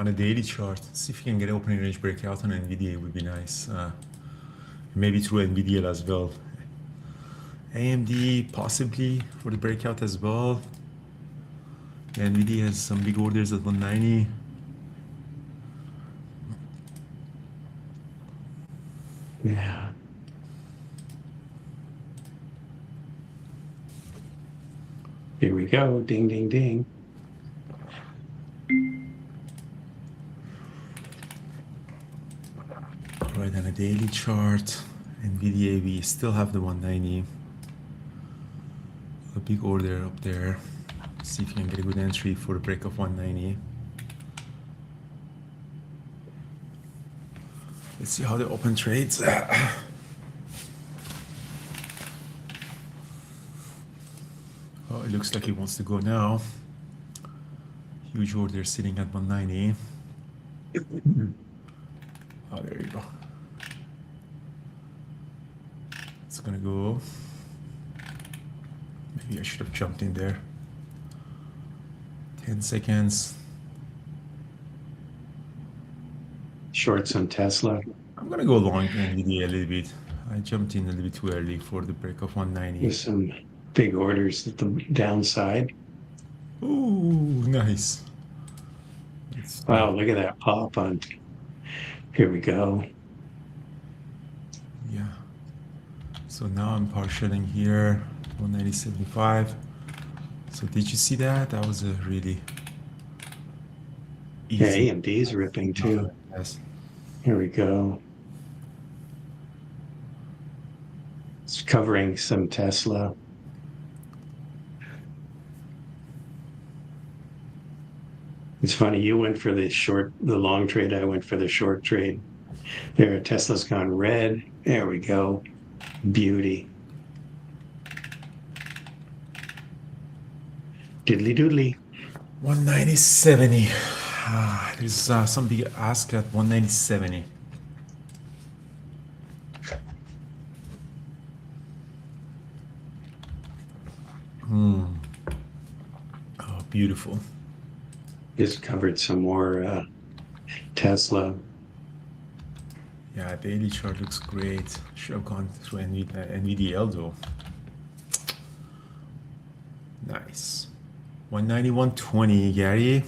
on a daily chart. See if you can get an opening range breakout on NVIDIA. It would be nice. Maybe through NVIDIA as well. AMD possibly for the breakout as well. NVIDIA has some big orders at 190. Yeah. Here we go. Ding, ding, ding. Right on a daily chart, NVIDIA, we still have the 190. A big order up there. See if you can get a good entry for the break of 190. Let's see how the open trades. Oh, it looks like it wants to go now. Huge order sitting at 190. Oh, there you go. It's gonna go. Maybe I should have jumped in there. 10 seconds. Shorts on Tesla. I'm gonna go long NVIDIA a little bit. I jumped in a little bit too early for the break of 190. With some big orders at the downside. Ooh, nice. Wow, look at that pop on. Here we go. Yeah. So now I'm partialing here, 190.75. So did you see that? That was a really easy. Yeah, AMD's ripping too. Yes. Here we go. It's covering some Tesla. It's funny, you went for the long trade. I went for the short trade. There, Tesla's gone red. There we go. Beauty. Diddly doodly. 190.70. There's some big ask at 190.70. Oh, beautiful. Just covered some more Tesla. Yeah, daily chart looks great. Should have gone through NVDL though. Nice. 190.120, Gary.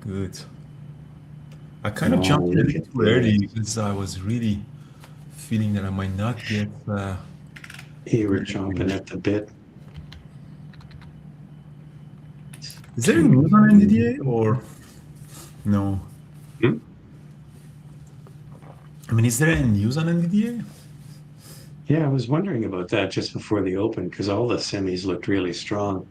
Good. I kind of jumped in a bit too early because I was really feeling that I might not get. You were chomping at the bit. Is there any news on NVIDIA or no? I mean, is there any news on NVIDIA? Yeah, I was wondering about that just before the open because all the semis looked really strong.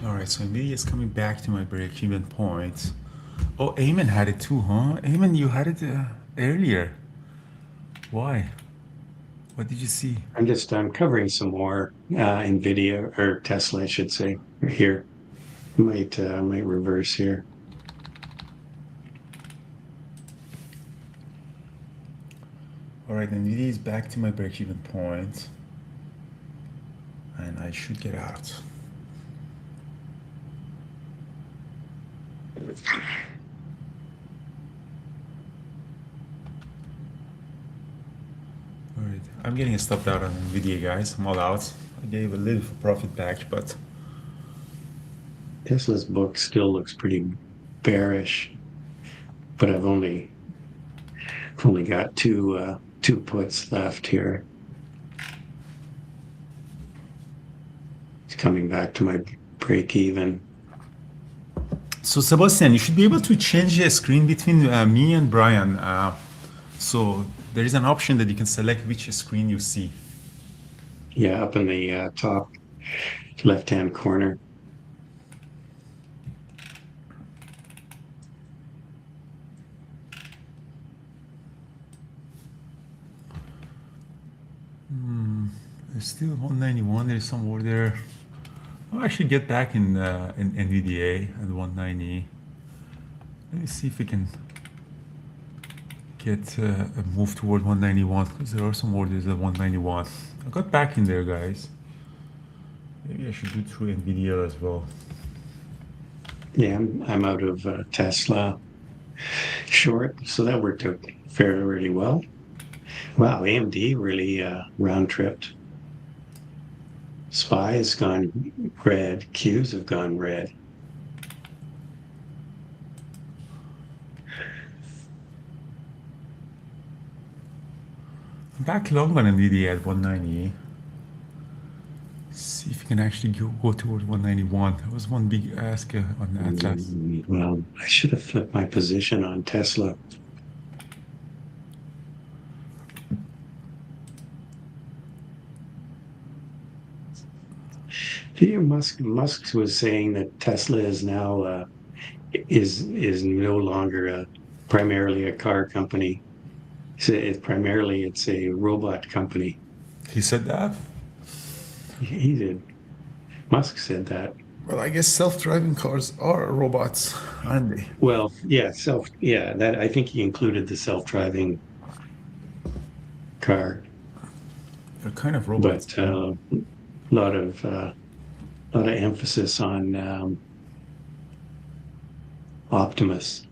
All right, so NVIDIA is coming back to my break-even point. Oh, Ayman had it too, huh? Ayman, you had it earlier. Why? What did you see? I'm covering some more NVIDIA or Tesla, I should say, here. Might reverse here. All right, NVIDIA is back to my break-even point, and I should get out. All right, I'm getting a stop out on NVIDIA, guys. I'm all out. I gave a little for profit back, but Tesla's book still looks pretty bearish, but I've only got two puts left here. It's coming back to my break even. So Sebastian, you should be able to change the screen between me and Brian. So there is an option that you can select which screen you see. Yeah, up in the top left-hand corner. There's still 191. There's some more there. I'll actually get back in NVDA at 190. Let me see if we can get a move toward 191 because there are some orders at 191. I got back in there, guys. Maybe I should do through NVIDIA as well. Yeah, I'm out of Tesla short, so that worked out fairly really well. Wow, AMD really round tripped. SPY has gone red. Qs have gone red. I'm back long on NVIDIA at 190. See if we can actually go toward 191. That was one big ask on Atlas. Well, I should have flipped my position on Tesla. Here, Musk was saying that Tesla is now is no longer primarily a car company. Primarily it's a robot company. He said that? He did. Musk said that. Well, I guess self-driving cars are robots, aren't they? Well, yeah, that I think he included the self-driving car, They're kind of robots. but a lot of emphasis on Optimus.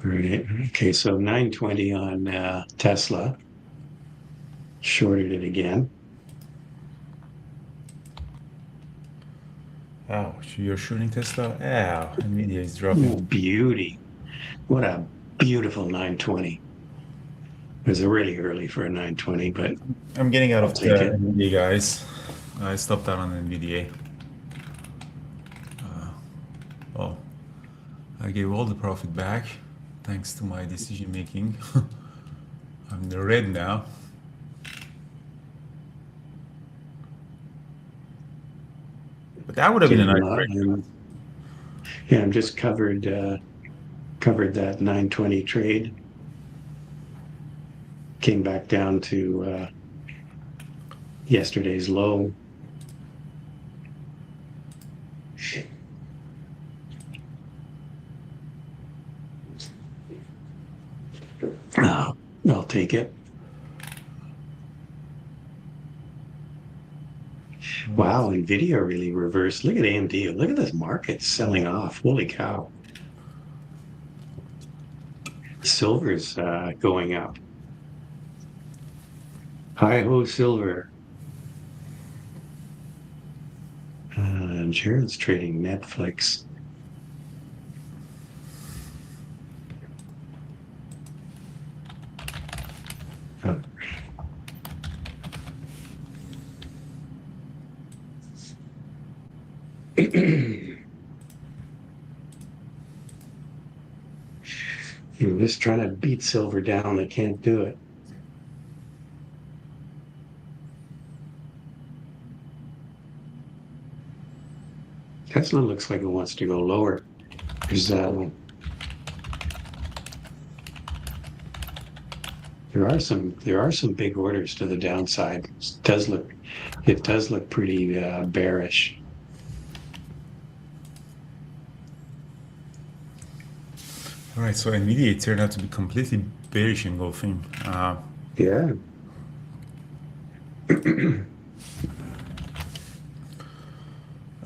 Right. Okay, so 920 on Tesla. Shorted it again. Oh, so you're shooting Tesla? Ow, NVIDIA is Oh, dropping. beauty. What a beautiful 920. It was really early for a 920, but I'm getting out of I'll take it. NVIDIA, guys. I stopped out on NVIDIA. Oh, I gave all the profit back thanks to my decision making. I'm in the red now. But that would have been a nice break. Yeah, I'm just covered that 920 trade. Came back down to yesterday's low. Oh, I'll take it. Wow, NVIDIA really reversed. Look at AMD. Look at this market selling off. Holy cow. Silver's going up. Hi-ho silver. Jared's trading Netflix. Oh. You're just trying to beat silver down. They can't do it. Tesla looks like it wants to go lower. There's there are some big orders to the downside. It does look pretty bearish. All right, so NVIDIA turned out to be completely bearish engulfing. Yeah.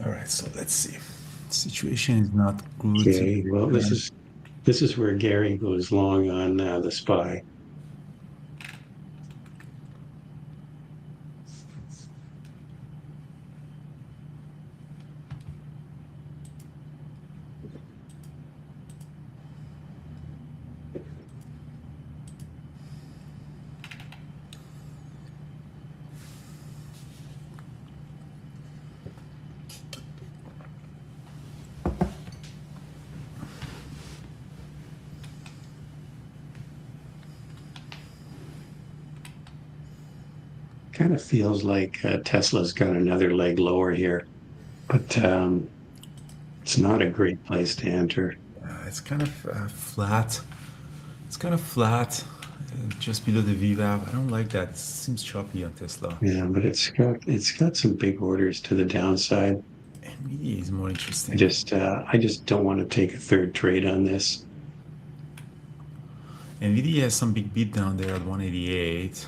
All right, so let's see. Situation is not good. Okay. Well, this is where Gary goes long on the SPY. Kind of feels like Tesla's got another leg lower here, but it's not a great place to enter. It's kind of flat. It's kind of flat. just below the VWAP. I don't like that. It seems choppy on Tesla. Yeah, but it's got some big orders to the downside. Nvidia is more I interesting. just uh, I just don't want to take a third trade on this. Nvidia has some big beat down there at 188.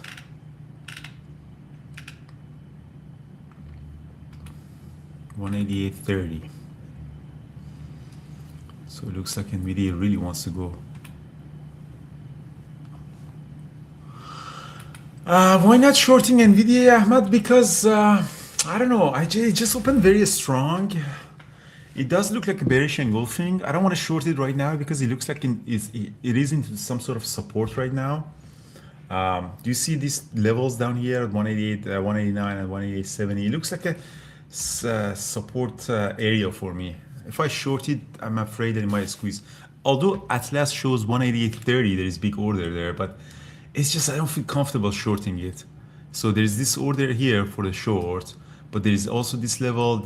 188.30. So it looks like Nvidia really wants to go. Why not shorting Nvidia, Ahmad? Because I don't know. It just opened very strong. It does look like a bearish engulfing. I don't want to short it right now because it looks like it is into some sort of support right now. Do you see these levels down here at 188, 189, and 188.70? It looks like a support area for me. If I short it, I'm afraid that it might squeeze. Although Atlas shows 188.30, there is big order there, but it's just I don't feel comfortable shorting it. So there's this order here for the short, but there is also this level,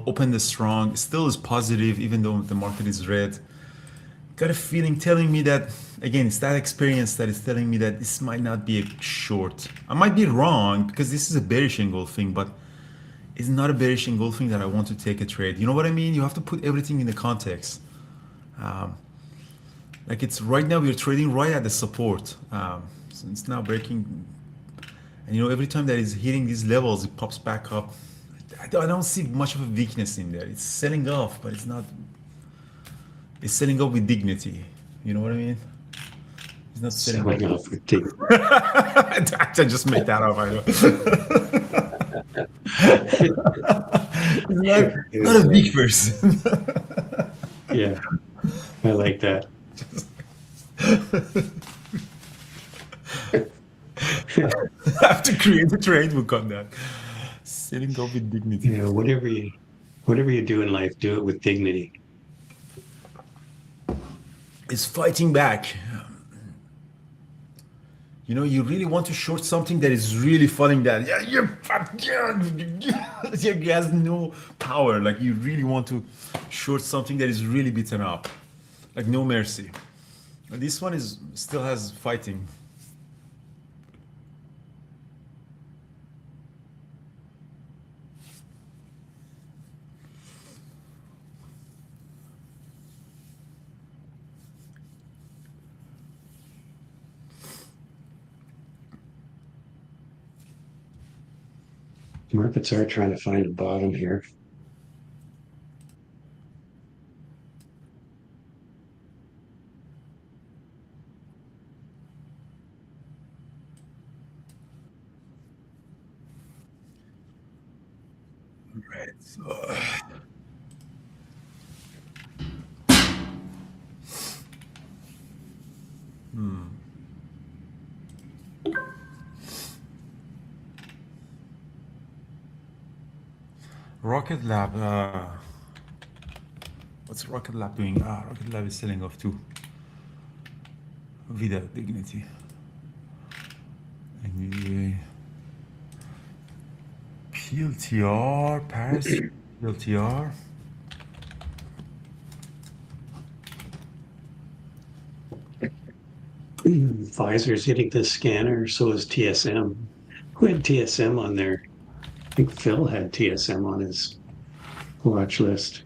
open the strong, still is positive even though the market is red. Got a feeling telling me that, again, it's that experience that is telling me that this might not be a short. I might be wrong because this is a bearish engulfing, but it's not a bearish engulfing that I want to take a trade. You know what I mean? You have to put everything in the context. Like it's right now we're trading right at the support. So it's now breaking, and every time that is hitting these levels, it pops back up. I don't see much of a weakness in there. It's selling off, but it's not. It's selling off with dignity. You know what I mean? It's not selling Selling off. off with tape. I just made that up. I know. Not a big person. Yeah, I like that. I have to create a trade book on that. Selling off with dignity. Whatever you do in life, do it with dignity. It's fighting back. You really want to short something that is really falling down. Yeah, it has no power. Like you really want to short something that is really beaten up, like no mercy. And this one still has fighting. Markets are trying to find a bottom here. Right. So, Rocket Lab. What's Rocket Lab doing? Rocket Lab is selling off too. Without dignity. NVDA. PLTR. Paris. PLTR. Pfizer's hitting the scanner, so is TSM. Who had TSM on there? I think Phil had TSM on his watch list.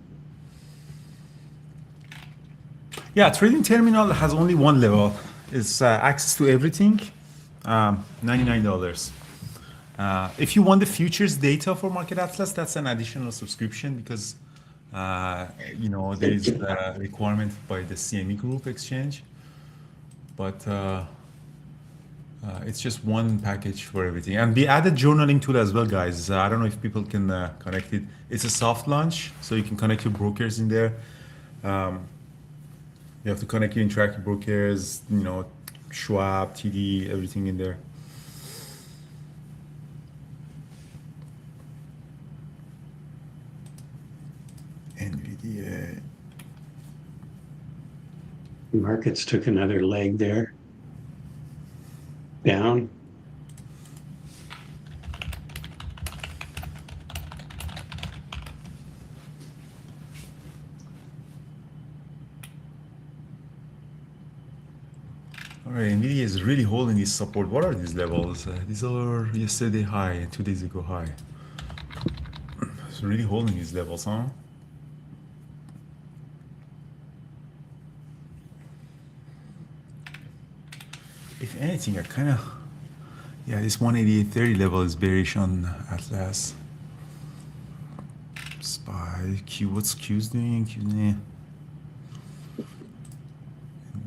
Yeah, trading terminal has only one level. It's access to everything, $99. If you want the futures data for Market Atlas, that's an additional subscription because there is a requirement by the CME Group exchange. But it's just one package for everything. And we added journaling tool as well, guys. I don't know if people can connect it. It's a soft launch, so you can connect your brokers in there. You have to connect your interactive brokers, Schwab, TD, everything in there. NVDA. Markets took another leg there. Down. All All right, Nvidia is really holding this support. What are these levels? These are yesterday high and 2 days ago high. It's really holding these levels, huh? If anything, I kind of, yeah, this 188.30 level is bearish on Atlas. SPY, Q, what's Q's doing?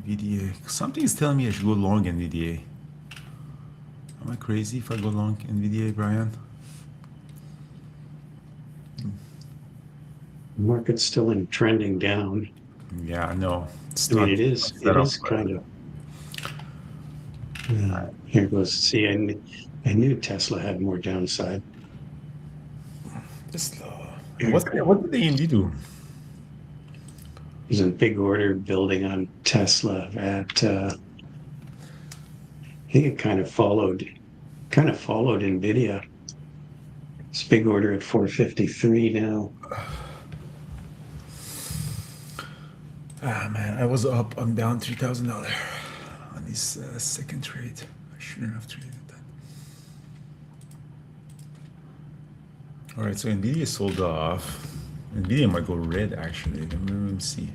NVIDIA, something is telling me I should go long NVIDIA. Am I crazy if I go long NVIDIA, Brian? The market's still in trending down. Yeah, I know. I mean, it is kind of, here goes. See, I knew Tesla had more downside. Tesla. What did the AMD do? There's a big order building on Tesla at, I think it kind of followed Nvidia. It's a big order at 453 now. Ah man, I was up. I'm down $3,000 on this second trade. I shouldn't have traded that. All right, so Nvidia sold off. Nvidia might go red actually. Let me see.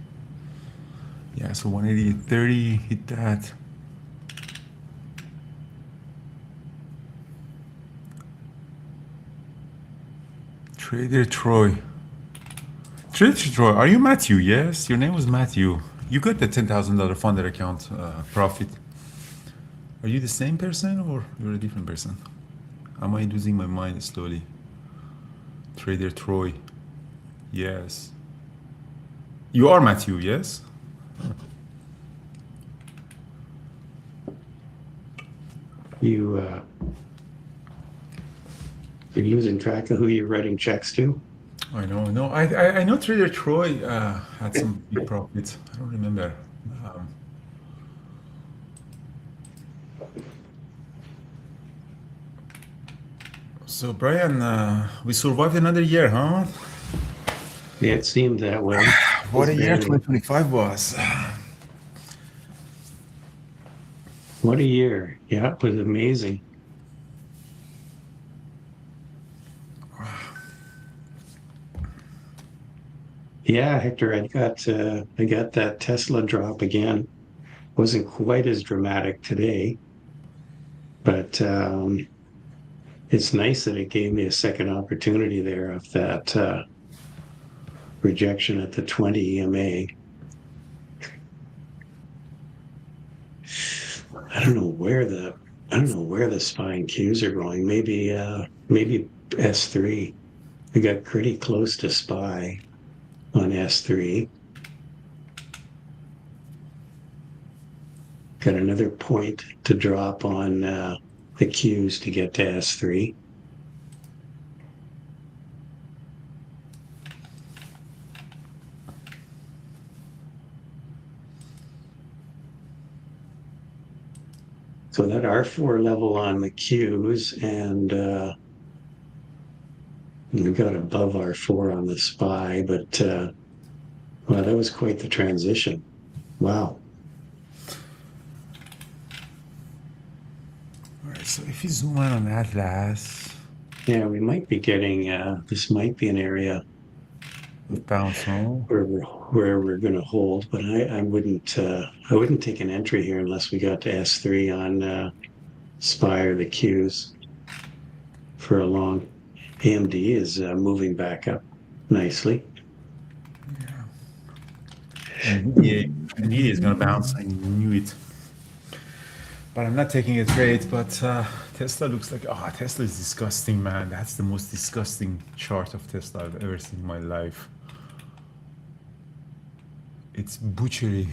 Yeah, so 188.30 hit that. Trader Troy. Trader Troy, are you Matthew? Yes, your name was Matthew. You got the $10,000 funded account profit. Are you the same person or you're a different person? Am I losing my mind slowly? Trader Troy. Yes. You are Matthew, yes? You're losing track of who you're writing checks to. I know. I know Trader Troy had some big profits. I don't remember. So Brian, we survived another year, huh? Yeah, it seemed that way. What a year 2025 was. What a year. Yeah, it was amazing. Yeah, Hector, I got that Tesla drop again. Wasn't quite as dramatic today, but it's nice that it gave me a second opportunity there of that rejection at the 20 EMA. I don't know where the spine cues are going. Maybe S3. We got pretty close to SPY on S3. Got another point to drop on the Qs to get to S3. So that R4 level on the Qs, and we got above R4 on the SPY, but wow, that was quite the transition. Wow. All right, so if you zoom in on Atlas, Yeah, we might be getting, this might be an area with bounce, huh? where we're going to hold, but I wouldn't take an entry here unless we got to S3 on SPY or the Qs for a long. AMD is moving back up nicely. NVIDIA is gonna bounce. I knew it. But I'm not taking a trade. But Tesla looks like, Tesla is disgusting, man. That's the most disgusting chart of Tesla I've ever seen in my life. It's butchery.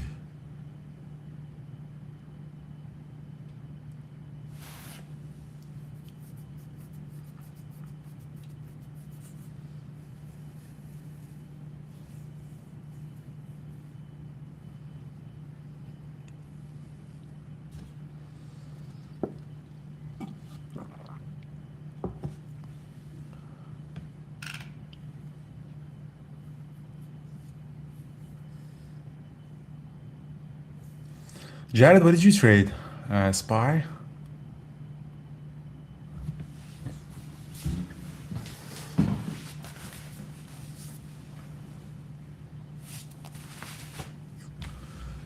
Jared, what did you trade? SPY.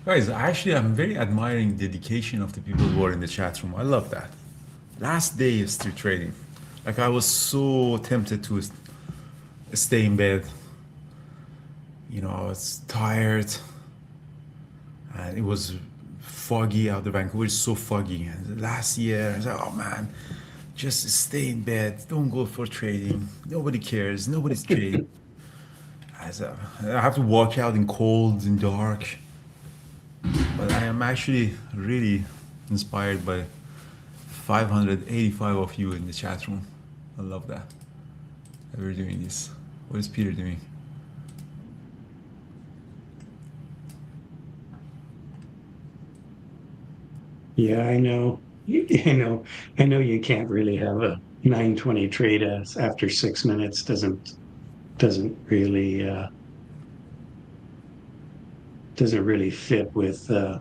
Guys, actually, I'm very admiring dedication of the people who are in the chat room. I love that. Last day is street trading. Like I was so tempted to stay in bed. I was tired, and it was foggy out there. Vancouver is so foggy. And last year, I was like, oh man, just stay in bed. Don't go for trading. Nobody cares. Nobody's trading. I have to walk out in cold and dark. But I am actually really inspired by 585 of you in the chat room. I love that we're doing this. What is Peter doing? Yeah, I know. I know you can't really have a 920 trade after 6 minutes. Doesn't really fit with the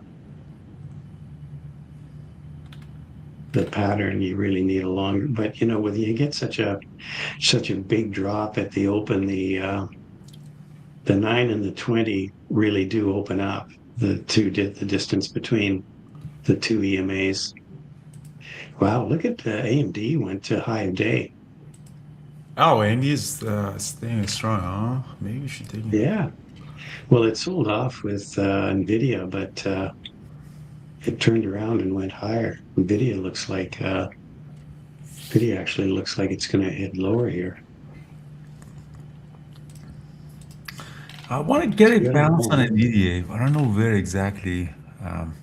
pattern. You really need a longer. But when you get such a big drop at the open, the 9 and the 20 really do open up the distance between the two EMAs. Wow, look at AMD went to high of day. Oh, Andy's staying strong, huh? Maybe we should take it. Yeah. Well, it sold off with Nvidia, but it turned around and went higher. Nvidia actually looks like it's going to head lower here. I want to get So we it got a bounced on long. NVIDIA. I don't know where exactly. Um,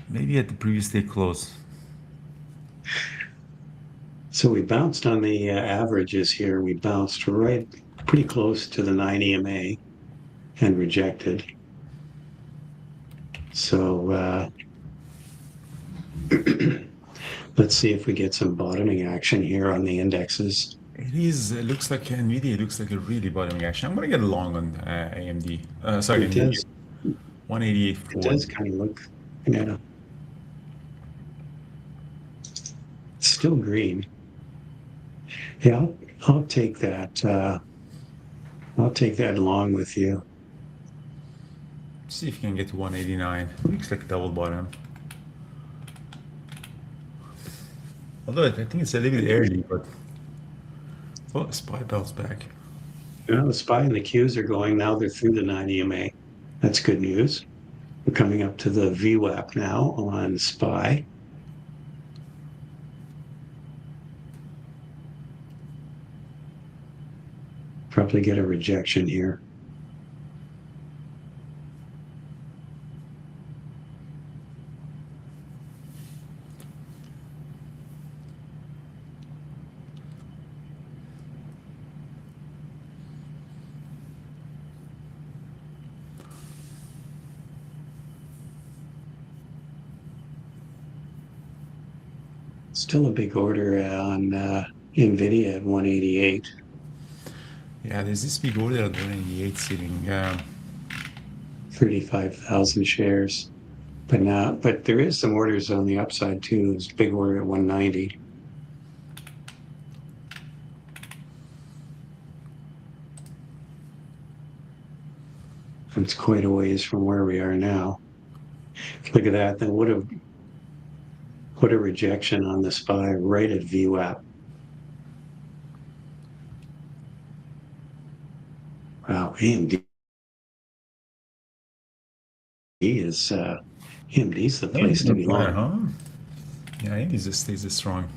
maybe at the previous day close. So we bounced on the averages here. We bounced right pretty close to the 9 EMA and rejected. So let's see if we get some bottoming action here on the indexes. It looks like NVIDIA looks like a really bottoming action. I'm going to get long on AMD. Sorry, It NVIDIA. does. It 188.40. does kind of look. Yeah, it's still green. Yeah, I'll take that. I'll take that along with you. See if you can get to 189. Looks like a double bottom. Although I think it's a little bit early, but SPY bounce back. The SPY and the Qs are going now. They're through the 9 EMA. That's good news. We're coming up to the VWAP now on SPY. Probably get a rejection here. Still a big order on NVIDIA at 188. Yeah, there's this big order at 188 sitting. 35,000 shares. But there is some orders on the upside too. There's a big order at 190. It's quite a ways from where we are now. Look at that. Then what a rejection on the SPY right at VWAP. Wow, AMD's the place to be long. Huh? Yeah, it just stays strong.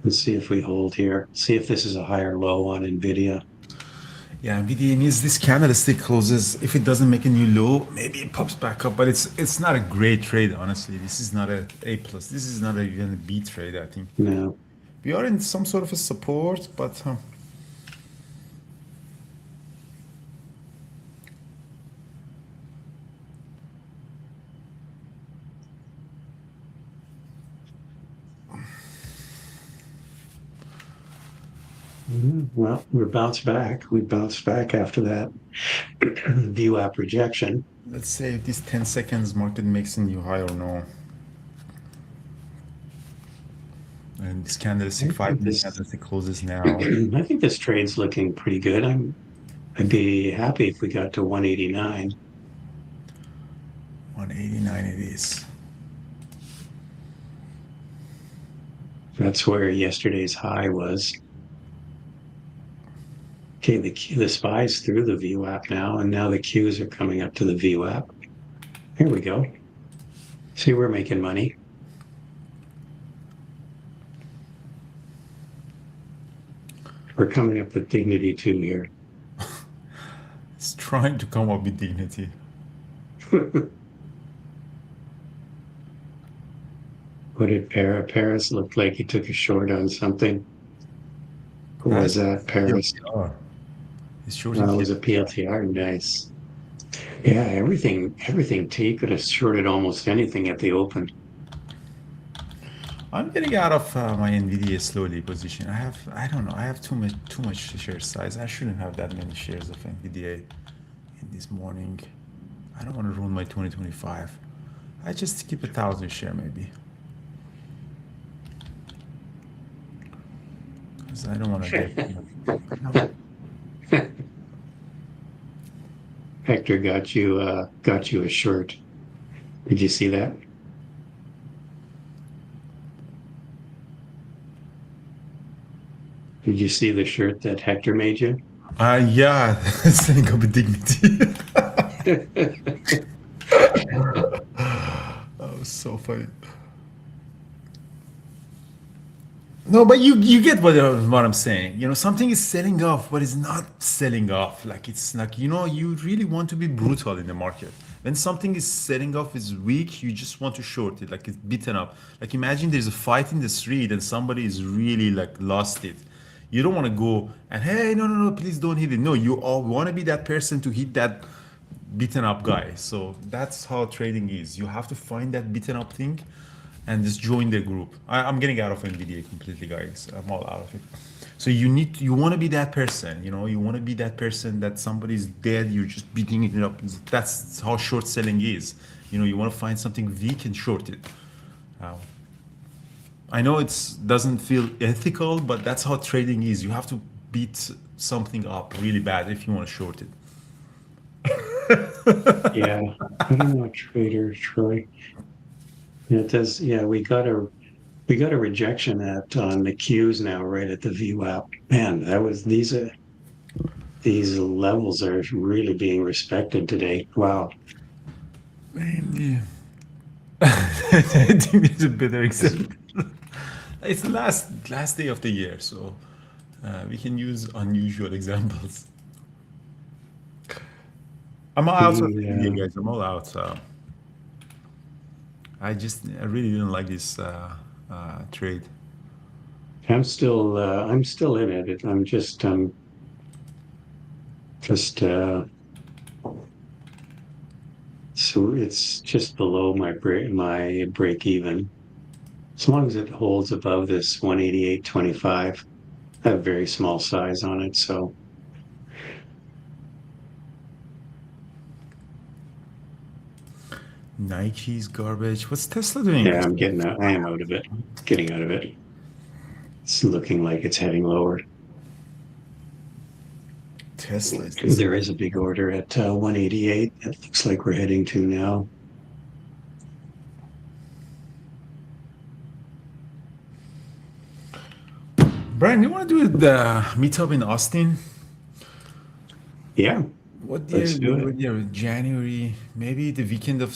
Let's see if we hold here. See if this is a higher low on NVIDIA. Yeah, NVIDIA needs this candlestick closes. If it doesn't make a new low, maybe it pops back up. But it's not a great trade, honestly. This is not a A plus. This is not even a B trade, I think. No. We are in some sort of a support, but Well, we bounced back. We bounced back after that view app rejection. Let's say if this 10 seconds market makes a new high or no. And this candlestick, I think 5 minute this candlestick closes now. I think this trade's looking pretty good. I'd be happy if we got to 189. 189 it is. That's where yesterday's high was. Okay, the SPY's through the VWAP now, and now the Qs are coming up to the VWAP. Here we go. See, we're making money. We're coming up with dignity too here. It's trying to come up with dignity. What did Paris look like? He took a short on something. What was that, Paris? PLTR. It's short. That was a PLTR. Nice. Yeah, everything. T could have shorted almost anything at the open. I'm getting out of my Nvidia slowly position. I don't know. I have too much share size. I shouldn't have that many shares of Nvidia in this morning. I don't want to ruin my 2025. I just keep 1,000 share maybe. Because I don't want to get. Hector got you a shirt. Did you see that? Did you see the shirt that Hector made you? Yeah, setting up with dignity. That was so funny. No, but you get what I'm saying. You know, something is selling off, but it's not selling off. Like it's like, you know, you really want to be brutal in the market. When something is selling off, is weak, you just want to short it, like it's beaten up. Like imagine there's a fight in the street and somebody is really like lost it. You don't want to go and hey, no, please don't hit it. No, you all want to be that person to hit that beaten up guy. So that's how trading is. You have to find that beaten up thing and just join the group. I'm getting out of NVIDIA completely, guys. I'm all out of it. So you want to be that person, you know, you want to be that person that somebody's dead, you're just beating it up. That's how short selling is. You know, you want to find something weak and short it. I know it doesn't feel ethical, but that's how trading is. You have to beat something up really bad if you want to short it. Yeah, I don't know, trader Troy. It does. Yeah, we got a rejection on the Qs now, right at the VWAP. Man, these levels are really being respected today. Wow. Yeah. I think it's a better example. It's the last day of the year, so we can use unusual examples. I'm all out of video, guys. I'm all out. I really didn't like this trade. I'm still in it. I'm just so it's just below my break even. As long as it holds above this 188.25, I have very small size on it, so Nike's garbage. What's Tesla doing? yeah, I am out of it. Getting out of it. It's looking like it's heading lower. Tesla is There is a big order at 188. It looks like we're heading to now. Brian, you want to do the meetup in Austin? Yeah. What year? Let's do it. What year? January, maybe the weekend of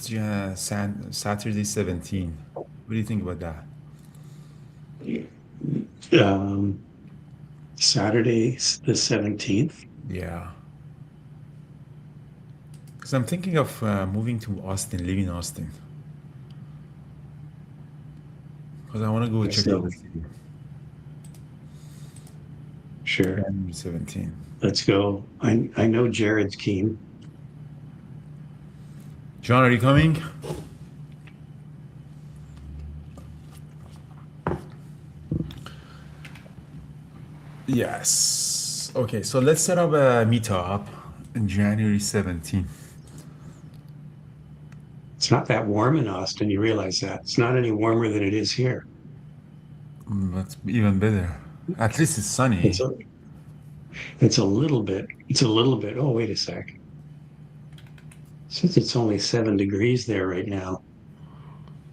Saturday 17. What do you think about that? Saturday the 17th. Yeah. Because I'm thinking of moving to Austin, living in Austin. Because I want to go check out the city. Sure. January 17. Let's go. I know Jared's keen. John, are you coming? Yes. Okay, so let's set up a meetup on January 17th. It's not that warm in Austin. You realize that it's not any warmer than it is here. That's even better. At least it's It's sunny. a, it's a little bit. It's a little bit. Oh, wait a sec. Since it's only 7 degrees there right now,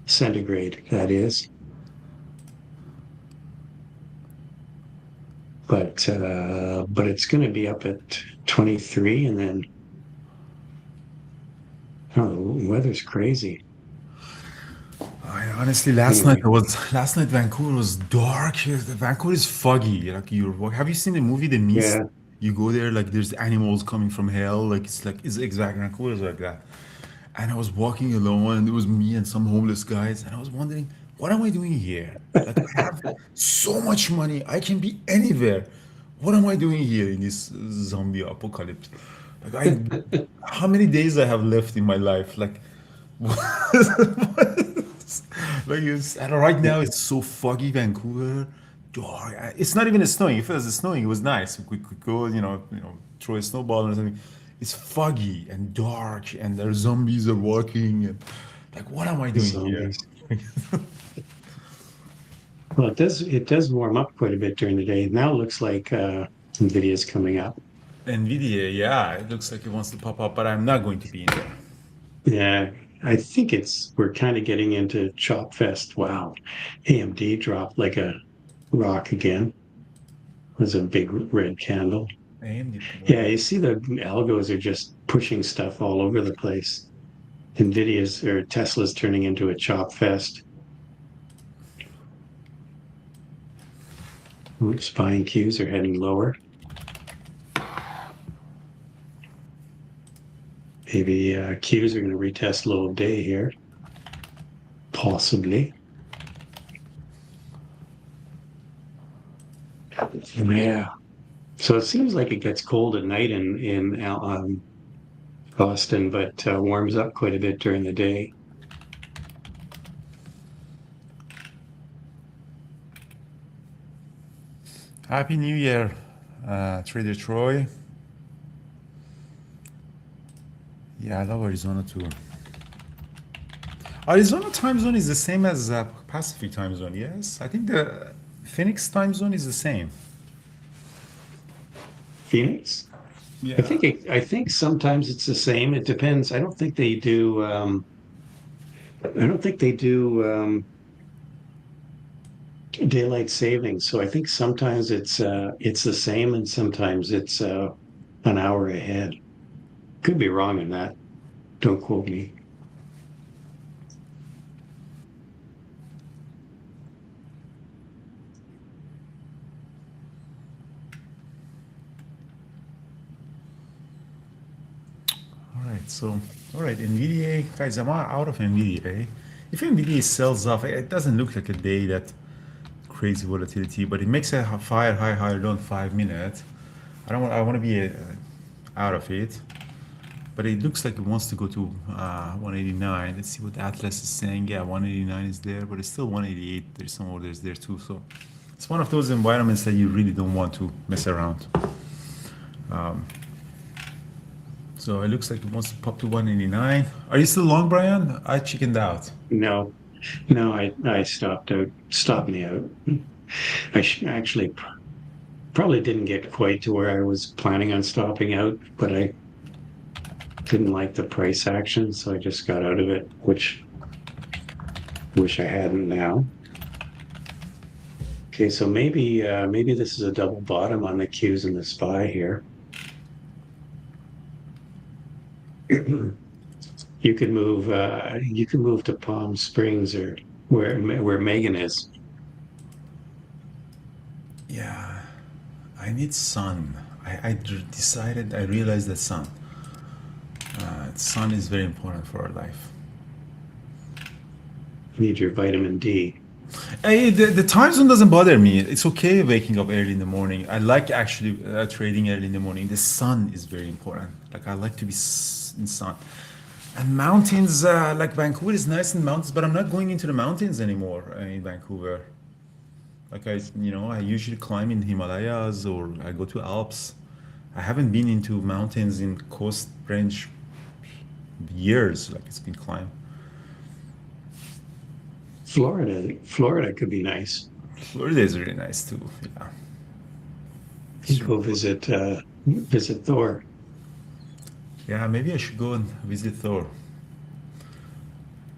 centigrade, that is. But it's going to be up at 23, and then oh, the weather's crazy. I honestly, Anyway, last night Vancouver was dark. Vancouver is foggy. Like have you seen the movie The Mist? yeah, You go there, like there's animals coming from hell. It's exact Vancouver is like that. And I was walking alone, and it was me and some homeless guys, and I was wondering, what am I doing here? Like I have so much money, I can be anywhere. What am I doing here in this zombie apocalypse? Like how many days I have left in my life? Like, and right now it's so foggy, Vancouver. Dark. It's not even snowing. If it was snowing, it was nice. We could go, throw a snowball or something. It's foggy and dark, and there zombies are walking. And like, what am I doing here? zombies. Well, it does warm up quite a bit during the day. Now it looks like Nvidia's coming up. Nvidia, yeah, it looks like it wants to pop up, but I'm not going to be in there. Yeah, I think we're kind of getting into Chop Fest. Wow, AMD dropped like a rock again. There's a big red candle. AMD, Yeah, you see the algos are just pushing stuff all over the place. Nvidia's or Tesla's turning into a chop fest. Oops, buying cues are heading lower. Maybe cues are going to retest low of day here. Possibly. Yeah. So it seems like it gets cold at night in Boston, but warms up quite a bit during the day. Happy New Year, Trader Troy. Yeah, I love Arizona too. Arizona time zone is the same as Pacific time zone, yes? I think the Phoenix time zone is the same. Phoenix? Yeah. I think sometimes it's the same. It depends. I don't think they do. I don't think they do daylight savings. So I think sometimes it's the same, and sometimes it's an hour ahead. Could be wrong in that. Don't quote me. All right, NVIDIA, guys, I'm out of NVIDIA. If NVIDIA sells off, it doesn't look like a day that crazy volatility, but it makes a fire high higher than 5 minutes. I want to be out of it, but it looks like it wants to go to 189. Let's see what Atlas is saying. Yeah, 189 is there, but it's still 188. There's some orders there too. So it's one of those environments that you really don't want to mess around. So it looks like it wants to pop to 189. Are you still long, Brian? I chickened out. No, no, I stopped me out. Actually probably didn't get quite to where I was planning on stopping out, but I didn't like the price action, so I just got out of it, which wish I hadn't now. Okay, so maybe this is a double bottom on the Qs and the SPY here. You can move to Palm Springs or where Megan is. Yeah, I need sun. Decided, I realized that sun. Sun is very important for our life. You need your vitamin D. Hey, the time zone doesn't bother me. It's okay waking up early in the morning. I like actually trading early in the morning. The sun is very important. Like I like to be in sun. And mountains, like Vancouver is nice in mountains, but I'm not going into the mountains anymore in Vancouver. Like I usually climb in Himalayas or I go to Alps. I haven't been into mountains in Coast Range years. Like it's been climbed. Florida could be nice. Florida is really nice too. Yeah, You it's really go visit Thor. yeah. Maybe I should go and visit Thor.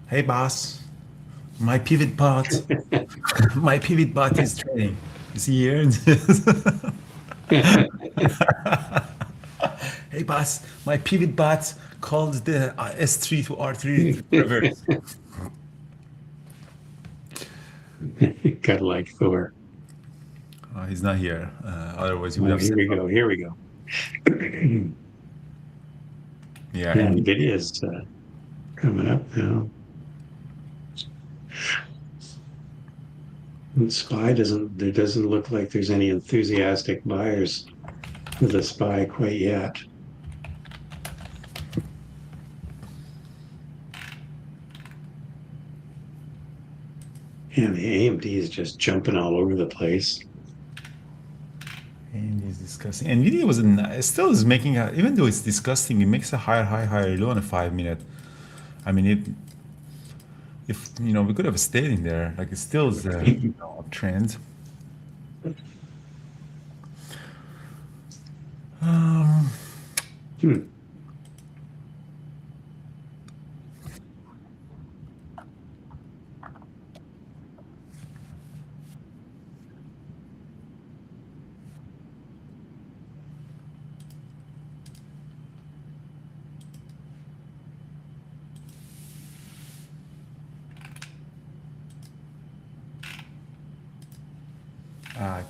Hey, boss, my pivot bot, my pivot bot is trading. Is he here? Hey, boss, my pivot bot called the S3 to R3 reverse. Gotta like Thor. He's not here. Otherwise, he would Oh, have here said, we go. Here we go. yeah. Yeah, And Nvidia's coming up now. And SPY doesn't. There doesn't look like there's any enthusiastic buyers for the SPY quite yet. And the AMD is just jumping all over the place. he's discussing. Nvidia still is making even though it's disgusting, it makes a higher high, higher low on a 5 minute. I mean, if we could have stayed in there, like it still is a uptrend. Hmm.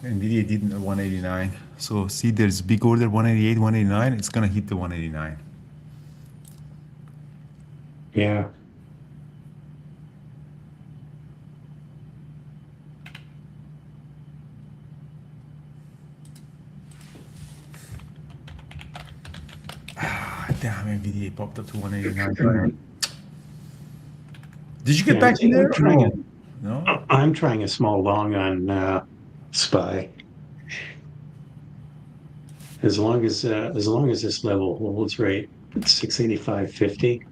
Nvidia did 189. So see, there's big order 188, 189. It's gonna hit the 189. Yeah. Damn, Nvidia popped up to 189. Did you get Yeah, back in there? I'm trying No. a, No? I'm trying a small long on SPY. As long as this level holds right at 685.50,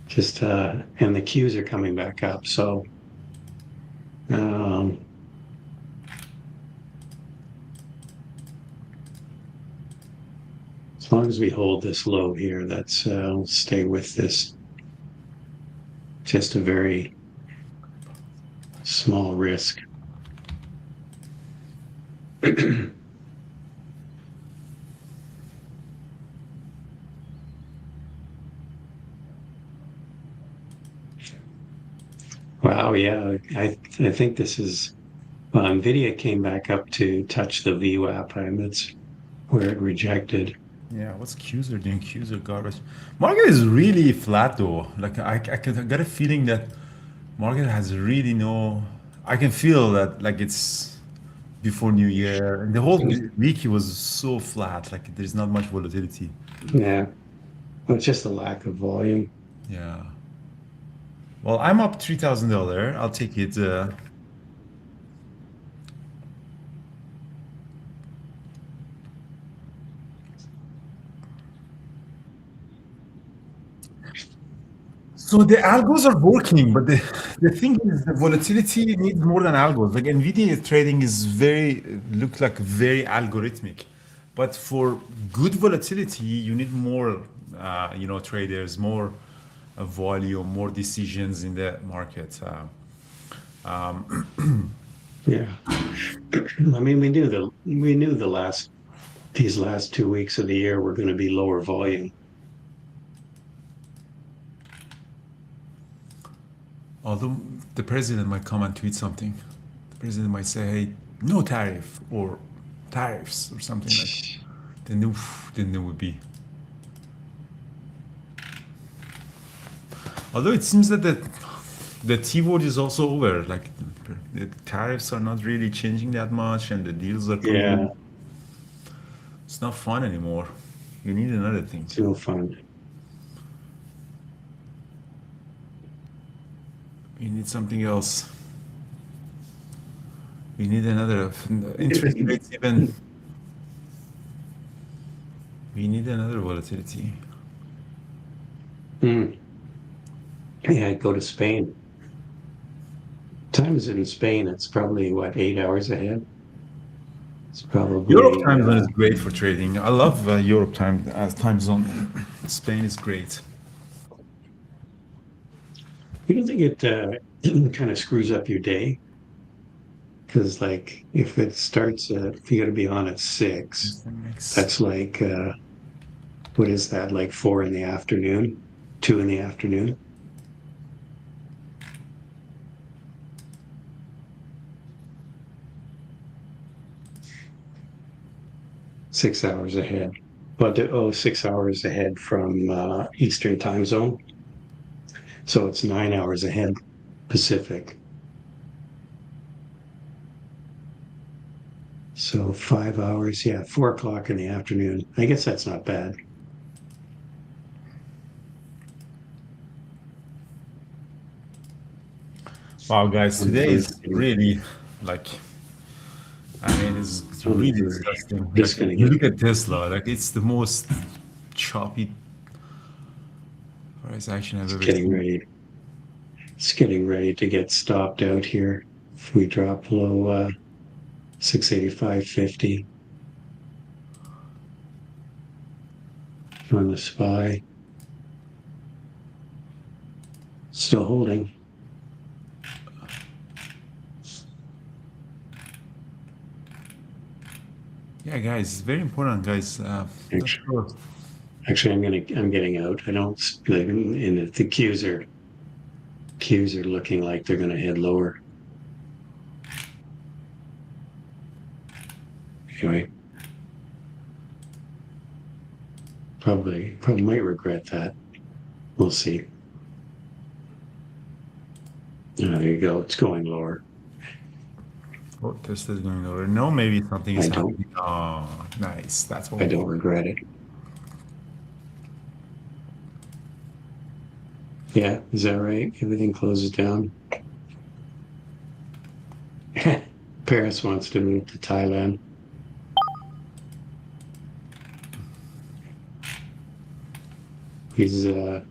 just and the Qs are coming back up. So um, as long as we hold this low here, that's I'll stay with this. Just a very small risk. Wow, yeah, I think this is Nvidia came back up to touch the VWAP, and that's where it rejected. Yeah, what's Qs doing? Qs are garbage. Market is really flat though. Like I got a feeling that market has really no. I can feel that like it's before New Year and the whole week it was so flat. Like there's not much volatility. Yeah, well, it's just a lack of volume. Yeah. Well, I'm up $3,000. I'll take it. So the algos are working, but the thing is the volatility needs more than algos. Like Nvidia trading is look like very algorithmic, but for good volatility, you need more, traders, more volume, more decisions in the market. Yeah, I mean, we knew these last 2 weeks of the year were going to be lower volume. Although the president might come and tweet something, the president might say, "Hey, no tariff or tariffs or something like." Then there would be. Although it seems that the T word is also over. Like the tariffs are not really changing that much, and the deals are coming Yeah, in. It's not fun anymore. You need another thing. it's no fun. You need something else. We need another interest rates even. We need another volatility. Hmm. Yeah, I'd go to Spain. Times in Spain, it's probably what, 8 hours ahead? It's Europe probably time zone is great for trading. I love Europe time as time zone. Spain is great. you don't think it kind of screws up your day? Because like if it starts at, if you got to be on at 6, Next. that's like what is that? Like 4 in the afternoon, 2 in the afternoon. .6 hours ahead. But oh, 6 hours ahead from Eastern time zone. So it's 9 hours ahead Pacific. So 5 hours, yeah, 4 o'clock in the afternoon. I guess that's not bad. Wow, guys, I'm today for is really like, I mean, it's really disgusting. just Like, gonna you get look at Tesla, like, it's the most choppy price action I've it's ever getting seen. ready. It's getting ready to get stopped out here. If we drop below 685.50 on the SPY, still holding. Yeah, guys, it's very important, guys. Not Actually, sure. actually, I'm getting out. I don't like in the cues are looking like they're going to head lower. Anyway, probably might regret that. We'll see. There you go. It's going lower. Oh, Tesla's going over. No, maybe something is I don't. happening. Oh, nice. That's what I we don't want. regret it. Yeah, is that right? Everything closes down. Paris wants to move to Thailand. He's Yeah,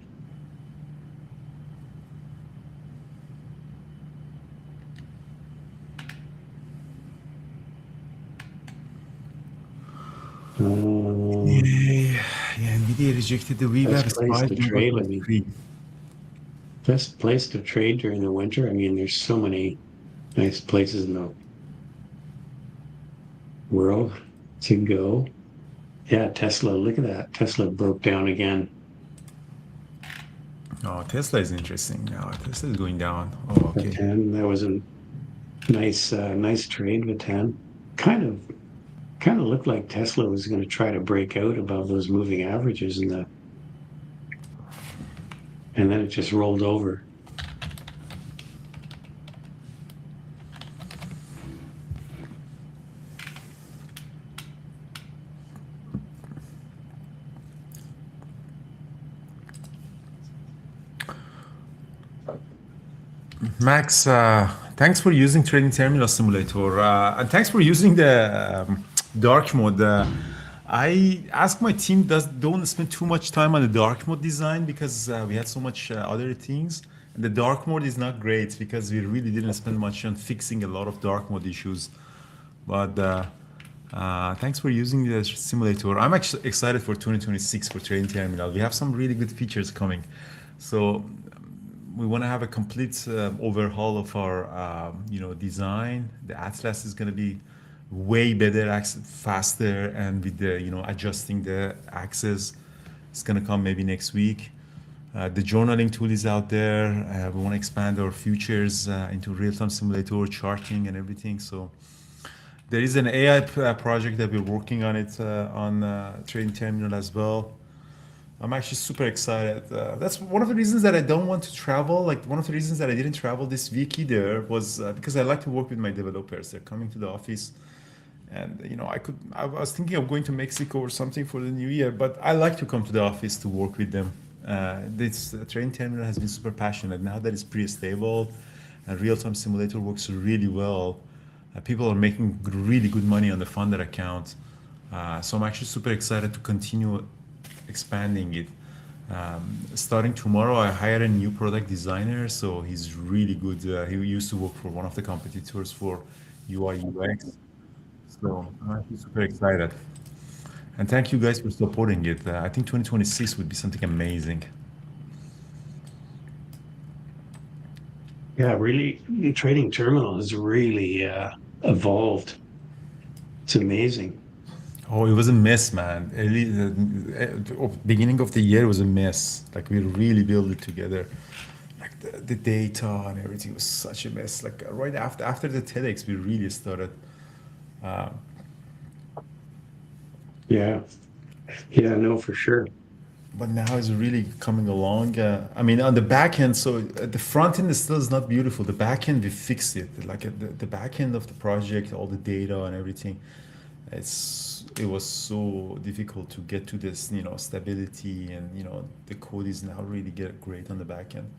yeah, Nvidia rejected the best VWAP place spike to and got trade. I to mean, free. best place to trade during the winter. I mean, there's so many nice places in the world to go. Yeah, Tesla. Look at that. Tesla broke down again. Oh, Tesla is interesting now. Tesla is going down. Oh, The okay. 10. That was a nice trade with 10. Kind of kind of looked like Tesla was going to try to break out above those moving averages and then it just rolled over. Max, thanks for using Trading Terminal Simulator, and thanks for using the dark mode. I asked my team does don't spend too much time on the dark mode design because we had so much other things. And the dark mode is not great because we really didn't spend much on fixing a lot of dark mode issues. But thanks for using the simulator. I'm actually excited for 2026 for Trading Terminal. We have some really good features coming. So we want to have a complete overhaul of our design. The Atlas is going to be way better, faster, and with the adjusting the axes. It's going to come maybe next week. The journaling tool is out there. We want to expand our futures into real-time simulator charting and everything. So there is an AI project that we're working on it on Trading Terminal as well. I'm actually super excited. That's one of the reasons that I don't want to travel. Like one of the reasons that I didn't travel this week either was because I like to work with my developers. They're coming to the office, and I was thinking of going to Mexico or something for the new year, but I like to come to the office to work with them. This Train Terminal has been super passionate. Now that it's pretty stable, and real-time simulator works really well. People are making really good money on the funded account. So I'm actually super excited to continue expanding it. Starting tomorrow, I hired a new product designer, so he's really good. He used to work for one of the competitors for UI UX. So I'm actually super excited. And thank you guys for supporting it. I think 2026 would be something amazing. Yeah, really, trading terminal has really evolved. It's amazing. Oh, it was a mess, man. Beginning of the year was a mess. Like we really built it together. Like the data and everything was such a mess. Like right after the TEDx, we really started. Yeah, yeah, no, for sure. But now it's really coming along. I mean, on the back end, so the front end is still is not beautiful. The back end, we fixed it. Like the back end of the project, all the data and everything, it was so difficult to get to this, stability, and the code is now really get great on the back end.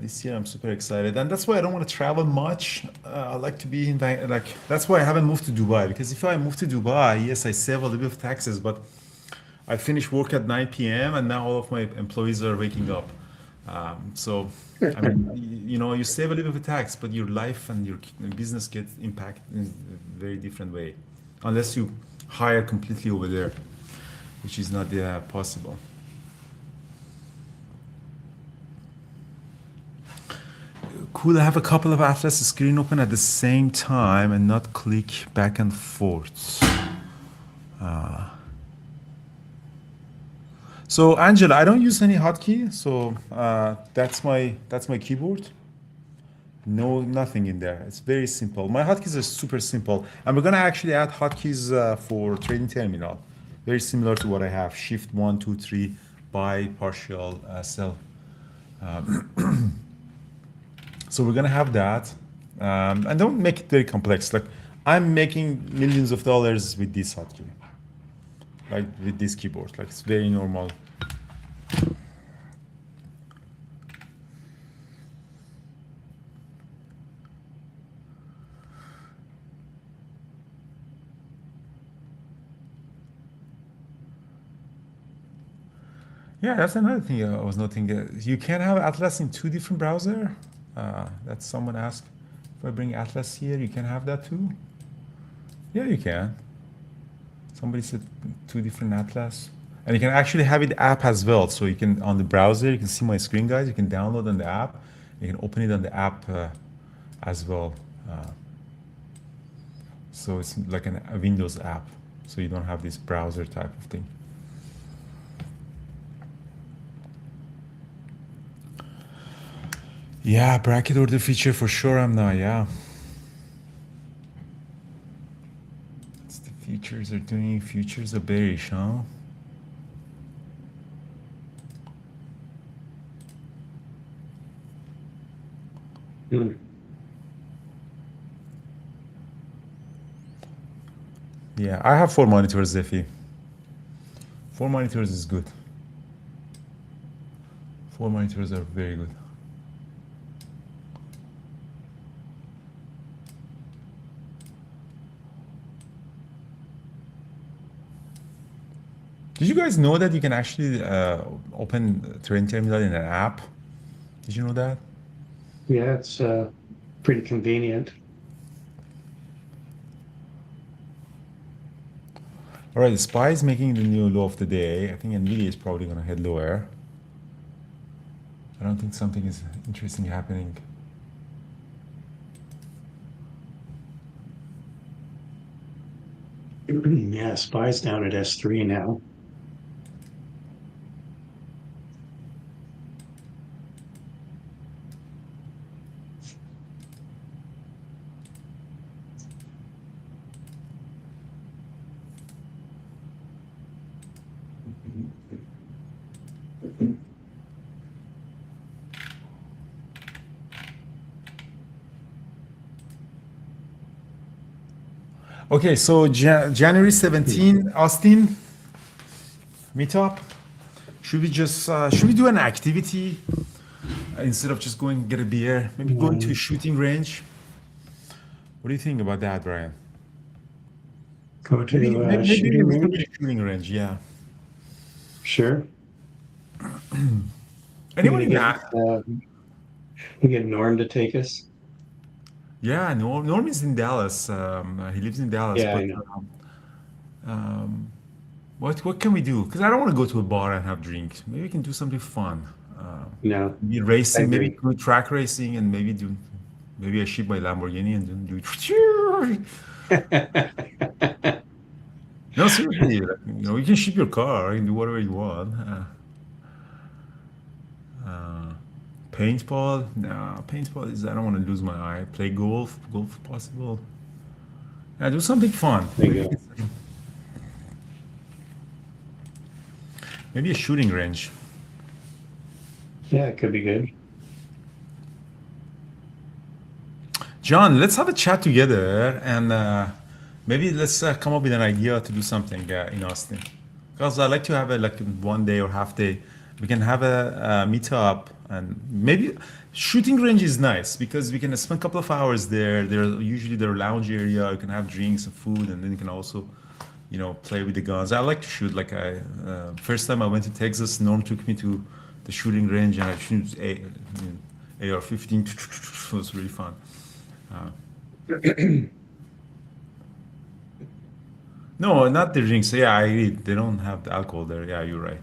This year, I'm super excited, and that's why I don't want to travel much. I like to be in like that's why I haven't moved to Dubai, because if I move to Dubai, yes, I save a little bit of taxes, but I finish work at 9 p.m. and now all of my employees are waking up. So, I mean, you save a little bit of tax, but your life and your business gets impacted in a very different way, unless you hire completely over there, which is not possible. Cool. I have a couple of Atlas screen open at the same time and not click back and forth. So Angela, I don't use any hotkey, so that's my keyboard. No, nothing in there. It's very simple. My hotkeys are super simple, and we're gonna actually add hotkeys for trading terminal, very similar to what I have: Shift 1, 2, 3, buy, partial, sell. So we're gonna have that, and don't make it very complex. Like I'm making millions of dollars with this hotkey, like with this keyboard. Like it's very normal. Yeah, that's another thing I was noting. You can have Atlas in two different browser. That someone asked. If I bring Atlas here, you can have that too. Yeah, you can. Somebody said two different Atlas. And you can actually have it app as well. So you can, on the browser, you can see my screen, guys. You can download on the app. You can open it on the app as well. So it's like a Windows app. So you don't have this browser type of thing. Yeah, bracket order feature for sure. I'm not. Yeah. It's the futures are doing. Futures are bearish, huh? Hmm. Yeah, I have four monitors, Zephy. Four monitors is good. Four monitors are very good. Did you guys know that you can actually open Trading Terminal in an app? Did you know that? Yeah, it's pretty convenient. All right, the SPY is making the new low of the day. I think NVIDIA is probably going to head lower. I don't think something is interesting happening. Yeah, SPY's down at S3 now. Okay, so January 17, Austin meetup. Should we do an activity instead of just going get a beer? Maybe going to a shooting range. What do you think about that, Brian? Go Maybe to maybe a shooting little range. bit of shooting range. Yeah. Sure. We're Anyone gonna in get that? we get Norm to take us. Yeah, Norm is in Dallas. He lives in Dallas, Yeah, but I know. um, what can we do? Because I don't want to go to a bar and have drinks. Maybe we can do something fun. No, Maybe I racing, maybe agree. do track racing, and maybe I ship my Lamborghini and then do. No, seriously, like, you can ship your car and do whatever you want. Uh, paintball, no, paintball is I don't want to lose my eye. Play golf if possible. Yeah, do something fun. There you go. Maybe a shooting range. Yeah, it could be good. John, let's have a chat together and maybe let's come up with an idea to do something in Austin. Because I like to have a like 1 day or half day. We can have a meet up and maybe shooting range is nice because we can spend a couple of hours there. There are lounge area. You can have drinks and food, and then you can also, play with the guns. I like to shoot. Like first time I went to Texas, Norm took me to the shooting range and I shoot AR-15. It was really fun. No, not the drinks. Yeah, I agree. They don't have the alcohol there. Yeah, you're right.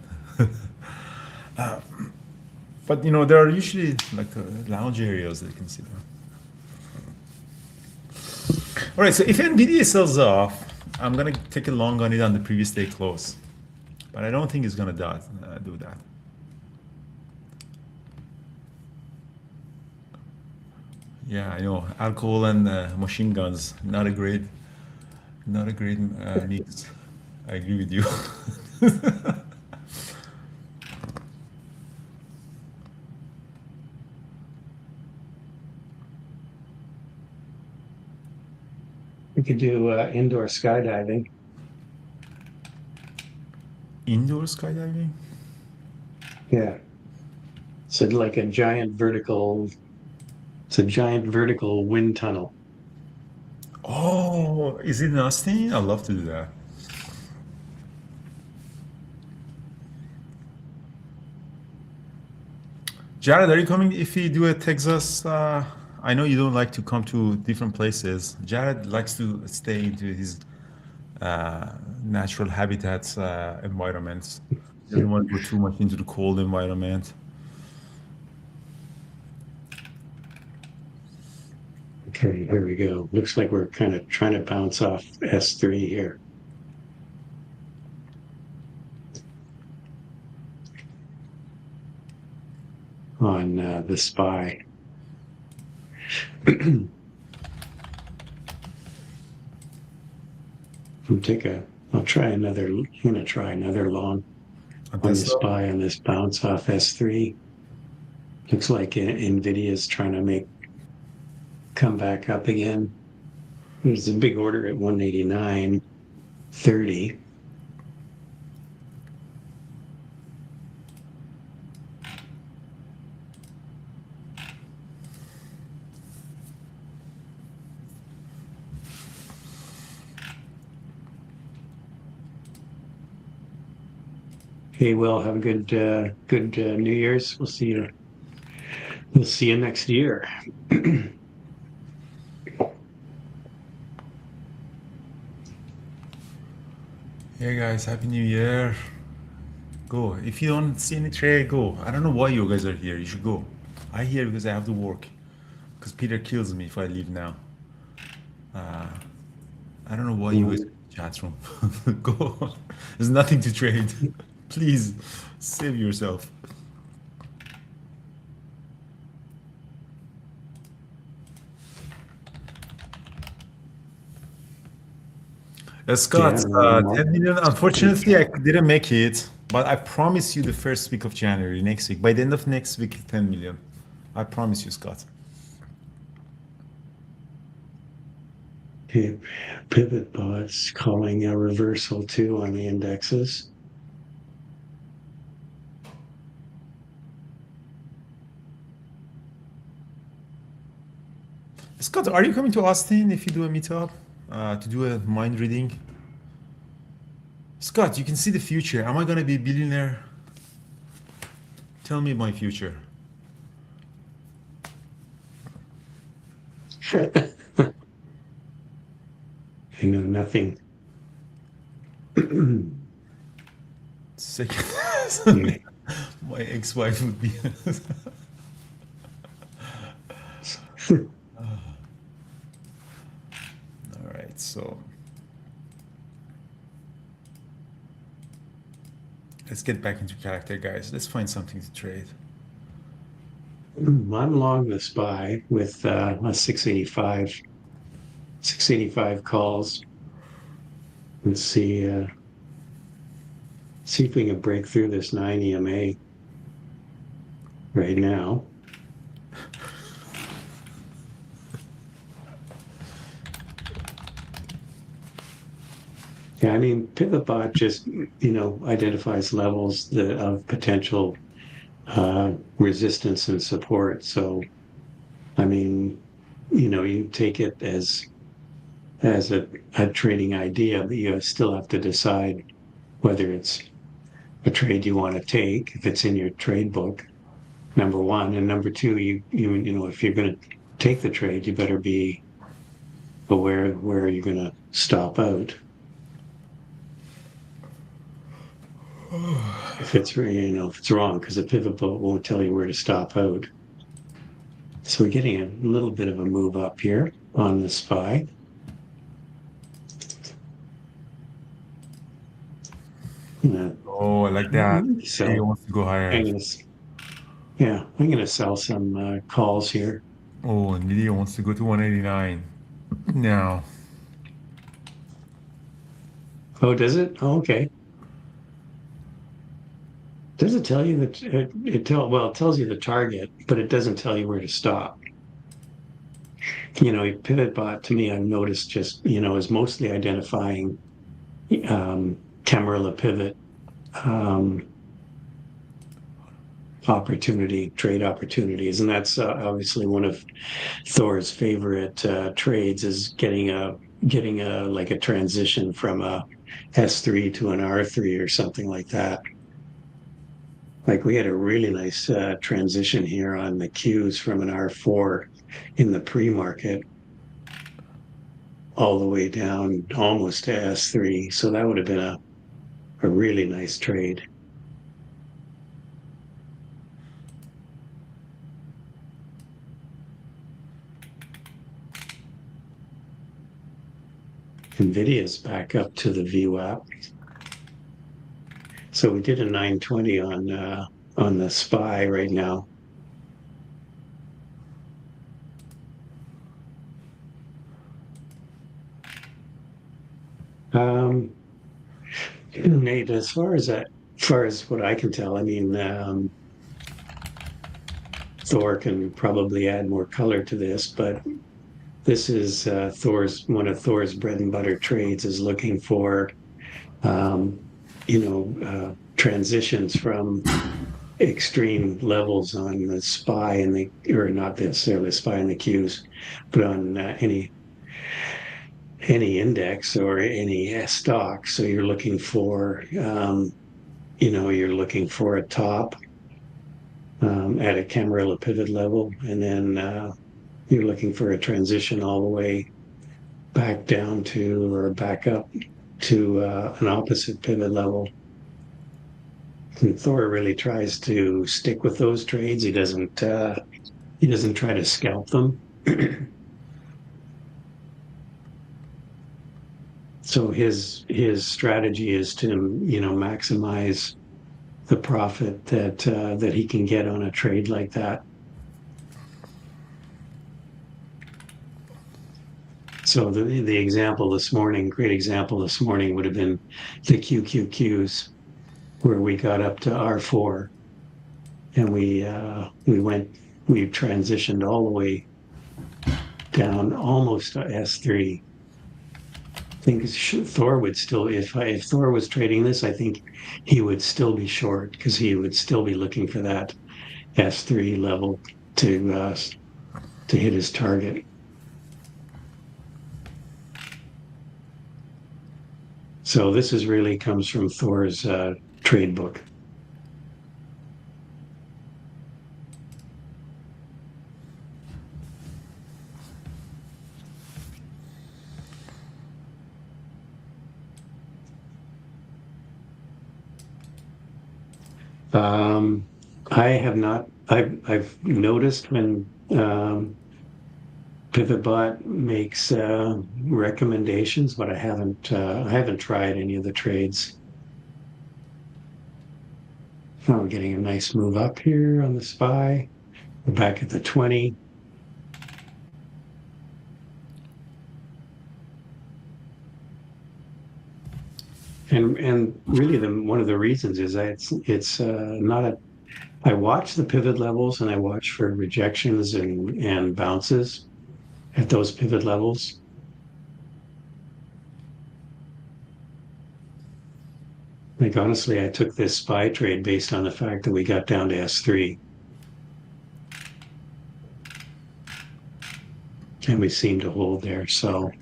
But there are usually like lounge areas that you can sit down. All right, so if Nvidia sells off, I'm gonna take a long on it on the previous day close, but I don't think it's gonna do that. Yeah, I know alcohol and machine guns not a great mix. I agree with you. We could do indoor skydiving. Indoor skydiving. Yeah. So like a giant vertical, it's a giant vertical wind tunnel. Oh, is it in Austin? I'd love to do that. Jared, are you coming if we do a Texas? I know you don't like to come to different places. Jared likes to stay into his natural habitats, environments. He doesn't want to go too much into the cold environment. Okay, here we go. Looks like we're kind of trying to bounce off S3 here. On the SPY. I'll try another, I'm going to try another long On on the Tesla? SPY on this bounce off S3. Looks like NVIDIA is trying to come back up again. There's a big order at 189.30. Hey, Will, have a good New Year's. We'll see you. We'll see you next year. Hey guys, Happy New Year. Go. If you don't see any trade, go. I don't know why you guys are here. You should go. I here because I have to work. Because Peter kills me if I leave now. Uh, I don't know why you guys are in the chat room. Go. There's nothing to trade. Please save yourself. Scott, Yeah, 10 million. Unfortunately, I didn't make it, but I promise you the first week of January, next week. By the end of next week, 10 million. I promise you, Scott. pivot bots calling a reversal too on the indexes. Scott, are you coming to Austin if you do a meetup to do a mind reading? Scott, you can see the future. Am I gonna be a billionaire? Tell me my future. I know nothing. Second, my ex-wife would be. All right, so let's get back into character, guys. Let's find something to trade. I'm long the SPY with a 685 calls. Let's see if we can break through this 9 EMA right now. Yeah, I mean, PivotBot just identifies levels of potential resistance and support. So, I mean, you take it as a trading idea, but you still have to decide whether it's a trade you want to take, if it's in your trade book, number one, and number two, if you're going to take the trade, you better be aware of where you're going to stop out. If it's wrong, because the pivot boat won't tell you where to stop out. So we're getting a little bit of a move up here on the SPY. Oh, I like that. So He wants to go higher. I'm gonna sell some calls here. Oh, Nvidia wants to go to 189 now. Oh, does it? Oh, okay. Does it tell you that it tells you the target, but it doesn't tell you where to stop. PivotBot to me, I've noticed just is mostly identifying Camarilla pivot trade opportunities, and that's obviously one of Thor's favorite trades is getting a like a transition from a S3 to an R3 or something like that. Like we had a really nice transition here on the Qs from an R4 in the pre-market all the way down almost to S3. So that would have been a really nice trade. NVIDIA's back up to the VWAP. So we did a 920 on the SPY right now. Nate, as far as what I can tell, I mean, Thor can probably add more color to this, but this is one of Thor's bread and butter trades is looking for transitions from extreme levels on the SPY or not necessarily the SPY and the Qs, but on any index or any stock. So you're looking for a top at a Camarilla pivot level, and then you're looking for a transition all the way back down to or back up to an opposite pivot level. And Thor really tries to stick with those trades. He doesn't try to scalp them. So his strategy is to maximize the profit that he can get on a trade like that. So the example this morning, great example this morning would have been the QQQs, where we got up to R4, and we transitioned all the way down almost to S3. I think Thor would still, if Thor was trading this, I think he would still be short because he would still be looking for that S3 level to hit his target. So this is really comes from Thor's trade book. I have not. I've noticed when PivotBot makes recommendations, but I haven't tried any of the trades. Oh, we're getting a nice move up here on the SPY. We're back at the 20. And really one of the reasons is that it's not a. I watch the pivot levels and I watch for rejections and bounces at those pivot levels. Like honestly, I took this SPY trade based on the fact that we got down to S3. And we seem to hold there. So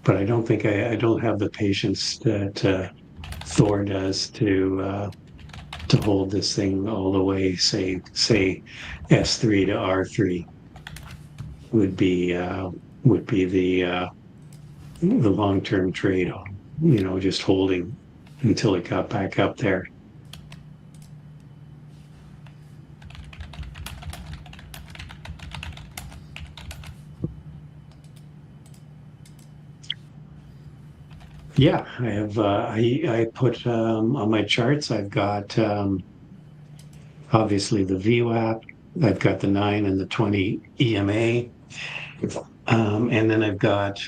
but I don't think I don't have the patience that Thor does to hold this thing all the way, say S3 to R3 would be the long-term trade, just holding until it got back up there. Yeah, I have. I put on my charts. I've got obviously the VWAP. I've got the 9 and the 20 EMA, and then I've got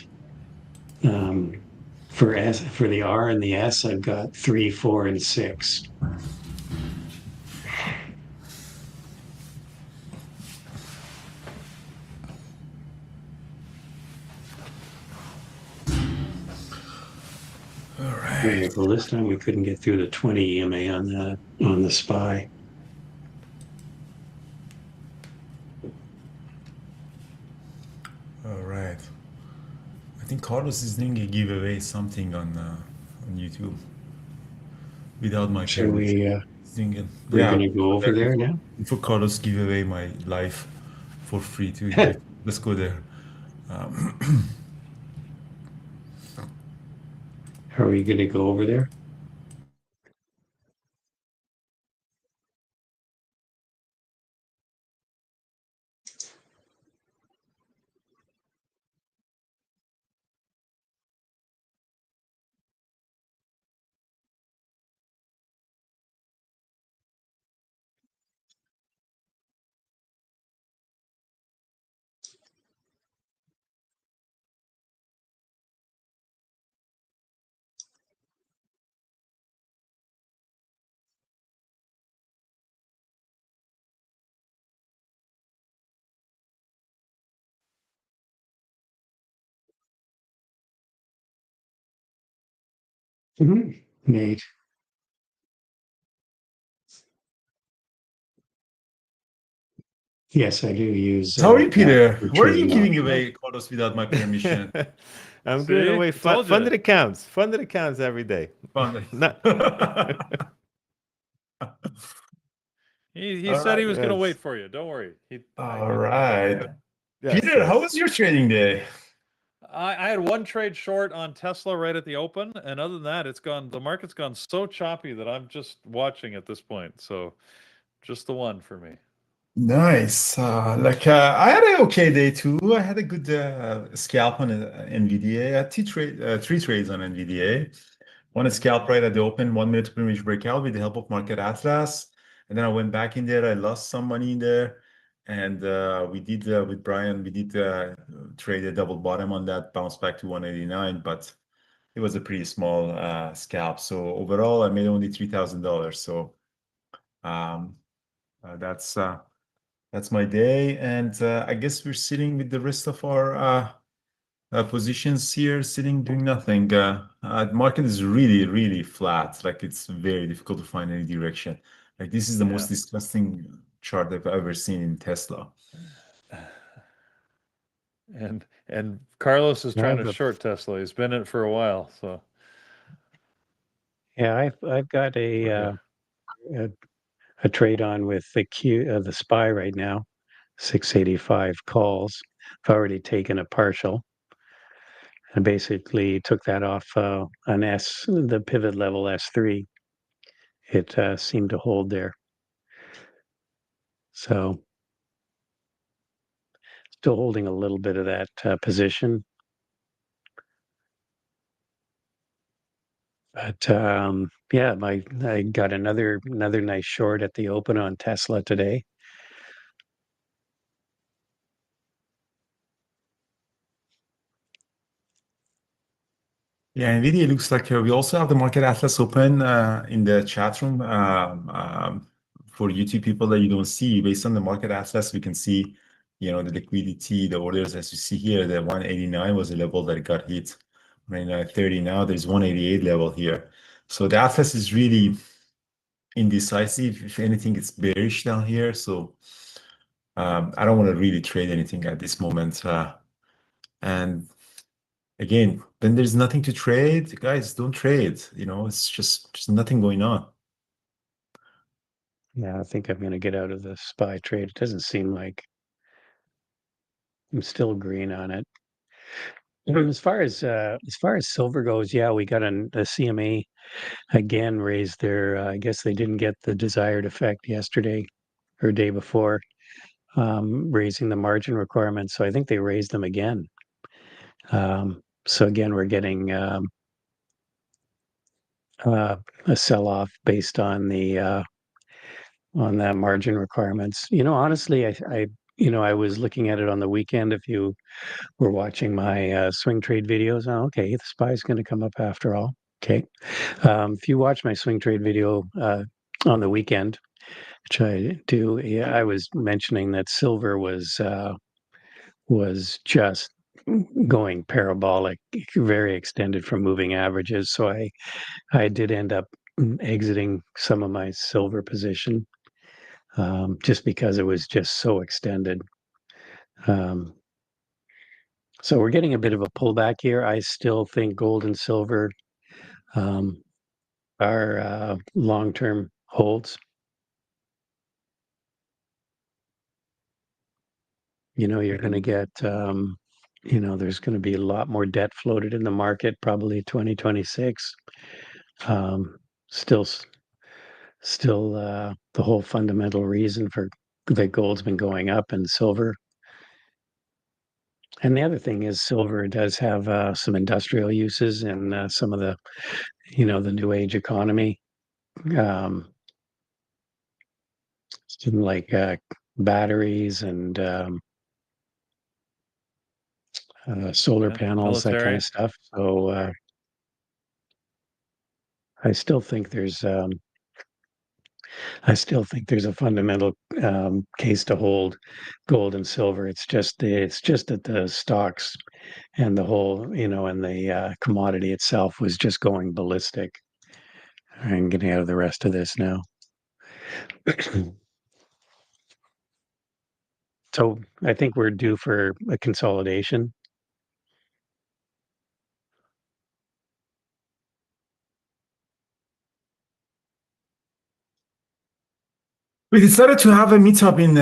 for the R and the S. I've got 3, 4, and 6. All right. Well, this time we couldn't get through the 20 EMA on the SPY. All right. I think Carlos is doing a giveaway something on YouTube without my Should permission. we? He's doing it. We're Yeah, going to go over there now. before Carlos give away my life for free too. Let's go there. Are we going to go over there? Nate. Yes, I do use. Sorry, Peter. for Why are you trading giving options. away Carlos without my permission? I'm See? giving away I told ya. funded accounts. Funded accounts every day. Fun. Not, He All said he right. was going to Yes. wait for you. Don't worry. All right. yes, Peter, how yes. was your trading day? I had one trade short on Tesla right at the open, and other than that, the market's gone so choppy that I'm just watching at this point. So just the one for me. Nice. I had an okay day too. I had a good scalp on NVDA. I had three trades on NVDA. One scalp right at the open, 1 minute to pre-range breakout with the help of Market Atlas. And then I went back in there. I lost some money in there. And we did with Brian, we did trade a double bottom on that, bounce back to 189, but it was a pretty small scalp. So overall, I made only $3,000. So that's my day, and I guess we're sitting with the rest of our positions here, sitting doing nothing. The market is really, really flat. Like it's very difficult to find any direction. Like this is the most disgusting chart I've ever seen in Tesla. And Carlos is Yeah, trying to but- short Tesla. He's been in it for a while. So Yeah, I've got yeah. a trade on with the SPY right now, 685 calls. I've already taken a partial. I basically took that off the pivot level S3. It seemed to hold there. So still holding a little bit of that position. But yeah, I got another nice short at the open on Tesla today. Yeah, NVIDIA looks like we also have the Market Atlas open in the chat room for YouTube people that you don't see. Based on the Market Atlas, we can see, the liquidity, the orders as you see here. The 189 was the level that it got hit. 189.30 now. There's 188 level here. So the Atlas is really indecisive. If anything, it's bearish down here. So I don't want to really trade anything at this moment. And again, when there's nothing to trade, guys, don't trade. It's just nothing going on. Yeah, I think I'm going to get out of the SPY trade. It doesn't seem like I'm still green on it. As far as silver goes, yeah, we got the CMA again raised their. I guess they didn't get the desired effect yesterday or day before, raising the margin requirements. So I think they raised them again. So again, we're getting a sell-off based on that margin requirements. Honestly, I was looking at it on the weekend. If you were watching my swing trade videos, okay, the SPY's going to come up after all. Okay, if you watch my swing trade video on the weekend, which I do, yeah, I was mentioning that silver was just going parabolic, very extended from moving averages. So I did end up exiting some of my silver position just because it was just so extended. So we're getting a bit of a pullback here. I still think gold and silver are long-term holds. You're going to get, there's going to be a lot more debt floated in the market, probably 2026. Still, the whole fundamental reason for that gold's been going up and silver. And the other thing is silver does have some industrial uses in some of the, the new age economy, like batteries and solar panels, that kind military. of stuff. So I still think there's a fundamental case to hold gold and silver. It's just that the stocks and the whole, and the commodity itself was just going ballistic. I'm getting out of the rest of this now. So I think we're due for a consolidation. We decided to have a meetup in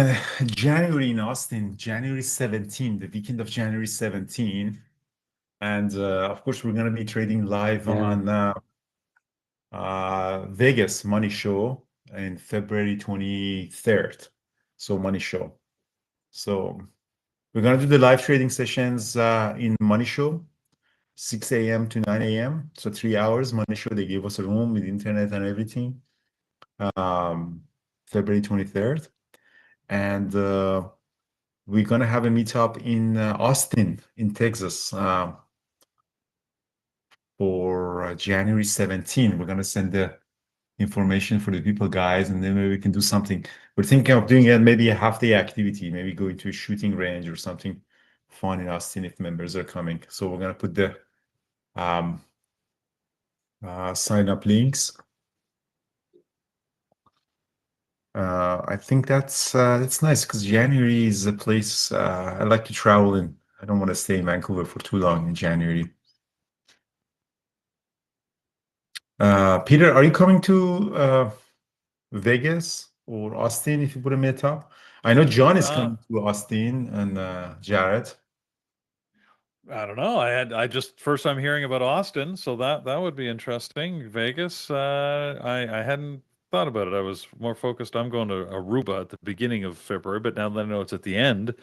January in Austin, January 17, the weekend of January 17. And of course, we're going to be trading live on Vegas Money Show in February 23rd. So Money Show. So we're going to do the live trading sessions in Money Show, 6 a.m. to 9 a.m. So 3 hours. Money Show, they gave us a room with internet and everything. February 23rd. And we're going to have a meetup in Austin, in Texas, for January 17. We're going to send the information for the people, guys, and then maybe we can do something. We're thinking of doing maybe a half-day activity, maybe going to a shooting range or something fun in Austin if members are coming. So we're going to put the sign-up links. I think that's nice because January is a place I like to travel in. I don't want to stay in Vancouver for too long in January. Peter, are you coming to Vegas or Austin if you put a meetup? I know John is coming to Austin and Jared. I don't know. I just first time hearing about Austin, so that would be interesting. Vegas, I hadn't thought about it. I was more focused. I'm going to Aruba at the beginning of February, but now that I know it's at the end,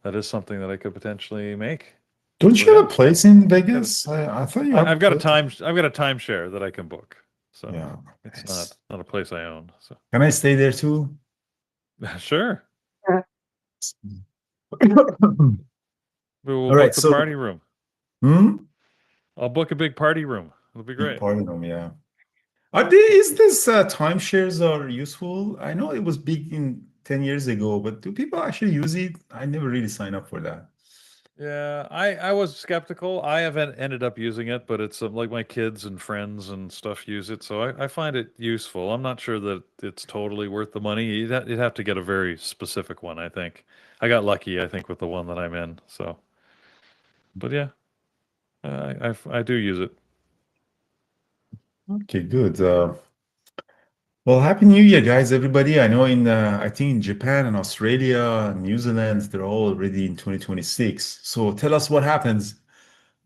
that is something that I could potentially make. Don't So, you have yeah. a place in Vegas? I thought you have I've got a place. I've got a timeshare that I can book. So Yeah, it's nice. not a place I own. So Can I stay there too? sure. We'll All right, book the so party room. I'll book a big party room. It'll be big great. party room, yeah. Is this timeshares are useful? I know it was big in 10 years ago, but do people actually use it? I never really signed up for that. Yeah, I was skeptical. I haven't ended up using it, but it's like my kids and friends and stuff use it, so I find it useful. I'm not sure that it's totally worth the money. You'd have to get a very specific one, I think. I got lucky, I think, with the one that I'm in. So, but yeah, I do use it. Okay, good. Well, Happy New Year, guys, everybody. I know I think in Japan and Australia, New Zealand, they're all already in 2026. So tell us what happens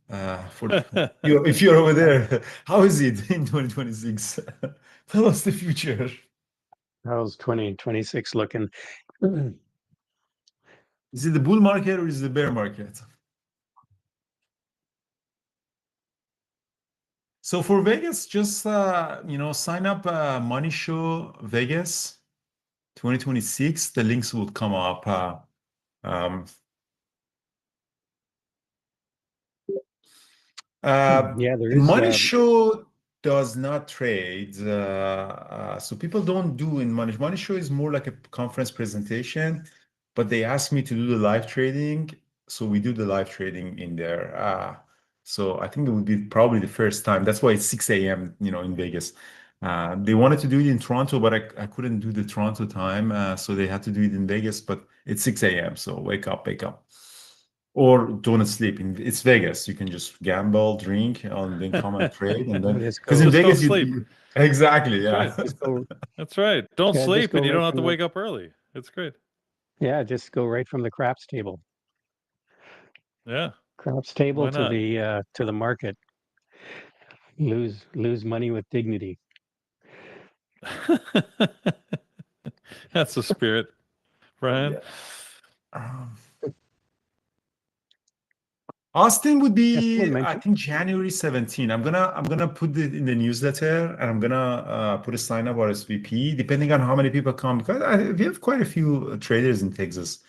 if you're over there. How is it in 2026? Tell us the future. How's 2026 looking? Is it the bull market or is it the bear market? So for Vegas, just sign up Money Show Vegas 2026. The links will come up. Yeah, there is. Money Show does not trade, so people don't do in Money. Money Show is more like a conference presentation, but they asked me to do the live trading, so we do the live trading in there. So I think it would be probably the first time. That's why it's 6 a.m. In Vegas. They wanted to do it in Toronto, but I couldn't do the Toronto time, so they had to do it in Vegas. But it's 6 a.m. So wake up. Or don't sleep. It's Vegas. You can just gamble, drink, and then come and trade, and then because in Just don't Vegas sleep. Exactly, yeah. That's right. Just go, That's right. Don't Yeah, just sleep, go and you right don't have to from the- wake up early. It's great. yeah, just go right from the craps table. Yeah. Craps table Why not? to the market. Lose money with dignity. That's the spirit, Brian. Yeah. Austin would Yeah, be, someone I mentioned- think, January 17. I'm gonna put it in the newsletter, and I'm gonna put a sign up RSVP, depending on how many people come, because we have quite a few traders in Texas.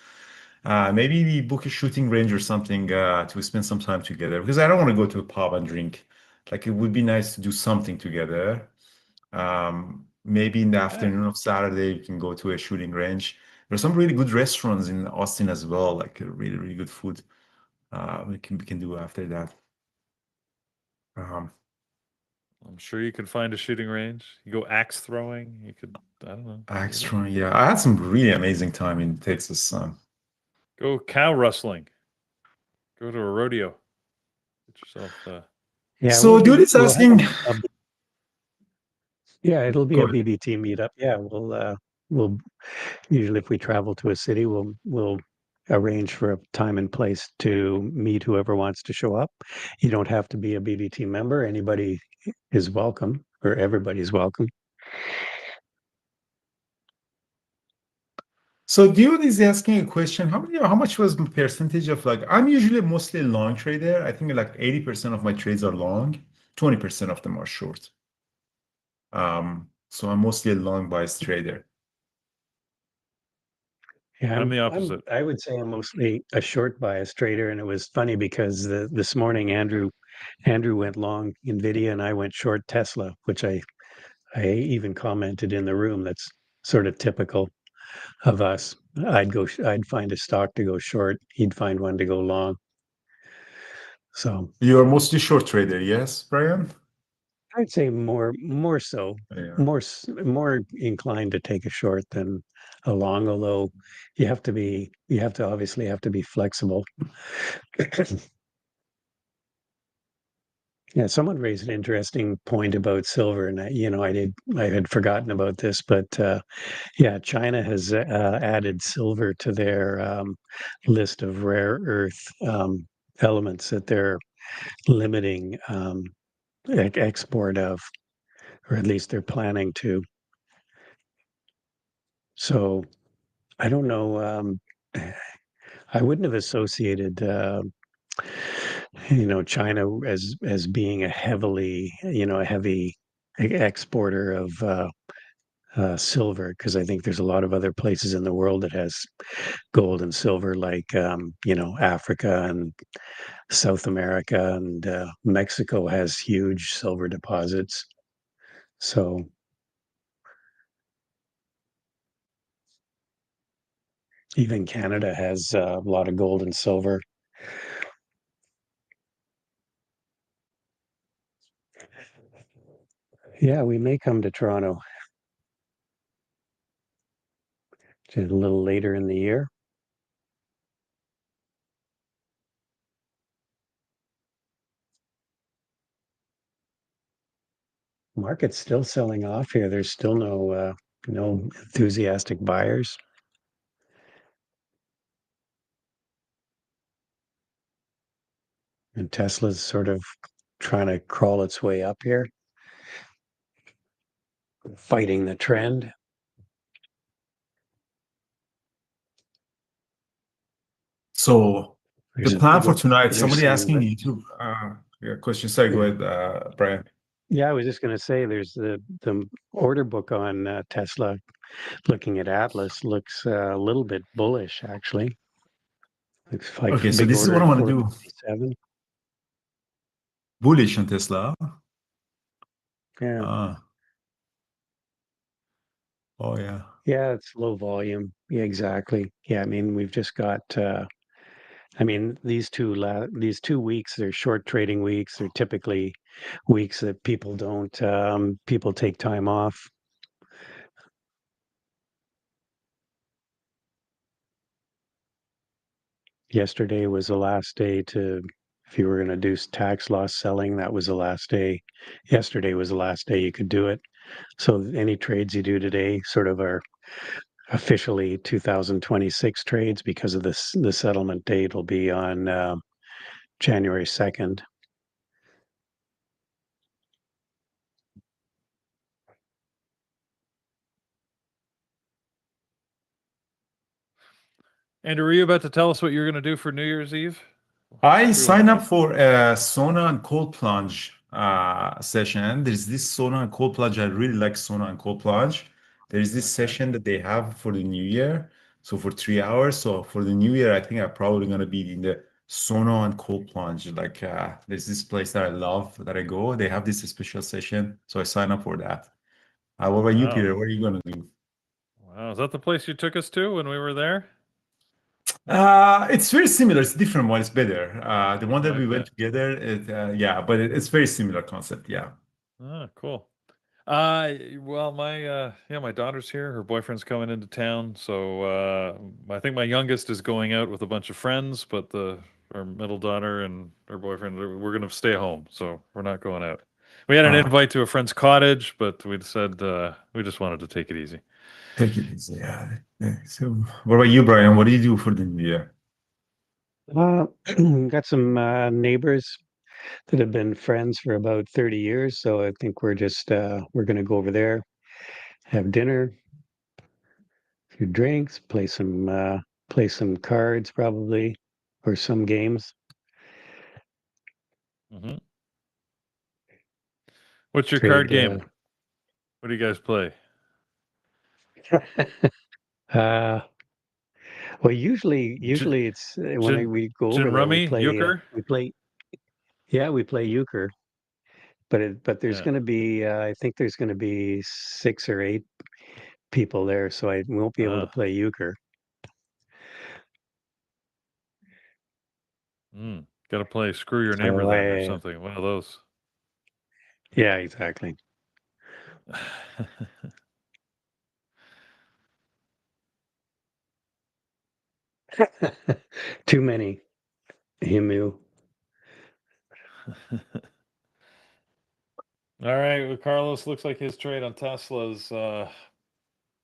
Maybe we book a shooting range or something to spend some time together, because I don't want to go to a pub and drink. Like, it would be nice to do something together. Maybe in the afternoon of Saturday, you can go to a shooting range. There's some really good restaurants in Austin as well, like really, really good food. We can do after that. I'm sure you could find a shooting range. You go axe throwing. You could, I don't know. Axe throwing, yeah. I had some really amazing time in Texas. Go cow rustling. Go to a rodeo. Get yourself. Yeah. So dude is we'll have asking. Yeah, it'll be Go a ahead. BBT meetup. Yeah, we'll usually if we travel to a city, we'll arrange for a time and place to meet whoever wants to show up. You don't have to be a BBT member. Anybody is welcome, or everybody's welcome. So dude is asking a question. How much was the percentage of, like, I'm usually mostly a long trader. I think like 80% of my trades are long, 20% of them are short. So I'm mostly a long bias trader. Yeah, I'm the opposite. I would say I'm mostly a short bias trader, and it was funny because this morning Andrew went long Nvidia and I went short Tesla, which I even commented in the room. That's sort of typical of us. I'd find a stock to go short. He'd find one to go long. So You're mostly short trader, yes, Brian? I'd say more so, Yeah. more inclined to take a short than a long. Although you have to obviously have to be flexible. Yeah, someone raised an interesting point about silver, and I had forgotten about this, but yeah, China has added silver to their list of rare earth elements that they're limiting export of, or at least they're planning to. So I don't know. I wouldn't have associated, China as being a heavy exporter of silver, because I think there's a lot of other places in the world that has gold and silver, like Africa and South America, and Mexico has huge silver deposits. So even Canada has a lot of gold and silver. Yeah, we may come to Toronto just a little later in the year. Market's still selling off here. There's still no enthusiastic buyers. And Tesla's sort of trying to crawl its way up here, fighting the trend. So the There's a plan big for one. tonight, They're somebody saying asking that. YouTube yeah, question. Sorry, go Yeah. ahead, Brian. Yeah, I was just going to say there's the order book on Tesla. Looking at Atlas looks a little bit bullish, actually. Looks like Okay, a so big this is order what I at want to do. 497. Bullish on Tesla. Yeah. Ah, oh yeah. Yeah, it's low volume. Yeah, exactly. Yeah, I mean, we've just got I mean, these 2 weeks, they're short trading weeks. They're typically weeks that people take time off. Yesterday was the last day if you were going to do tax loss selling, that was the last day. Yesterday was the last day you could do it. So any trades you do today sort of are officially 2026 trades, because of the settlement date will be on January 2nd. Andrew, were you about to tell us what you're going to do for New Year's Eve? I We signed wanna up for a sauna and cold plunge session. There's this sauna and cold plunge. I really like sauna and cold plunge. There's this session that they have for the new year. So for 3 hours. So for the new year, I think I'm probably gonna be in the sauna and cold plunge. Like there's this place that I love that I go. They have this special session. So I sign up for that. What about you, Wow. Peter? What are you gonna do? Wow. Is that the place you took us to when we were there? It's very similar. It's a different one. It's better. The one that we Okay. went together, yeah, but it's very similar concept. Yeah. Ah, cool. Well, my daughter's here. Her boyfriend's coming into town, so I think my youngest is going out with a bunch of friends, but our middle daughter and her boyfriend, we're gonna stay home, so we're not going out. We had an Uh, invite to a friend's cottage, but we said we just wanted to take it easy. Take it easy. Yeah. Yeah. So, what about you, Brian? What do you do for the new year? Uh, got some neighbors that have been friends for about 30 years. So I think we're going to go over there, have dinner, a few drinks, play some cards probably, or some games. Hmm. What's your card Trade. game? What do you guys play? Uh, well, Gin, usually it's when gin, we go over gin there, rummy, euchre? we play euchre. But there's Yeah. going to be I think there's going to be 6 or 8 people there, so I won't be able to Ah. play euchre. Got to play Screw Your Neighbor So then or something. One of those. Yeah, exactly. Too many. Himu. All right, well, Carlos, looks like his trade on Tesla's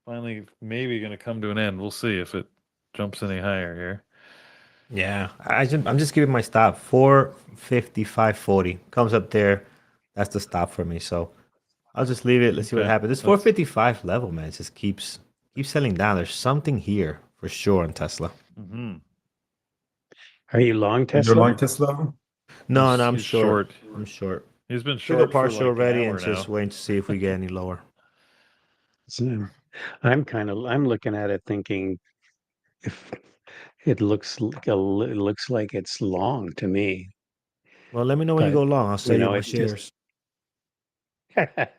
finally maybe going to come to an end. We'll see if it jumps any higher here. Yeah, I'm just giving my stop 455.40 comes up there. That's the stop for me. So I'll just leave it. Let's see what Okay, happens. This that's 455 level, man, it just keeps selling down. There's something here for sure on Tesla. hmm Are you long You're Tesla? long Tesla? No, no, I'm he's short. short. I'm short. He's been Took a short for partial like an already hour and just now. waiting to see if we get any lower. So I'm looking at it thinking if it looks like it's long to me, Well, let me know when you but go long. I'll sell you my it's just shares.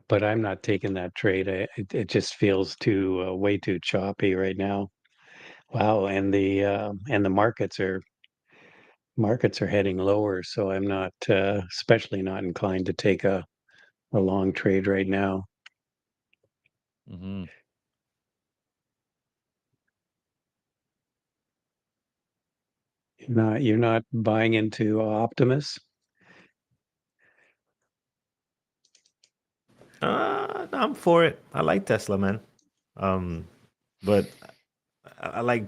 but I'm not taking that trade. It just feels too way too choppy right now. Wow, and the markets are heading lower, so I'm not especially not inclined to take a long trade right now. hmm You're not buying into Optimus. No, I'm for it. I like Tesla, man. But I like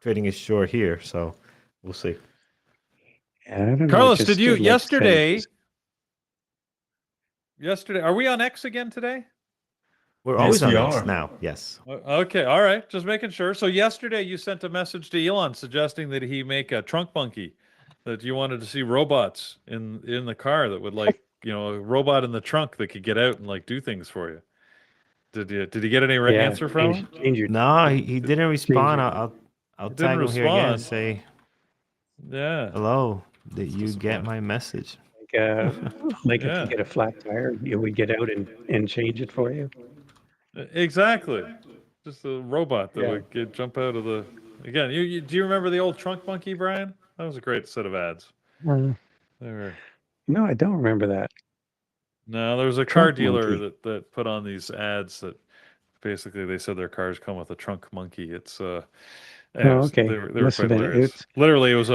trading it short here, so we'll see. I don't know. Carlos, did you It makes sense. yesterday? Are we on X again today? We're Yes, always on we X are. now. Yes. Okay, all right. Just making sure. So yesterday you sent a message to Elon suggesting that he make a trunk monkey, that you wanted to see robots in the car that would like, a robot in the trunk that could get out and like do things for you. Did he get any Yeah, answer from him? change your No, he didn't respond. your- I'll He didn't tag him here again and respond. say Yeah. hello. Did you get Disappointing. my message? like like if you Yeah. get a flat tire, we get out and change it for you. Exactly. Just a robot that Yeah. would jump out of the. Again, do you remember the old trunk monkey, Brian? That was a great set of ads. Uh, They were. no, I don't remember that. No, there was a car Trunk dealer monkey. that put on these ads that basically they said their cars come with a trunk monkey. It's Oh, anyways, okay. they were Must have quite been hilarious. it. Literally, it was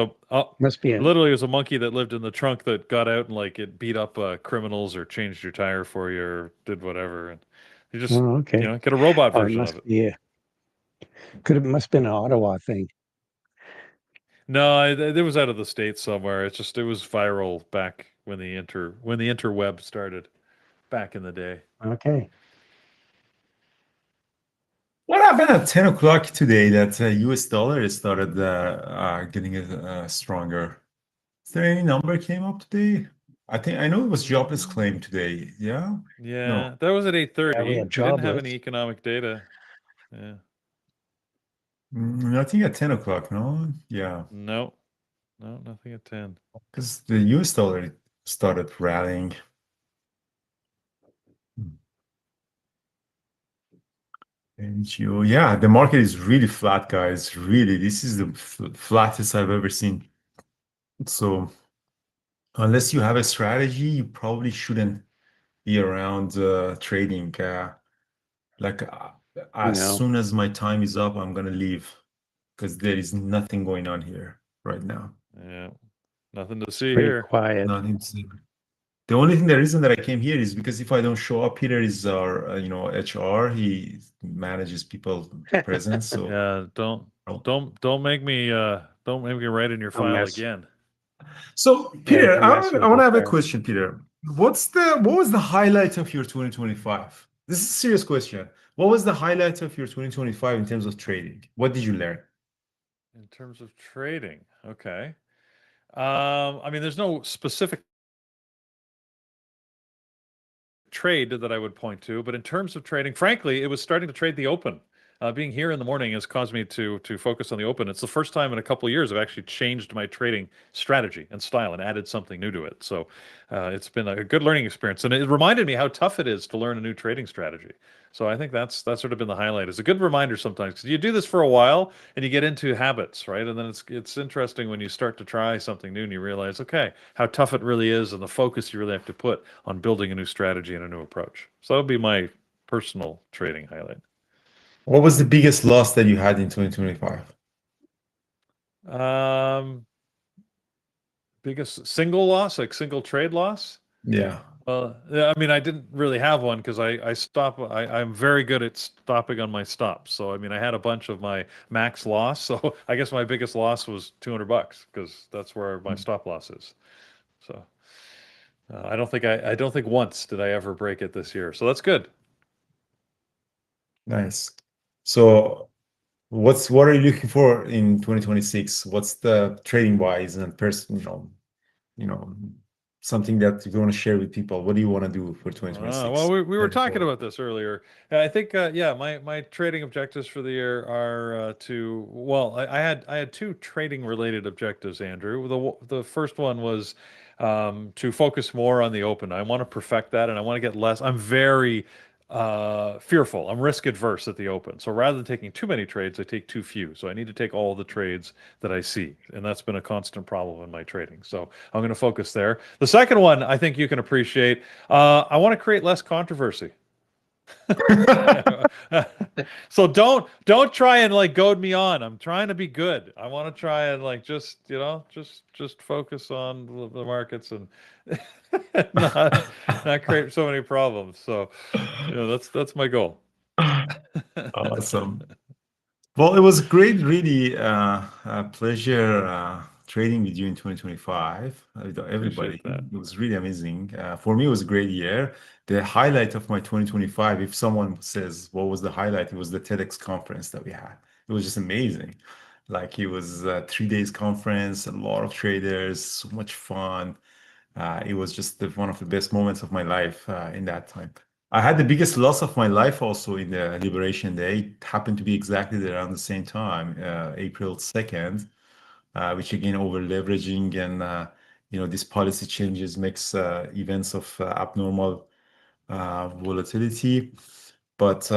Must be a. literally it was a monkey that lived in the trunk that got out and like it beat up criminals or changed your tire for you or did whatever, and you just Oh, okay. get a robot Oh, it version of must it. be. Must have been an Ottawa thing. No, it was out of the States somewhere. It was viral back when the interweb started back in the day. Okay. What happened at 10 o'clock today that US dollar started getting stronger? Is there any number came up today? I know it was jobless claim today. Yeah? Yeah, No. that was at Yeah, 8:30. we We had didn't have any jobless. economic data. Yeah. I think at 10 o'clock, no? Yeah. No, nothing at 10. Because the US dollar started rallying. Yeah, the market is really flat, guys. Really, this is the flattest I've ever seen. So unless you have a strategy, you probably shouldn't be around trading. Like as No. soon as my time is up, I'm gonna leave because there is nothing going on here right now. Yeah, nothing to see Pretty here. quiet. Nothing to see. The only thing, the reason that I came here is because if I don't show up, Peter is our, HR. He manages people presence. So Yeah, don't make me write in your Don't file mess. again. So Yeah, Peter, don't I mess want with to the have a fair. question, Peter. What was the highlight of your 2025? This is a serious question. What was the highlight of your 2025 in terms of trading? What did you learn? In terms of trading, okay. I mean, there's no specific trade that I would point to, but in terms of trading, frankly, it was starting to trade the open. being here in the morning has caused me to focus on the open. It's the first time in a couple of years I've actually changed my trading strategy and style and added something new to it. So it's been a good learning experience, and it reminded me how tough it is to learn a new trading strategy. So I think that's sort of been the highlight. It's a good reminder sometimes because you do this for a while and you get into habits, right? And then it's interesting when you start to try something new and you realize, okay, how tough it really is and the focus you really have to put on building a new strategy and a new approach. So that would be my personal trading highlight. What was the biggest loss that you had in 2025? Biggest single loss, like single trade loss? Yeah. Yeah, I mean, I didn't really have one because I'm very good at stopping on my stops. So, I mean, I had a bunch of my max loss. So I guess my biggest loss was $200 because that's where my stop loss is. So I don't think once did I ever break it this year. So that's good. Nice. So what are you looking for in 2026? What's the trading wise and something that you want to share with people? What do you want to do for 2026? Well, we were talking Forward. about this earlier. I think, yeah, my trading objectives for the year are I had two trading related objectives, Andrew. The first one was to focus more on the open. I want to perfect that, and I want to get less. I'm very fearful. I'm risk adverse at the open. So rather than taking too many trades, I take too few. So I need to take all the trades that I see. And that's been a constant problem in my trading. So I'm going to focus there. The second one, I think you can appreciate. I want to create less controversy. So don't try and like goad me on. I'm trying to be good. I want to try and like just focus on the markets and not create so many problems. So that's my goal. Awesome. Well, it was great, really pleasure trading with you in 2025. Everybody, that. it was really amazing. For me, it was a great year. The highlight of my 2025, if someone says what was the highlight, it was the TEDx conference that we had. It was just amazing. Like it was a 3 days conference, a lot of traders, so much fun. It was just one of the best moments of my life in that time. I had the biggest loss of my life also in the Liberation Day. It happened to be exactly around the same time, April 2nd, which again, over leveraging and these policy changes makes events of abnormal volatility. But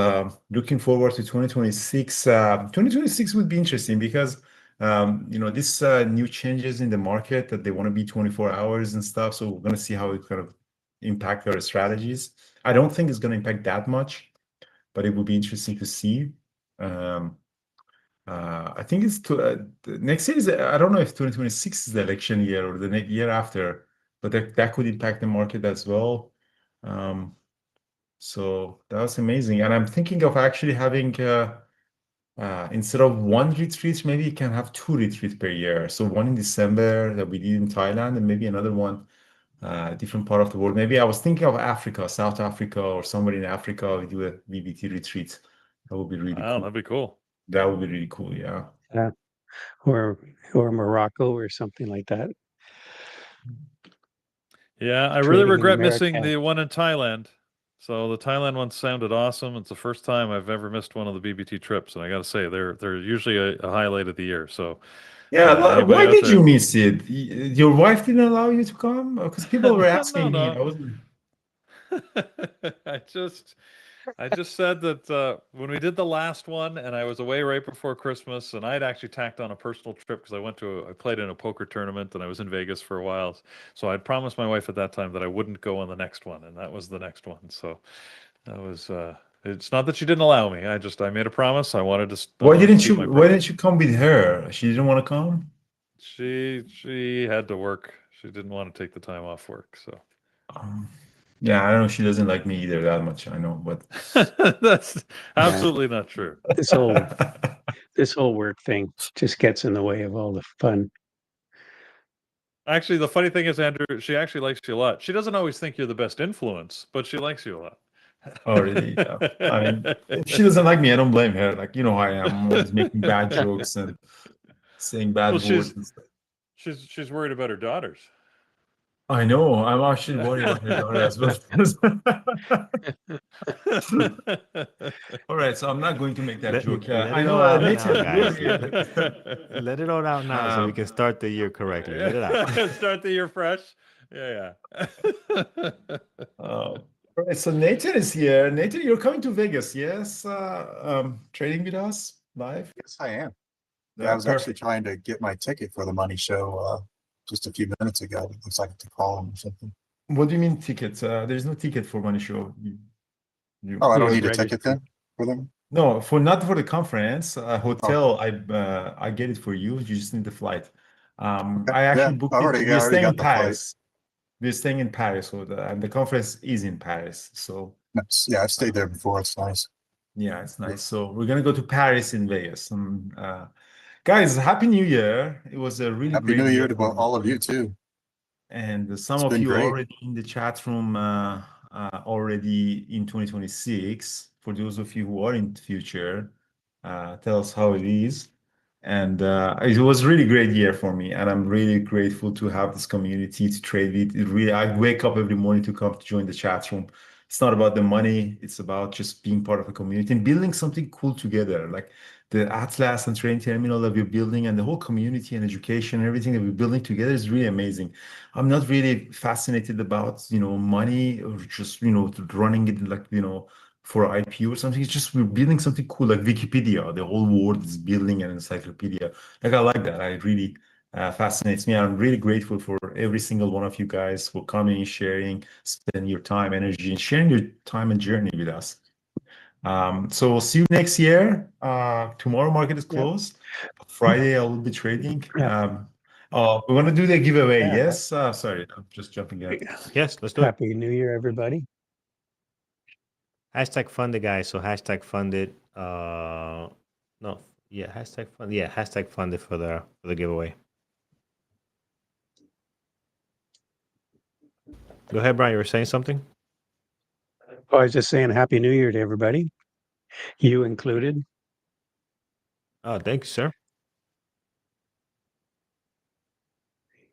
looking forward to 2026, 2026 would be interesting because these new changes in the market that they want to be 24 hours and stuff. So we're going to see how it kind of impact our strategies. I don't think it's going to impact that much, but it will be interesting to see. I think it's next year is, I don't know if 2026 is the election year or the next year after, but that could impact the market as well. So that was amazing. And I'm thinking of actually having, instead of one retreat, maybe you can have 2 retreats per year. So one in December that we did in Thailand, and maybe another one different part of the world. Maybe I was thinking of Africa, South Africa, or somewhere in Africa. We do a BBT retreat. That would be really cool. That'd be cool. That would be really cool. Yeah. Or Morocco or something like that. Yeah, I really Trading in regret missing America. the one in Thailand. So the Thailand one sounded awesome. It's the first time I've ever missed one of the BBT trips, and I got to say they're usually a highlight of the year. So Yeah. anybody Why out did there- you miss it? Your wife didn't allow you to come? Because people were asking me. No. I wasn't. I just said that when we did the last one, and I was away right before Christmas, and I had actually tacked on a personal trip because I played in a poker tournament, and I was in Vegas for a while. So I'd promised my wife at that time that I wouldn't go on the next one, and that was the next one. So that was. It's not that she didn't allow me. I made a promise. I wanted to. Why didn't keep you? my Why promise. didn't you come with her? She didn't want to come. She had to work. She didn't want to take the time off work. So. Yeah, I don't know. She doesn't like me either that much. I know, but That's absolutely not true. This whole work thing just gets in the way of all the fun. Actually, the funny thing is, Andrew, she actually likes you a lot. She doesn't always think you're the best influence, but she likes you a lot. oh, really? Yeah. I mean, if she doesn't like me, I don't blame her. Like, you know how I am. I'm always making bad jokes and saying bad Well, words and stuff. she's worried about her daughters. I know. I'm actually worried about your daughter as well. All right, so I'm not going to make that Let, joke. let I it know, all out now, Nathan, guys. you're Let it all out now so we um, can start the year correctly. Let it out. Start the year fresh. Yeah, yeah. all right, so Nathan is here. Nathan, you're coming to Vegas, yes? Trading with us live? Yes, I am. Yeah, I was actually Perfect. trying to get my ticket for the money show just a few minutes ago. It looks like to call him or something. What do you mean tickets? There's no ticket for Money Show. Oh, I You don't have need a ticket registered. then for them? No, for not for the conference. Oh, Hotel, I get it for you. You just need the flight. okay. I Yeah, actually I booked it. already, I We're already staying in got the flight. Paris. We're staying in Paris, so and the conference is in Paris. So Yeah, I've stayed there before. It's nice. yeah, it's nice. So we're gonna go to Paris in Vegas. Guys, Happy New Year! It was a really Happy great New Year year to for me. all of you too. And some It's of been you great. already in the chat room already in 2026. For those of you who are in the future, tell us how it is. And it was really great year for me, and I'm really grateful to have this community to trade with. It really, I wake up every morning to come to join the chat room. It's not about the money; it's about just being part of a community and building something cool together. Like the Atlas and Trading Terminal that we're building, and the whole community and education and everything that we're building together is really amazing. I'm not really fascinated about, money or just, running it like, for IPO or something. It's just we're building something cool like Wikipedia. The whole world is building an encyclopedia. Like I like that. I really fascinates me. I'm really grateful for every single one of you guys for coming, sharing, spending your time, energy, and sharing your time and journey with us. So we'll see you next year. Tomorrow market is Yep. closed. Friday I will be trading. Yeah. We want to do the giveaway. Yeah. Yes. Sorry, I'm just jumping out. Yes, let's do it. Happy New Year, everybody. Hashtag funded, guys. So hashtag funded. No, yeah, hashtag funded. Yeah, hashtag funded for the giveaway. Go ahead, Brian. You were saying something? Oh, I was just saying Happy New Year to everybody, you included. Oh, thank you, sir.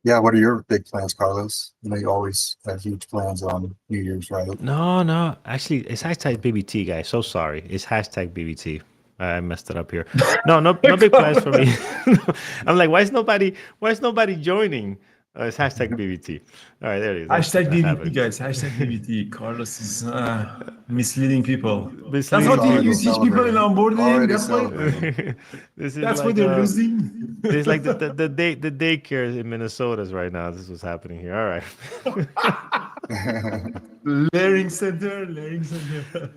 Yeah, what are your big plans, Carlos? You always have huge plans on New Year's, right? No. Actually, it's hashtag BBT, guys. So sorry. It's hashtag BBT. I messed it up here. No big plans for me. I'm like, why is nobody joining? It's hashtag BBT. All right, there it is. Hashtag I have BBT, it. guys. Hashtag BBT. Carlos is misleading people. That's Misleading what you Already teach people in celebrating. onboarding. Already That's why. celebrating. This is That's why like they're losing. it's like the daycare in Minnesota's right now. This is what's happening here. All right. Learning center.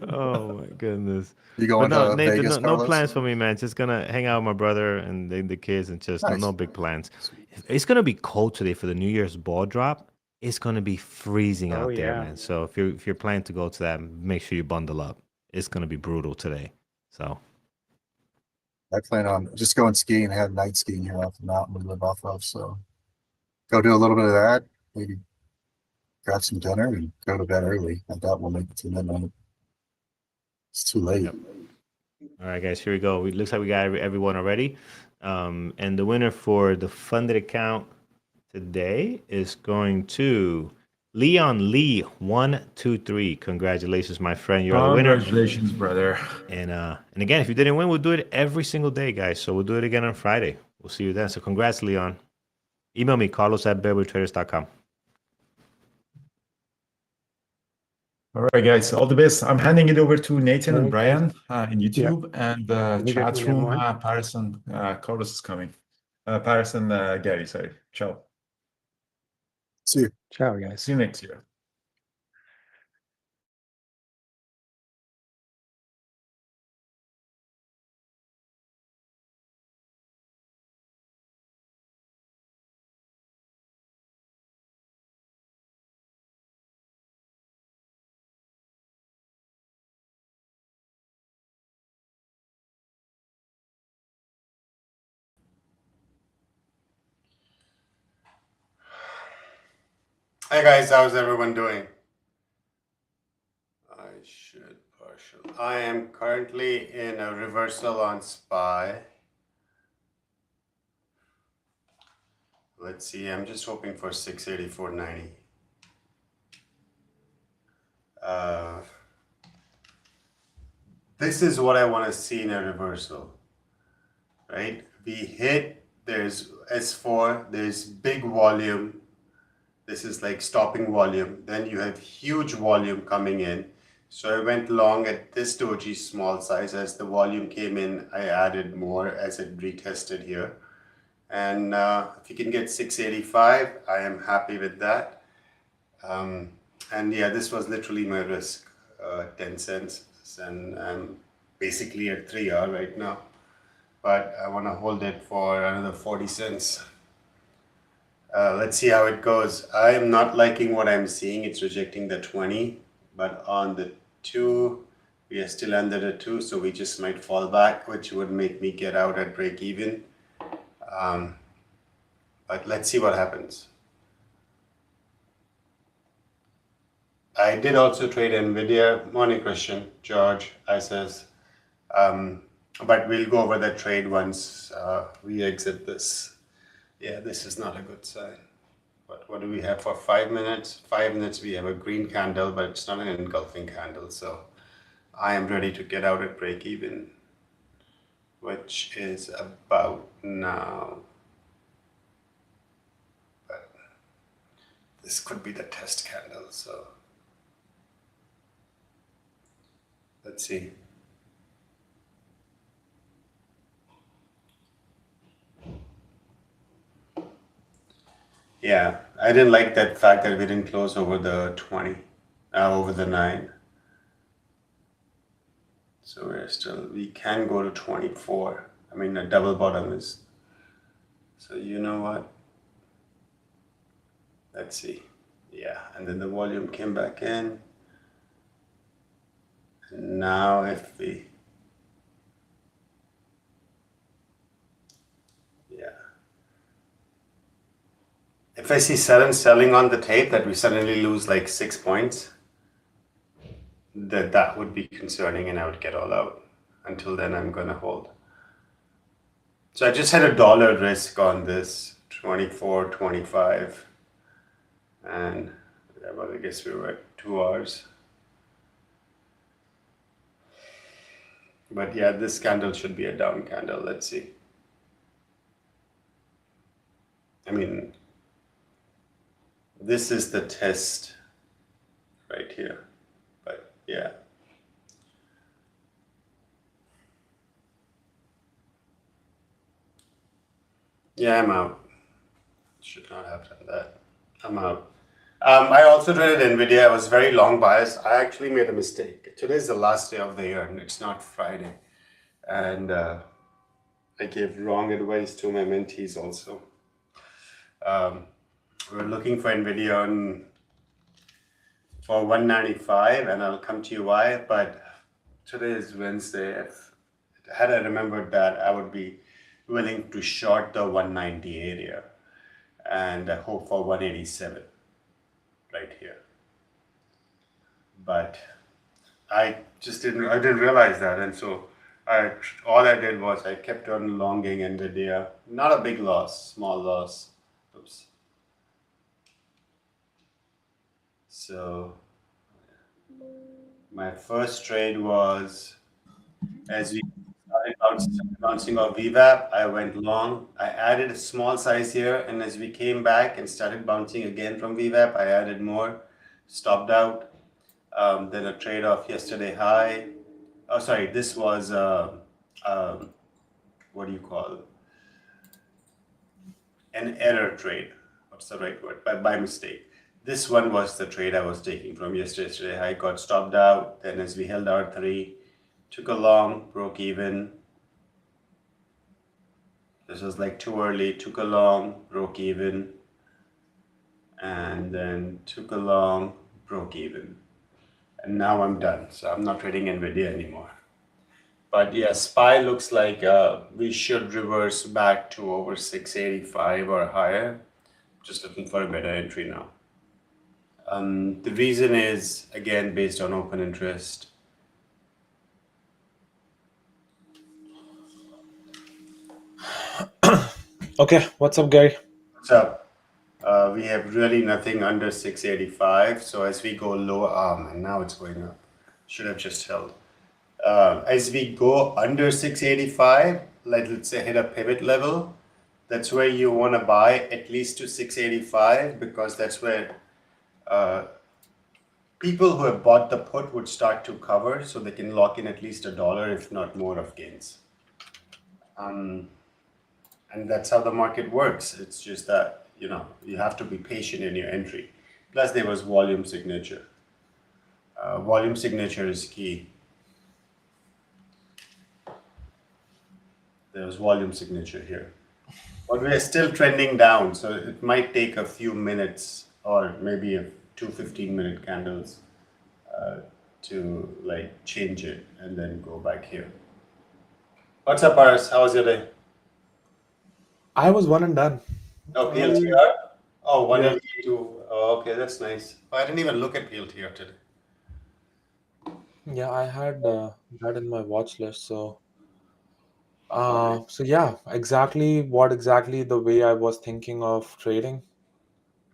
Oh my goodness. You But going no, to Nathan, Vegas, no Carlos? plans for me, man. Just gonna hang out with my brother and the kids and just Nice. no big plans. It's gonna be cold today for the New Year's ball drop. It's gonna be freezing Oh, out there, yeah. man. So if you're planning to go to that, make sure you bundle up. It's gonna be brutal today. So I plan on just going skiing. I have night skiing here off the mountain we live off of. So go do a little bit of that, maybe grab some dinner and go to bed early. I doubt we'll make it to midnight. It's too late. Yep. All right, guys, here we go. It looks like we got everyone already. And the winner for the funded account today is going to Leon Lee 123. Congratulations, my friend. You're the winner. Congratulations, brother. And again, if you didn't win, we'll do it every single day, guys. So we'll do it again on Friday. We'll see you then. So congrats, Leon. Email me, carlos@bearberrytraders.com. All right, guys. All the best. I'm handing it over to Nathan and Okay. Brian in YouTube and You got chat one, room. everyone? Paris and Carlos is coming. Paris and Gary. Sorry. Ciao. See you. Ciao, guys. See you next year. Hey guys, how's everyone doing? I am currently in a reversal on SPY. Let's see, I'm just hoping for 684.90. This is what I want to see in a reversal, right? We hit, there's S4, there's big volume. This is like stopping volume. Then you have huge volume coming in. So I went long at this doji small size. As the volume came in, I added more as it retested here. And if you can get 685, I am happy with that. And yeah, this was literally my risk, 10 cents. And I'm basically at 3R right now. But I want to hold it for another 40 cents. Let's see how it goes. I am not liking what I'm seeing. It's rejecting the 20, but on the 2, we are still under the 2, so we just might fall back, which would make me get out at break even. But let's see what happens. I did also trade NVIDIA. Morning, Christian, George, I says. But we'll go over that trade once we exit this. Yeah, this is not a good sign. But what do we have for 5 minutes? 5 minutes, we have a green candle, but it's not an engulfing candle. So I am ready to get out at break even, which is about now. But this could be the test candle. So let's see. Yeah, I didn't like that fact that we didn't close over the 20, over the 9. So we can go to 24. I mean, a double bottom is, so you know what? Let's see. Yeah, and then the volume came back in. And now if we, if I see sudden selling on the tape that we suddenly lose like 6 points, that would be concerning and I would get all out. Until then, I'm going to hold. So I just had $1 risk on this, 24, 25. And well, I guess we were at 2 hours. But yeah, this candle should be a down candle. Let's see. I mean, this is the test right here, but yeah. Yeah, I'm out. Should not have done that. I'm out. I also traded NVIDIA. I was very long biased. I actually made a mistake. Today is the last day of the year and it's not Friday. And I gave wrong advice to my mentees also. We're looking for NVIDIA for 195, and I'll come to you why. But today is Wednesday. Had I remembered that, I would be willing to short the 190 area and hope for 187 right here. But I didn't realize that, and so all I did was I kept on longing NVIDIA. Not a big loss, small loss. Oops. So my first trade was as we started bouncing off VWAP, I went long. I added a small size here, and as we came back and started bouncing again from VWAP, I added more, stopped out. Then a trade off yesterday high. Oh, sorry, this was what do you call it? An error trade. What's the right word? By mistake. This one was the trade I was taking from yesterday. I got stopped out. Then as we held R3, took a long, broke even. This was like too early. Took a long, broke even. And then took a long, broke even. And now I'm done. So I'm not trading NVIDIA anymore. But yeah, SPY looks like we should reverse back to over 685 or higher. Just looking for a better entry now. The reason is, again, based on open interest. Okay, what's up, Gary? What's up? We have really nothing under 685. So as we go low, and now it's going up. Should have just held. As we go under 685, let's say hit a pivot level, that's where you want to buy at least to 685, because that's where people who have bought the put would start to cover, so they can lock in at least $1, if not more, of gains. And that's how the market works. It's just that, you have to be patient in your entry. Plus, there was volume signature. Volume signature is key. There was volume signature here. But we're still trending down, so it might take a few minutes or maybe two 15-minute candles to like change it and then go back here. What's up, Paras? How was your day? I was one and done. Oh, PLTR? Oh, 182. Oh, okay, that's nice. Oh, I didn't even look at PLTR today. Yeah, I had that in my watch list. So yeah, exactly the way I was thinking of trading.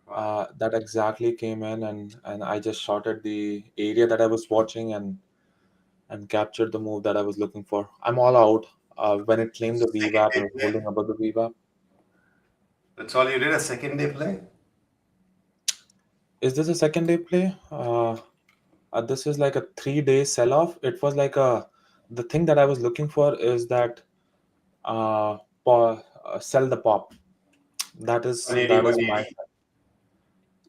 That exactly came in, and I just shorted the area that I was watching and captured the move that I was looking for. I'm all out. When it claimed the VWAP, I was holding above the VWAP. That's all you did, a second day play? Is this a second day play? This is like a 3-day sell-off. It was like the thing that I was looking for is that sell the pop. That is 180. my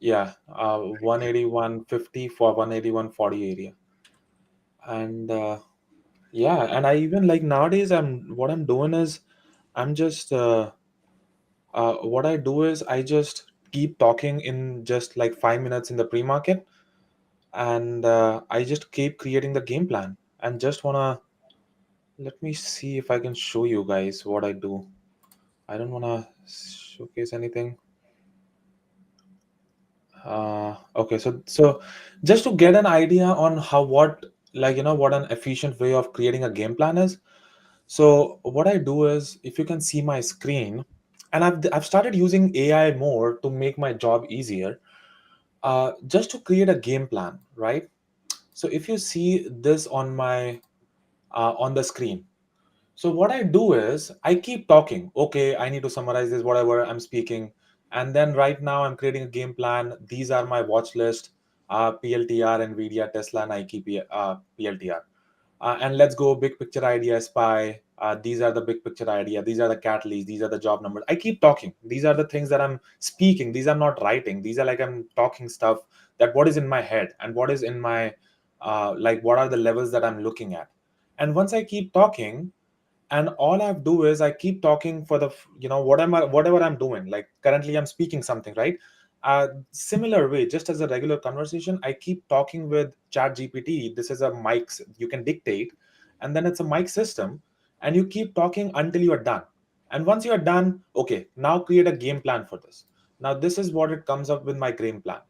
yeah 180 150 for 180 140 area. And yeah, and I even like nowadays what I'm doing is I'm just what I do is I just keep talking in just like 5 minutes in the pre-market, and I just keep creating the game plan and just wanna let me see if I can show you guys what I do. I don't wanna showcase anything. Okay, so just to get an idea on what an efficient way of creating a game plan is. So what I do is, if you can see my screen, and I've started using AI more to make my job easier, just to create a game plan, right? So if you see this on my on the screen, so what I do is I keep talking. Okay, I need to summarize this, whatever I'm speaking. And then right now I'm creating a game plan. These are my watch list, PLTR, NVIDIA, Tesla, Nike, PLTR. And let's go big picture idea, SPY. These are the big picture idea. These are the catalysts. These are the job numbers. I keep talking. These are the things that I'm speaking. These are not writing. These are like I'm talking stuff that what is in my head and what is in my, like what are the levels that I'm looking at. And once I keep talking, and all I do is I keep talking for the whatever I'm doing. Like currently I'm speaking something, right? Similar way, just as a regular conversation, I keep talking with Chat GPT. This is a mic, you can dictate, and then it's a mic system, and you keep talking until you are done. And once you are done, okay, now create a game plan for this. Now this is what it comes up with my game plan.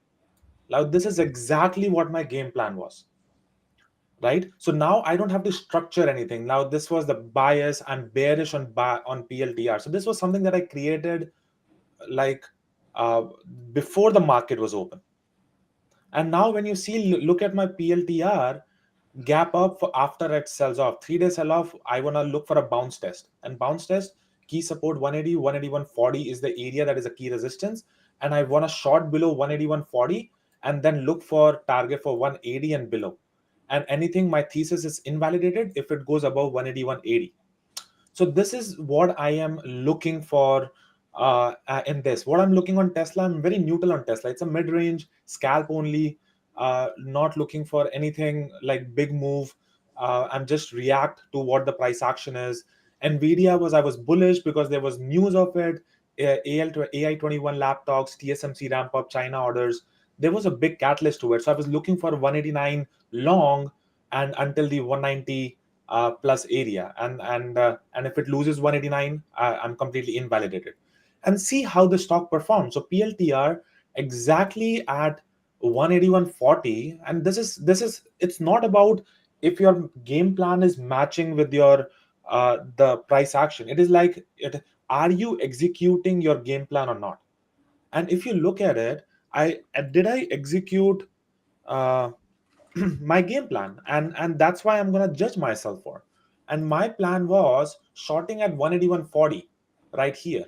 Now this is exactly what my game plan was, right? So now I don't have to structure anything. Now this was the bias. I'm bearish on PLTR. So this was something that I created like before the market was open. And now when you see, look at my PLTR gap up after it sells off, 3-day sell off. I want to look for a bounce test, and bounce test key support 180, 180, 140 is the area that is a key resistance. And I want to short below 180, 140, and then look for target for 180 and below. And anything, my thesis is invalidated if it goes above 180, 180. So this is what I am looking for in this. What I'm looking on Tesla, I'm very neutral on Tesla. It's a mid-range, scalp only, not looking for anything like big move. I'm just react to what the price action is. NVIDIA I was bullish because there was news of it. AI21 laptops, TSMC ramp up, China orders. There was a big catalyst to it. So I was looking for 189 long and until the 190 plus area, and if it loses 189, I'm completely invalidated. And see how the stock performs. So PLTR exactly at 180, 140, and this is it's not about if your game plan is matching with your the price action. It is like are you executing your game plan or not? And if you look at it, I execute uh, my game plan, and that's why I'm going to judge myself for. And my plan was shorting at 181.40 right here.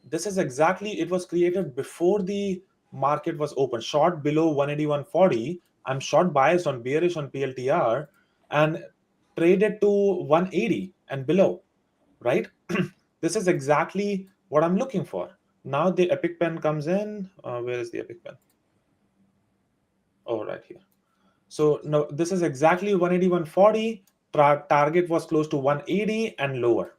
This is exactly, it was created before the market was open. Short below 181.40, I'm short biased on bearish on PLTR, and traded to 180 and below, right? This is exactly what I'm looking for. Now the epic pen comes in. Where is the epic pen? Oh, right here. So no, this is exactly 181.40. Target was close to 180 and lower.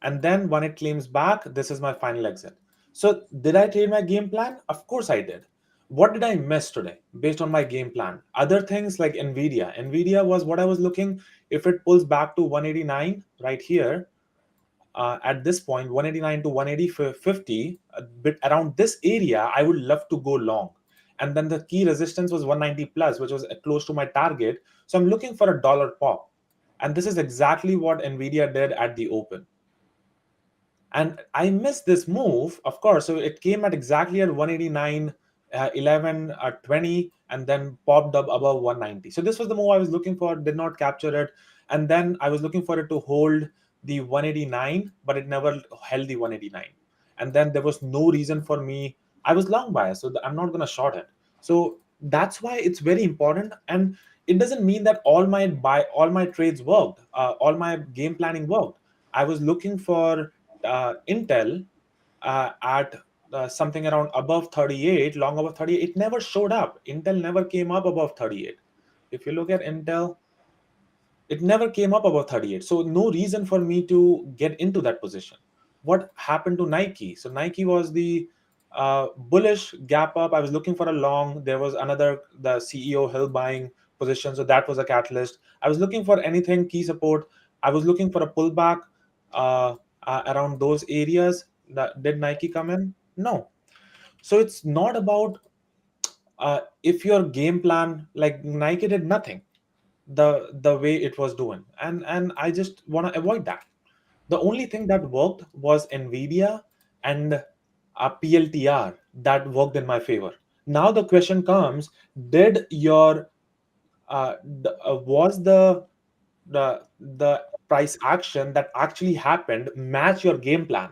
And then when it claims back, this is my final exit. So did I trade my game plan? Of course I did. What did I miss today based on my game plan? Other things like Nvidia. Nvidia was what I was looking. If it pulls back to 189 right here, at this point, 189 to 180.50, a bit around this area, I would love to go long. And then the key resistance was 190 plus, which was close to my target. So I'm looking for a dollar pop. And this is exactly what Nvidia did at the open. And I missed this move, of course. So it came at exactly at 189, 11, 20, and then popped up above 190. So this was the move I was looking for, did not capture it. And then I was looking for it to hold the 189, but it never held the 189. And then there was no reason for me. I was long biased, so I'm not going to short it. So that's why it's very important. And it doesn't mean that all my trades worked, all my game planning worked. I was looking for Intel at something around above 38, long above 38. It never showed up. Intel never came up above 38. If you look at Intel, it never came up above 38. So no reason for me to get into that position. What happened to Nike? So Nike was the bullish gap up. I was looking for a long. There was the CEO Hill buying position. So that was a catalyst. I was looking for anything key support. I was looking for a pullback around those areas. Did Nike come in? No. So it's not about if your game plan, like Nike did nothing the way it was doing, and I just want to avoid that. The only thing that worked was Nvidia and PLTR that worked in my favor. Now the question comes: did your was the price action that actually happened match your game plan?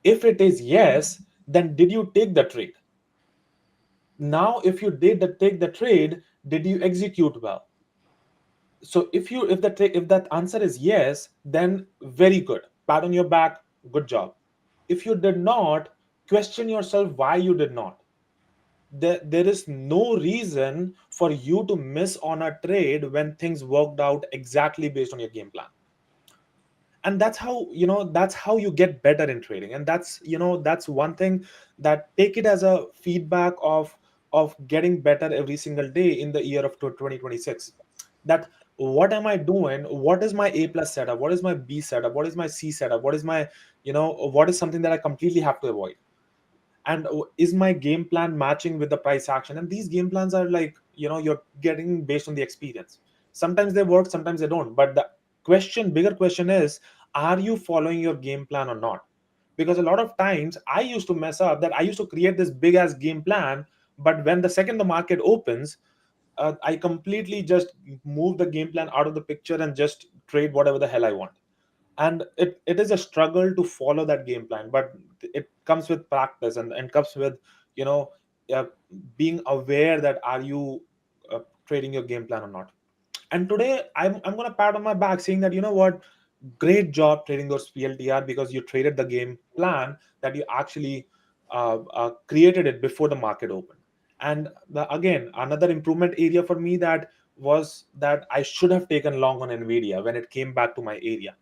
If it is yes, then did you take the trade? Now if you take the trade, did you execute well? So if that answer is yes, then very good, pat on your back, good job. If you did not, question yourself why you did not. There is no reason for you to miss on a trade when things worked out exactly based on your game plan. And that's how you get better in trading. And that's one thing, that take it as a feedback of getting better every single day in the year of 2026. That what am I doing? What is my A plus setup? What is my B setup? What is my C setup? What is my what is something that I completely have to avoid? And is my game plan matching with the price action? And these game plans are like, you're getting based on the experience. Sometimes they work, sometimes they don't. But the bigger question is, are you following your game plan or not? Because a lot of times I used to mess up, that I used to create this big ass game plan, but when the second the market opens, I completely just move the game plan out of the picture and just trade whatever the hell I want. And it is a struggle to follow that game plan, but it comes with practice, and comes with you know uh, being aware that are you trading your game plan or not. And today I'm going to pat on my back saying that, what, great job trading those PLTR, because you traded the game plan, that you actually created it before the market opened. And again, another improvement area for me that was that I should have taken long on Nvidia when it came back to my area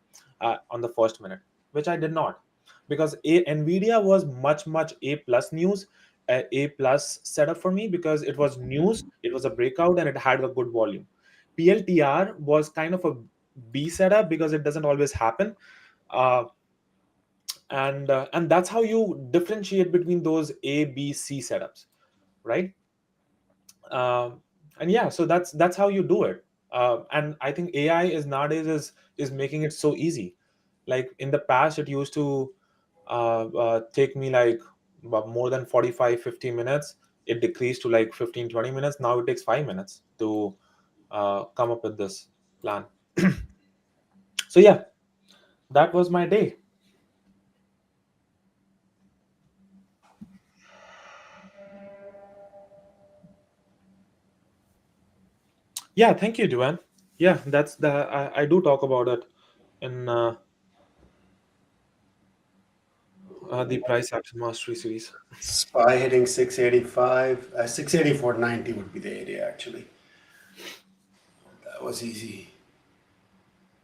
on the first minute, which I did not, because Nvidia was much A plus news, A plus setup for me, because it was news, it was a breakout, and it had a good volume. PLTR was kind of a B setup because it doesn't always happen, uh, and that's how you differentiate between those A, B, C setups, right? Um, and yeah, so that's how you do it. And I think AI is nowadays is making it so easy. Like in the past, it used to take me like but more than 45-50 minutes. It decreased to like 15-20 minutes. Now it takes 5 minutes to come up with this plan. So yeah, that was my day. Yeah, thank you, Duane. Yeah, that's I do talk about it in the price action mastery series. SPY hitting 685, 684.90 would be the area actually. That was easy.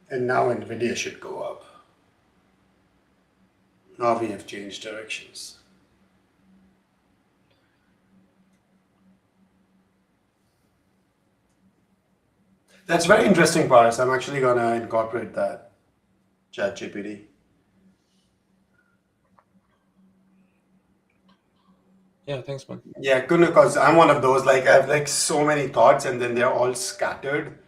And now Nvidia should go up. Now we have changed directions. That's very interesting, Paris. I'm actually gonna incorporate that ChatGPT. Yeah, thanks, man. Yeah, because I'm one of those, like I have like so many thoughts and then they're all scattered.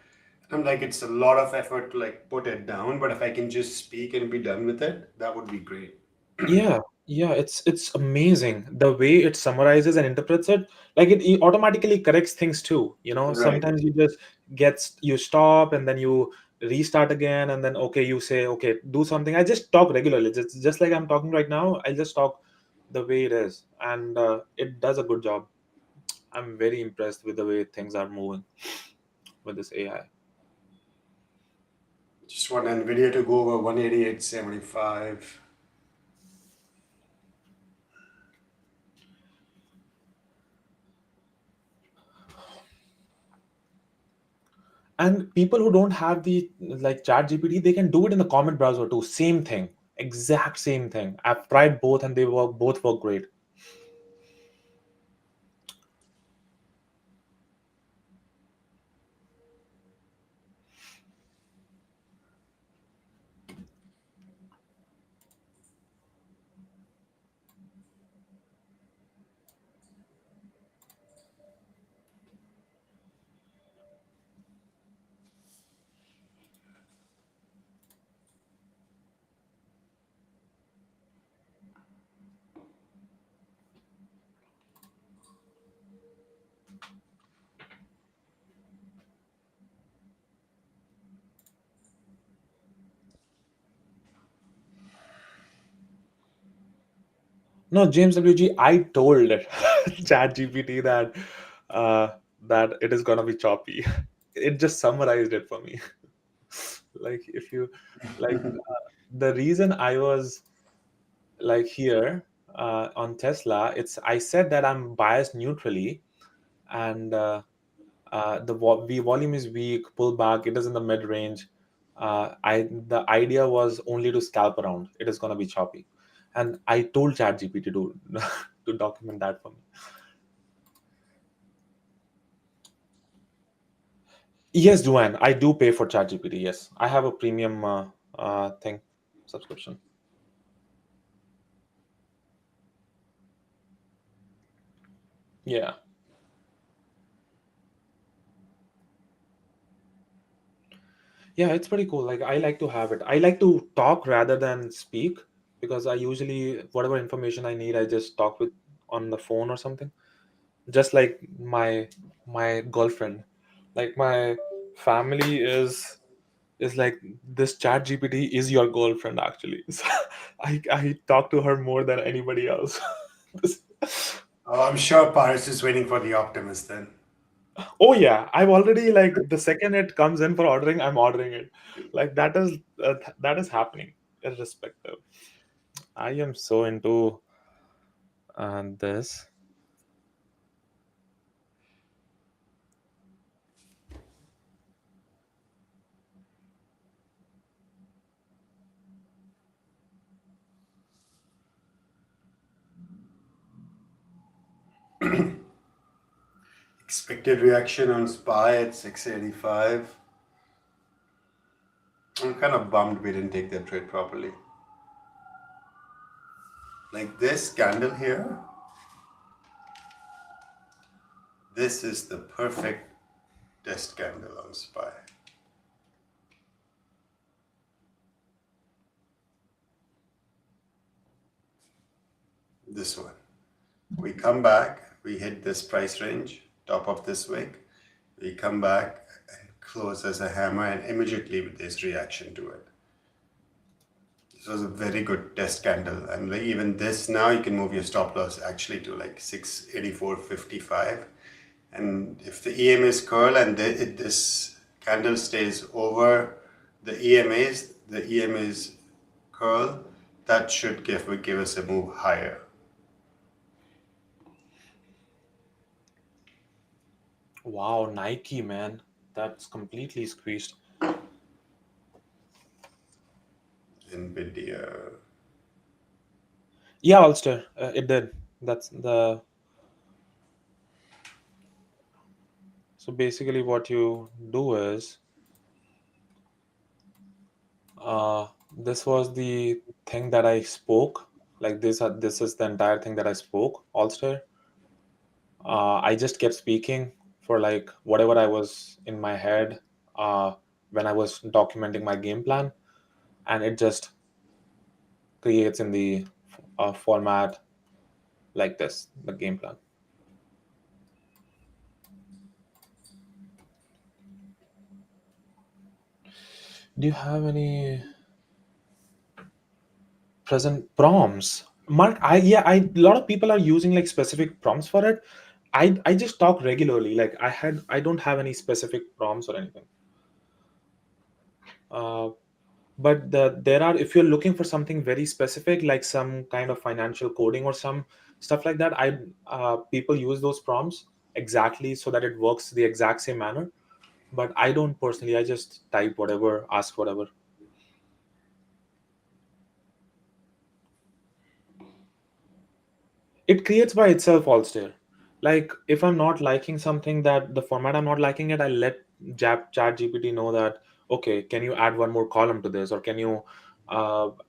I'm like, it's a lot of effort to like put it down, but if I can just speak and be done with it, that would be great. Yeah, it's amazing the way it summarizes and interprets it. Like it automatically corrects things too. Right. Sometimes you just you stop and then you restart again, and then okay, you say okay, do something. I just talk regularly, just like I'm talking right now. I just talk the way it is, and it does a good job. I'm very impressed with the way things are moving with this AI. Just want Nvidia to go over 188.75. And people who don't have the like chat gpt, they can do it in the comment browser too. Same thing, exact same thing. I've tried both and they both work great. No, James WG, I told chat gpt that uh that it is gonna be choppy. It just summarized it for me. Like if you like the reason I was like here on Tesla, I said that I'm biased neutrally, and the volume is weak, pull back, it is in the mid range. The idea was only to scalp around. It is gonna be choppy, and I told ChatGPT to to document that for me. Yes, Duane, I do pay for ChatGPT. Yes, I have a premium thing subscription. Yeah. Yeah, it's pretty cool. Like I like to have it. I like to talk rather than speak, because I usually whatever information I need, I just talk with on the phone or something. Just like my girlfriend, like my family is like this chat gpt is your girlfriend actually. So I talk to her more than anybody else. Oh, I'm sure Paris is waiting for the Optimus then. Oh yeah, I've already like the second it comes in for ordering, I'm ordering it. Like that is happening irrespective. I am so into this. Expected reaction on SPY at 685. I'm kind of bummed we didn't take that trade properly. Like this candle here, this is the perfect test candle on SPY. This one. We come back, we hit this price range, top of this wick, we come back and close as a hammer, and immediately there's reaction to it. This was a very good test candle, and like even this now you can move your stop loss actually to like 684.55, and if the EMAs curl and this candle stays over the EMAs curl, that should give us a move higher. Wow, Nike, man, that's completely squeezed. Nvidia. Yeah, Ulster, it did. That's the So basically, what you do is, this was the thing that I spoke. Like this is the entire thing that I spoke. Ulster. I just kept speaking for like whatever I was in my head when I was documenting my game plan, and it just creates in the format like this, the game plan. Do you have any present prompts, Mark? A lot of people are using like specific prompts for it. I just talk regularly. Like I don't have any specific prompts or anything. Uh, but there are, if you're looking for something very specific, like some kind of financial coding or some stuff like that, I people use those prompts exactly so that it works the exact same manner. But I don't personally. I just type whatever, ask whatever. It creates by itself also. Like if I'm not liking something, that the format I'm not liking it, I let chat gpt know that, okay, can you add one more column to this, or can you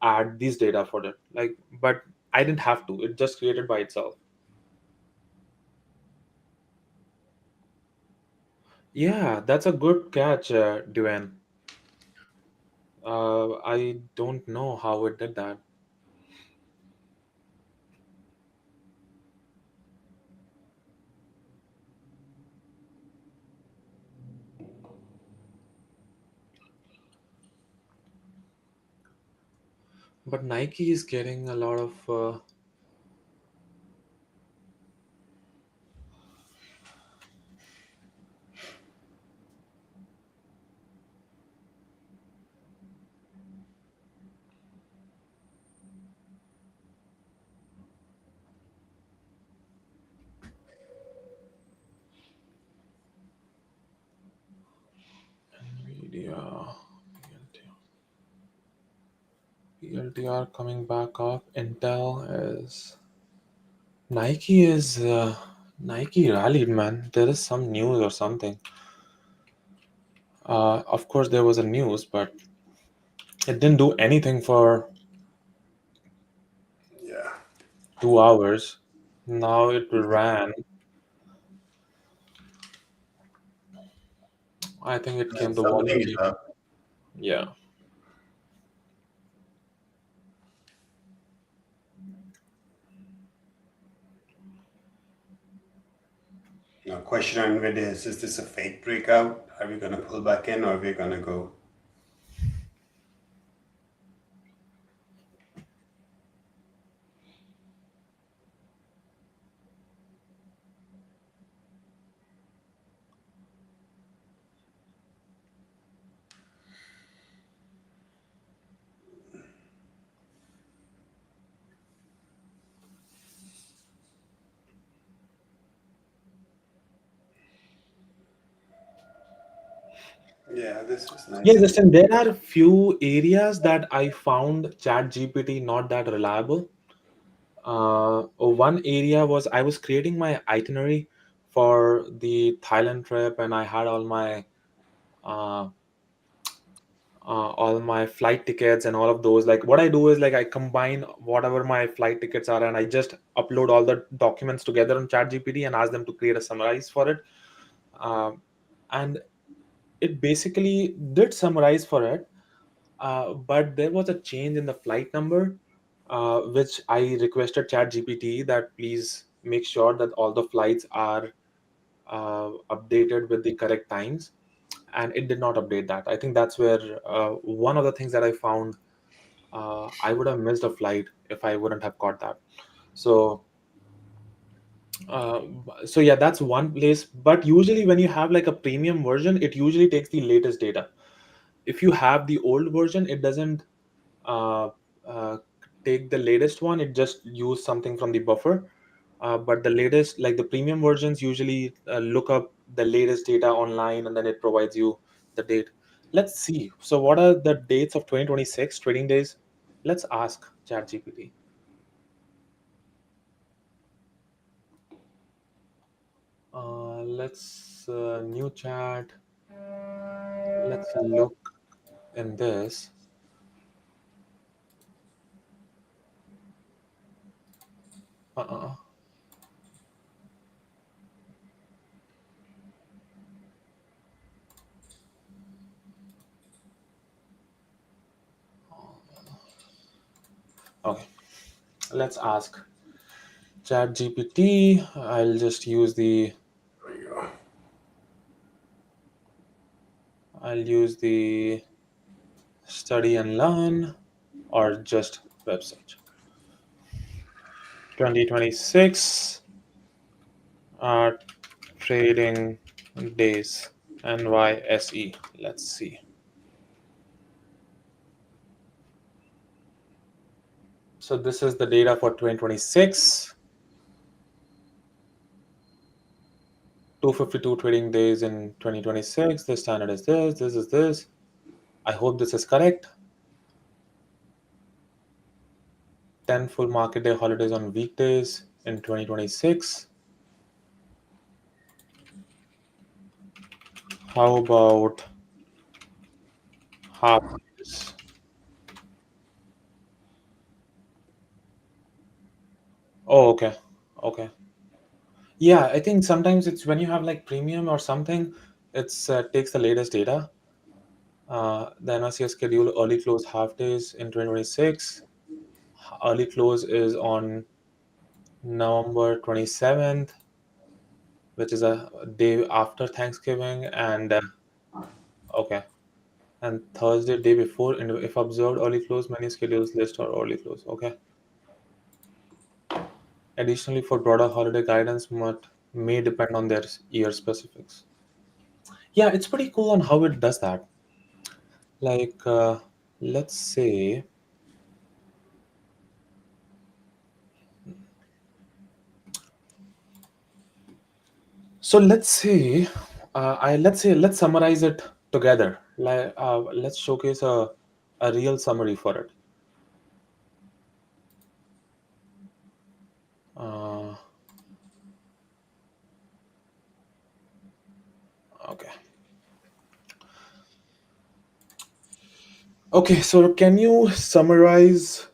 add these data for it, like. But I didn't have to, it just created by itself. Yeah, that's a good catch, Duane. I don't know how it did that. But Nike is getting a lot of Nvidia, PLTR coming back up. Intel is Nike rallied, man. There is some news or something. Of course, there was a news, but it didn't do anything for Yeah. 2 hours. Now it ran. I think it came, the volume Something is came. up. Yeah. Now, question on Nvidia is this a fake breakout? Are we going to pull back in, or are we going to go? Yeah, this was nice. Yeah, Justin, there are few areas that I found Chat GPT not that reliable. One area was, I was creating my itinerary for the Thailand trip, and I had uh, all my flight tickets and all of those. Like what I do is, like, I combine whatever my flight tickets are, and I just upload all the documents together on Chat GPT and ask them to create a summarize for it. And it basically did summarize for it. But there was a change in the flight number, which I requested Chat GPT that please make sure that all the flights are updated with the correct times, and it did not update that. I think that's where one of the things that I found, I would have missed a flight if I wouldn't have caught that. So uh, so yeah, that's one place. But usually when you have like a premium version, it usually takes the latest data. If you have the old version, it doesn't uh, uh, take the latest one, it just use something from the buffer. But the latest, like the premium versions, usually look up the latest data online and then it provides you the date. Let's see. So what are the dates of 2026 trading days? Let's ask ChatGPT. Let's new chat. Let's look in this. Uh-uh. Okay, let's ask ChatGPT. I'll just use the. There you go. I'll use the study and learn or just web search. 2026 trading days NYSE. Let's see. So this is the data for 2026. 252 trading days in 2026. The standard is this. This is this. I hope this is correct. 10 full market day holidays on weekdays in 2026. How about half days? Oh, okay. Okay. Yeah, I think sometimes it's when you have like premium or something, it's takes the latest data. The NRCS schedule early close half days in 2026. Early close is on November 27th, which is a day after Thanksgiving, and okay, and Thursday day before. And if observed early close, many schedules list or early close. Okay. Additionally, for broader holiday guidance, may depend on their year specifics. Yeah, it's pretty cool on how it does that. Like, let's say, so let's say, let's summarize it together. Like, let's showcase a real summary for it. Okay. Okay, so can you summarize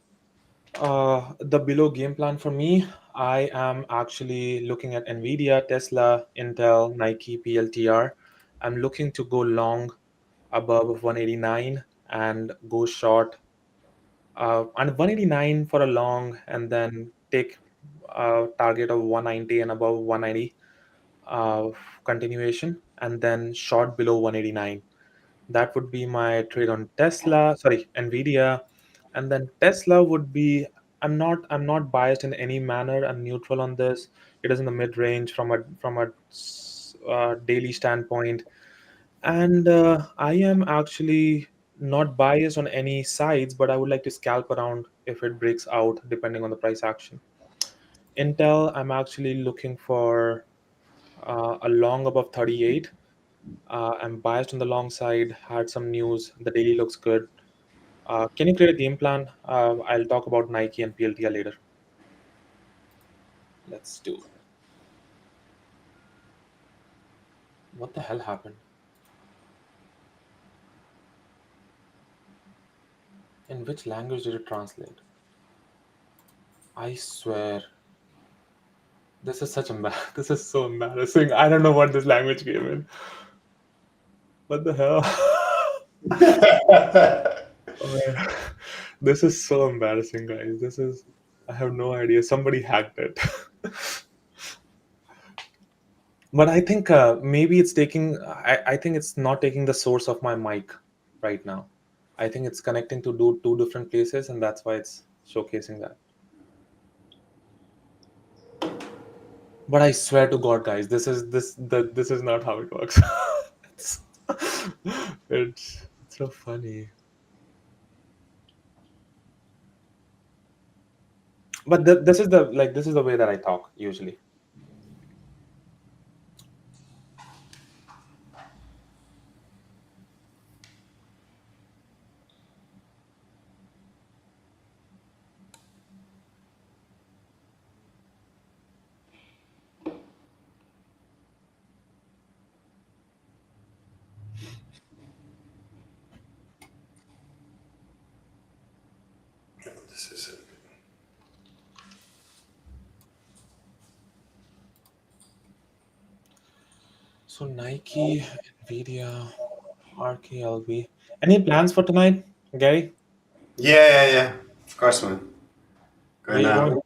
the below game plan for me? I am actually looking at Nvidia, Tesla, Intel, Nike, PLTR. I'm looking to go long above 189 and go short and 189 for a long, and then take a target of 190 and above 190 continuation, and then short below 189. That would be my trade on Nvidia. And then Tesla would be, I'm not biased in any manner. I'm neutral on this. It is in the mid range from a daily standpoint, and I am actually not biased on any sides, but I would like to scalp around if it breaks out depending on the price action. Intel, I'm actually looking for a long above 38. I'm biased on the long side. Had some news. The daily looks good. Can you create a game plan? I'll talk about Nike and PLTR later. Let's do it. What the hell happened? In which language did it translate? I swear. This is this is so embarrassing. I don't know what this language came in. What the hell? Oh, man. This is so embarrassing, guys. I have no idea. Somebody hacked it. But I think maybe it's taking. I think it's not taking the source of my mic right now. I think it's connecting to do two different places, and that's why it's showcasing that. But I swear to God, guys, this is not how it works. it's, it's so funny. But this is the way that I talk usually. This is it. So Nike, Nvidia, RKLB. Any plans for tonight, Gary? Yeah. Of course, man. Where you Gonna going?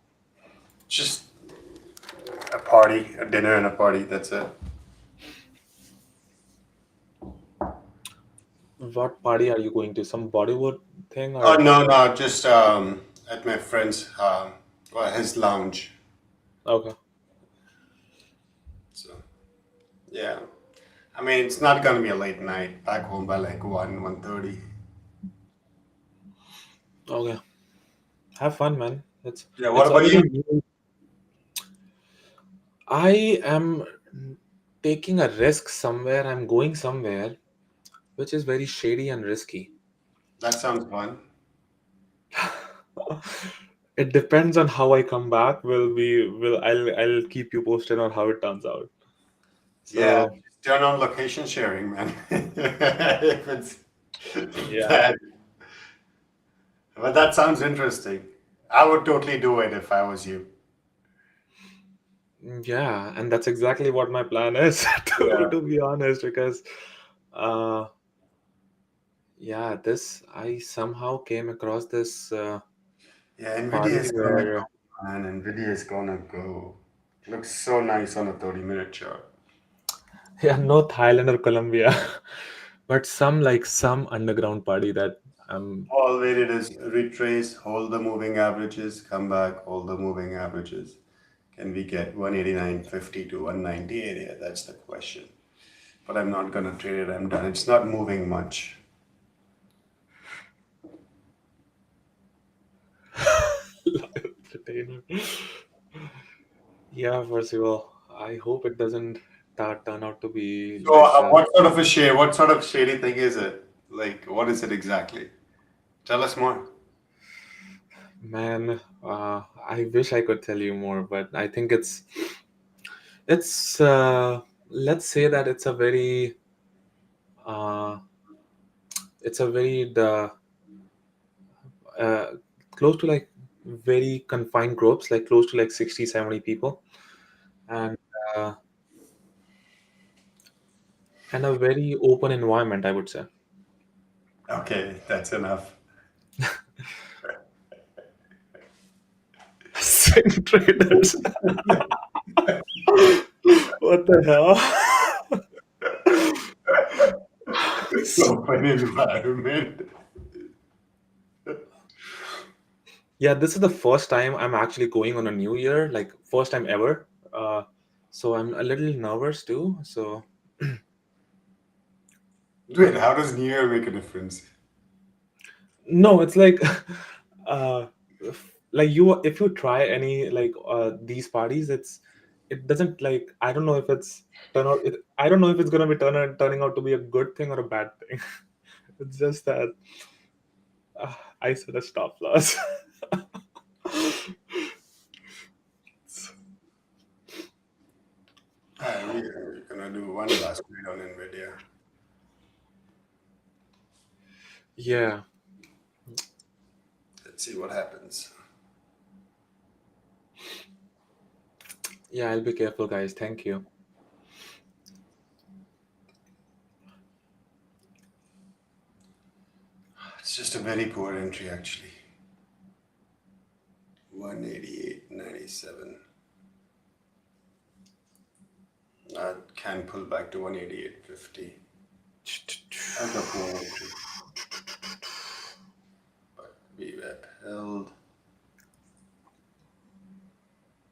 just a party, a dinner and a party. That's it. What party are you going to? Some Bollywood thing Oh or no, just at my friend's his lounge. okay? So yeah, I mean it's not gonna be a late night. Back home by like 1:30. Okay. Have fun, man. Yeah. What It's about already you? new. I am taking a risk somewhere. I'm going somewhere which is very shady and risky. That sounds fun. It depends on how I come back. I'll keep you posted on how it turns out. Yeah, So just turn on location sharing, man. If it's yeah. bad. But that sounds interesting. I would totally do it if I was you. Yeah, and that's exactly what my plan is Yeah. to be honest, because uh yeah, this I somehow came across this Yeah, Nvidia party is gonna where go, man. Nvidia is gonna go. Looks so nice on a 30-minute chart. yeah, no Thailand or Colombia, but some underground party that All we did is retrace, hold the moving averages, come back, hold the moving averages. Can we get 189.50 to 190 area? That's the question. But I'm not gonna trade it. I'm done. It's not moving much. entertainer. Yeah, Percival. I hope it doesn't turn out to be So, like what sort of a shade? What sort of shady thing is it? Like, what is it exactly? Tell us more. man. I wish I could tell you more, but I think it's let's say that uh, it's a very the uh, close to like very confined groups, like close to like 60, 70 people, and uh, and a very open environment, I would say. Okay, that's enough. Swing traders. What the hell? Open environment. Yeah, this is the first time I'm actually going on a new year, like first time ever. So I'm a little nervous too. So Wait, how does New Year make a difference? no, it's like uh like you if you try any like these parties, it doesn't like I don't know if it's I don't know if it's gonna be turning out to be a good thing or a bad thing. It's just that I set a stop loss. We're gonna do one last trade on Nvidia. Yeah. Let's see what happens. Yeah, I'll be careful, guys. Thank you. It's just a very poor entry, actually. 188.97. can pull back to 188.50. As a whole. But we were held.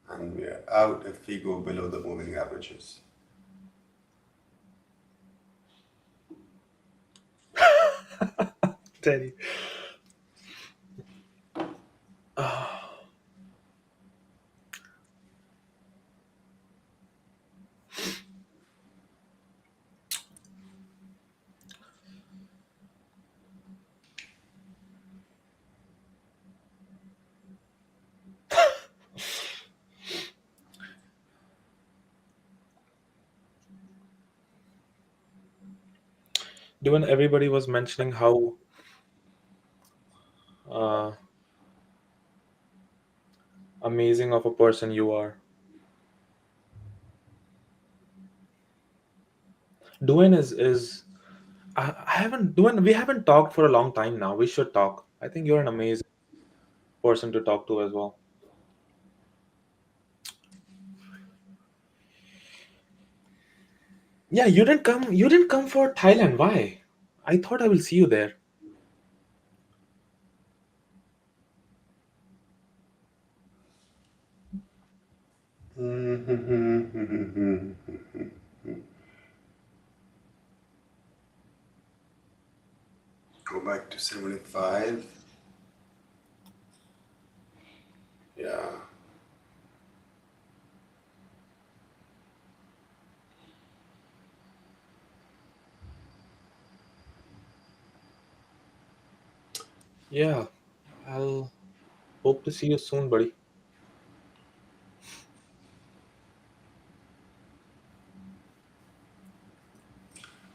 And we are out if we go below the moving averages. Terry. When everybody was mentioning how amazing of a person you are. Dwayne is I haven't Dwayne, we haven't talked for a long time now. We should talk. I think you're an amazing person to talk to as well. Yeah, you didn't come for Thailand. Why? I thought I will see you there. Go back to 75. Yeah. Yeah, I'll hope to see you soon, buddy.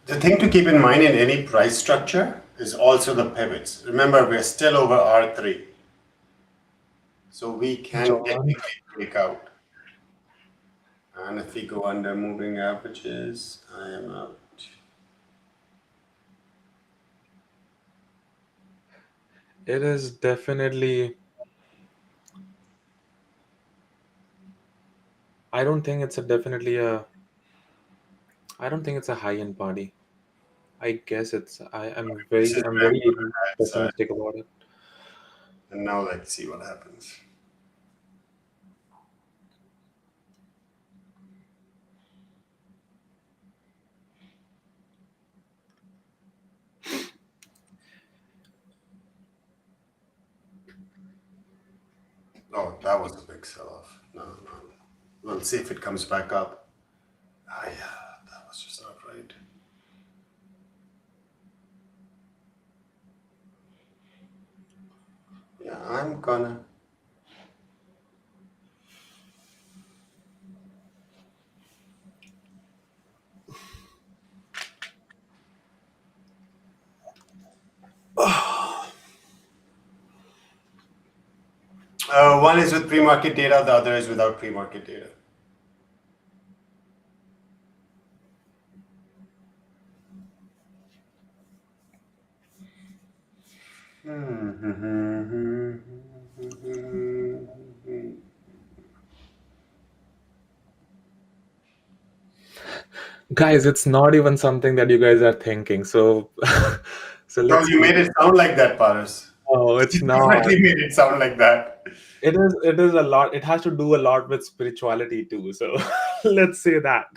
The thing to keep in mind in any price structure is also the pivots. Remember, we're still over R3. So we can John. technically break out. And if we go under moving averages, I am out. It is definitely. I don't think it's a high-end party. I guess I'm This is I'm where I'm very gonna add side. pessimistic about it. And now let's see what happens. Oh, that was a big sell-off. No. We'll see if it comes back up. Ah, yeah, that was just not right. Yeah, I'm gonna. One is with pre-market data, the other is without pre-market data. Guys, it's not even something that you guys are thinking. So, so No, let's. you made it sound like that, Paras. Oh, it's You not. definitely made it sound like that. It is a lot. It has to do a lot with spirituality too. So, let's say that.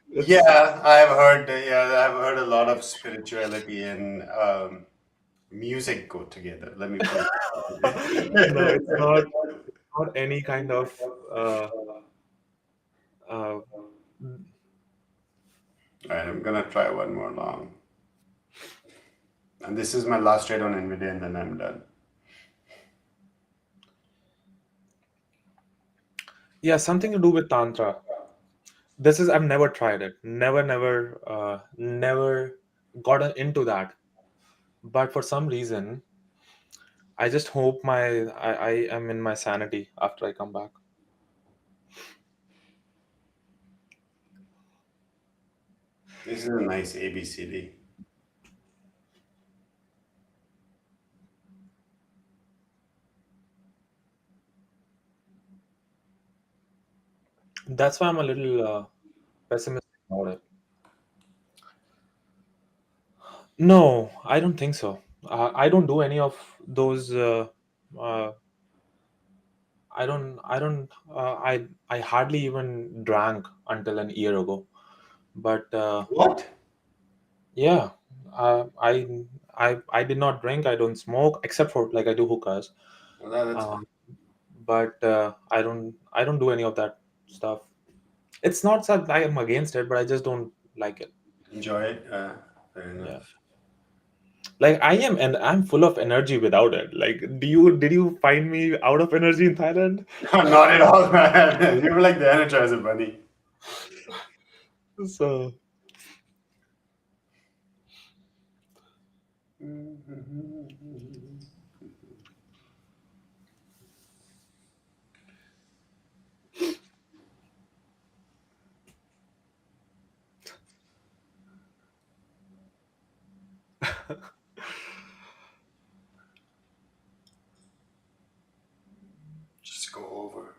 Yeah, I've heard. Yeah, I've heard a lot of spirituality and music go together. Let me put it. No, it's not any kind of. Uh, All right, I'm gonna try one more long. And this is my last trade on NVIDIA, and then I'm done. yeah, something to do with tantra. I've never tried it. Never gotten into that. But for some reason, I just hope I am in my sanity after I come back. This is a nice ABCD. That's why I'm a little pessimistic about it. No, I don't think so. I don't do any of those. Uh, I don't. I hardly even drank until an year ago. But What? yeah, I did not drink. I don't smoke except for like I do hookahs. Well, that's Um, but I don't do any of that stuff. It's not that I am against it, but I just don't like it. enjoy it. Fair Yeah. enough. Like I am, and I'm full of energy without it. Like, did you find me out of energy in Thailand? Not at all, man. You're like the Energizer Bunny. So Just go over.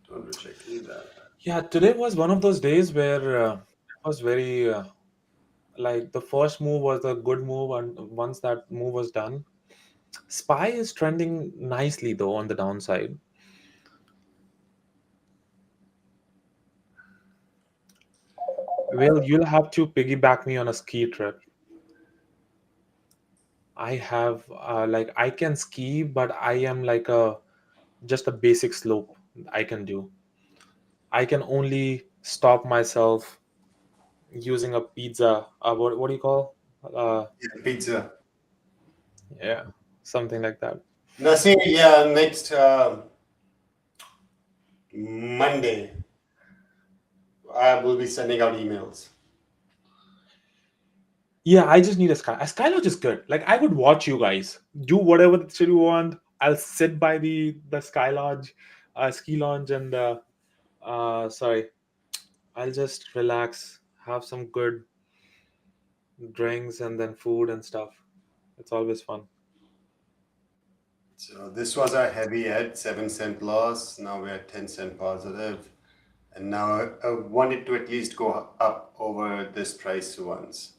Don't reject. Leave that. yeah, today was one of those days where it was very like the first move was a good move, and once that move was done, Spy is trending nicely though on the downside. Well, you'll have to piggyback me on a ski trip. I have like I can ski, but I am like a just a basic slope I can do. I can only stop myself using a pizza. What do you call? Yeah, pizza. Yeah, something like that. Now, see, yeah, next Monday, I will be sending out emails. Yeah, I just need a sky. A sky lodge is good. Like I would watch you guys do whatever the shit you want. I'll sit by the sky lodge, ski lounge, and sorry, I'll just relax, have some good drinks, and then food and stuff. It's always fun. So this was our heavy at 7 cent loss. Now we're at 10 cent positive. And now I want it to at least go up over this price once.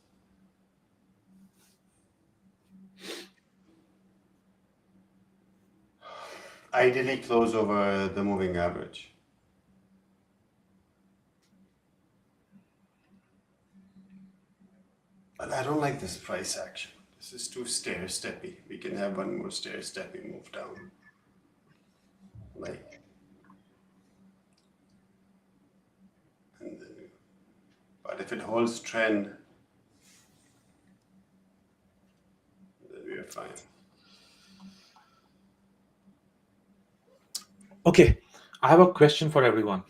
Ideally close over the moving average. But I don't like this price action. This is too stair-steppy. We can have one more stair-steppy move down. Like, and then, but if it holds trend, then we are fine. Okay, I have a question for everyone.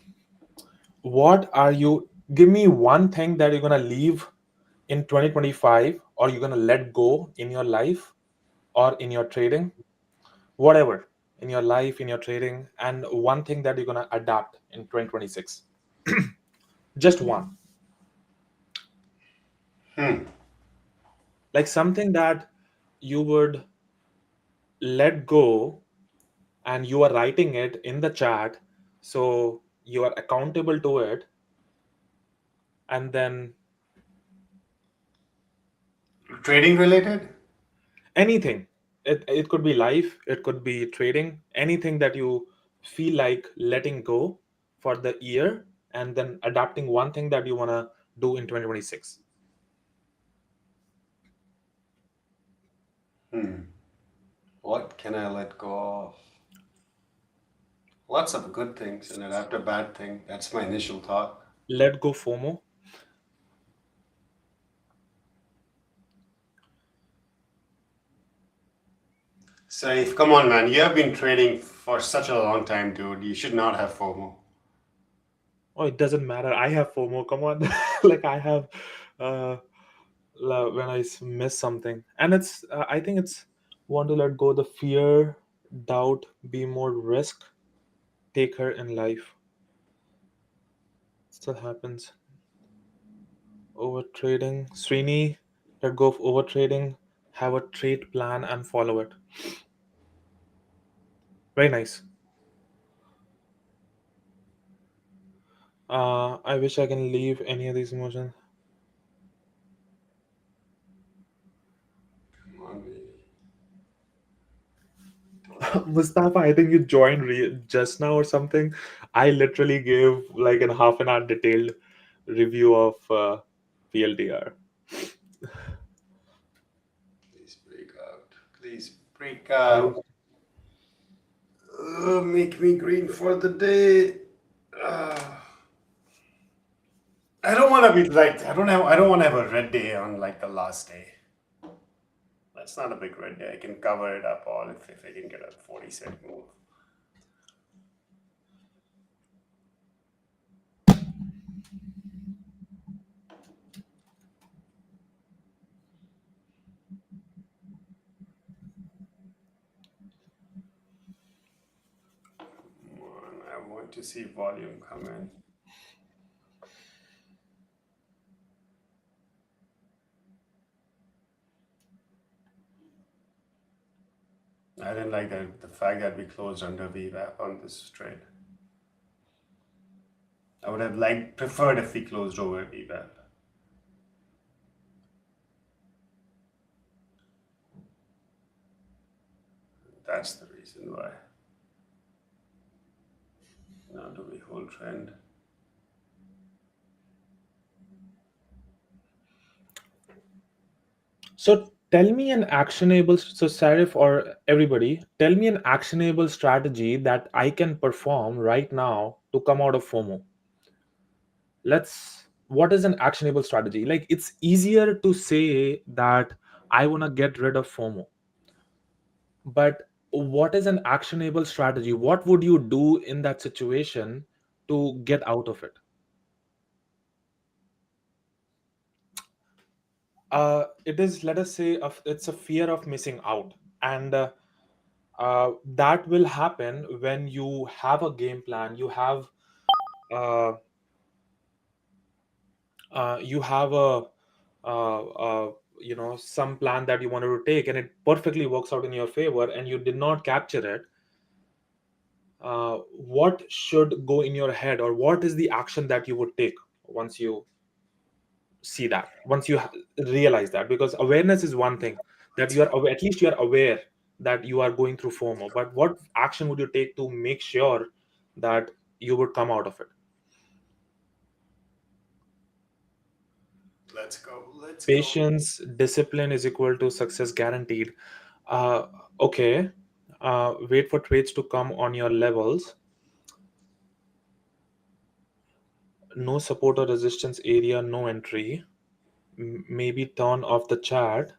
What are you? Give me one thing that you're gonna leave in 2025, or you're gonna let go in your life or in your trading, whatever, in your life, in your trading, and one thing that you're gonna adapt in 2026. Just one. Like something that you would let go, and you are writing it in the chat, so you are accountable to it, and then Trading related? anything. It could be life, it could be trading, anything that you feel like letting go for the year, and then adapting one thing that you want to do in 2026. What can I let go of? Lots of good things and adapt a bad thing. That's my initial thought. Let go FOMO. Saif, come on, man. You have been trading for such a long time, dude. You should not have FOMO. Oh, it doesn't matter, I have FOMO, come on. Like I have when I miss something, and it's I think it's want to let go the fear, doubt, be more risk taker in life. Still happens. Over trading, Srini, let go of over trading, have a trade plan and follow it. Very nice. I wish I can leave any of these emotions. Come on, baby. Mustafa, I think you joined just now or something. I literally gave like a half an hour detailed review of PLDR. Please break out. Please break out. Make me green for the day. I don't want to be like I don't want to have a red day on like the last day. That's not a big red day. I can cover it up all if I can get a 40-cent move. Come on, I want to see volume come in. I didn't like the fact that we closed under VWAP on this trade. I would have preferred if we closed over VWAP. That's the reason why. Now do we hold trend? So tell me an actionable, so Sarif or everybody, tell me an actionable strategy that I can perform right now to come out of FOMO. What is an actionable strategy? Like, it's easier to say that I want to get rid of FOMO, but what is an actionable strategy? What would you do in that situation to get out of it? It is, let us say, it's a fear of missing out, and that will happen when you have a game plan. Uh, you have some plan that you wanted to take, and it perfectly works out in your favor, and you did not capture it. What should go in your head, or what is the action that you would take once you see that, once you realize that? Because awareness is one thing, that you are aware, at least you are aware that you are going through FOMO, but what action would you take to make sure that you would come out of it? Let's go. Let's go. Patience, discipline is equal to success guaranteed. Okay. Wait for trades to come on your levels. No support or resistance area, no entry. Maybe turn off the chat.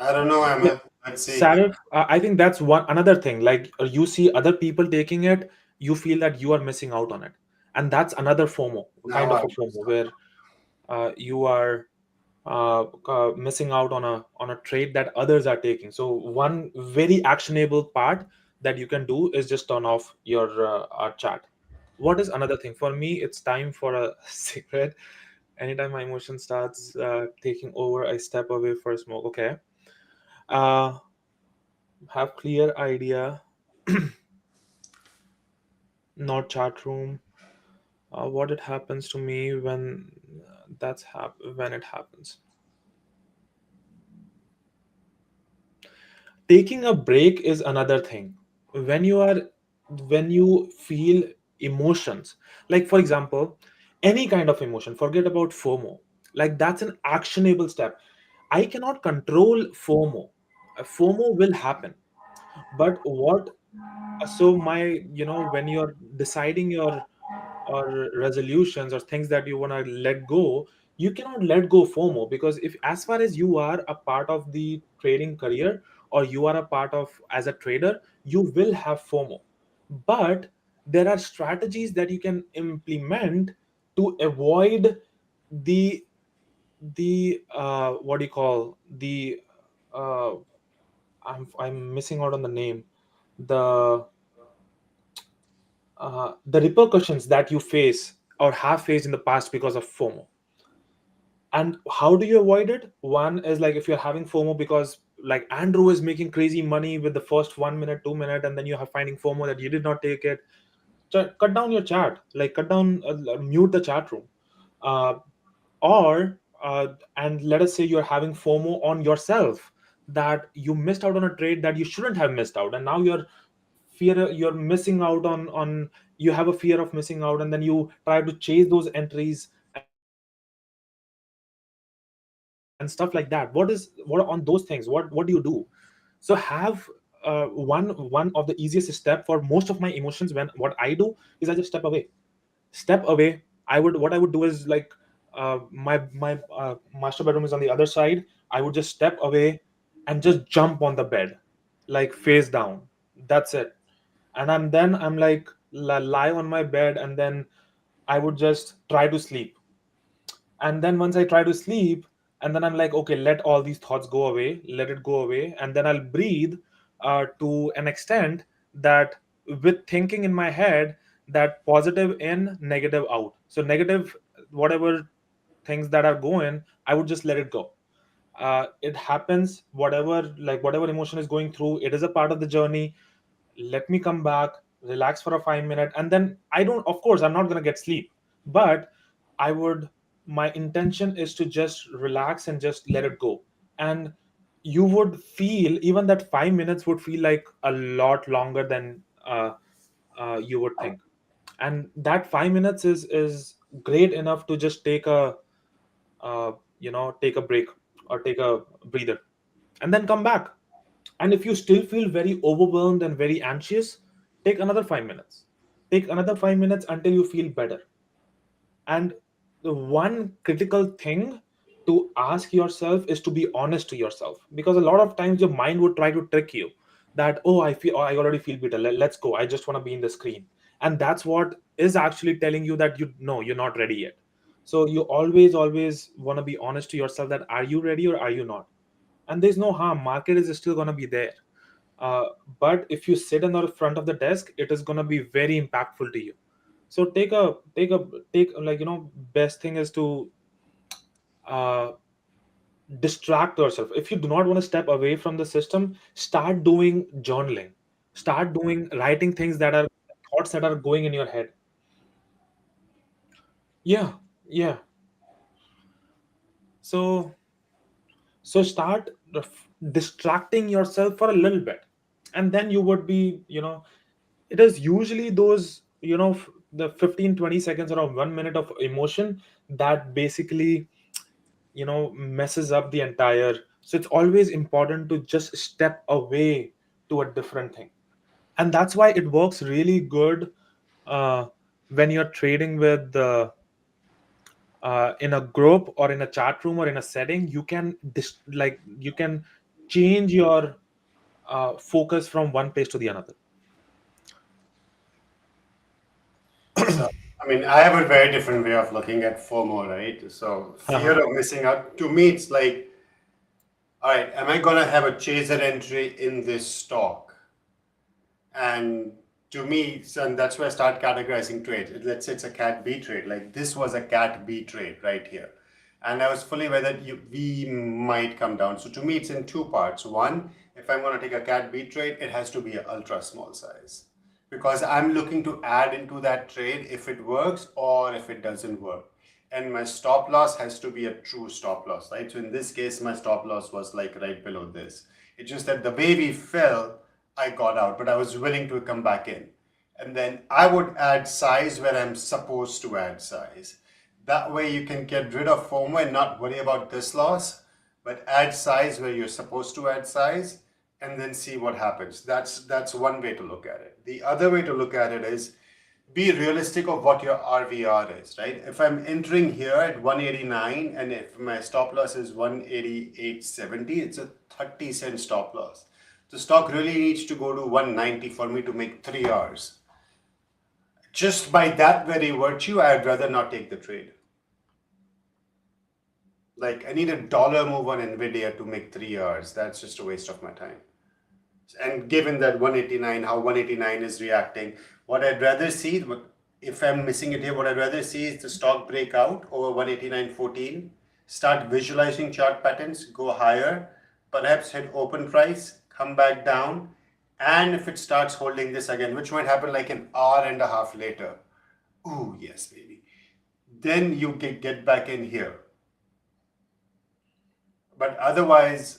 I don't know, Ahmed. Let's see. Sarif, I think that's another thing. Like, you see other people taking it, you feel that you are missing out on it, and that's another FOMO, kind of a FOMO, where you are missing out on a trade that others are taking. So one very actionable part that you can do is just turn off your chat. What is another thing? For me, it's time for a cigarette. Anytime my emotion starts taking over, I step away for a smoke. Okay. Have clear idea. Not chat room. What it happens to me when when it happens. Taking a break is another thing. When you feel emotions, like for example, any kind of emotion, forget about FOMO, like that's an actionable step. I cannot control FOMO. FOMO will happen, but what so my when you're deciding your or resolutions or things that you want to let go, you cannot let go FOMO, because if, as far as you are a part of the trading career, or you are a part of as a trader, you will have FOMO. But there are strategies that you can implement to avoid the what do you call the uh, I'm missing out on the name, the the repercussions that you face or have faced in the past because of FOMO. And how do you avoid it? One is, like, if you're having FOMO because like Andrew is making crazy money with the first 1 minute, 2 minute, and then you have finding FOMO that you did not take it. Cut down your chat, like cut down, mute the chat room, uh, or and let us say you're having FOMO on yourself, that you missed out on a trade that you shouldn't have missed out, and now you're missing out on you have a fear of missing out, and then you try to chase those entries and stuff like that. What on those things, what do you do? So have one of the easiest step for most of my emotions, when what I do is I just step away. What I would do is, like, my master bedroom is on the other side. I would just step away and just jump on the bed, like face down. That's it. And I'm like, lie on my bed, and then I would just try to sleep. And then once I try to sleep, and then I'm like, okay, let all these thoughts go away, let it go away, and then I'll breathe to an extent that, with thinking in my head, that positive in, negative out. So negative, whatever things that are going, I would just let it go. It happens, whatever emotion is going through, it is a part of the journey. Let me come back, relax for a 5 minute, and then of course I'm not going to get sleep, but I would my intention is to just relax and just let it go. And you would feel, even that 5 minutes would feel like a lot longer than you would think. And that 5 minutes is great enough to just take a take a break, or take a breather, and then come back. And if you still feel very overwhelmed and very anxious, take another 5 minutes. Take another 5 minutes until you feel better. And the one critical thing to ask yourself is to be honest to yourself, because a lot of times your mind would try to trick you that, oh, I already feel better. Let's go. I just want to be in the screen. And that's what is actually telling you that you're not ready yet. So you always want to be honest to yourself, that are you ready or are you not? And there's no harm. Market is still going to be there. Uh, but if you sit in the front of the desk, it is going to be very impactful to you. So take like, best thing is to uh, distract yourself. If you do not want to step away from the system, start doing journaling, start doing writing things that are thoughts that are going in your head. Yeah, yeah. So so start distracting yourself for a little bit, and then you would be, it is usually those, the 15-20 seconds or 1 minute of emotion that basically, messes up the entire. So it's always important to just step away to a different thing. And that's why it works really good uh, when you're trading with in a group or in a chat room or in a setting. You can you can change your focus from one place to the another. So, I mean, I have a very different way of looking at FOMO, right? So, fear of missing out, to me, it's like, all right, am I going to have a chaser entry in this stock? And to me, so that's where I start categorizing trades. Let's say it's a cat B trade. Like this was a cat B trade right here. And I was fully aware that we might come down. So to me, it's in two parts. One, if I'm going to take a cat B trade, it has to be an ultra small size, because I'm looking to add into that trade if it works or if it doesn't work. And my stop loss has to be a true stop loss, right? So in this case, my stop loss was like right below this. It's just that the way we fell, I got out, but I was willing to come back in. And then I would add size where I'm supposed to add size. That way you can get rid of FOMO and not worry about this loss, but add size where you're supposed to add size, and then see what happens. That's one way to look at it. The other way to look at it is be realistic of what your RVR is, right? If I'm entering here at 189 and if my stop loss is 188.70, it's a 30-cent stop loss. The stock really needs to go to 190 for me to make 3 hours. Just by that very virtue, I'd rather not take the trade. Like I need $1 move on Nvidia to make 3 hours. That's just a waste of my time. And given that 189, how 189 is reacting, what I'd rather see, if I'm missing it here, what I'd rather see is the stock break out over 189.14, start visualizing chart patterns, go higher, perhaps hit open price, come back down, and if it starts holding this again, which might happen like an hour and a half later, ooh, yes, baby, then you get back in here. But otherwise,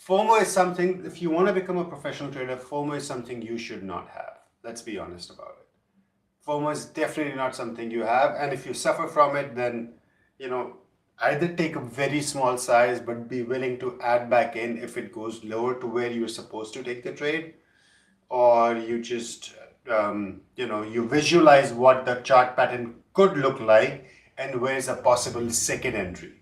FOMO is something, if you want to become a professional trader, FOMO is something you should not have. Let's be honest about it. FOMO is definitely not something you have. And if you suffer from it, then, either take a very small size, but be willing to add back in if it goes lower to where you're supposed to take the trade, or you just, you visualize what the chart pattern could look like and where's a possible second entry.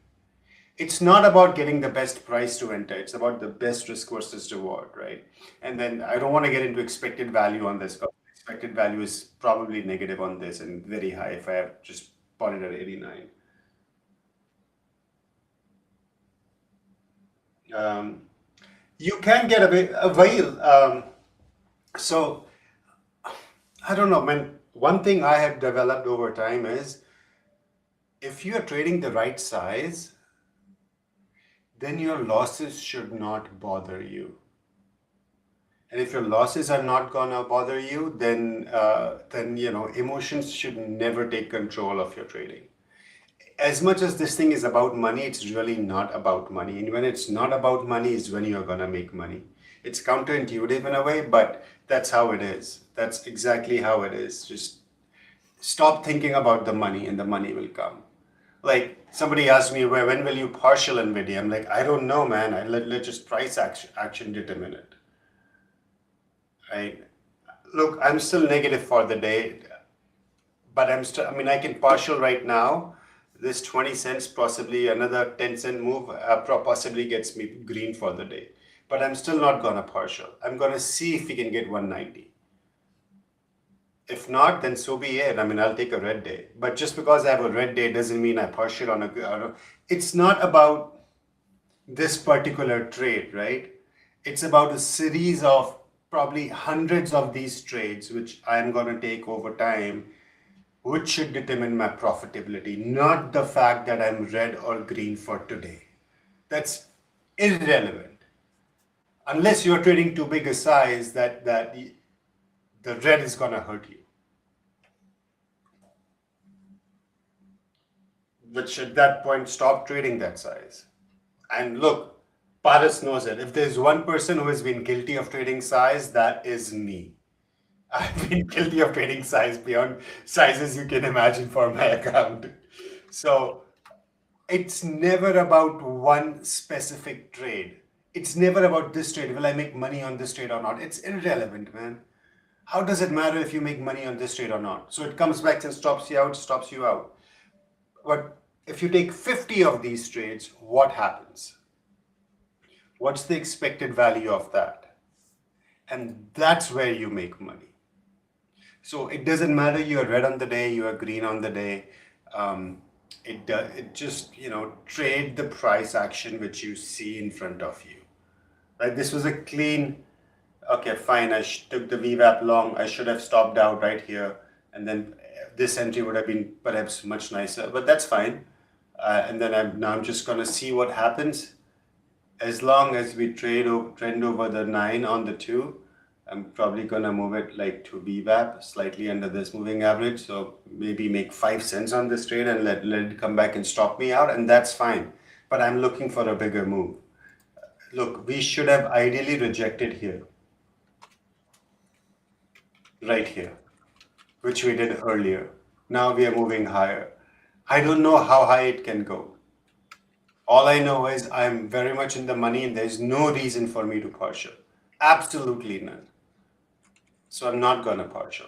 It's not about getting the best price to enter. It's about the best risk versus reward, right? And then I don't want to get into expected value on this, because expected value is probably negative on this and very high if I have just bought it at 89. You can get a while. So I don't know, man. One thing I have developed over time is if you are trading the right size, then your losses should not bother you. And if your losses are not gonna bother you, then emotions should never take control of your trading. As much as this thing is about money, it's really not about money. And when it's not about money is when you're gonna make money. It's counterintuitive in a way, but that's how it is. That's exactly how it is. Just stop thinking about the money and the money will come. Like somebody asked me, when will you partial NVIDIA? I'm like, I don't know, man. Let just price action determine it. Right? Look, I'm still negative for the day, but I can partial right now. This 20 cents, possibly another 10-cent move, possibly gets me green for the day. But I'm still not gonna partial. I'm gonna see if we can get 190. If not, then so be it. I'll take a red day. But just because I have a red day doesn't mean I partial on a. It's not about this particular trade, right? It's about a series of probably hundreds of these trades, which I'm gonna take over time, which should determine my profitability, not the fact that I'm red or green for today. That's irrelevant. Unless you're trading too big a size that the red is gonna hurt you. Which at that point, stop trading that size. And look, Paras knows it. If there's one person who has been guilty of trading size, that is me. I've been guilty of trading size beyond sizes you can imagine for my account. So it's never about one specific trade. It's never about this trade. Will I make money on this trade or not? It's irrelevant, man. How does it matter if you make money on this trade or not? So it comes back and stops you out. But if you take 50 of these trades, what happens? What's the expected value of that? And that's where you make money. So it doesn't matter you're red on the day, you are green on the day. It just, trade the price action which you see in front of you. Right? This was a clean, okay, fine, I took the VWAP long, I should have stopped out right here, and then this entry would have been perhaps much nicer, but that's fine. And then I'm just gonna see what happens. As long as we trend over the 9 on the 2, I'm probably gonna move it like to VWAP, slightly under this moving average. So maybe make 5 cents on this trade and let it come back and stop me out, and that's fine. But I'm looking for a bigger move. Look, we should have ideally rejected here. Right here, which we did earlier. Now we are moving higher. I don't know how high it can go. All I know is I'm very much in the money and there's no reason for me to partial. Absolutely none. So I'm not gonna partial.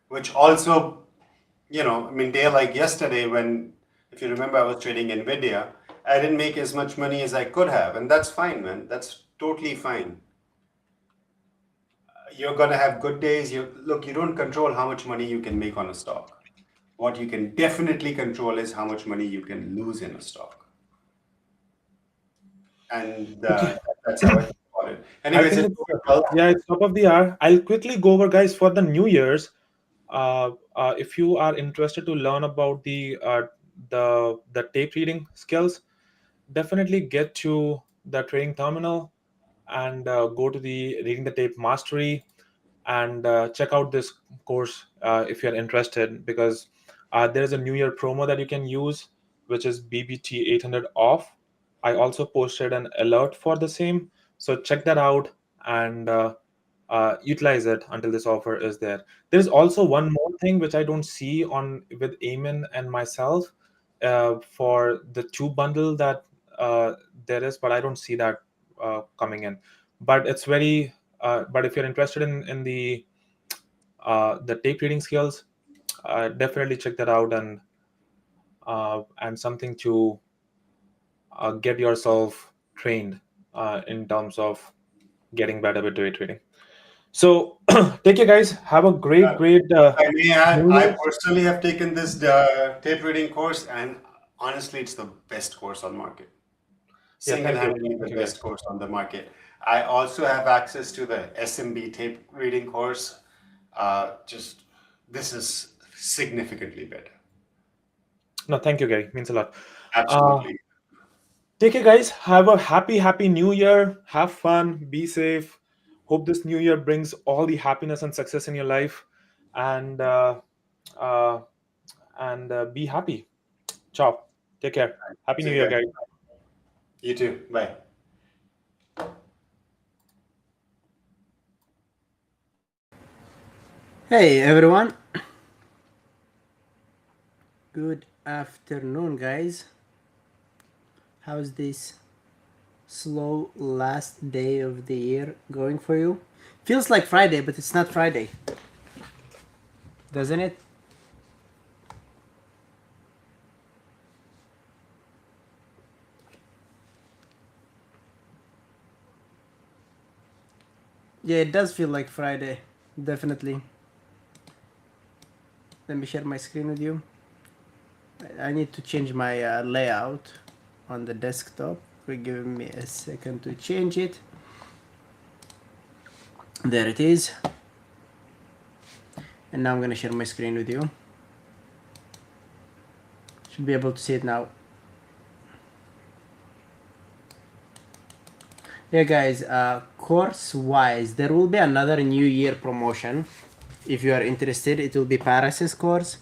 Which also, day like yesterday when, if you remember, I was trading NVIDIA, I didn't make as much money as I could have. And that's fine, man. That's totally fine. You're gonna have good days. You don't control how much money you can make on a stock. What you can definitely control is how much money you can lose in a stock. And that's how I call it. Anyways, it's top of the hour. I'll quickly go over, guys, for the New Year's. If you are interested to learn about the tape reading skills, definitely get to the trading terminal and go to the Reading the Tape Mastery and check out this course if you're interested, because there's a New Year promo that you can use, which is BBT 800 off. I also posted an alert for the same, so check that out and utilize it until this offer is there. There's also one more thing which I don't see on with Eamon and myself for the 2 bundle that there is, but I don't see that coming in. But it's very but if you're interested in the tape reading skills, definitely check that out, and something to get yourself trained in terms of getting better with day trading. So take care, guys. Have a great I may add, New I Year. personally have taken this tape reading course, and honestly, it's the best course on market. Yeah, thank you. Single-handedly the Thank you, best guys. course on the market. I also have access to the SMB tape reading course. Just this is significantly better. No, thank you, Gary. Means a lot. Absolutely. Take care, guys. Have a happy New Year. Have fun. Be safe. Hope this new year brings all the happiness and success in your life, and be happy. Ciao. Take care. Happy New See Year, you guys. guys. You too. Bye. Hey everyone, good afternoon, guys. How's this slow last day of the year going for you? Feels like Friday, but it's not Friday, doesn't it? Yeah, it does feel like Friday, definitely. Let me share my screen with you. I need to change my layout on the desktop. Give me a second to change it. There it is. And now I'm gonna share my screen with you. Should be able to see it now. Yeah, guys, course wise, there will be another New Year promotion. If you are interested, it will be Paris's course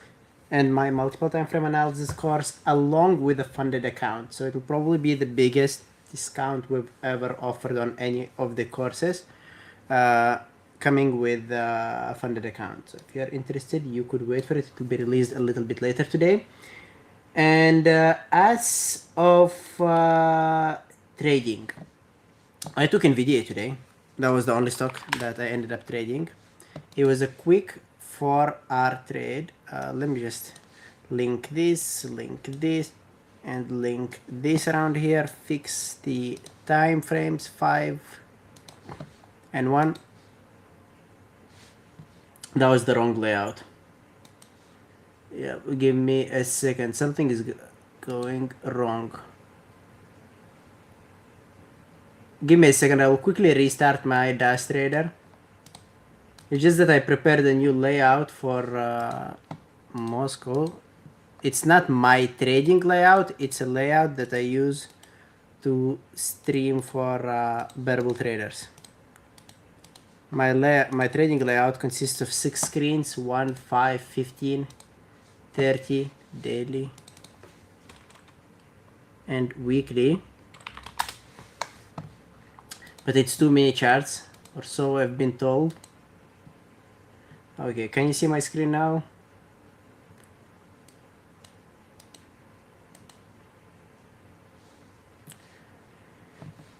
and my multiple time frame analysis course along with a funded account. So it will probably be the biggest discount we've ever offered on any of the courses, coming with a funded account. So if you are interested, you could wait for it. It will be released a little bit later today. And as of trading, I took NVIDIA today. That was the only stock that I ended up trading. It was a quick 4-hour trade. Let me just link this, and link this around here. Fix the time frames 5 and 1. That was the wrong layout. Yeah, give me a second. Something is going wrong. Give me a second. I will quickly restart my Dash Trader. It's just that I prepared a new layout for Moscow. It's not my trading layout. It's a layout that I use to stream for Bearable traders. My trading layout consists of 6 screens: 1, 5, 15, 30, daily, and weekly. But it's too many charts, or so I've been told. Okay, can you see my screen now?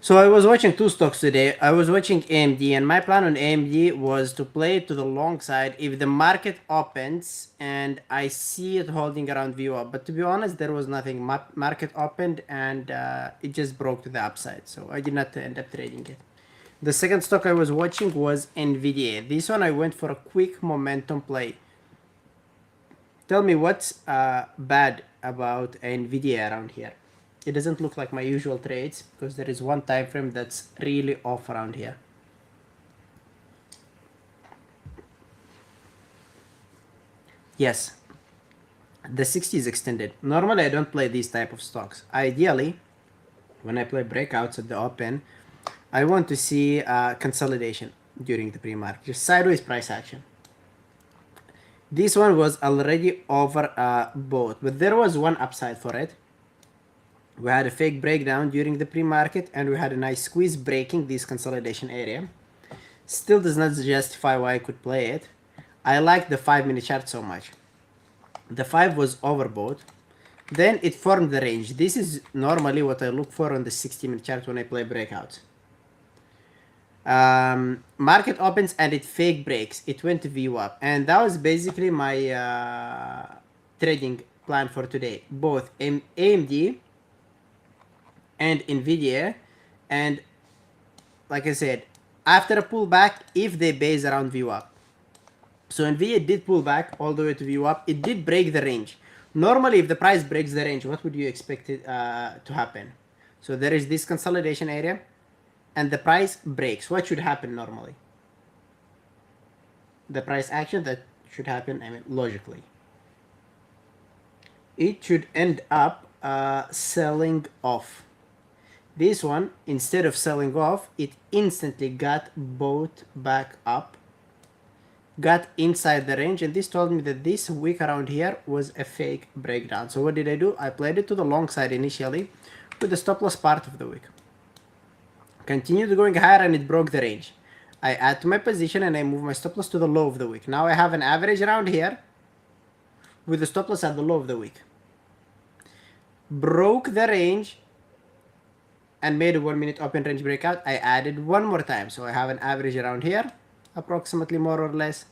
So I was watching 2 stocks today. I was watching AMD, and my plan on AMD was to play it to the long side if the market opens and I see it holding around VWAP. But to be honest, there was nothing. Market opened and it just broke to the upside. So I did not end up trading it. The second stock I was watching was NVIDIA. This one I went for a quick momentum play. Tell me what's bad about NVIDIA around here. It doesn't look like my usual trades because there is one time frame that's really off around here. Yes, the 60 is extended. Normally I don't play these type of stocks. Ideally, when I play breakouts at the open, I want to see consolidation during the pre-market, just sideways price action. This one was already over bought, but there was one upside for it. We had a fake breakdown during the pre-market, and we had a nice squeeze breaking this consolidation area. Still does not justify why I could play it. I like the 5-minute chart so much. The 5 was overbought. Then it formed the range. This is normally what I look for on the 60-minute chart when I play breakouts. Market opens and it fake breaks. It went to VWAP, and that was basically my trading plan for today. Both AMD and Nvidia, and like I said, after a pullback, if they base around VWAP. So Nvidia did pull back all the way to VWAP. It did break the range. Normally, if the price breaks the range, what would you expect it to happen? So there is this consolidation area, and the price breaks. What should happen normally? The price action that should happen, I mean, logically, it should end up selling off. This one, instead of selling off, it instantly got bought back up, got inside the range, and this told me that this wick around here was a fake breakdown. So what did I do? I played it to the long side initially with the stop loss part of the wick. Continued going higher and it broke the range. I add to my position and I move my stop loss to the low of the wick. Now I have an average around here with the stop loss at the low of the wick. Broke the range and made a 1-minute open range breakout. I added one more time, so I have an average around here, approximately, more or less,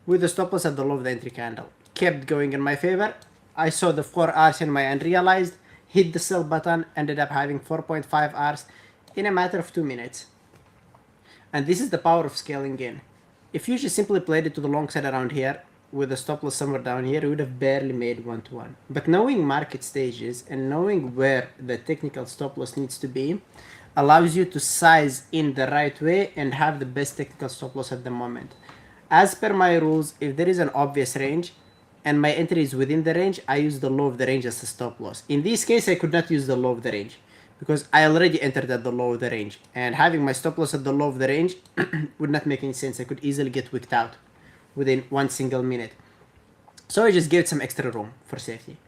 with the stop loss at the low of the entry candle. Kept going in my favor. I saw the 4 Rs in my unrealized, hit the sell button, ended up having 4.5 Rs in a matter of 2 minutes. And this is the power of scaling in. If you just simply played it to the long side around here with a stop loss somewhere down here, you would have barely made 1-to-1. But knowing market stages and knowing where the technical stop loss needs to be allows you to size in the right way and have the best technical stop loss at the moment. As per my rules, if there is an obvious range and my entry is within the range, I use the low of the range as a stop loss. In this case, I could not use the low of the range because I already entered at the low of the range, and having my stop loss at the low of the range would not make any sense. I could easily get wicked out within 1 single minute. So I just gave it some extra room for safety.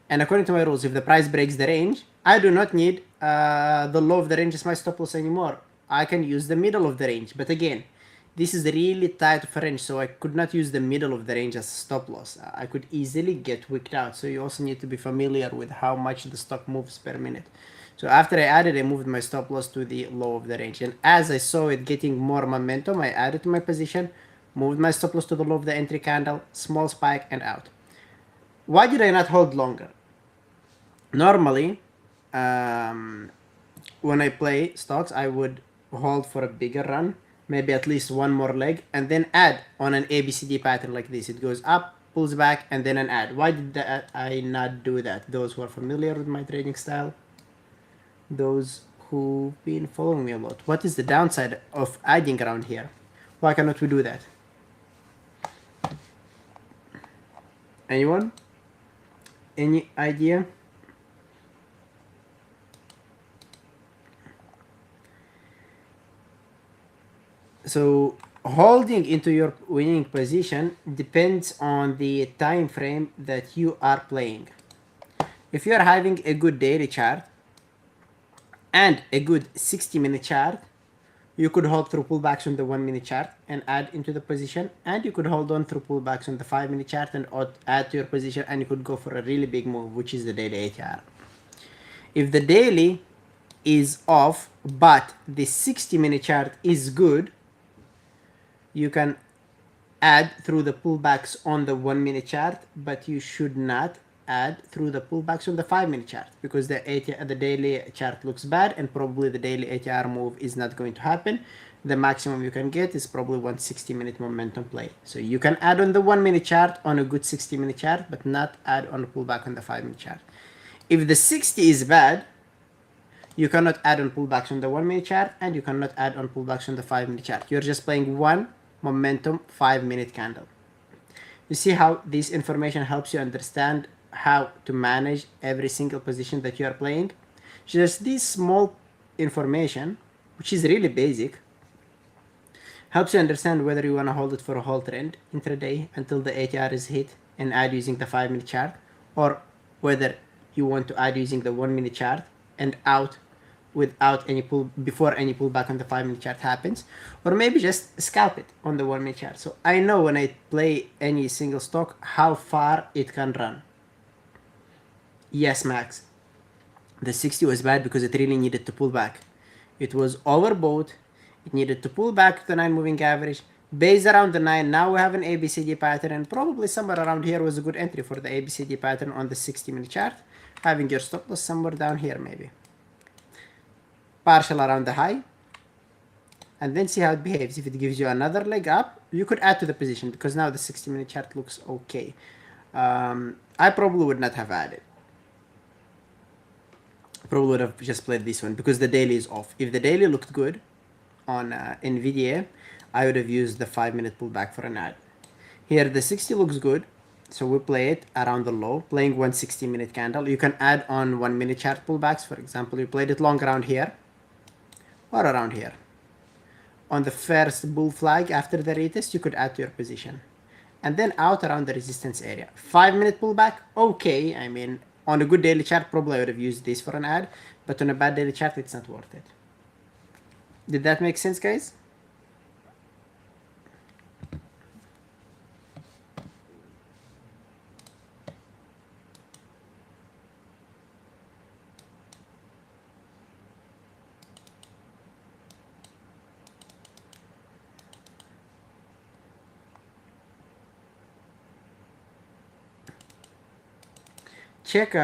And according to my rules, if the price breaks the range, I do not need the low of the range as my stop loss anymore. I can use the middle of the range. But again, this is really tight of a range, so I could not use the middle of the range as a stop loss. I could easily get wicked out. So you also need to be familiar with how much the stock moves per minute. So after I added, I moved my stop loss to the low of the range. And as I saw it getting more momentum, I added to my position, moved my stop loss to the low of the entry candle, small spike, and out. Why did I not hold longer? Normally, when I play stocks, I would hold for a bigger run, maybe at least one more leg, and then add on an ABCD pattern like this. It goes up, pulls back, and then an add. Why did I not do that? Those who are familiar with my trading style, those who've been following me a lot. What is the downside of adding around here? Why cannot we do that? Anyone? Any idea? So holding into your winning position depends on the time frame that you are playing. If you are having a good daily chart and a good 60-minute chart, you could hold through pullbacks on the 1-minute chart and add into the position, and you could hold on through pullbacks on the 5-minute chart and add to your position, and you could go for a really big move, which is the daily ATR. If the daily is off but the 60-minute chart is good, you can add through the pullbacks on the 1-minute chart, but you should not add through the pullbacks on the 5-minute chart because the daily chart looks bad and probably the daily ATR move is not going to happen. The maximum you can get is probably 1 60-minute momentum play. So you can add on the 1-minute chart on a good 60-minute chart, but not add on a pullback on the 5-minute chart. If the 60 is bad, you cannot add on pullbacks on the 1-minute chart and you cannot add on pullbacks on the 5-minute chart. You're just playing one momentum 5-minute candle. You see how this information helps you understand how to manage every single position that you are playing. Just this small information, which is really basic, helps you understand whether you want to hold it for a whole trend intraday until the ATR is hit and add using the 5-minute chart, or whether you want to add using the 1-minute chart and out without any pull before any pullback on the 5-minute chart happens, or maybe just scalp it on the 1-minute chart. So I know when I play any single stock how far it can run. Yes, Max, the 60 was bad because it really needed to pull back. It was overbought. It needed to pull back to the 9 moving average. Base around the 9. Now we have an ABCD pattern, and probably somewhere around here was a good entry for the ABCD pattern on the 60-minute chart. Having your stop loss somewhere down here, maybe. Partial around the high. And then see how it behaves. If it gives you another leg up, you could add to the position because now the 60-minute chart looks okay. I probably would not have added. Probably would have just played this one because the daily is off. If the daily looked good on NVIDIA, I would have used the 5-minute pullback for an add. Here the 60 looks good, so we play it around the low, playing 160-minute candle. You can add on 1-minute chart pullbacks. For example, you played it long around here or around here. On the first bull flag after the retest, you could add to your position. And then out around the resistance area. 5-minute pullback, okay. I mean, on a good daily chart, probably I would have used this for an add, but on a bad daily chart, it's not worth it. Did that make sense, guys? Check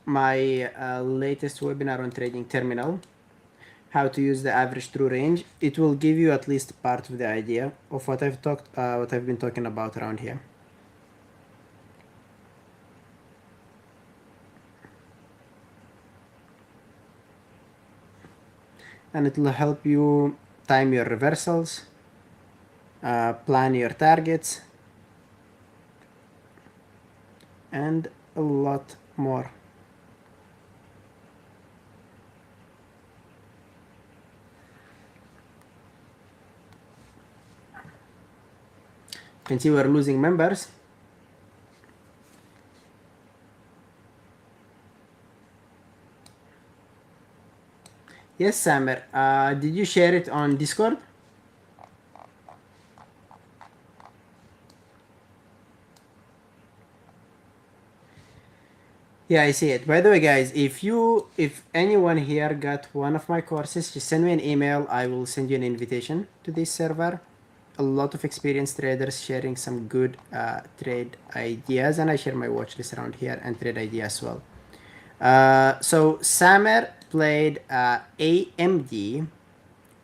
my latest webinar on Trading Terminal, how to use the average true range. It will give you at least part of the idea of what I've been talking about around here. And it will help you time your reversals, plan your targets, and a lot more. You can see we're losing members. Yes, Samer. Did you share it on Discord? Yeah, I see it. By the way, guys, if anyone here got one of my courses, just send me an email. I will send you an invitation to this server. A lot of experienced traders sharing some good trade ideas, and I share my watch list around here and trade ideas as well. So Samer played AMD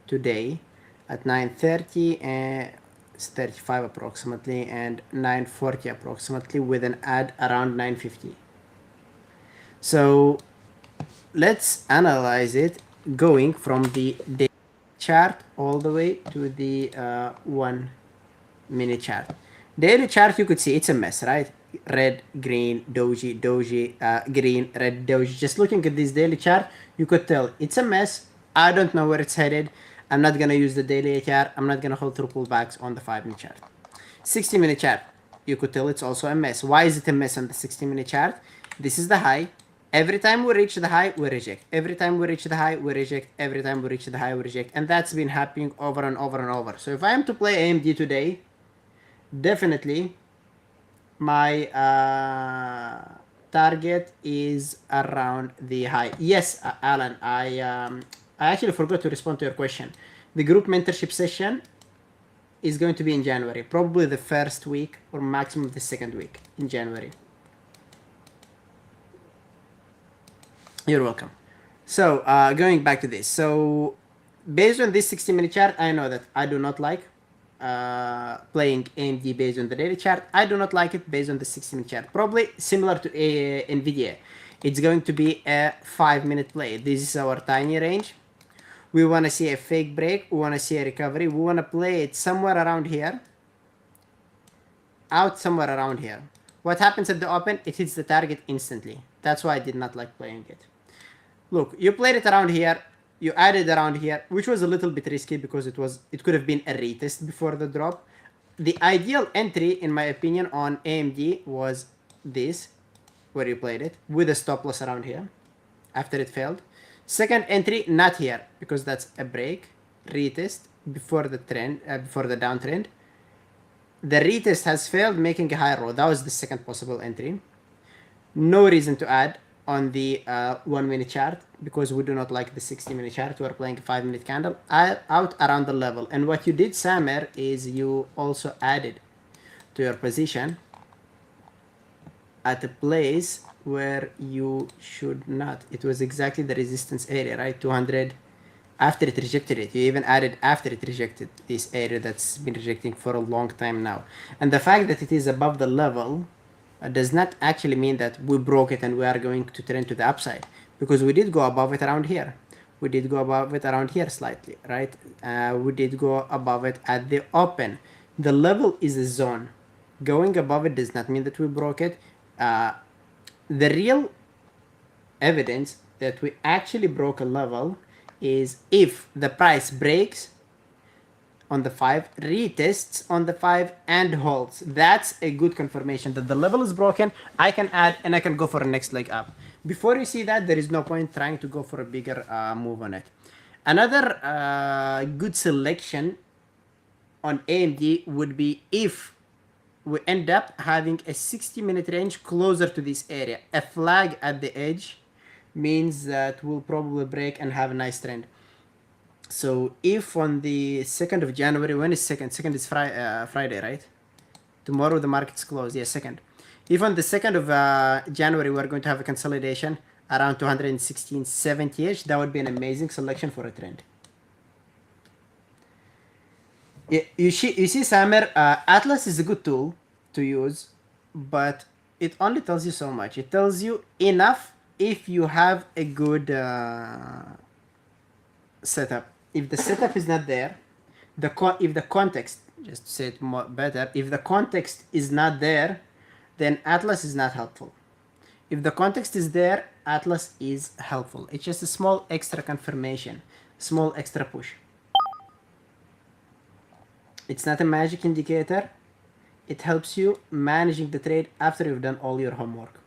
today at 9:30 and 35 approximately, and 9:40 approximately, with an add around 9:50. So let's analyze it going from the day chart all the way to the 1-minute chart. Daily chart, you could see it's a mess, right? Red, green, doji, green, red, doji. Just looking at this daily chart, you could tell it's a mess. I don't know where it's headed. I'm not gonna use the daily chart. I'm not gonna hold through pullbacks on the 5-minute chart. 60-minute chart, you could tell it's also a mess. Why is it a mess on the 60-minute chart? This is the high. Every time we reach the high, we reject. Every time we reach the high, we reject. Every time we reach the high, we reject. And that's been happening over and over and over. So if I am to play AMD today, definitely my target is around the high. Yes, Alan, I actually forgot to respond to your question. The group mentorship session is going to be in January, probably the first week or maximum the second week in January. You're welcome. So going back to this. So based on this 60-minute chart, I know that I do not like playing AMD based on the daily chart. I do not like it based on the 60-minute chart. Probably similar to NVIDIA. It's going to be a 5-minute play. This is our tiny range. We want to see a fake break. We want to see a recovery. We want to play it somewhere around here. Out somewhere around here. What happens at the open? It hits the target instantly. That's why I did not like playing it. Look, you played it around here. You added around here, which was a little bit risky because it could have been a retest before the drop. The ideal entry, in my opinion, on AMD was this, where you played it with a stop loss around here after it failed. Second entry, not here, because that's a break, retest before the trend, before the downtrend. The retest has failed, making a higher row. That was the second possible entry. No reason to add on the 1 minute chart because we do not like the 60-minute chart. We're playing a 5-minute candle out around the level. And what you did, Samer, is you also added to your position at a place where you should not. It was exactly the resistance area, right? 200. After it rejected it, you even added after it rejected this area that's been rejecting for a long time now. And the fact that it is above the level does not actually mean that we broke it and we are going to trend to the upside, because we did go above it around here. We did go above it around here slightly, right? We did go above it at the open. The level is a zone. Going above it does not mean that we broke it. The real evidence that we actually broke a level is if the price breaks on the 5, retests on the 5, and holds. That's a good confirmation that the level is broken. I can add and I can go for a next leg up. Before you see that, there is no point trying to go for a bigger move on it. Another good selection on AMD would be if we end up having a 60-minute range closer to this area. A flag at the edge means that we'll probably break and have a nice trend. So if on the 2nd of January, when is 2nd? 2nd is Friday, right? Tomorrow the market's closed. Yeah, 2nd. If on the 2nd of January we're going to have a consolidation around 216.70-ish, that would be an amazing selection for a trend. You see, Samer, Atlas is a good tool to use, but it only tells you so much. It tells you enough if you have a good setup. If the setup is not there, if the context, just to say it more better, if the context is not there, then Atlas is not helpful. If the context is there, Atlas is helpful. It's just a small extra confirmation, small extra push. It's not a magic indicator. It helps you managing the trade after you've done all your homework.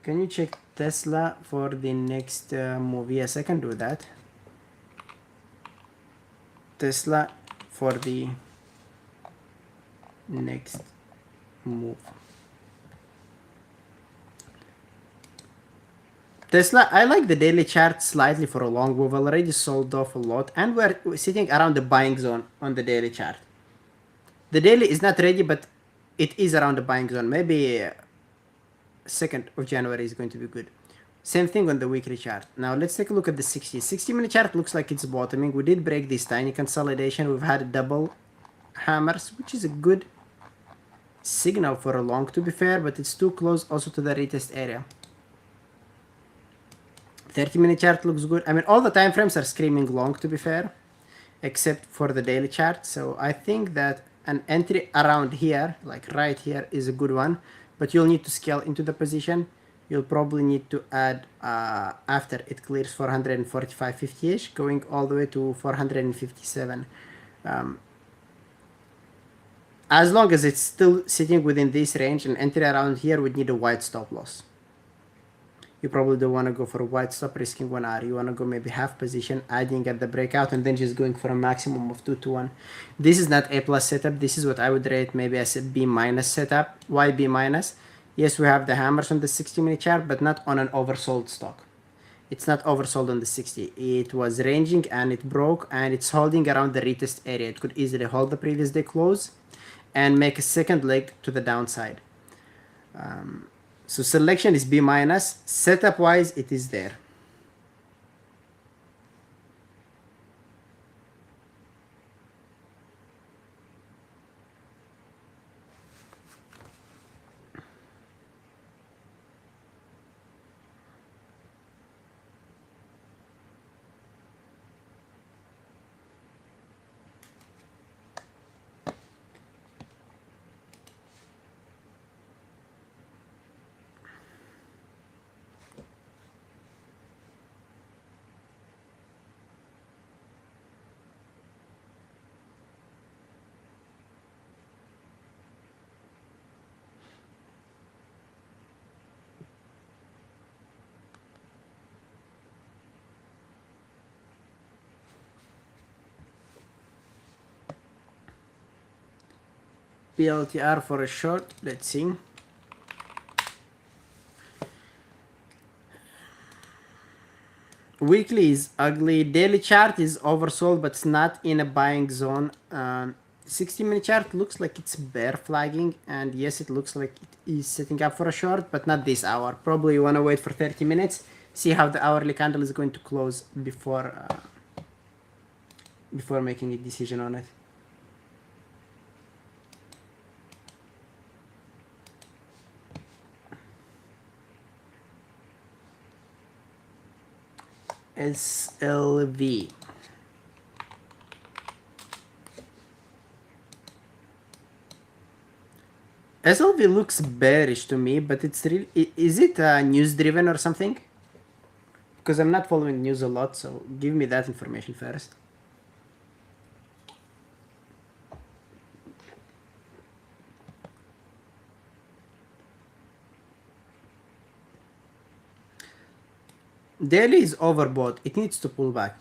Can you check Tesla for the next move? Yes, I can do that. Tesla for the next move. Tesla, I like the daily chart slightly for a long. We've already sold off a lot and we're sitting around the buying zone on the daily chart. The daily is not ready, but it is around the buying zone. Maybe 2nd of January is going to be good. Same thing on the weekly chart. Now let's take a look at the 60-minute chart. Looks like it's bottoming. We did break this tiny consolidation. We've had a double hammers, which is a good signal for a long, to be fair, but it's too close also to the retest area. 30-minute chart looks good. I mean, all the time frames are screaming long, to be fair, except for the daily chart. So I think that an entry around here, like right here, is a good one, but you'll need to scale into the position. You'll probably need to add after it clears 445.50-ish, going all the way to 457. As long as it's still sitting within this range, an entry around here would need a wide stop loss. You probably don't want to go for a wide stop risking 1R. You want to go maybe half position, adding at the breakout, and then just going for a maximum of 2-1. This is not A+ setup. This is what I would rate maybe as a B- setup. Why B-? Yes, we have the hammers on the 60-minute chart, but not on an oversold stock. It's not oversold on the 60. It was ranging and it broke, and it's holding around the retest area. It could easily hold the previous day close and make a second leg to the downside. So selection is B-. Setup wise, it is there. PLTR for a short. Let's see. Weekly is ugly. Daily chart is oversold, but it's not in a buying zone. 60-minute chart looks like it's bear flagging, and yes, it looks like it is setting up for a short, but not this hour. Probably you want to wait for 30 minutes, see how the hourly candle is going to close before making a decision on it. SLV. SLV looks bearish to me, but it's really, is it news driven or something? Because I'm not following news a lot, so give me that information first. Daily is overbought. It needs to pull back.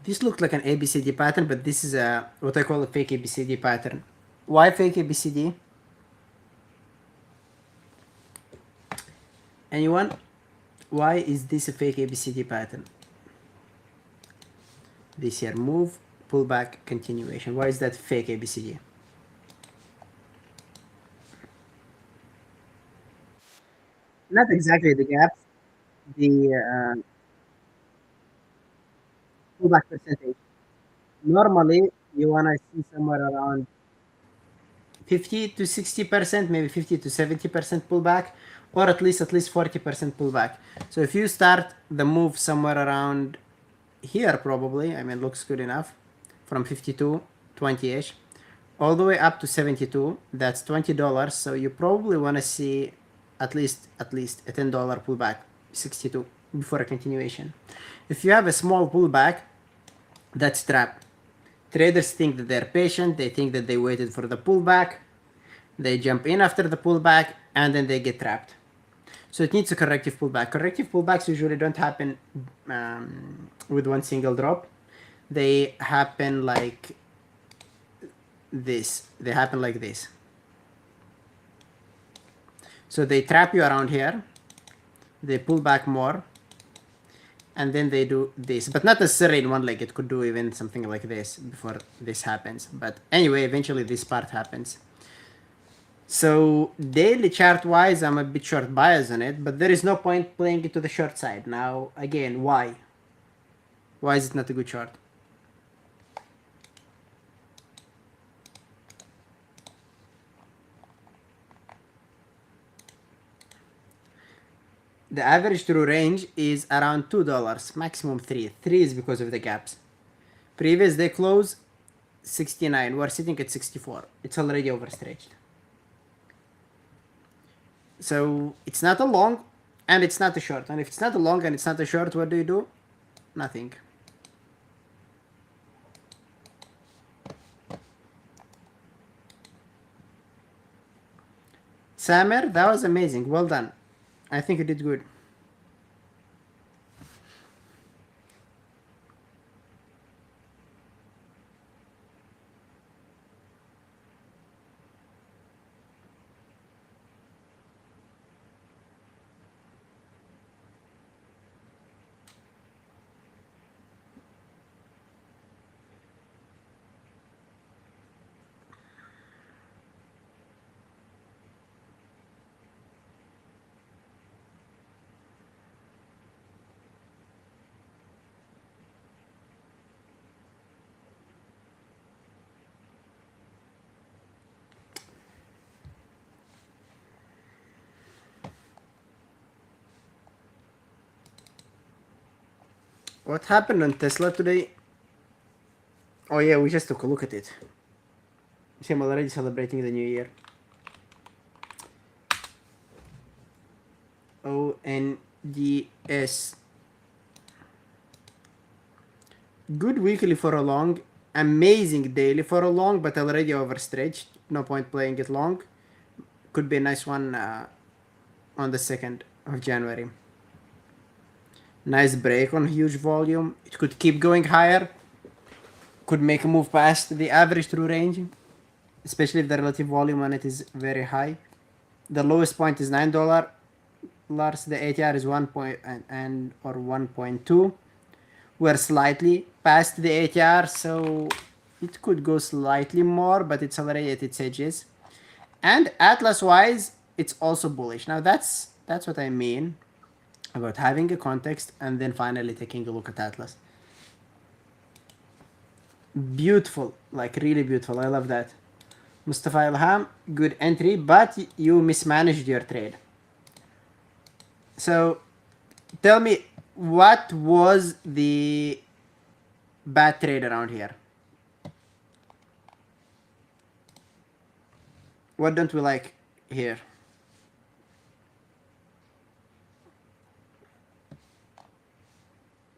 This looked like an ABCD pattern, but this is a what I call a fake ABCD pattern. Why fake ABCD? Anyone? Why is this a fake ABCD pattern? This here, move, pull back, continuation. Why is that fake ABCD? Not exactly the gaps. The pullback percentage. Normally, you want to see somewhere around 50 to 60%, maybe 50 to 70% pullback, or at least 40% pullback. So if you start the move somewhere around here, probably, I mean, looks good enough, from 52, 20-ish, all the way up to 72, that's $20. So you probably want to see at least a $10 pullback, 62, before a continuation. If you have a small pullback, that's trap. Traders think that they're patient, they think that they waited for the pullback, they jump in after the pullback, and then they get trapped. So it needs a corrective pullback. Corrective pullbacks usually don't happen with one single drop. They happen like this. They happen like this. So they trap you around here, they pull back more, and then they do this, but not necessarily in one leg. It could do even something like this before this happens. But anyway, eventually this part happens. So daily chart wise, I'm a bit short bias on it, but there is no point playing it to the short side. Now, again, why? Why is it not a good chart? The average true range is around $2, maximum 3. 3 is because of the gaps. Previous day close, 69. We're sitting at 64. It's already overstretched. So it's not a long and it's not a short. And if it's not a long and it's not a short, what do? Nothing. Samer, that was amazing. Well done. I think you did good. What happened on Tesla today? Oh yeah, we just took a look at it. See, I'm already celebrating the new year. ONDS. Good weekly for a long. Amazing daily for a long, but already overstretched. No point playing it long. Could be a nice one on the 2nd of January. Nice break on huge volume. It could keep going higher. Could make a move past the average true range. especially if the relative volume on it is very high. The lowest point is $9. The ATR is 1 point and or 1.2. We're slightly past the ATR, so it could go slightly more, but it's already at its edges. And Atlas wise, it's also bullish. Now that's what I mean about having a context and then finally taking a look at Atlas. Beautiful, like really beautiful. I love that. Mustafa Ilham, good entry, but you mismanaged your trade. So tell me, what was the bad trade around here? What don't we like here?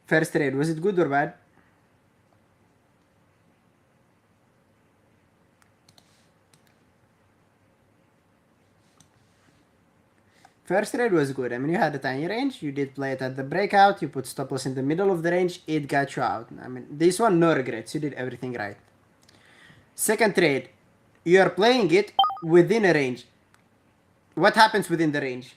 First trade, was it good or bad? First trade was good. I mean, you had a tiny range. You did play it at the breakout. You put stop loss in the middle of the range. It got you out. I mean, this one, no regrets. You did everything right. Second trade, you are playing it within a range. What happens within the range?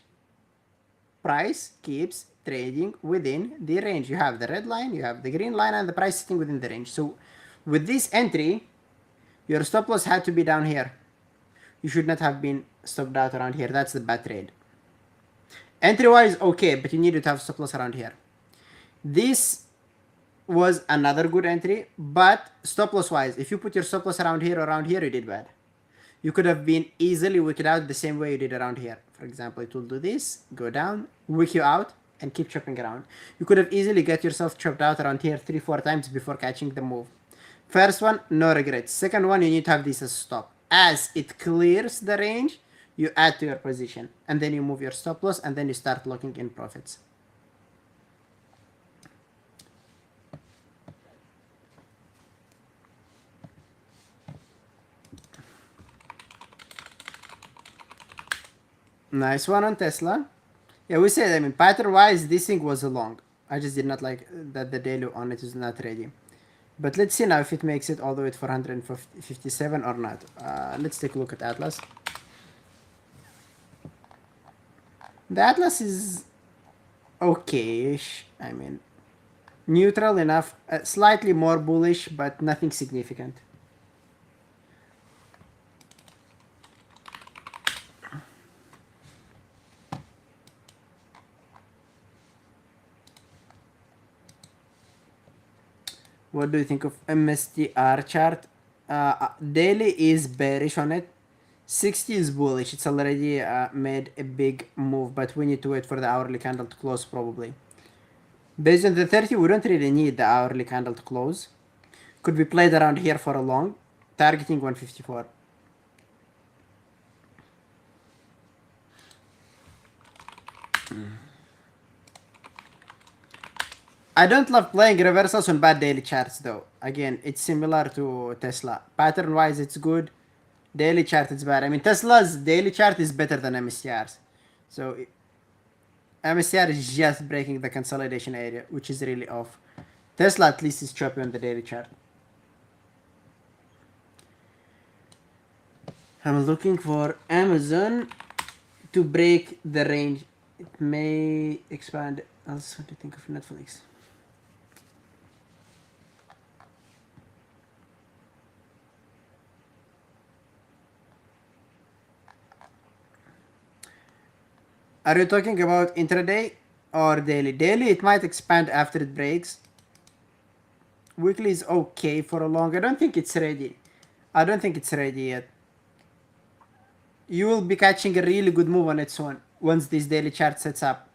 Price keeps trading within the range. You have the red line, you have the green line, and the price sitting within the range. So with this entry, your stop loss had to be down here. You should not have been stopped out around here. That's the bad trade. Entry wise, okay, but you needed to have stop loss around here. This was another good entry, but stop loss wise, if you put your stop loss around here or around here, you did bad. You could have been easily wicked out the same way you did around here. For example, it will do this, go down, wick you out, and keep chopping around. You could have easily get yourself chopped out around here 3-4 times before catching the move. First one, no regrets. Second one, you need to have this as stop. As it clears the range, you add to your position, and then you move your stop loss, and then you start locking in profits. Nice one on Tesla. Yeah, we said, I mean, pattern wise, this thing was a long. I just did not like that the daily on it is not ready. But let's see now if it makes it all the way to 457 or not. Let's take a look at Atlas. The Atlas is okay-ish. I mean, neutral enough, slightly more bullish, but nothing significant. What do you think of MSTR chart? Daily is bearish on it. 60 is bullish. It's already made a big move, but we need to wait for the hourly candle to close probably. Based on the 30, we don't really need the hourly candle to close. Could be played around here for a long, targeting 154. I don't love playing reversals on bad daily charts though. Again, it's similar to Tesla. Pattern wise, it's good. Daily chart, it's bad. I mean, Tesla's daily chart is better than MSTR's. So MSTR is just breaking the consolidation area, which is really off. Tesla at least is choppy on the daily chart. I'm looking for Amazon to break the range. It may expand. Also, what do you think of Netflix? Are you talking about intraday or daily? Daily, it might expand after it breaks. Weekly is okay for a long. I don't think it's ready. I don't think it's ready yet. You will be catching a really good move on it soon once this daily chart sets up.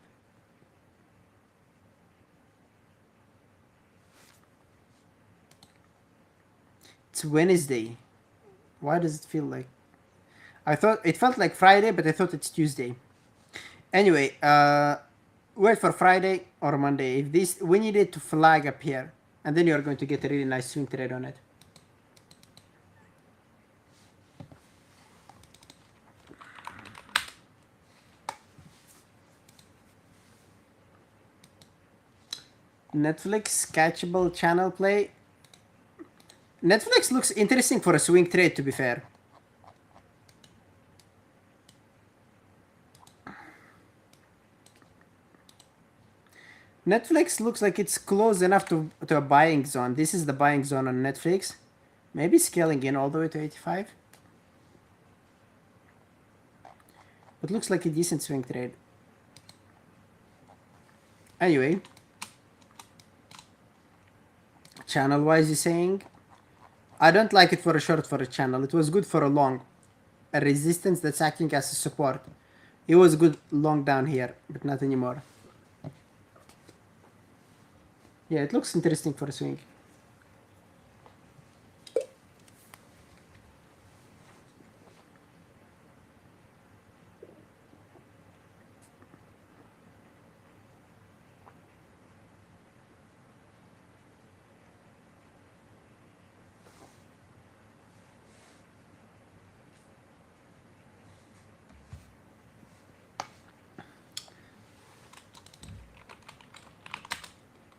It's Wednesday. Why does it feel like? I thought it felt like Friday, but I thought it's Tuesday. Anyway, wait for Friday or Monday. If this, we need it to flag up here, and then you're going to get a really nice swing trade on it. Netflix catchable channel play. Netflix looks interesting for a swing trade, to be fair. Netflix looks like it's close enough to a buying zone. This is the buying zone on Netflix. Maybe scaling in all the way to 85. It looks like a decent swing trade. Anyway. Channel wise, you're saying? I don't like it for a short for a channel. It was good for a long. A resistance that's acting as a support. It was good long down here, but not anymore. Yeah, it looks interesting for a swing.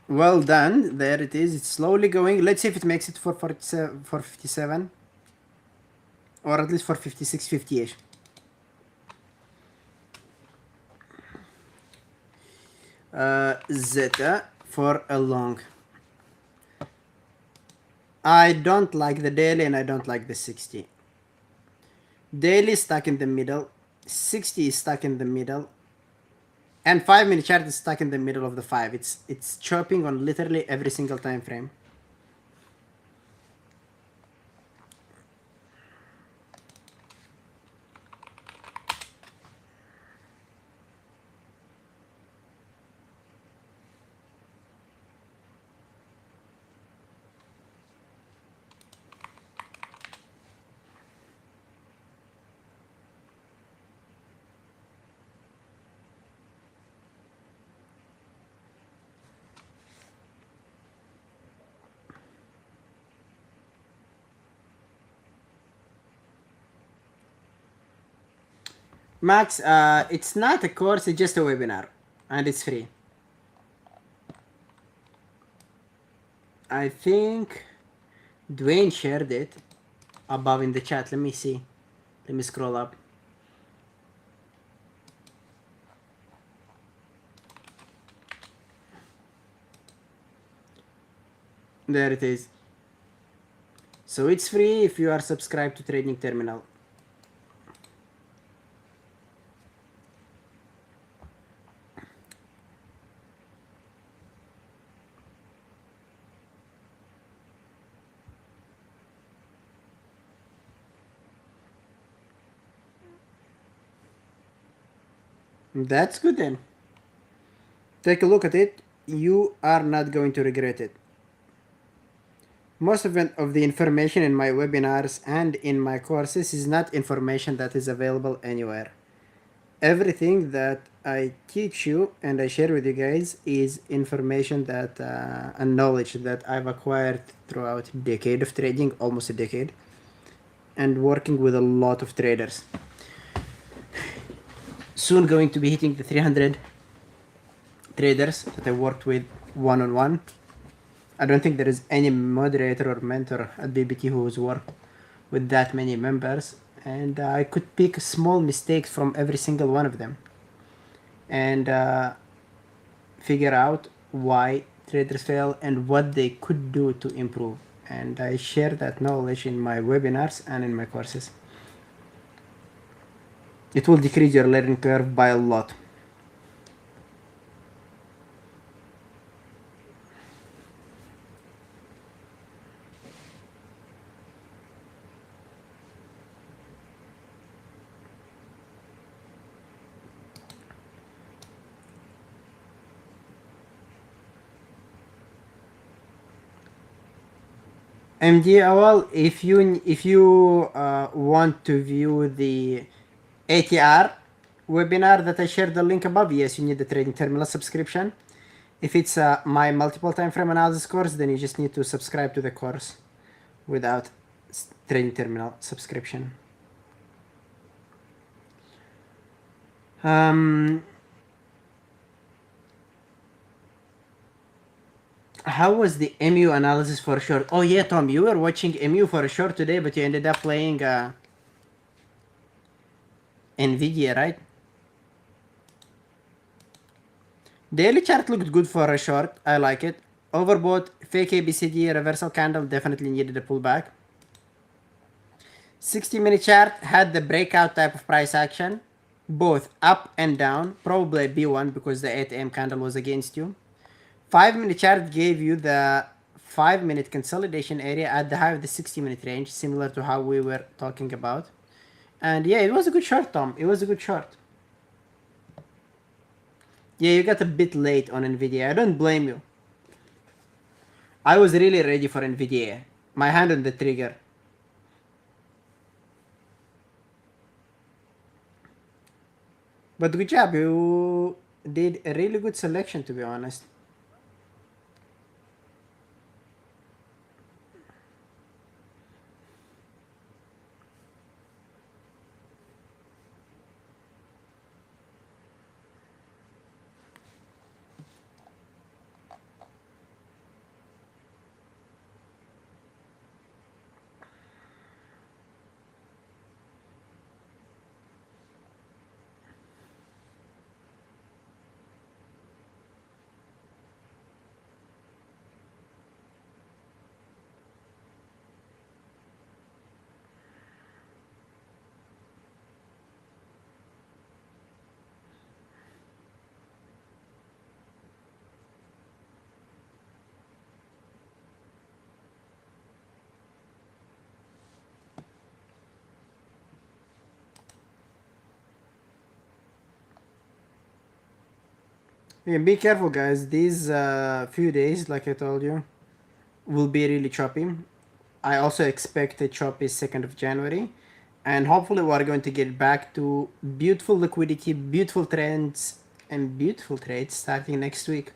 Well done. There it is. It's slowly going. Let's see if it makes it for 47, for 57. Or at least for 56, 50-ish. Zeta for a long. I don't like the daily and I don't like the 60. Daily is stuck in the middle. 60 is stuck in the middle. And 5-minute chart is stuck in the middle of the 5. It's chopping on literally every single time frame. Max, it's not a course, it's just a webinar. And it's free. I think Dwayne shared it above in the chat. Let me see. Let me scroll up. There it is. So it's free if you are subscribed to Trading Terminal. That's good then. Take a look at it. You are not going to regret it. Most of the information in my webinars and in my courses is not information that is available anywhere. Everything that I teach you and I share with you guys is information that and knowledge that I've acquired throughout a decade of trading, almost a decade, and working with a lot of traders. Soon going to be hitting the 300 traders that I worked with one-on-one. I don't think there is any moderator or mentor at BBT who has worked with that many members, and I could pick small mistakes from every single one of them and figure out why traders fail and what they could do to improve. And I share that knowledge in my webinars and in my courses. It will decrease your learning curve by a lot. MD Awal, if you want to view the ATR webinar that I shared the link above, yes, you need the Trading Terminal subscription. If it's my multiple time frame analysis course, then you just need to subscribe to the course without Trading Terminal subscription. How was the MU analysis for a short? Oh yeah, Tom, you were watching MU for a short today, but you ended up playing NVIDIA, right? Daily chart looked good for a short. I like it. Overbought, fake ABCD, reversal candle definitely needed a pullback. 60-minute chart had the breakout type of price action, both up and down. Probably a B1 because the 8 a.m. candle was against you. 5-minute chart gave you the 5-minute consolidation area at the high of the 60-minute range, similar to how we were talking about. And yeah, it was a good short, Tom. It was a good short. Yeah, you got a bit late on Nvidia. I don't blame you. I was really ready for Nvidia. My hand on the trigger. But good job. You did a really good selection, to be honest. Yeah, be careful, guys. These few days, like I told you, will be really choppy. I also expect a choppy 2nd of January. And hopefully we're going to get back to beautiful liquidity, beautiful trends, and beautiful trades starting next week.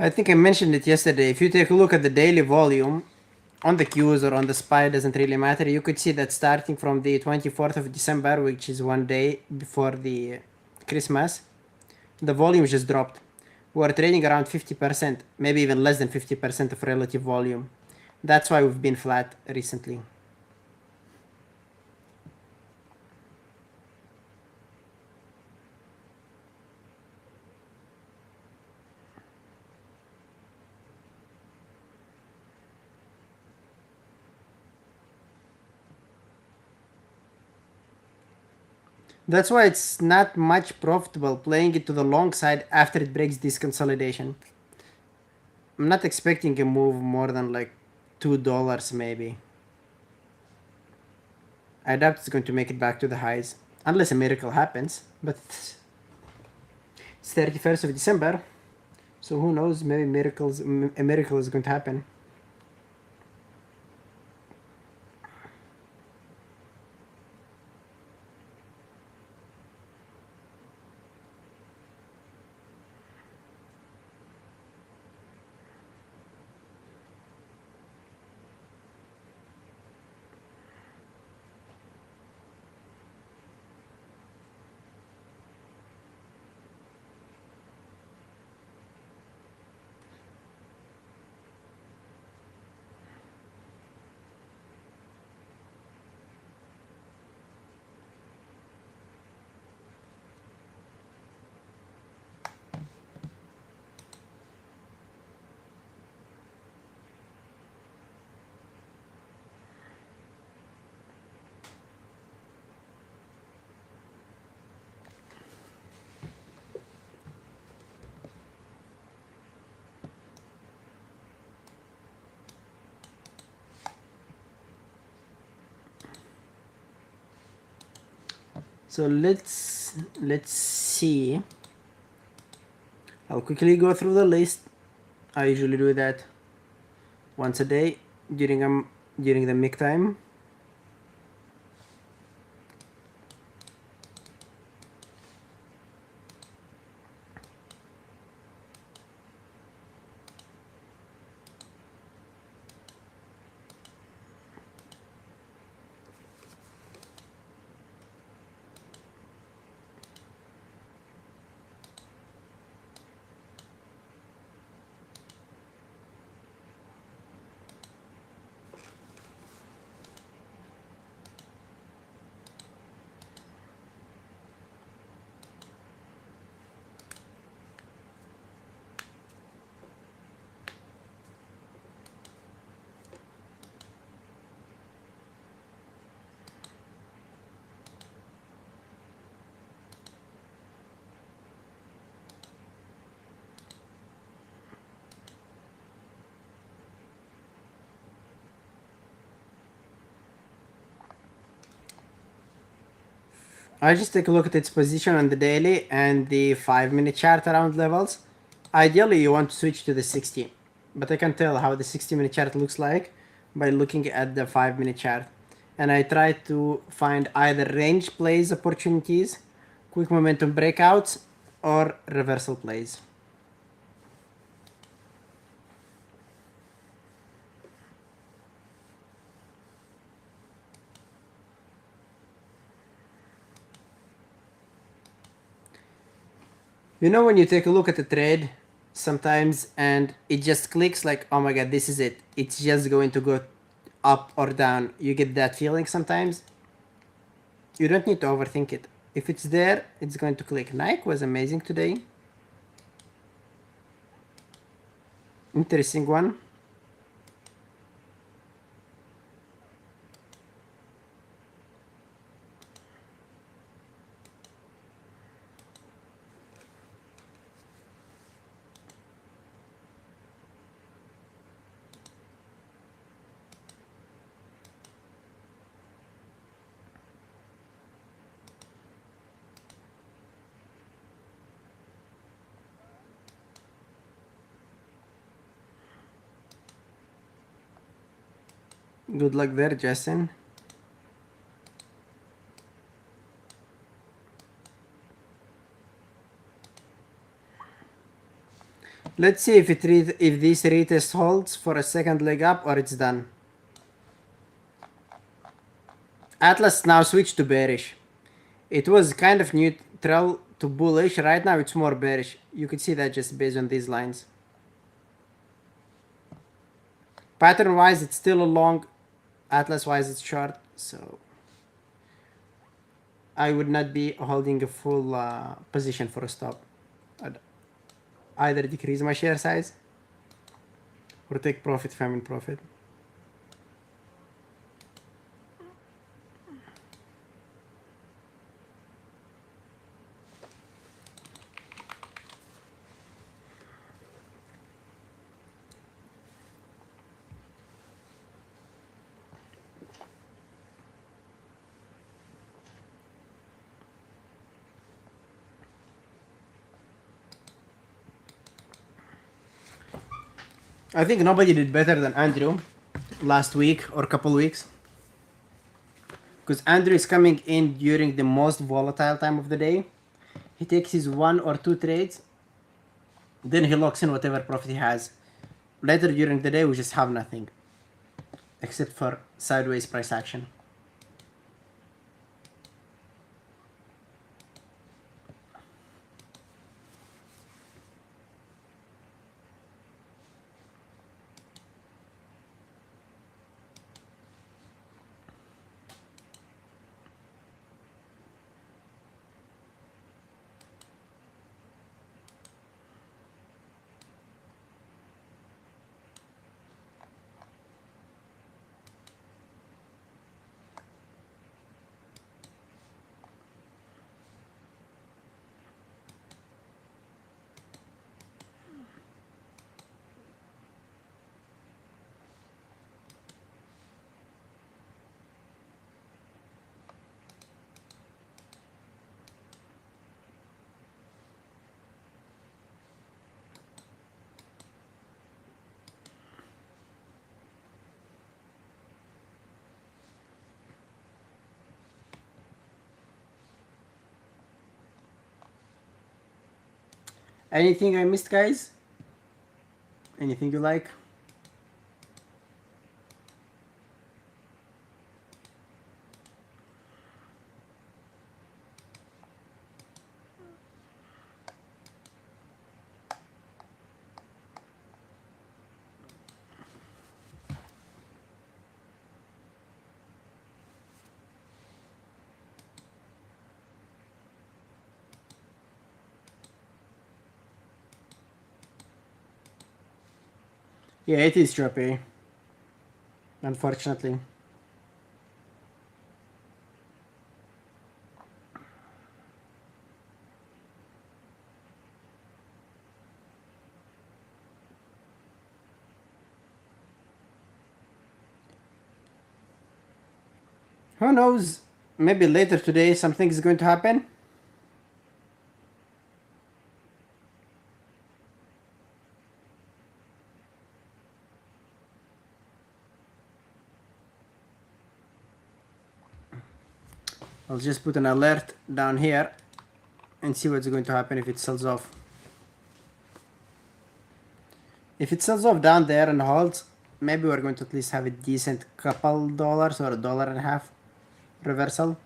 I think I mentioned it yesterday. If you take a look at the daily volume on the Qs or on the SPY, doesn't really matter. You could see that starting from the 24th of December, which is one day before the Christmas, the volume just dropped. We're trading around 50%, maybe even less than 50% of relative volume. That's why we've been flat recently. That's why it's not much profitable playing it to the long side after it breaks this consolidation. I'm not expecting a move more than like $2 maybe. I doubt it's going to make it back to the highs unless a miracle happens, but it's 31st of December, so who knows, maybe a miracle is going to happen. So let's see. I'll quickly go through the list. I usually do that once a day during the mic time. I just take a look at its position on the daily and the 5-minute chart around levels. Ideally, you want to switch to the 60, but I can tell how the 60-minute chart looks like by looking at the 5-minute chart. And I try to find either range plays opportunities, quick momentum breakouts, or reversal plays. You know when you take a look at a trade sometimes and it just clicks like, oh my god, this is it. It's just going to go up or down. You get that feeling sometimes. You don't need to overthink it. If it's there, it's going to click. Nike was amazing today. Interesting one. Good luck there, Justin. Let's see if this retest holds for a second leg up or it's done. Atlas now switched to bearish. It was kind of neutral to bullish. Right now it's more bearish. You could see that just based on these lines. Pattern wise, it's still a long. Atlas wise, it's short. So I would not be holding a full position for a stop. I'd either decrease my share size or take profit if I'm in profit. I think nobody did better than Andrew last week or couple weeks. Because Andrew is coming in during the most volatile time of the day. He takes his 1 or 2 trades. Then he locks in whatever profit he has. Later during the day, we just have nothing. Except for sideways price action. Anything I missed, guys? Anything you like? Yeah, it is choppy. Unfortunately. Who knows? Maybe later today something is going to happen. I'll just put an alert down here and see what's going to happen if it sells off. If it sells off down there and holds, maybe we're going to at least have a decent couple dollars or $1.50 reversal.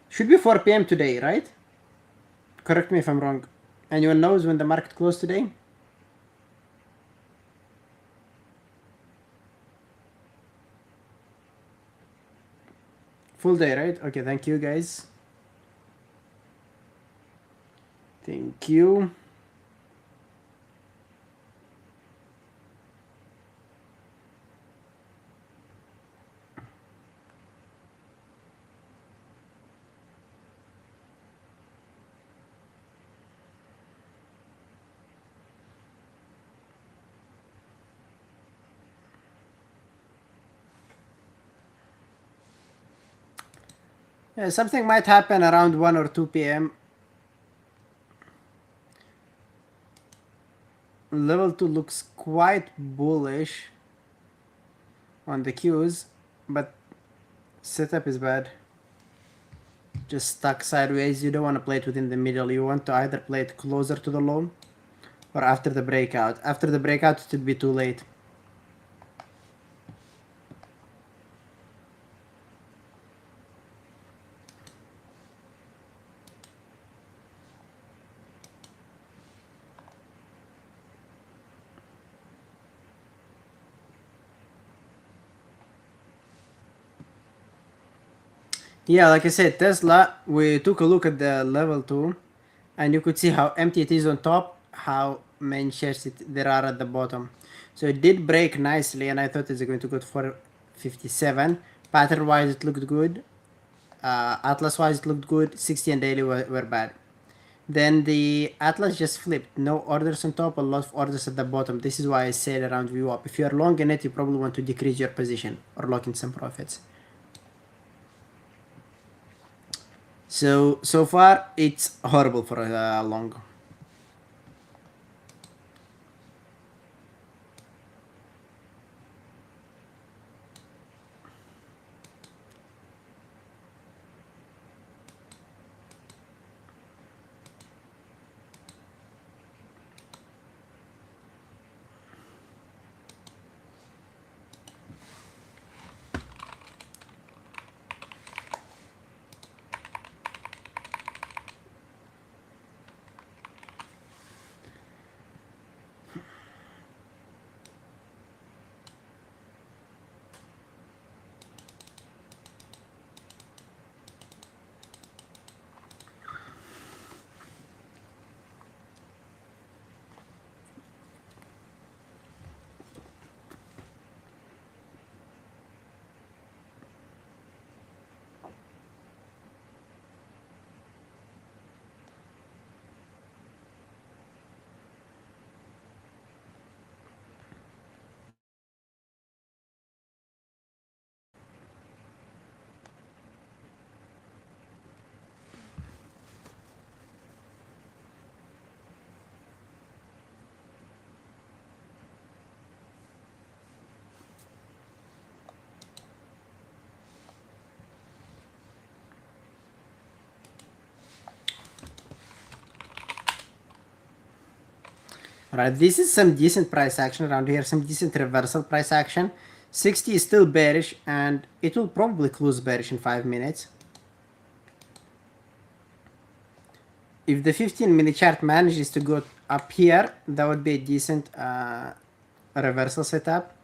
Should be 4 p.m. today, right? Correct me if I'm wrong. Anyone knows when the market closed today? Full day, right? Okay, thank you guys. Thank you. Yeah, something might happen around 1 or 2 p.m. Level 2 looks quite bullish on the queues, but setup is bad. Just stuck sideways. You don't want to play it within the middle. You want to either play it closer to the low or after the breakout. After the breakout, it would be too late. Yeah, like I said, Tesla, we took a look at the level 2 and you could see how empty it is on top, how many shares there are at the bottom. So it did break nicely and I thought it's going to go for 57. Pattern wise it looked good. Atlas wise it looked good. 60 and daily were bad. Then the Atlas just flipped. No orders on top, a lot of orders at the bottom. This is why I said around view up. If you are long in it, you probably want to decrease your position or lock in some profits. So far it's horrible for a long. Right, this is some decent price action around here, some decent reversal price action. 60 is still bearish, and it will probably close bearish in 5 minutes. If the 15-minute chart manages to go up here, that would be a decent reversal setup.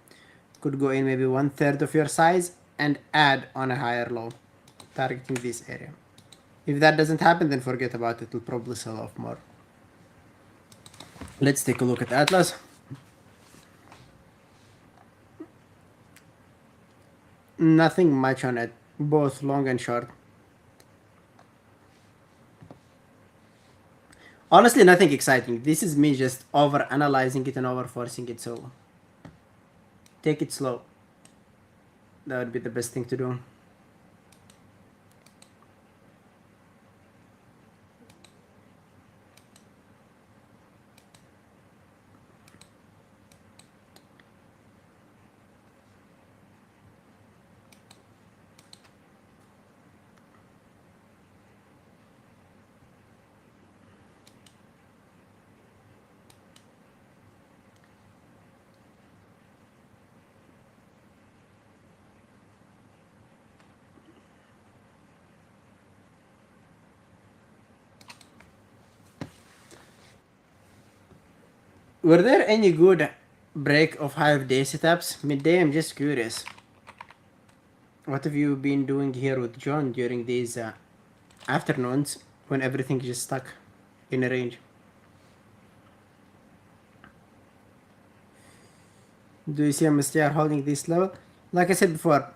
Could go in maybe 1/3 of your size and add on a higher low, targeting this area. If that doesn't happen, then forget about it. It'll probably sell off more. Let's take a look at Atlas. Nothing much on it, both long and short. Honestly, nothing exciting. This is me just over analyzing it and over forcing it, so take it slow. That would be the best thing to do. Were there any good break of 5-day setups? Midday, I'm just curious. What have you been doing here with John during these afternoons when everything is just stuck in a range? Do you see MSTR holding this level? Like I said before,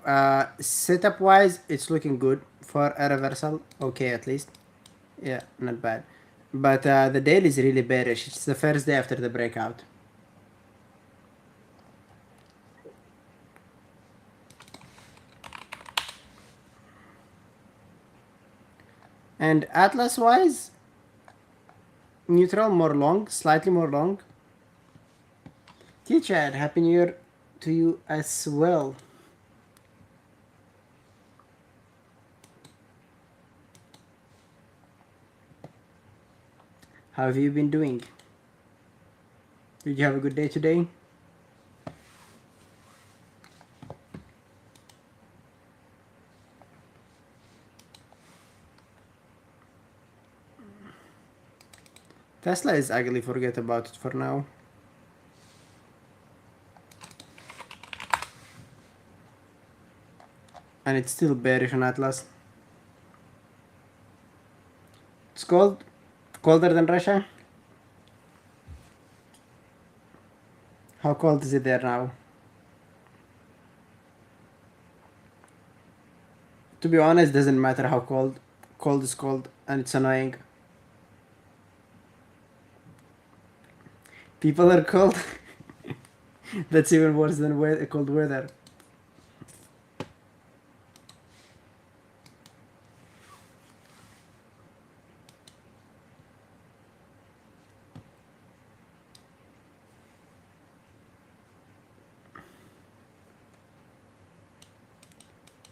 setup wise, it's looking good for a reversal. Okay, at least. Yeah, not bad. But the daily is really bearish. It's the first day after the breakout. And Atlas wise, neutral, more long, slightly more long. T-Chad, Happy New Year to you as well. How have you been doing? Did you have a good day today? Tesla is ugly, forget about it for now. And it's still bearish on Atlas. It's cold. Colder than Russia? How cold is it there now? To be honest, doesn't matter how cold. Cold is cold and it's annoying. People are cold. That's even worse than cold weather.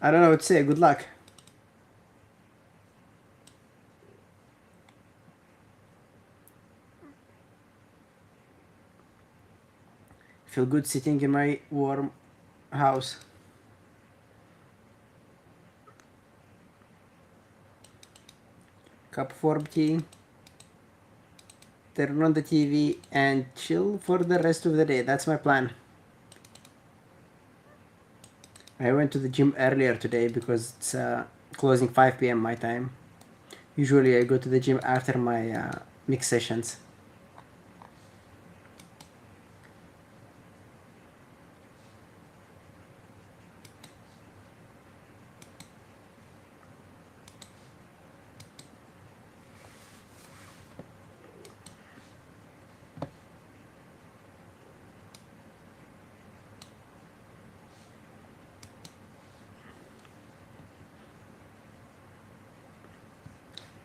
I don't know what to say. Good luck. Feel good sitting in my warm house. Cup of warm tea. Turn on the TV and chill for the rest of the day. That's my plan. I went to the gym earlier today because it's closing 5 p.m. my time. Usually I go to the gym after my mix sessions.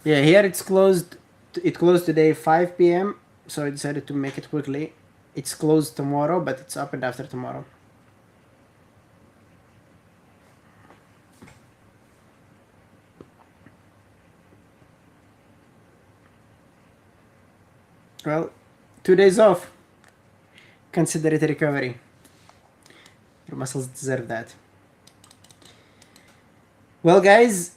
Yeah, here it's closed. It closed today 5 p.m. So I decided to make it quickly. It's closed tomorrow, but it's opened after tomorrow. Well, 2 days off. consider it a recovery. Your muscles deserve that. Well, guys,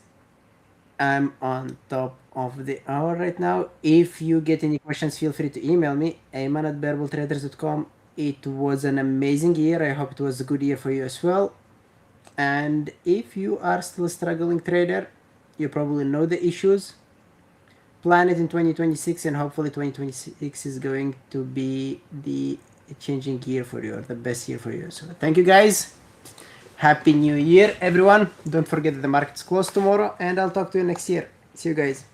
I'm on top of the hour right now. If you get any questions, feel free to email me, ayman@bearballtraders.com. It was an amazing year. I hope it was a good year for you as well. And if you are still a struggling trader, you probably know the issues. Plan it in 2026, and hopefully 2026 is going to be the changing year for you, or the best year for you. So thank you, guys. Happy New Year, everyone. Don't forget that the market's closed tomorrow, and I'll talk to you next year. See you guys.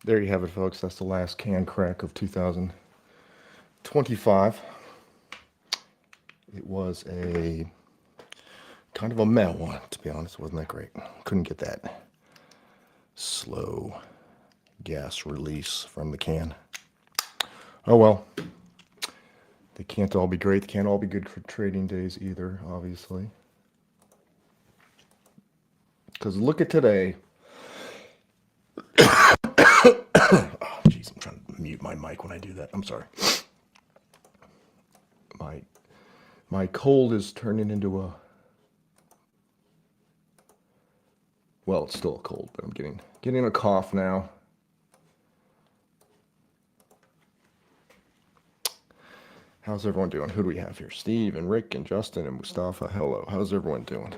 there you have it, folks. That's the last can crack of 2025. It was a kind of a meh one, to be honest. It wasn't that great. Couldn't get that slow gas release from the can. Oh well. They can't all be great. They can't all be good for trading days either, obviously. Because look at today. Oh, jeez, I'm trying to mute my mic when I do that. I'm sorry. My cold is turning into a... Well, it's still a cold, but I'm getting a cough now. How's everyone doing? Who do we have here? Steve and Rick and Justin and Mustafa. Hello. How's everyone doing?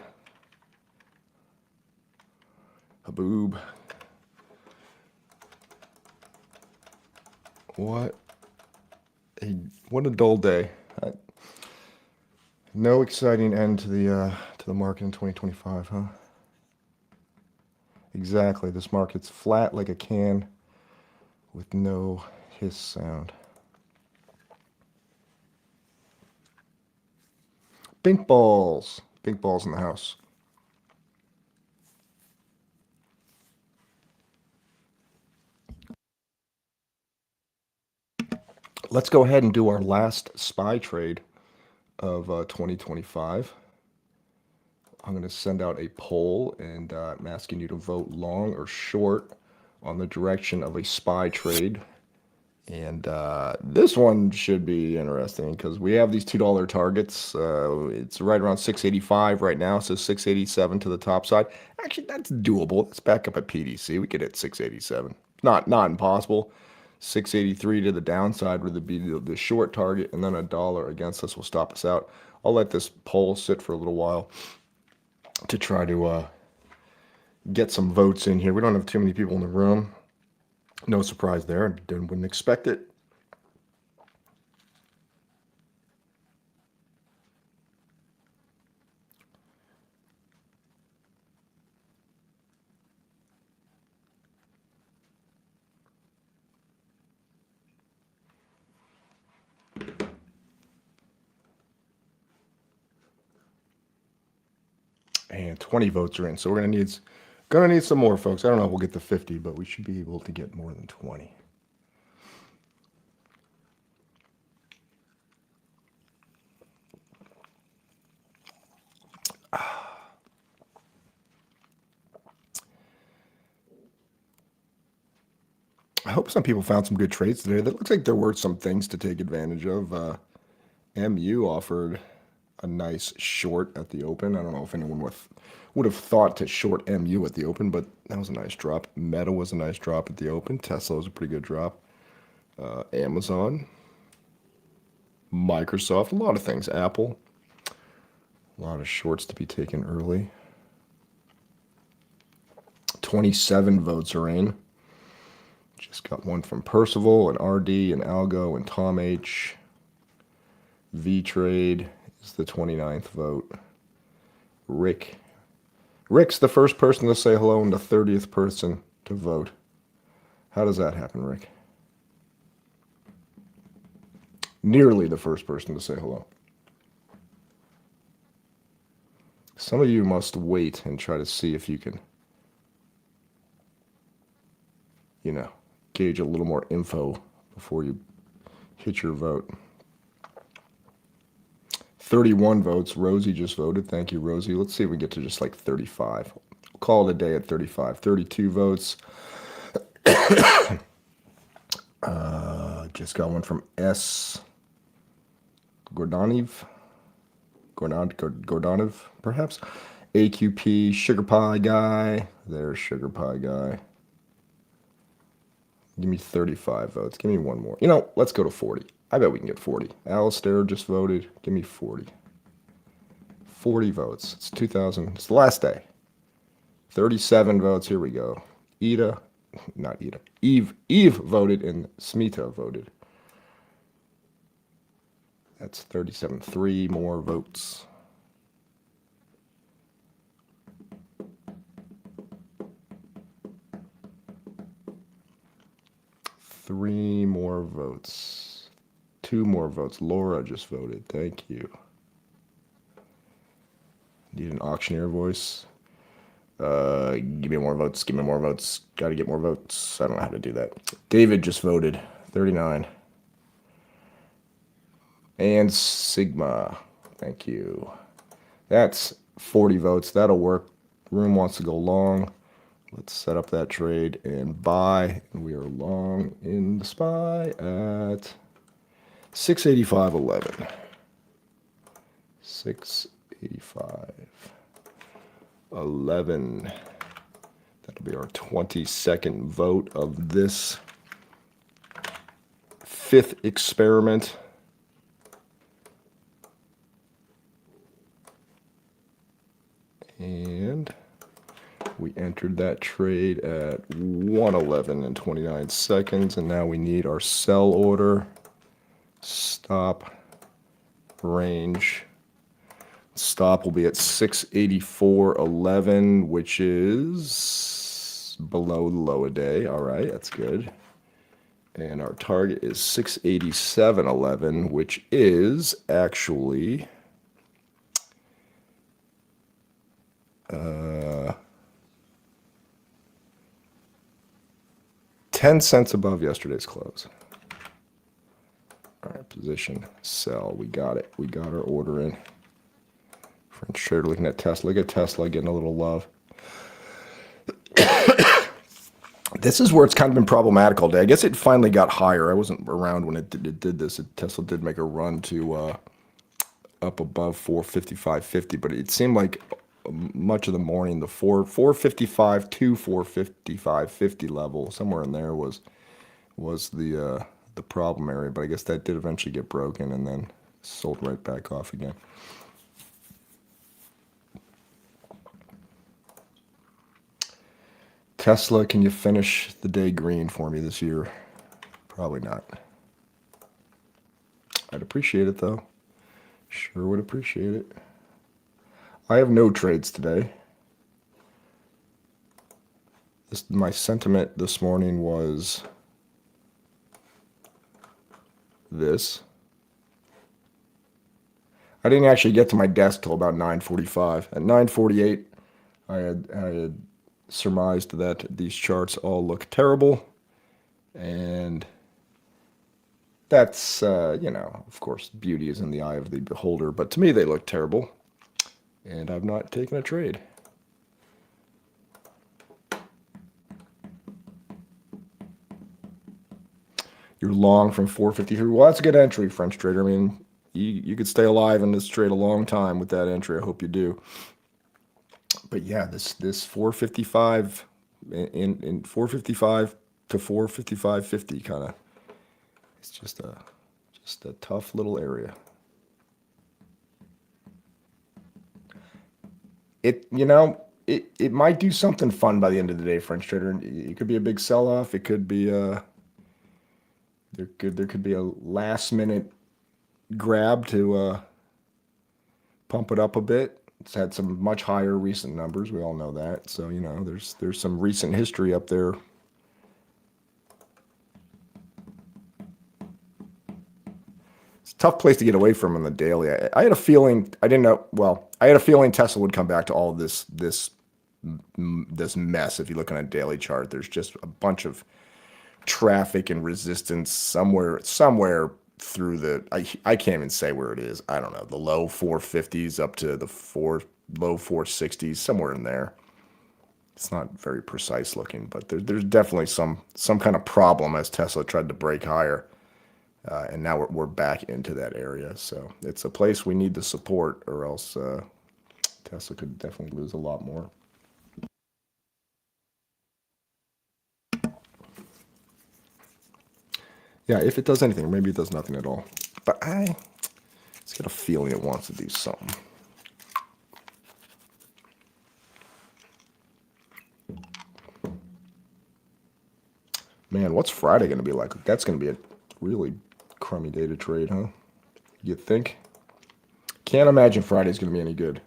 Haboob. What a dull day. No exciting end to the market in 2025, huh? Exactly. This market's flat like a can with no hiss sound. Pink balls. Pink balls in the house. Let's go ahead and do our last SPY trade of 2025. I'm going to send out a poll, and I'm asking you to vote long or short on the direction of a SPY trade. And this one should be interesting because we have these $2 targets. It's right around 685 right now, so 687 to the top side. Actually, that's doable. Let's back up at PDC. We could hit 687. Not impossible. 683 to the downside would be the short target, and then $1 against us will stop us out. I'll let this poll sit for a little while to try to get some votes in here. We don't have too many people in the room. No surprise there. Wouldn't expect it. And 20 votes are in, so we're gonna need some more, folks. I don't know if we'll get to 50, but we should be able to get more than 20. I hope some people found some good trades today. That looks like there were some things to take advantage of. MU offered a nice short at the open. I don't know if anyone would have thought to short MU at the open, but that was a nice drop. Meta was a nice drop at the open. Tesla was a pretty good drop. Amazon, Microsoft, a lot of things. Apple, a lot of shorts to be taken early. 27 votes are in. Just got one from Percival and RD and Algo and Tom H. V-Trade is the 29th vote. Rick's the first person to say hello and the 30th person to vote. How does that happen, Rick? Nearly the first person to say hello. Some of you must wait and try to see if you can, gauge a little more info before you hit your vote. 31 votes. Rosie just voted. Thank you, Rosie. Let's see if we get to just like 35. We'll call it a day at 35. 32 votes. Just got one from S. Gordanov, perhaps. AQP, Sugar Pie Guy. There's Sugar Pie Guy. Give me 35 votes. Give me one more. Let's go to 40. I bet we can get 40. Alistair just voted. Give me 40. 40 votes. It's 2000. It's the last day. 37 votes. Here we go. Eve voted and Smita voted. That's 37. 3 more votes. 3 more votes. 2 more votes. Laura just voted. Thank you. Need an auctioneer voice. Give me more votes. Give me more votes. Got to get more votes. I don't know how to do that. David just voted. 39. And Sigma. Thank you. That's 40 votes. That'll work. Room wants to go long. Let's set up that trade and buy. And we are long in the SPY at 685.11. 685.11. That'll be our 22nd vote of this 5th experiment. And we entered that trade at 111 and 29 seconds. And now we need our sell order, stop, range. Stop will be at 684.11, which is below the low a day. All right, that's good. And our target is 687.11, which is actually 10 cents above yesterday's close. All right, position, sell. We got it. We got our order in. French trader looking at Tesla. Look at Tesla getting a little love. This is where it's kind of been problematic all day. I guess it finally got higher. I wasn't around when it did this. Tesla did make a run to up above 455.50, but it seemed like much of the morning the 455 to 455.50 level, somewhere in there was the problem area. But I guess that did eventually get broken and then sold right back off again. Tesla, can you finish the day green for me this year? Probably not. I'd appreciate it, though. Sure would appreciate it. I have no trades today. My sentiment this morning was this. I didn't actually get to my desk till about 9:45. At 9:48, I had surmised that these charts all look terrible, and that's of course, beauty is in the eye of the beholder, but to me they look terrible, and I've not taken a trade. You're long from 453. Well, that's a good entry, French trader. I mean, you could stay alive in this trade a long time with that entry. I hope you do. But yeah, this 455 in 455 to 455.50 kind of, it's just a tough little area. It might do something fun by the end of the day, French trader. It could be a big sell-off. It could be there could be a last minute grab to pump it up a bit. It's had some much higher recent numbers. We all know that. So, there's some recent history up there. It's a tough place to get away from in the daily. I had a feeling, I had a feeling Tesla would come back to all this mess. If you look on a daily chart, there's just a bunch of traffic and resistance somewhere through I can't even say where it is. I don't know, the low 450s up to the low 460s, somewhere in there. It's not very precise looking, but there's definitely some kind of problem as Tesla tried to break higher, and now we're back into that area. So it's a place we need to support, or else Tesla could definitely lose a lot more. Yeah, if it does anything, maybe it does nothing at all. But I just got a feeling it wants to do something. Man, what's Friday going to be like? That's going to be a really crummy day to trade, huh? You think? Can't imagine Friday's going to be any good.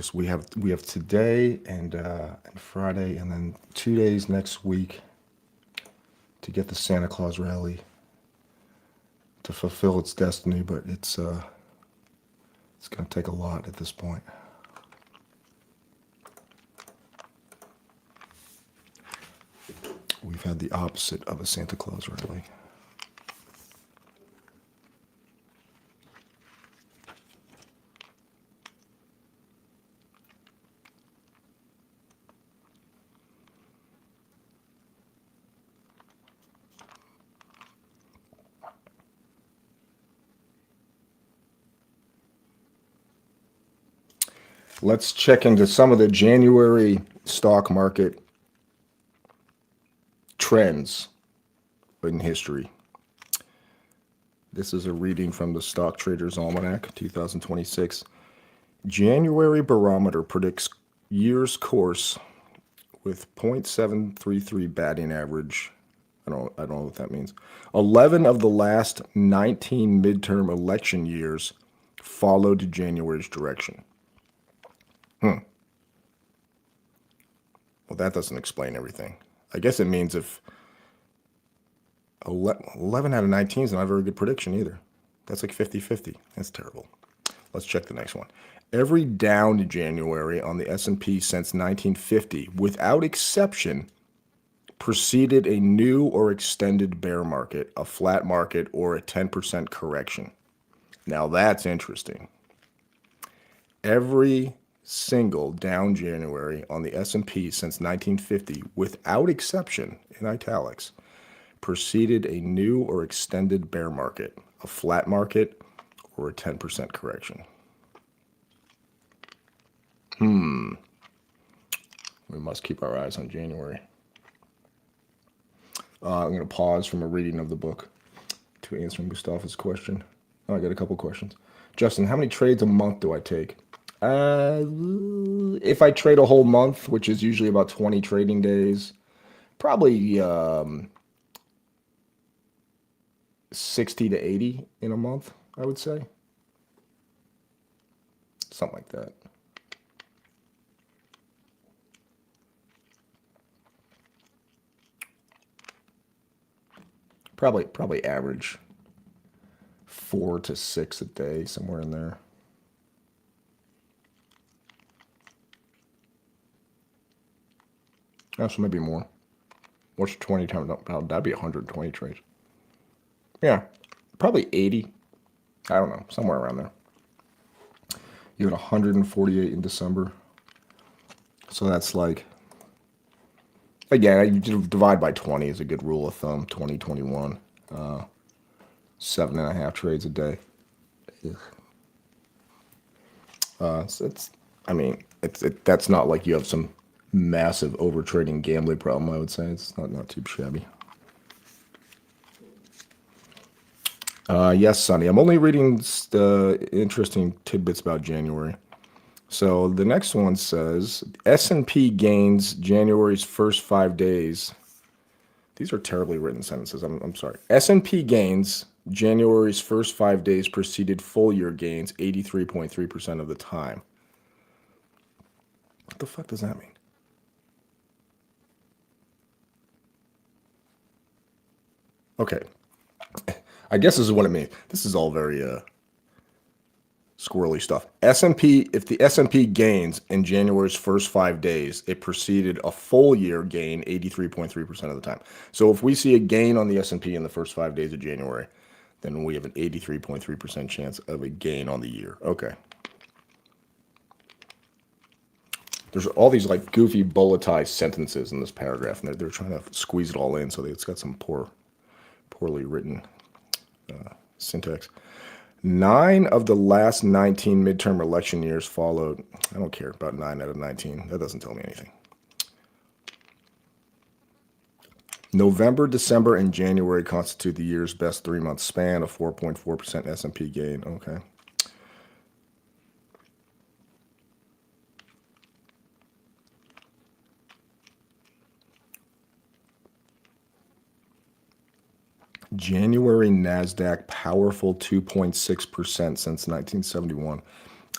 Because we have today and Friday, and then 2 days next week to get the Santa Claus rally to fulfill its destiny, but it's going to take a lot at this point. We've had the opposite of a Santa Claus rally. Let's check into some of the January stock market trends in history. This is a reading from the Stock Traders Almanac 2026. January barometer predicts year's course with 0.733 batting average. I don't know what that means. 11 of the last 19 midterm election years followed January's direction. Well, that doesn't explain everything. I guess it means if 11 out of 19 is not a very good prediction either. That's like 50-50. That's terrible. Let's check the next one. Every down January on the S&P since 1950, without exception, preceded a new or extended bear market, a flat market, or a 10% correction. Now that's interesting. Every single down January on the S&P since 1950, without exception, in italics, preceded a new or extended bear market, a flat market, or a 10% correction. We must keep our eyes on January. I'm going to pause from a reading of the book to answer Mustafa's question. Oh, I got a couple questions. Justin, how many trades a month do I take? If I trade a whole month, which is usually about 20 trading days, probably 60 to 80 in a month, I would say. Something like that. Probably average 4 to 6 a day, somewhere in there. Oh, so maybe more. What's 20 times? Oh, that'd be 120 trades. Yeah, probably 80. I don't know, somewhere around there. You had 148 in December. So that's like, again, you divide by 20 is a good rule of thumb. 20, 21. 7.5 trades a day. So that's not like you have some massive over trading gambling problem. I would say it's not too shabby. Yes, Sonny. I'm only reading the interesting tidbits about January. So the next one says S&P gains January's first 5 days. These are terribly written sentences. I'm sorry. S&P gains January's first 5 days preceded full year gains 83.3% of the time. What the fuck does that mean? Okay. I guess this is what it means. This is all very squirrely stuff. If the S&P gains in January's first 5 days, it preceded a full year gain 83.3% of the time. So if we see a gain on the S&P in the first 5 days of January, then we have an 83.3% chance of a gain on the year. Okay. There's all these like goofy bulletized sentences in this paragraph, and they're trying to squeeze it all in, so it's got some poorly written syntax. 9 of the last 19 midterm election years followed. I don't care about 9 out of 19. That doesn't tell me anything. November, December, and January constitute the year's best 3-month span, a 4.4% S&P gain. Okay. January NASDAQ powerful 2.6% since 1971.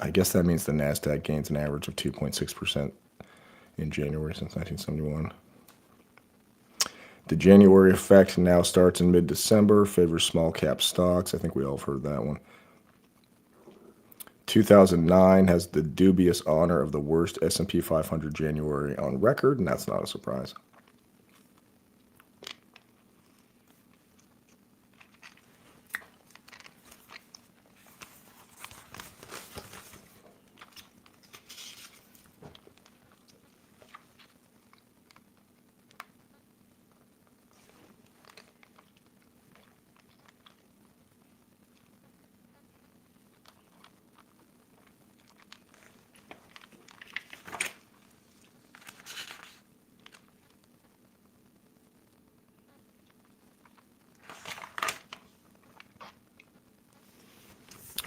I guess that means the NASDAQ gains an average of 2.6% in January since 1971. The January effect now starts in mid-December, favors small cap stocks. I think we all have heard that one. 2009 has the dubious honor of the worst S&P 500 January on record, and that's not a surprise.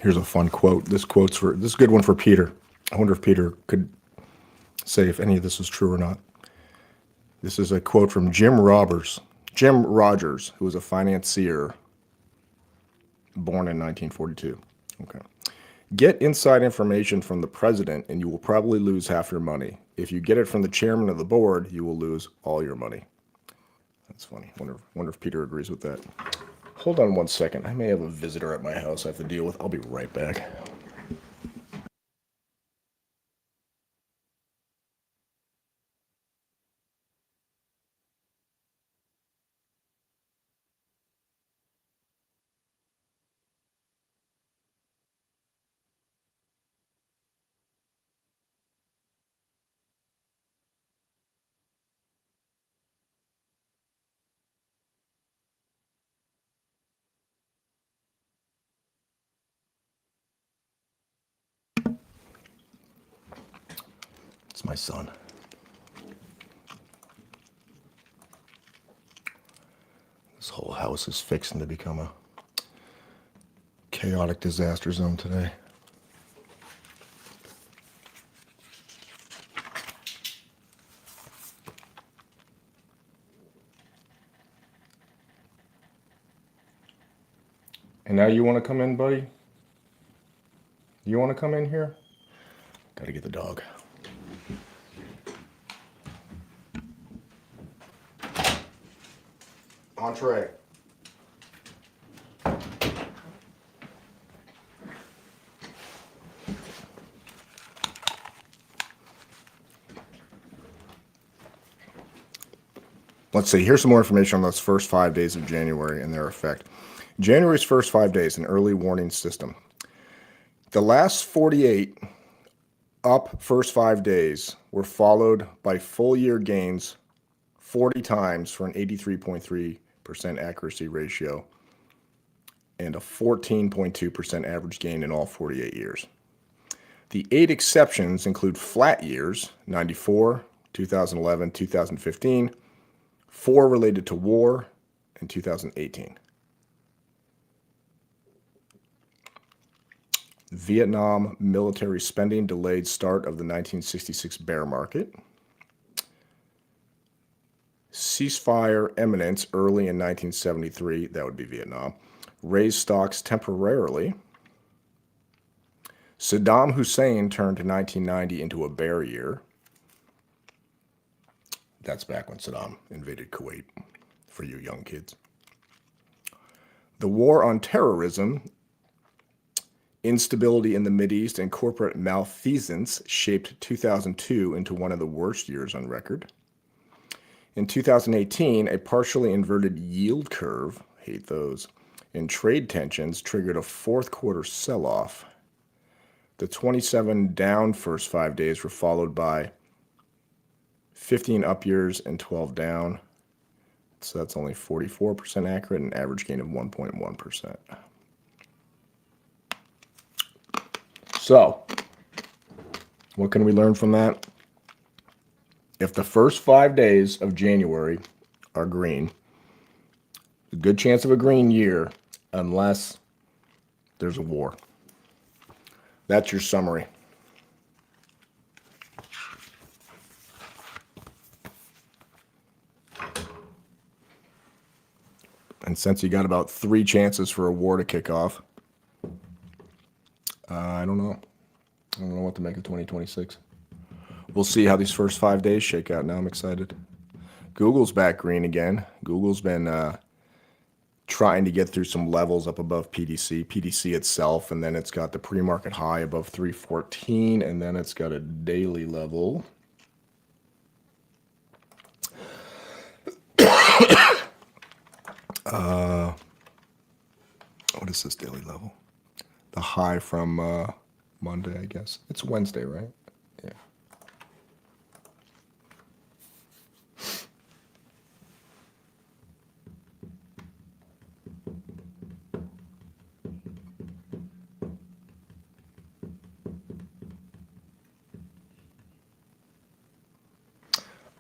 Here's a fun quote. This is a good one for Peter. I wonder if Peter could say if any of this is true or not. This is a quote from Jim Rogers, who was a financier born in 1942. Okay. Get inside information from the president and you will probably lose half your money. If you get it from the chairman of the board, you will lose all your money. That's funny. Wonder if Peter agrees with that. Hold on one second. I may have a visitor at my house I have to deal with. I'll be right back. It's my son. This whole house is fixing to become a chaotic disaster zone today. And now you want to come in, buddy? You want to come in here? Gotta get the dog. Entree. Let's see. Here's some more information on those first 5 days of January and their effect. January's first 5 days, an early warning system. The last 48 up first 5 days were followed by full year gains 40 times for an 83.3% accuracy ratio and a 14.2% average gain in all 48 years. The 8 exceptions include flat years, 94, 2011, 2015, 4 related to war, and 2018. Vietnam military spending delayed start of the 1966 bear market. Ceasefire imminence early in 1973, that would be Vietnam. Raised stocks temporarily. Saddam Hussein turned 1990 into a bear year. That's back when Saddam invaded Kuwait, for you young kids. The war on terrorism, instability in the Mideast, and corporate malfeasance shaped 2002 into one of the worst years on record. In 2018, a partially inverted yield curve, hate those, and trade tensions triggered a fourth quarter sell-off. The 27 down first 5 days were followed by 15 up years and 12 down. So that's only 44% accurate, and average gain of 1.1%. So, what can we learn from that? If the first 5 days of January are green, a good chance of a green year unless there's a war. That's your summary. And since you got about 3 chances for a war to kick off, I don't know. I don't know what to make of 2026. We'll see how these first 5 days shake out. Now I'm excited. Google's back green again. Google's been trying to get through some levels up above PDC itself, and then it's got the pre-market high above 314, and then it's got a daily level. What is this daily level? The high from Monday, I guess. It's Wednesday, right? Yeah.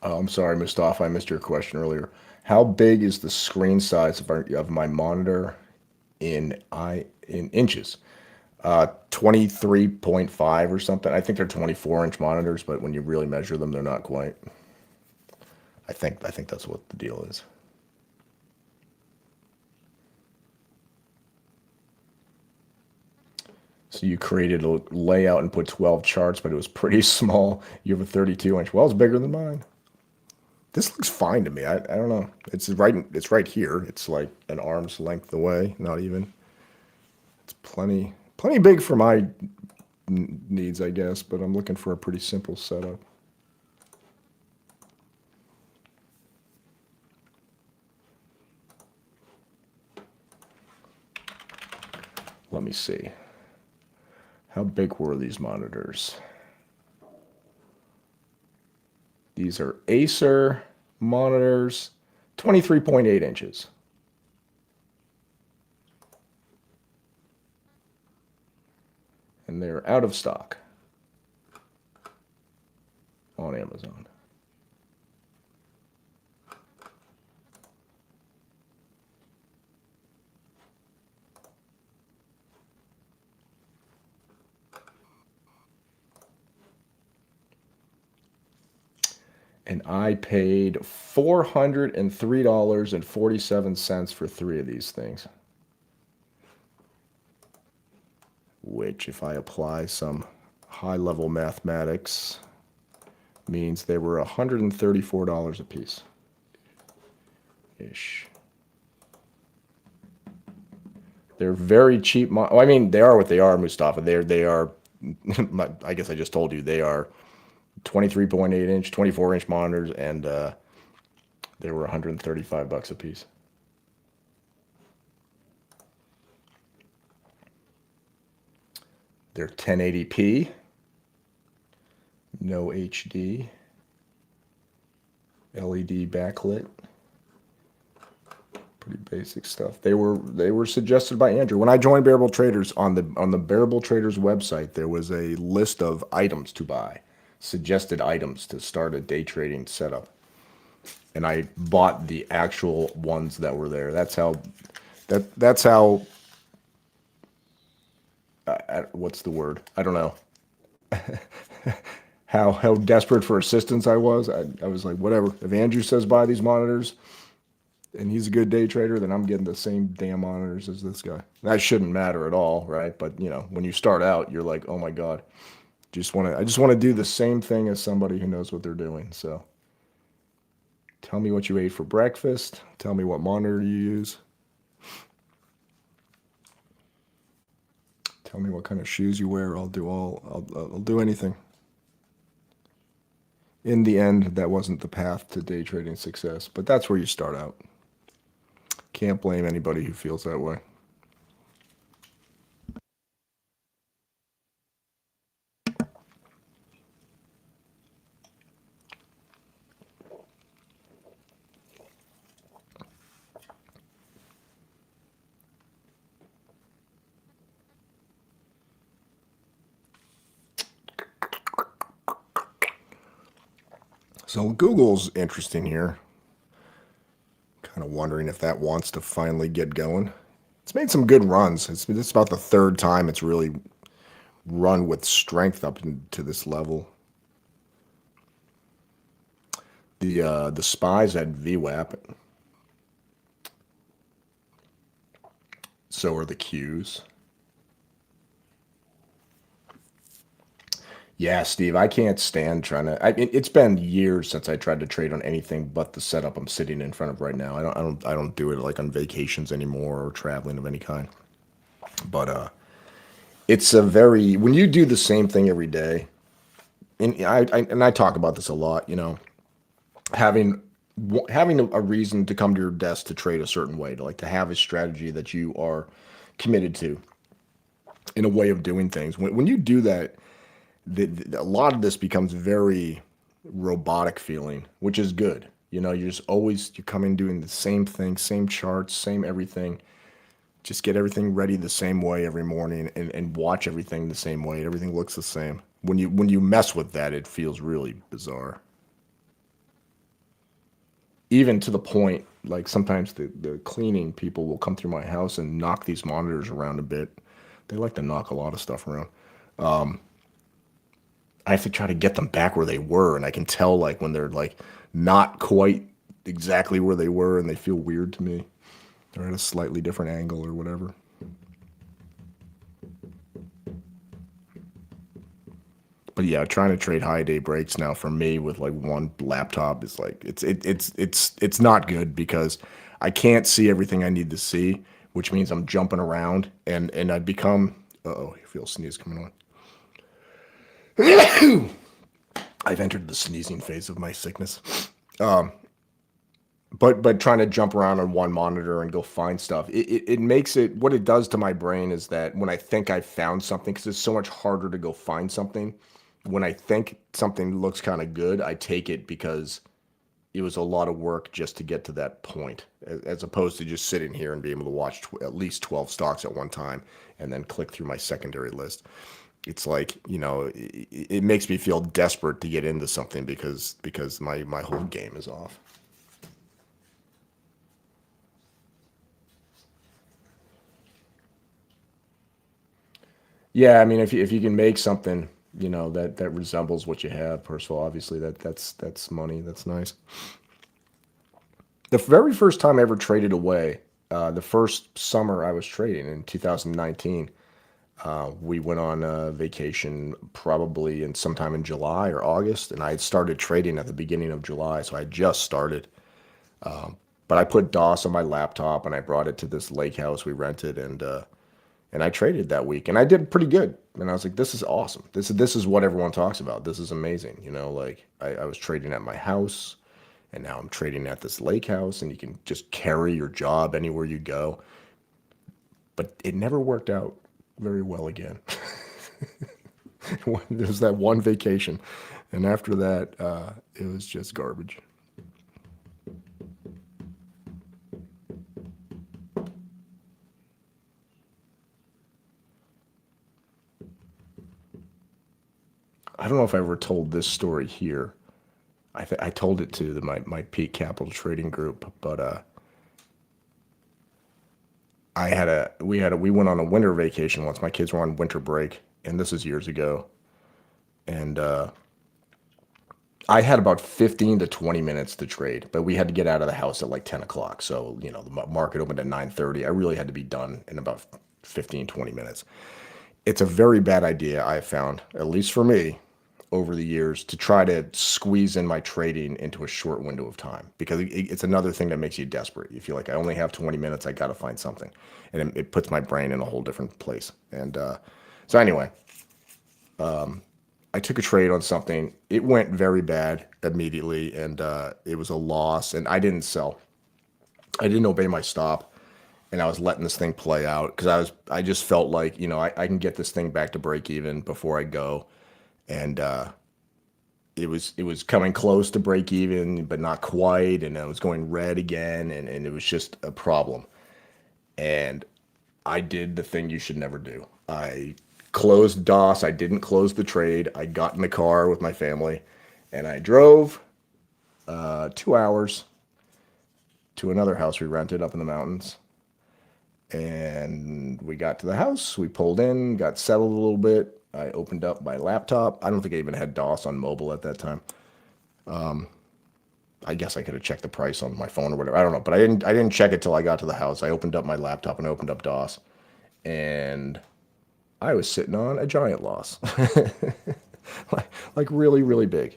Oh, I'm sorry, Mustafa. I missed your question earlier. How big is the screen size of my monitor in inches? 23.5 or something. I think they're 24-inch monitors, but when you really measure them, they're not quite. I think that's what the deal is. So you created a layout and put 12 charts, but it was pretty small. You have a 32-inch. Well, it's bigger than mine. This looks fine to me. I don't know. It's right here. It's like an arm's length away, not even. It's plenty big for my needs, I guess, but I'm looking for a pretty simple setup. Let me see. How big were these monitors? These are Acer monitors, 23.8 inches. And they're out of stock on Amazon. And I paid $403.47 for 3 of these things. Which, if I apply some high-level mathematics, means they were $134 a piece. Ish. They're very cheap. I mean, they are what they are, Mustafa. They are. I guess I just told you they are 23.8 inch, 24-inch monitors, and they were $135 a piece. They're 1080p, no HD, LED backlit. Pretty basic stuff. They were suggested by Andrew. When I joined Bearable Traders, on the Bearable Traders website, there was a list of items to buy, suggested items to start a day trading setup. And I bought the actual ones that were there. That's how what's the word? I don't know. how desperate for assistance I was. I was like, whatever. If Andrew says buy these monitors and he's a good day trader, then I'm getting the same damn monitors as this guy. That shouldn't matter at all, right? But you know, when you start out, you're like, oh my God. I just want to do the same thing as somebody who knows what they're doing. So tell me what you ate for breakfast. Tell me what monitor you use. Tell me what kind of shoes you wear. I'll do anything. In the end, that wasn't the path to day trading success, but that's where you start out. Can't blame anybody who feels that way. So Google's interesting here. Kind of wondering if that wants to finally get going. It's made some good runs. It's about the third time it's really run with strength up into this level. The SPYs had VWAP. So are the Qs. Yeah, Steve, I can't stand trying to. It's been years since I tried to trade on anything but the setup I'm sitting in front of right now. I don't do it like on vacations anymore or traveling of any kind. But it's a very when you do the same thing every day, and I talk about this a lot. You know, having having a reason to come to your desk to trade a certain way, to have a strategy that you are committed to in a way of doing things. When you do that, a lot of this becomes very robotic feeling, which is good. You know, you come in doing the same thing, same charts, same everything. Just get everything ready the same way every morning and watch everything the same way. Everything looks the same. When you mess with that, it feels really bizarre. Even to the point, like sometimes the cleaning people will come through my house and knock these monitors around a bit. They like to knock a lot of stuff around. I have to try to get them back where they were, and I can tell like when they're like not quite exactly where they were, and they feel weird to me. They're at a slightly different angle or whatever. But yeah, trying to trade high day breaks now for me with like one laptop is like it's not good because I can't see everything I need to see, which means I'm jumping around and I become uh-oh, I feel a sneeze coming on. I've entered the sneezing phase of my sickness. But trying to jump around on one monitor and go find stuff, it makes it what it does to my brain is that when I think I've found something, because it's so much harder to go find something, when I think something looks kind of good, I take it because it was a lot of work just to get to that point, as opposed to just sitting here and being able to watch at least 12 stocks at one time and then click through my secondary list. It's like, you know, it makes me feel desperate to get into something because my whole game is off. Yeah, I mean, if you can make something, you know, that resembles what you have, first of all, obviously that's money. That's nice. The very first time I ever traded away, the first summer I was trading in 2019, we went on a vacation probably sometime in July or August, and I had started trading at the beginning of July, so I just started. But I put DOS on my laptop and I brought it to this lake house we rented, and I traded that week, and I did pretty good. And I was like, "This is awesome. This is what everyone talks about. This is amazing." You know, like I was trading at my house, and now I'm trading at this lake house, and you can just carry your job anywhere you go. But it never worked out very well again. There was that one vacation, and after that, it was just garbage. I don't know if I ever told this story here. I told it to my Peak Capital Trading Group, but we went on a winter vacation once. My kids were on winter break, and this is years ago. And I had about 15 to 20 minutes to trade, but we had to get out of the house at like 10 o'clock. So, you know, the market opened at 9:30. I really had to be done in about 15, 20 minutes. It's a very bad idea, I found, at least for me, over the years, to try to squeeze in my trading into a short window of time, because it's another thing that makes you desperate. You feel like I only have 20 minutes, I got to find something. And it puts my brain in a whole different place. And so anyway, I took a trade on something. It went very bad immediately, and it was a loss, and I didn't sell. I didn't obey my stop, and I was letting this thing play out because I just felt like, you know, I can get this thing back to break even before I go. And it was coming close to break even, but not quite, and I was going red again, and it was just a problem. And I did the thing you should never do. I closed DOS. I didn't close the trade. I got in the car with my family, and I drove 2 hours to another house we rented up in the mountains. And we got to the house. We pulled in, got settled a little bit. I opened up my laptop. I don't think I even had DOS on mobile at that time. I guess I could have checked the price on my phone or whatever. I don't know, but I didn't check it till I got to the house. I opened up my laptop and I opened up DOS, and I was sitting on a giant loss. like really, really big.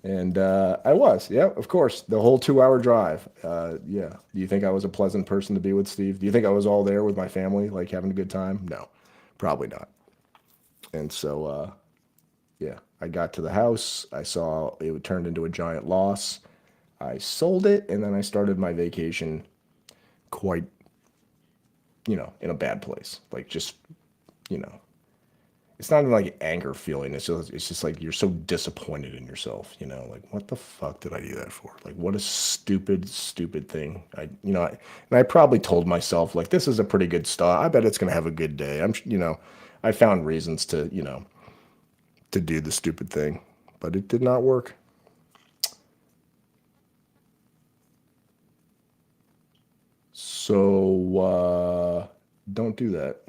And I was, yeah, of course, the whole 2 hour drive. Yeah. Do you think I was a pleasant person to be with, Steve? Do you think I was all there with my family, like having a good time? No, probably not. And so, yeah, I got to the house. I saw it turned into a giant loss. I sold it, and then I started my vacation quite, in a bad place. Like just, you know, it's not even like anger feeling. It's just like you're so disappointed in yourself, like what the fuck did I do that for? Like what a stupid, stupid thing. And I probably told myself like, this is a pretty good start. I bet it's going to have a good day. I found reasons to, to do the stupid thing, but it did not work. So, don't do that.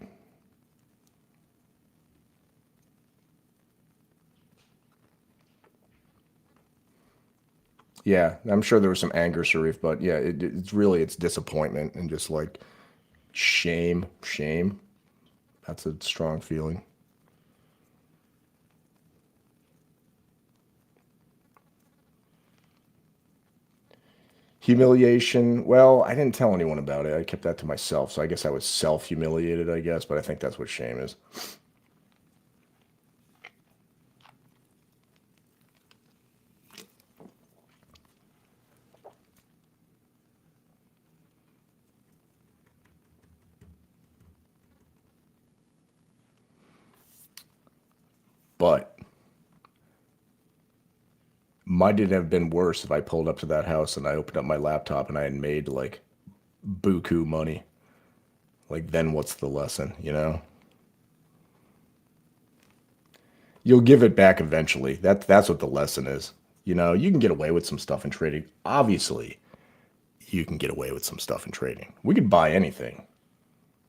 Yeah, I'm sure there was some anger, Sharif, but yeah, it's disappointment and just like shame. That's a strong feeling. Humiliation. Well, I didn't tell anyone about it. I kept that to myself. So I guess I was self-humiliated, I guess, but I think that's what shame is. But might it have been worse if I pulled up to that house and I opened up my laptop and I had made like buku money? Like, then what's the lesson, You'll give it back eventually. That's what the lesson is. You can get away with some stuff in trading. Obviously, you can get away with some stuff in trading. We could buy anything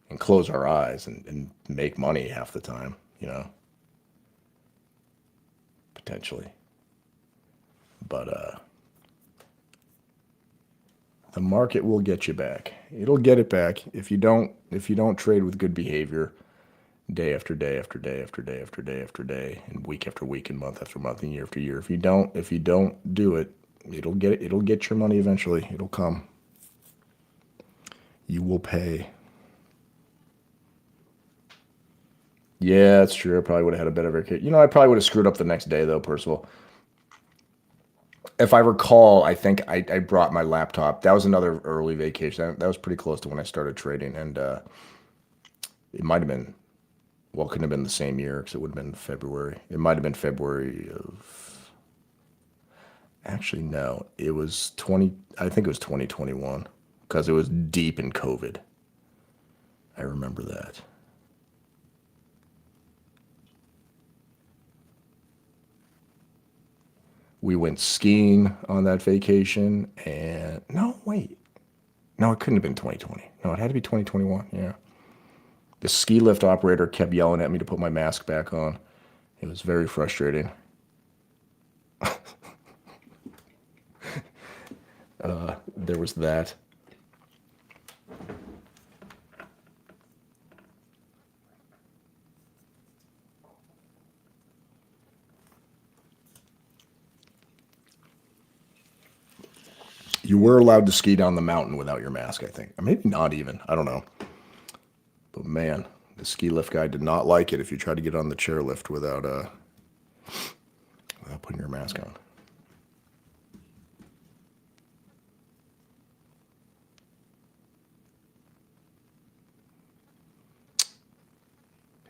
and close our eyes and make money half the time, potentially. But the market will get you back. It'll get it back if you don't trade with good behavior day after day after day after day after day after day and week after week and month after month and year after year. If you don't do it, it'll get your money eventually. It'll come. You will pay. Yeah, that's true. I probably would have had a better vacation. I probably would have screwed up the next day though, Percival. If I recall, I think I brought my laptop. That was another early vacation. That was pretty close to when I started trading, and it might have been, well, it couldn't have been the same year because it would have been February. It might have been February of, actually, no, it was I think it was 2021 because it was deep in COVID. I remember that. We went skiing on that vacation, and no, wait. No, it couldn't have been 2020. No, it had to be 2021. Yeah. The ski lift operator kept yelling at me to put my mask back on. It was very frustrating. There was that. You were allowed to ski down the mountain without your mask, I think. Or maybe not even. I don't know. But man, the ski lift guy did not like it if you tried to get on the chairlift without putting your mask on.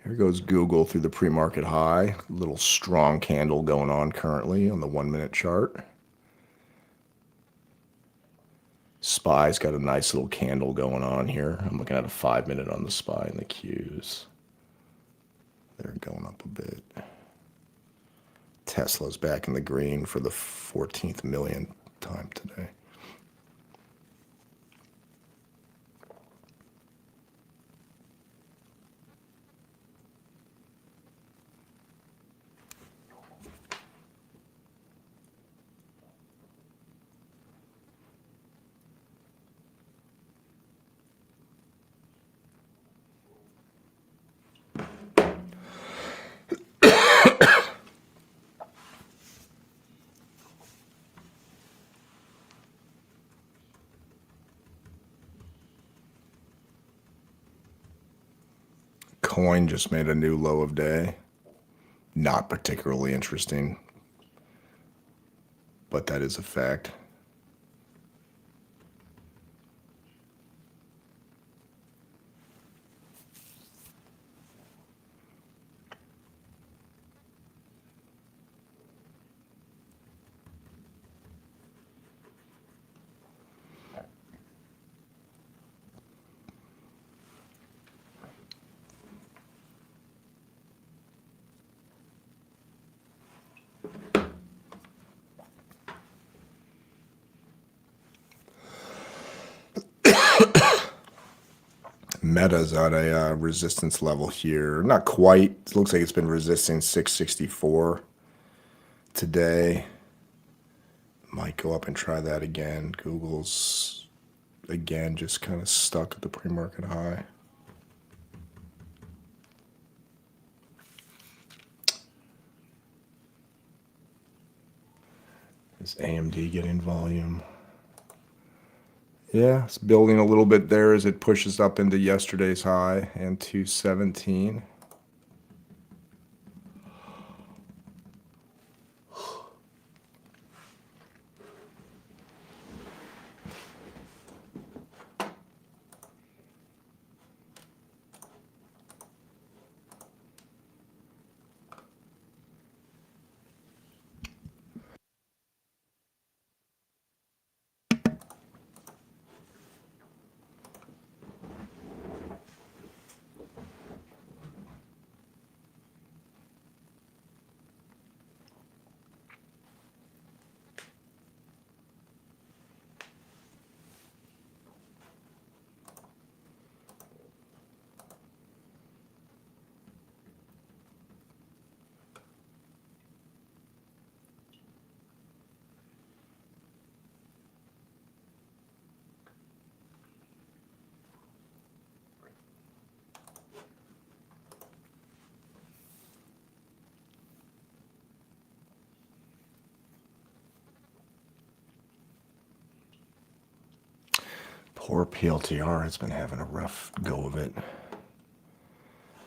Here goes Google through the pre-market high. Little strong candle going on currently on the 1-minute chart. SPY's got a nice little candle going on here. I'm looking at a 5-minute on the SPY and the Qs. They're going up a bit. Tesla's back in the green for the 14th millionth time today. coin just made a new low of day. Not particularly interesting, but that is a fact. Meta's at a resistance level here. Not quite. It looks like it's been resisting 664 today. Might go up and try that again. Google's, again, just kind of stuck at the pre-market high. Is AMD getting volume? Yeah, it's building a little bit there as it pushes up into yesterday's high and 217. Poor PLTR has been having a rough go of it.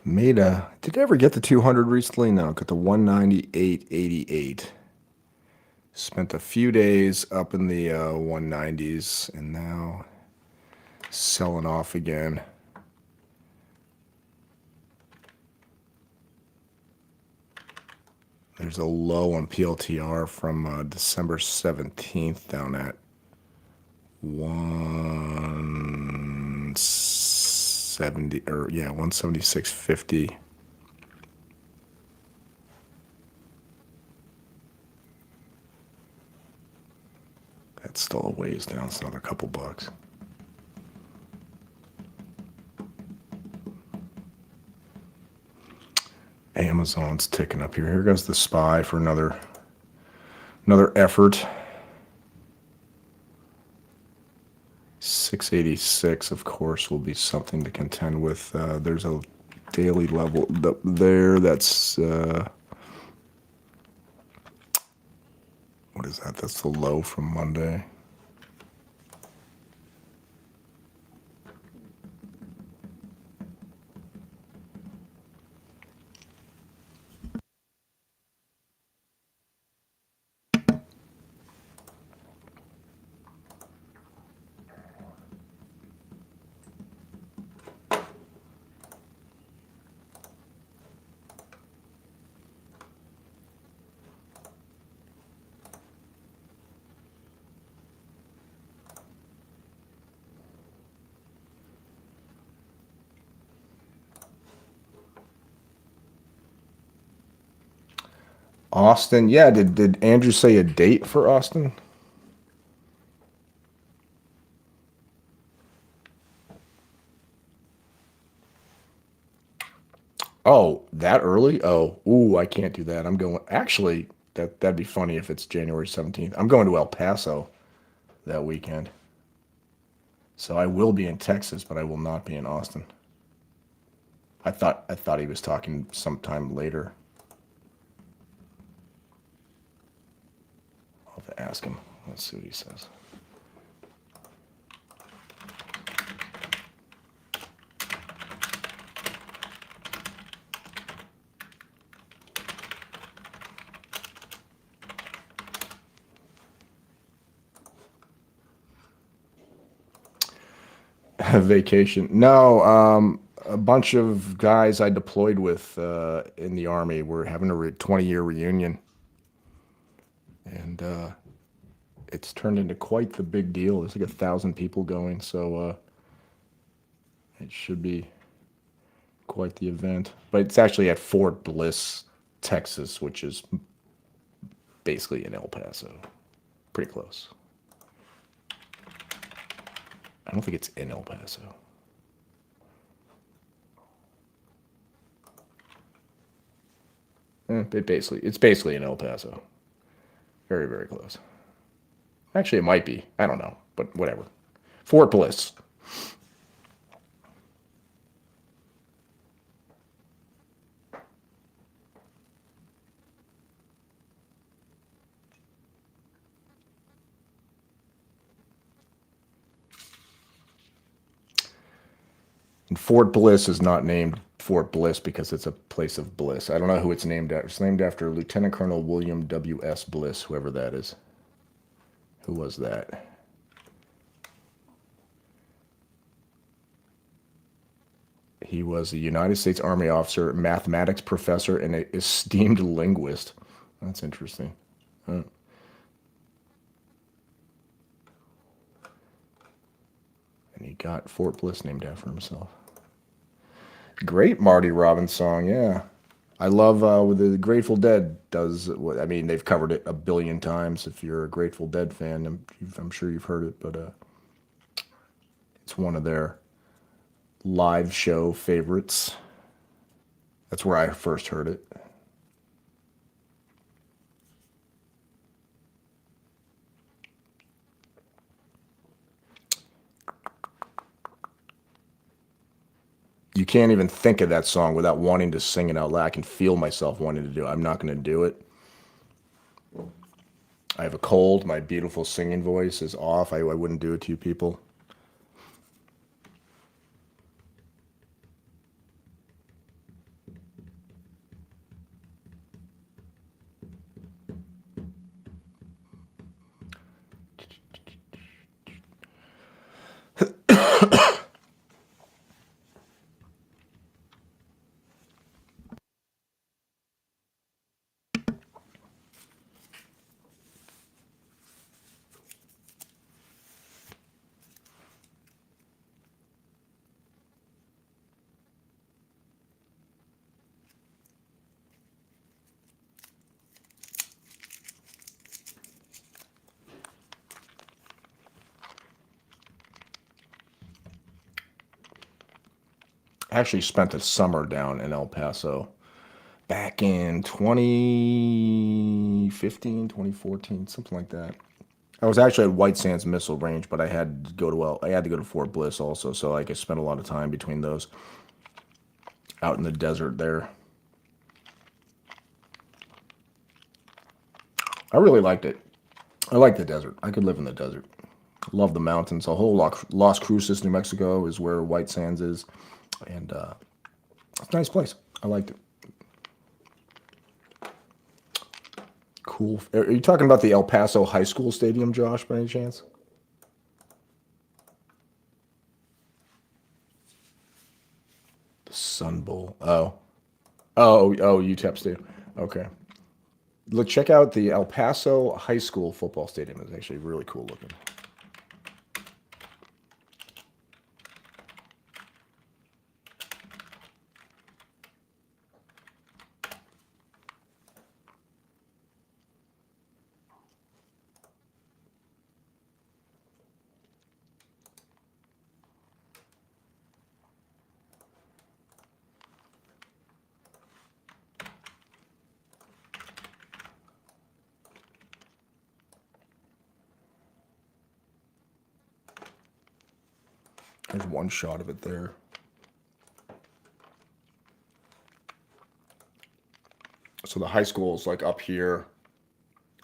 Meta, did it ever get to 200 recently? No, got to 198.88. Spent a few days up in the 190s and now selling off again. There's a low on PLTR from December 17th down at 170 or yeah, 176.50. That's still a ways down. It's another couple bucks. Amazon's ticking up here. Here goes the SPY for another effort. 686, of course, will be something to contend with. There's a daily level there that's what is that? That's the low from Monday. Austin, yeah, did Andrew say a date for Austin? Oh, that early? Oh, ooh, I can't do that. I'm going, actually, that'd be funny if it's January 17th. I'm going to El Paso that weekend. So I will be in Texas, but I will not be in Austin. I thought he was talking sometime later. I'll have to ask him. Let's see what he says. Vacation. No, a bunch of guys I deployed with in the Army were having a 20-year reunion. And it's turned into quite the big deal. There's like 1,000 people going, so it should be quite the event. But it's actually at Fort Bliss, Texas, which is basically in El Paso. Pretty close. I don't think it's in El Paso. It's basically in El Paso. Very, very close. Actually, it might be. I don't know, but whatever. Fort Bliss. And Fort Bliss is not named Fort Bliss because it's a place of bliss. I don't know who it's named after. It's named after Lieutenant Colonel William W.S. Bliss, whoever that is. Who was that? He was a United States Army officer, mathematics professor, and an esteemed linguist. That's interesting. Huh. And he got Fort Bliss named after himself. Great Marty Robbins song, yeah. I love the Grateful Dead does. I mean, they've covered it a billion times. If you're a Grateful Dead fan, I'm sure you've heard it, but it's one of their live show favorites. That's where I first heard it. You can't even think of that song without wanting to sing it out loud. I can feel myself wanting to do it. I'm not going to do it. I have a cold. My beautiful singing voice is off. I wouldn't do it to you people. I actually spent a summer down in El Paso back in 2015, 2014, something like that. I was actually at White Sands Missile Range, but I had to go to Fort Bliss also, so I spent a lot of time between those out in the desert there. I really liked it. I like the desert. I could live in the desert. Love the mountains. The whole Las Cruces, New Mexico is where White Sands is. And it's a nice place. I liked it. Cool. Are you talking about the El Paso High School Stadium, Josh, by any chance? The Sun Bowl. Oh, UTEP Stadium. Okay. Look, check out the El Paso High School football stadium. It's actually really cool looking. There's one shot of it there. So the high school is like up here,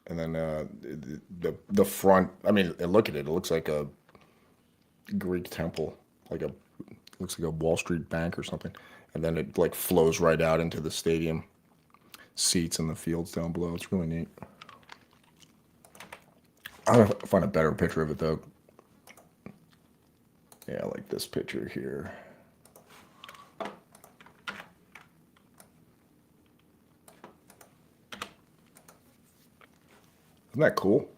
and then the front. I mean, look at it. It looks like a Greek temple, looks like a Wall Street bank or something. And then it like flows right out into the stadium seats and the fields down below. It's really neat. I'm gonna find a better picture of it though. Yeah, like this picture here. Isn't that cool?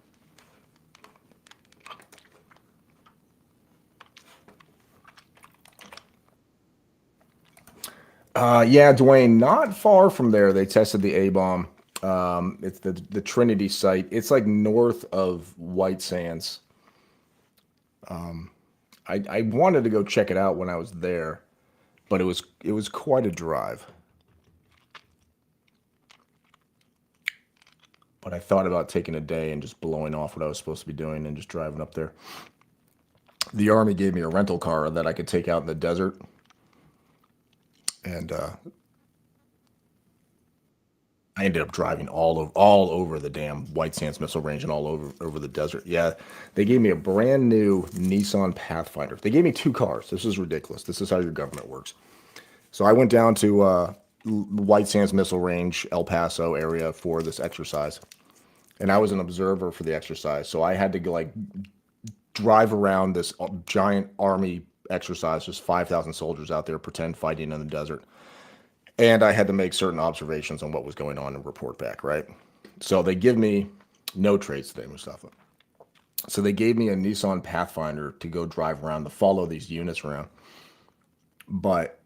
Yeah, Dwayne, not far from there. They tested the A-bomb. It's the Trinity site. It's like north of White Sands. I wanted to go check it out when I was there, but it was quite a drive. But I thought about taking a day and just blowing off what I was supposed to be doing and just driving up there. The Army gave me a rental car that I could take out in the desert. And I ended up driving all over the damn White Sands Missile Range and all over the desert. Yeah, they gave me a brand new Nissan Pathfinder. They gave me 2 cars. This is ridiculous. This is how your government works. So I went down to White Sands Missile Range, El Paso area for this exercise, and I was an observer for the exercise. So I had to like drive around this giant Army exercise, just 5,000 soldiers out there, pretend fighting in the desert. And I had to make certain observations on what was going on and report back, right? So they give me no trades today, Mustafa. So they gave me a Nissan Pathfinder to go drive around to follow these units around. But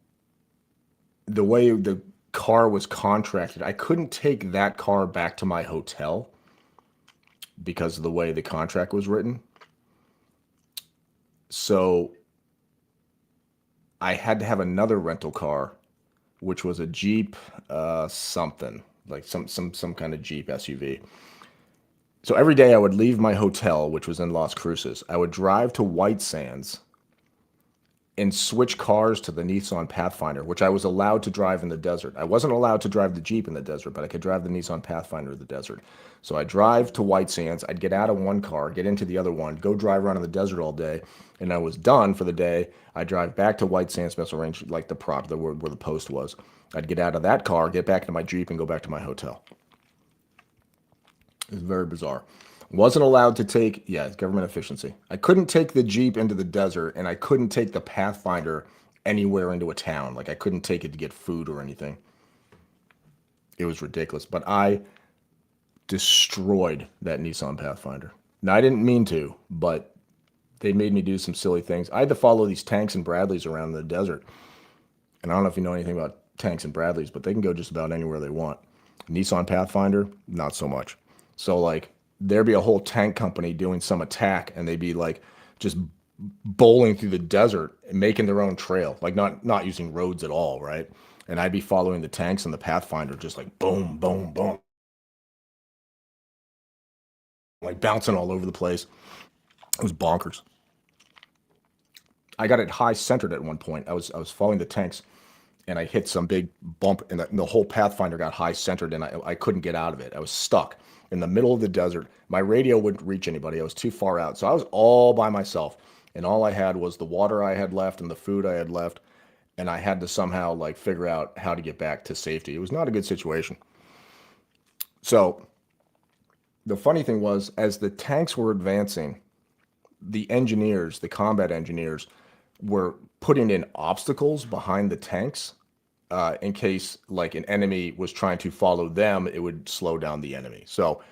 the way the car was contracted, I couldn't take that car back to my hotel because of the way the contract was written. So I had to have another rental car, which was a Jeep something, like some kind of Jeep SUV. So every day I would leave my hotel, which was in Las Cruces. I would drive to White Sands and switch cars to the Nissan Pathfinder, which I was allowed to drive in the desert. I wasn't allowed to drive the Jeep in the desert, but I could drive the Nissan Pathfinder in the desert. So I drive to White Sands, I'd get out of one car, get into the other one, go drive around in the desert all day, and I was done for the day. I drive back to White Sands Missile Range, like the prop, where the post was. I'd get out of that car, get back into my Jeep, and go back to my hotel. It was very bizarre. Wasn't allowed to take, yeah, it's government efficiency. I couldn't take the Jeep into the desert, and I couldn't take the Pathfinder anywhere into a town. Like, I couldn't take it to get food or anything. It was ridiculous. But I destroyed that Nissan Pathfinder. Now, I didn't mean to, but they made me do some silly things. I had to follow these tanks and Bradleys around the desert. And I don't know if you know anything about tanks and Bradleys, but they can go just about anywhere they want. Nissan Pathfinder, not so much. So, like, there'd be a whole tank company doing some attack, and they'd be, like, just bowling through the desert and making their own trail, like not using roads at all, right? And I'd be following the tanks and the Pathfinder, just like boom, boom, boom, like bouncing all over the place. It was bonkers. I got it high centered at one point. I was following the tanks, and I hit some big bump, and the whole Pathfinder got high centered, and I couldn't get out of it. I was stuck in the middle of the desert. My radio wouldn't reach anybody. I was too far out. So I was all by myself, and all I had was the water I had left and the food I had left, and I had to somehow like figure out how to get back to safety. It was not a good situation. So the funny thing was, as the tanks were advancing, the engineers, the combat engineers, were putting in obstacles behind the tanks in case like an enemy was trying to follow them, it would slow down the enemy. So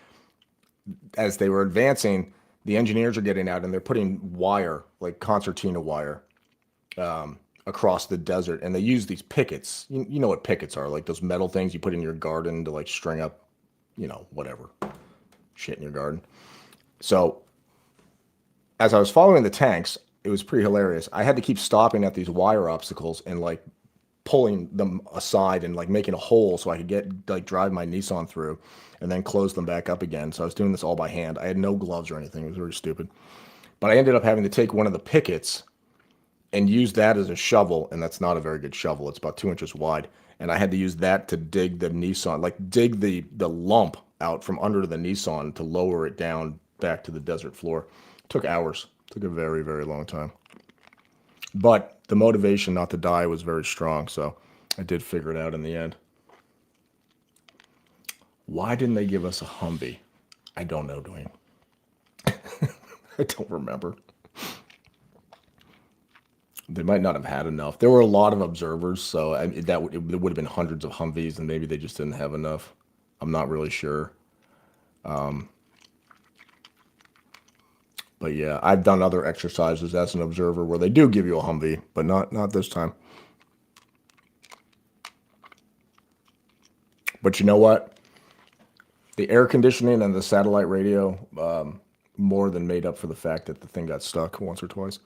as they were advancing, the engineers are getting out and they're putting wire, like concertina wire, across the desert. And they use these pickets. You know what pickets are, like those metal things you put in your garden to like string up, whatever, shit in your garden. So as I was following the tanks, it was pretty hilarious. I had to keep stopping at these wire obstacles and like pulling them aside and like making a hole so I could drive my Nissan through and then close them back up again. So I was doing this all by hand. I had no gloves or anything. It was very stupid. But I ended up having to take one of the pickets and use that as a shovel. And that's not a very good shovel. It's about 2 inches wide. And I had to use that to dig the Nissan, like dig the lump out from under the Nissan to lower it down back to the desert floor. It took hours. It took a very, very long time. But the motivation not to die was very strong, so I did figure it out in the end. Why didn't they give us a Humvee? I don't know, Dwayne. I don't remember. They might not have had enough. There were a lot of observers, so it would have been hundreds of Humvees, and maybe they just didn't have enough. I'm not really sure. But yeah, I've done other exercises as an observer where they do give you a Humvee, but not this time. But you know what? The air conditioning and the satellite radio more than made up for the fact that the thing got stuck once or twice.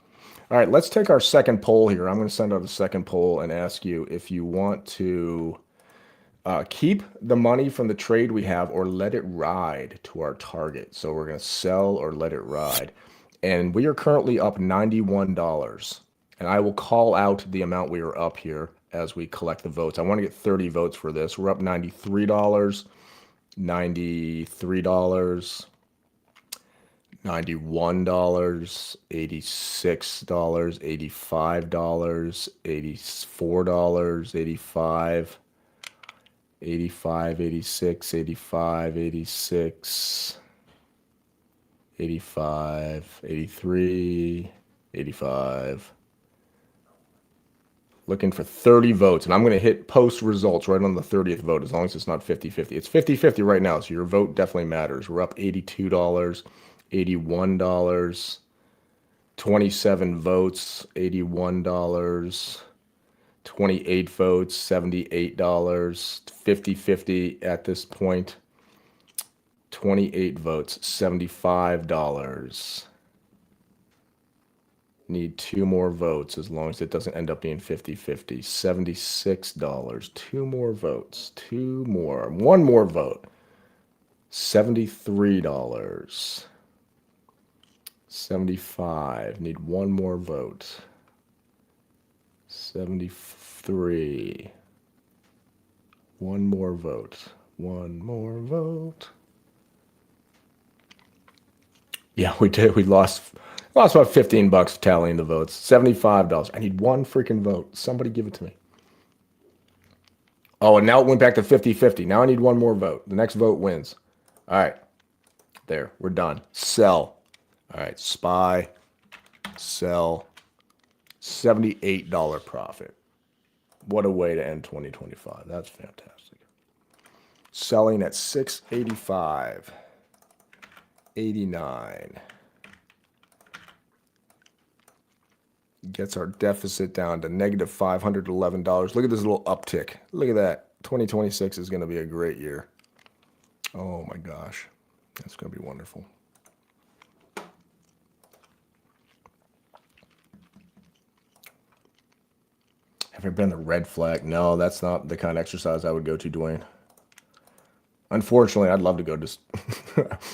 All right, let's take our second poll here. I'm going to send out a second poll and ask you if you want to keep the money from the trade we have or let it ride to our target. So we're going to sell or let it ride. And we are currently up $91. And I will call out the amount we are up here as we collect the votes. I want to get 30 votes for this. We're up $93, $93, $91, $86, $85, $84, 85, 85, 86, 85, 86, 85, 83, 85. Looking for 30 votes, and I'm going to hit post results right on the 30th vote as long as it's not 50-50. It's 50-50 right now, so your vote definitely matters. We're up $82, $81, 27 votes, $81, 28 votes, $78, 50-50 at this point. 28 votes, $75. Need 2 more votes as long as it doesn't end up being 50-50. $76. 2 more votes. 2 more. 1 more vote. $73. 75. Need 1 more vote. 73. 1 more vote. 1 more vote. Yeah, we did. We lost about $15 tallying the votes. $75. I need 1 freaking vote. Somebody give it to me. Oh, and now it went back to 50-50. Now I need 1 more vote. The next vote wins. All right. There. We're done. Sell. All right. SPY. Sell. $78 profit. What a way to end 2025. That's fantastic. Selling at 685. 89. Gets our deficit down to negative $511. Look at this little uptick. Look at that. 2026 is going to be a great year. Oh my gosh. That's going to be wonderful. Have you been the red flag? No, that's not the kind of exercise I would go to, Dwayne. Unfortunately, I'd love to go to.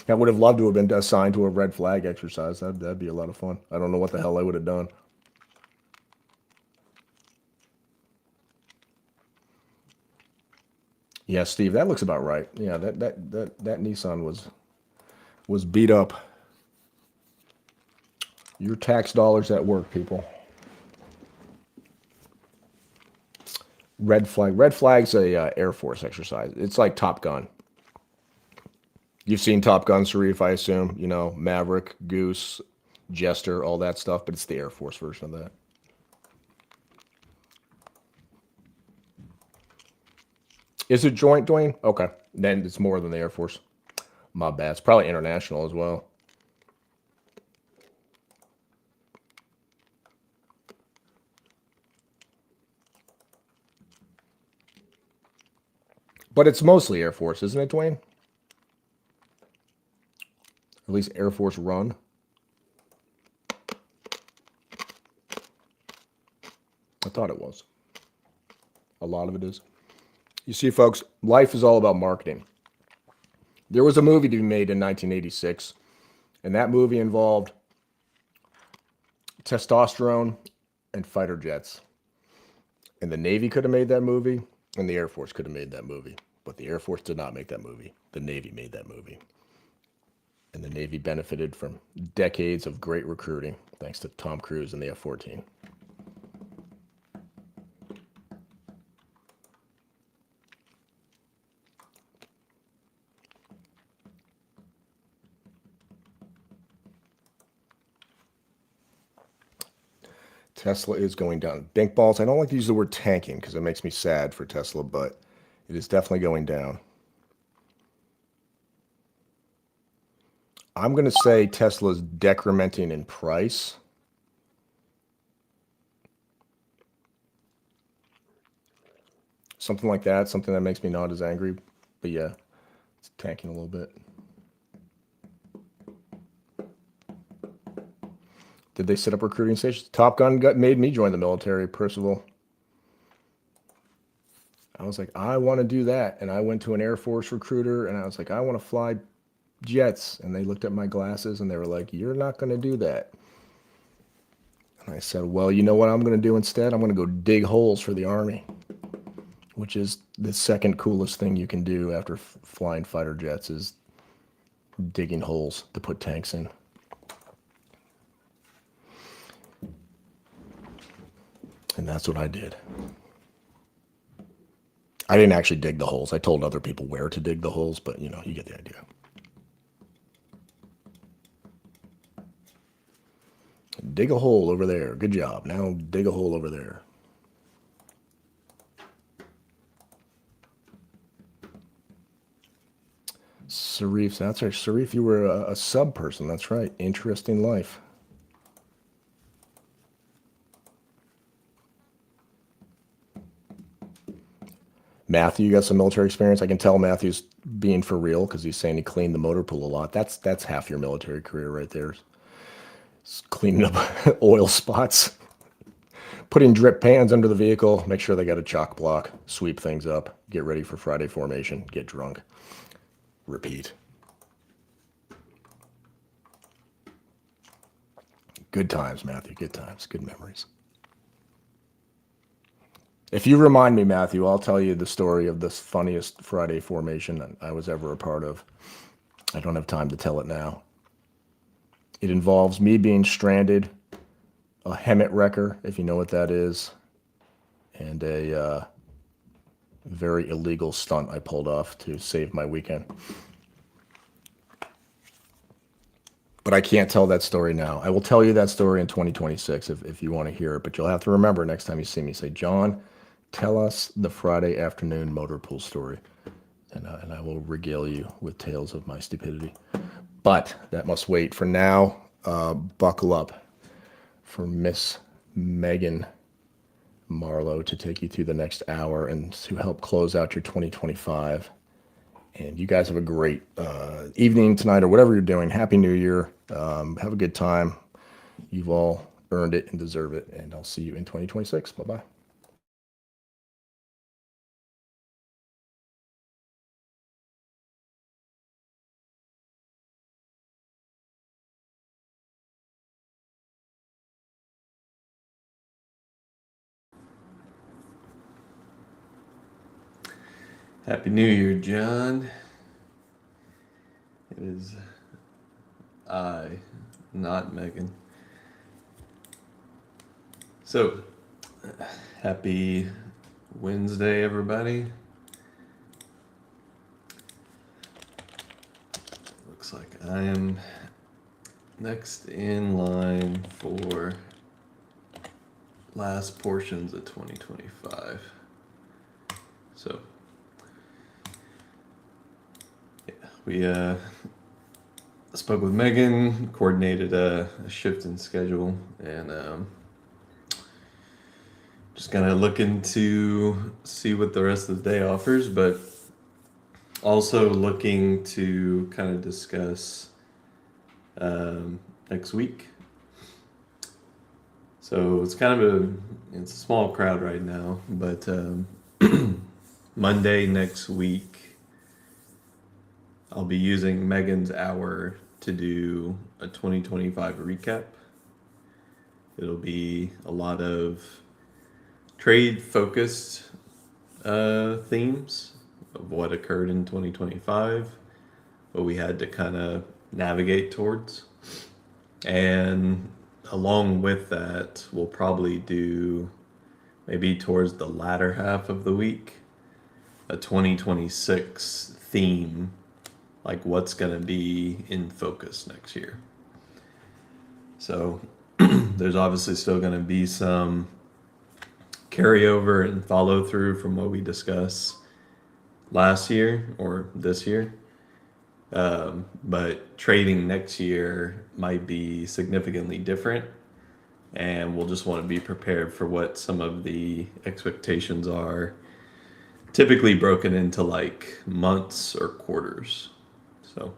I would have loved to have been assigned to a red flag exercise. That'd be a lot of fun. I don't know what the hell I would have done. Yeah, Steve, that looks about right. Yeah, that Nissan was beat up. Your tax dollars at work, people. Red flag. Red flag's a Air Force exercise. It's like Top Gun. You've seen Top Gun, Sharif, I assume. You know, Maverick, Goose, Jester, all that stuff, but it's the Air Force version of that. Is it joint, Dwayne? Okay. Then it's more than the Air Force. My bad. It's probably international as well. But it's mostly Air Force, isn't it, Dwayne? At least Air Force run. I thought it was. A lot of it is. You see, folks, life is all about marketing. There was a movie to be made in 1986, and that movie involved testosterone and fighter jets. And the Navy could have made that movie, and the Air Force could have made that movie. But the Air Force did not make that movie. The Navy made that movie. And the Navy benefited from decades of great recruiting, thanks to Tom Cruise and the F-14. Tesla is going down. Dink balls. I don't like to use the word tanking because it makes me sad for Tesla, but it is definitely going down. I'm going to say Tesla's decrementing in price. Something like that. Something that makes me not as angry. But yeah, it's tanking a little bit. Did they set up recruiting stations? Top Gun made me join the military, Percival. I was like, I want to do that. And I went to an Air Force recruiter and I was like, I want to fly jets. And they looked at my glasses and they were like, you're not going to do that. And I said, well, you know what I'm going to do instead? I'm going to go dig holes for the Army, which is the second coolest thing you can do after flying fighter jets is digging holes to put tanks in. And that's what I did. I didn't actually dig the holes. I told other people where to dig the holes, but you know, you get the idea. Dig a hole over there. Good job. Now dig a hole over there. Sarif, that's right. Sarif, you were a sub person. That's right. Interesting life. Matthew, you got some military experience. I can tell Matthew's being for real because he's saying he cleaned the motor pool a lot. That's half your military career right there. It's cleaning up oil spots, putting drip pans under the vehicle, make sure they got a chock block, sweep things up, get ready for Friday formation, get drunk, repeat. Good times, Matthew. Good times. Good memories. If you remind me, Matthew, I'll tell you the story of the funniest Friday formation I was ever a part of. I don't have time to tell it now. It involves me being stranded, a Hemet wrecker, if you know what that is, and a very illegal stunt I pulled off to save my weekend. But I can't tell that story now. I will tell you that story in 2026 if you want to hear it, but you'll have to remember next time you see me, say, John, tell us the Friday afternoon motor pool story, and I will regale you with tales of my stupidity. But that must wait. For now, buckle up for Miss Megan Marlowe to take you through the next hour and to help close out your 2025. And you guys have a great evening tonight or whatever you're doing. Happy New Year. Have a good time. You've all earned it and deserve it. And I'll see you in 2026. Bye-bye. Happy New Year, John. It is I, not Megan. So, happy Wednesday, everybody. Looks like I am next in line for last portions of 2025. So, we spoke with Megan, coordinated a shift in schedule, and just kind of looking to see what the rest of the day offers, but also looking to kind of discuss next week. So it's kind of it's a small crowd right now, but Monday next week, I'll be using Megan's hour to do a 2025 recap. It'll be a lot of trade-focused themes of what occurred in 2025, what we had to kind of navigate towards. And along with that, we'll probably do, maybe towards the latter half of the week, a 2026 theme, like what's going to be in focus next year. So there's obviously still going to be some carryover and follow through from what we discussed last year or this year. But trading next year might be significantly different, and we'll just want to be prepared for what some of the expectations are, typically broken into like months or quarters. So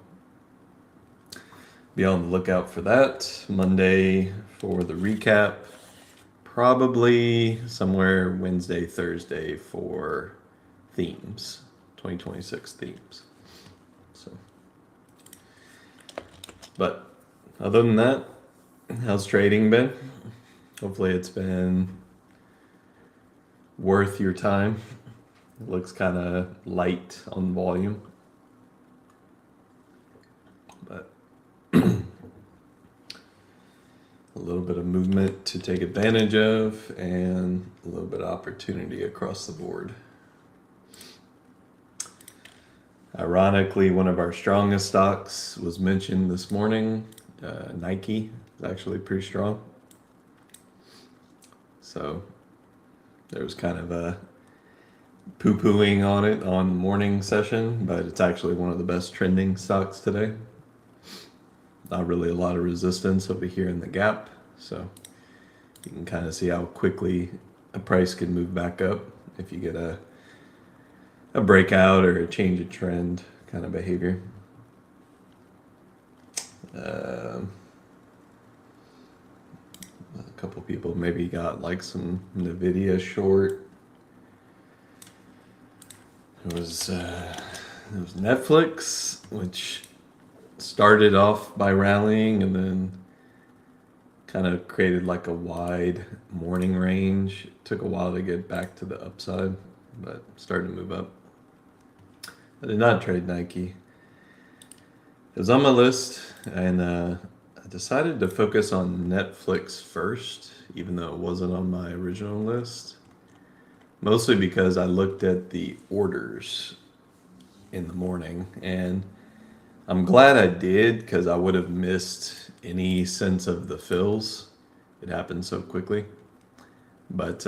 be on the lookout for that. Monday for the recap, probably somewhere Wednesday, Thursday for themes, 2026 themes. So, but other than that, how's trading been? Hopefully it's been worth your time. It looks kind of light on volume, but a little bit of movement to take advantage of and a little bit of opportunity across the board. Ironically, one of our strongest stocks was mentioned this morning. Nike is actually pretty strong. So there was kind of a poo-pooing on it on morning session, but it's actually one of the best trending stocks today. Not really a lot of resistance over here in the gap, so you can kind of see how quickly a price can move back up if you get a breakout or a change of trend kind of behavior. A couple people maybe got like some Nvidia short. It was Netflix, which started off by rallying and then kind of created like a wide morning range. It took a while to get back to the upside, but started to move up. I did not trade Nike. It was on my list, and I decided to focus on Netflix first, even though it wasn't on my original list. Mostly because I looked at the orders in the morning, and I'm glad I did, because I would have missed any sense of the fills. It happened so quickly. But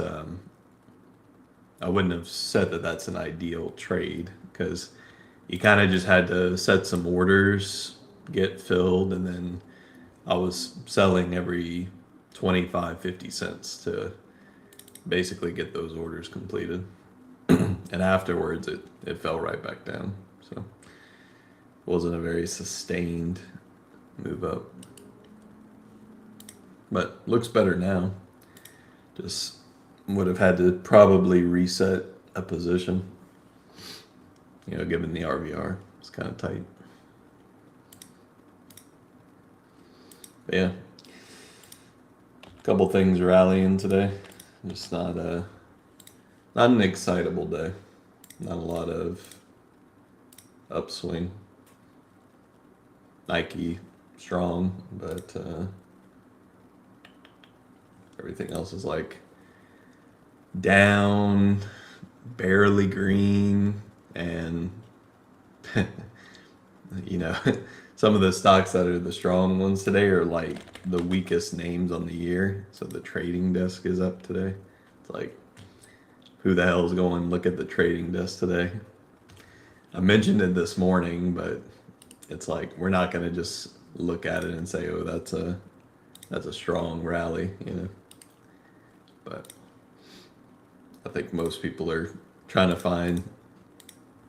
I wouldn't have said that that's an ideal trade, because you kind of just had to set some orders, get filled, and then I was selling every 25, 50 cents to basically get those orders completed. And afterwards, it fell right back down. So it wasn't a very sustained move up. But looks better now. Just would have had to probably reset a position. You know, given the RVR, it's kind of tight. But yeah, a couple things rallying today. Just not an excitable day. Not a lot of upswing. Nike strong, but everything else is like down, barely green, and you know, some of the stocks that are the strong ones today are like the weakest names on the year. So the trading desk is up today. It's like, who the hell is going look at the trading desk today? I mentioned it this morning, but it's like, we're not going to just look at it and say, oh, that's a strong rally, you know. But I think most people are trying to find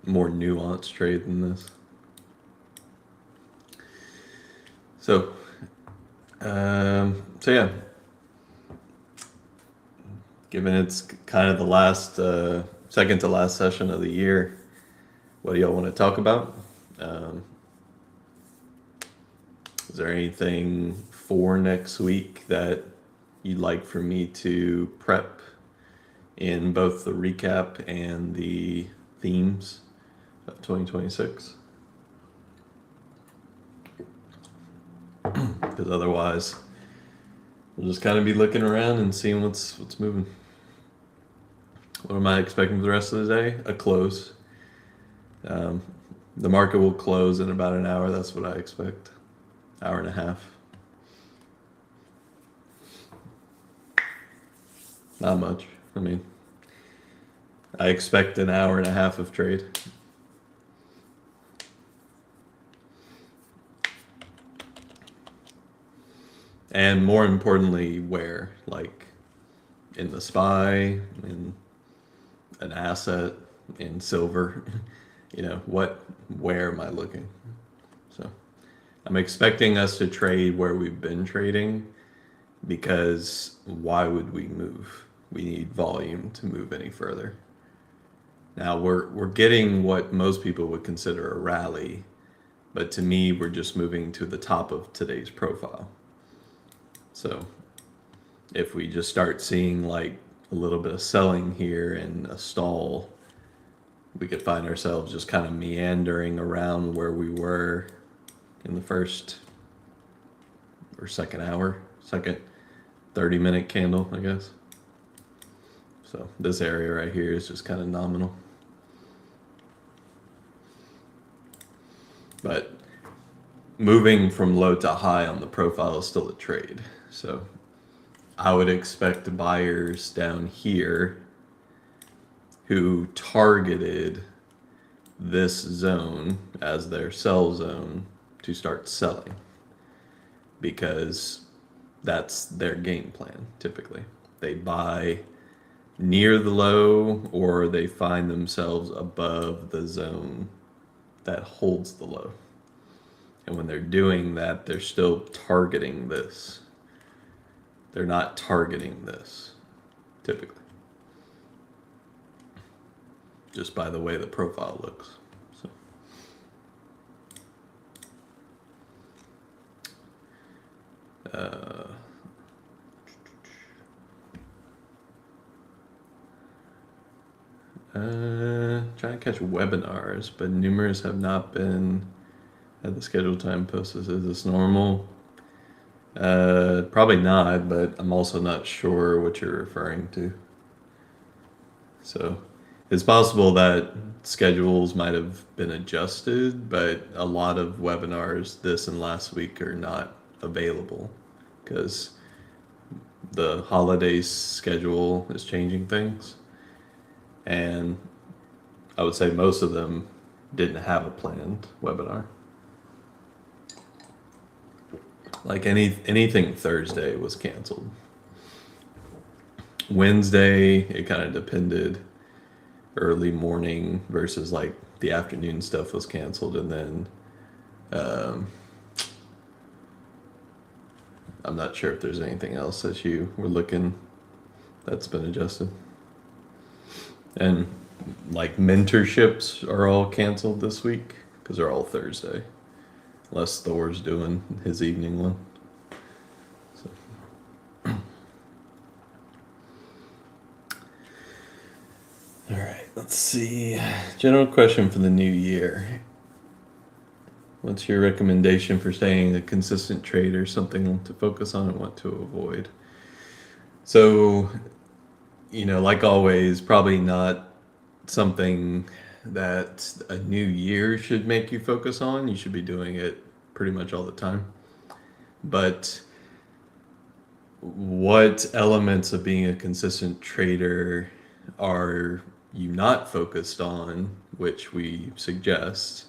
more nuanced trade than this. So yeah, given it's kind of the last, second to last session of the year, what do y'all want to talk about? Is there anything for next week that you'd like for me to prep in both the recap and the themes of 2026? Because otherwise, we'll just kind of be looking around and seeing what's moving. What am I expecting for the rest of the day? A close. The market will close in about an hour. That's what I expect. Hour and a half. Not much. I mean, I expect an hour and a half of trade. And more importantly, where? Like in the SPY, in an asset, in silver, where am I looking? So I'm expecting us to trade where we've been trading, because why would we move? We need volume to move any further. Now we're getting what most people would consider a rally, but to me, we're just moving to the top of today's profile. So if we just start seeing like a little bit of selling here and a stall, we could find ourselves just kind of meandering around where we were in the first or second 30-minute candle, I guess. So this area right here is just kind of nominal. But moving from low to high on the profile is still a trade. So I would expect buyers down here who targeted this zone as their sell zone to start selling, because that's their game plan. Typically they buy near the low, or they find themselves above the zone that holds the low. And when they're doing that, they're still targeting this. They're not targeting this, typically. Just by the way the profile looks. So. Trying to catch webinars, but numerous have not been at the scheduled time posted. Is this normal? Probably not, but I'm also not sure what you're referring to. So it's possible that schedules might have been adjusted, but a lot of webinars this and last week are not available because the holidays schedule is changing things. And I would say most of them didn't have a planned webinar. Like anything Thursday was canceled. Wednesday, it kind of depended. Early morning versus like the afternoon stuff was canceled, and then I'm not sure if there's anything else that you were looking that's been adjusted. And like mentorships are all canceled this week because they're all Thursday, unless Thor's doing his evening one. So. All right, let's see. General question for the new year. What's your recommendation for staying a consistent trader, something to focus on and what to avoid? So, like always, probably not something that a new year should make you focus on. You should be doing it pretty much all the time. But what elements of being a consistent trader are you not focused on, which we suggest?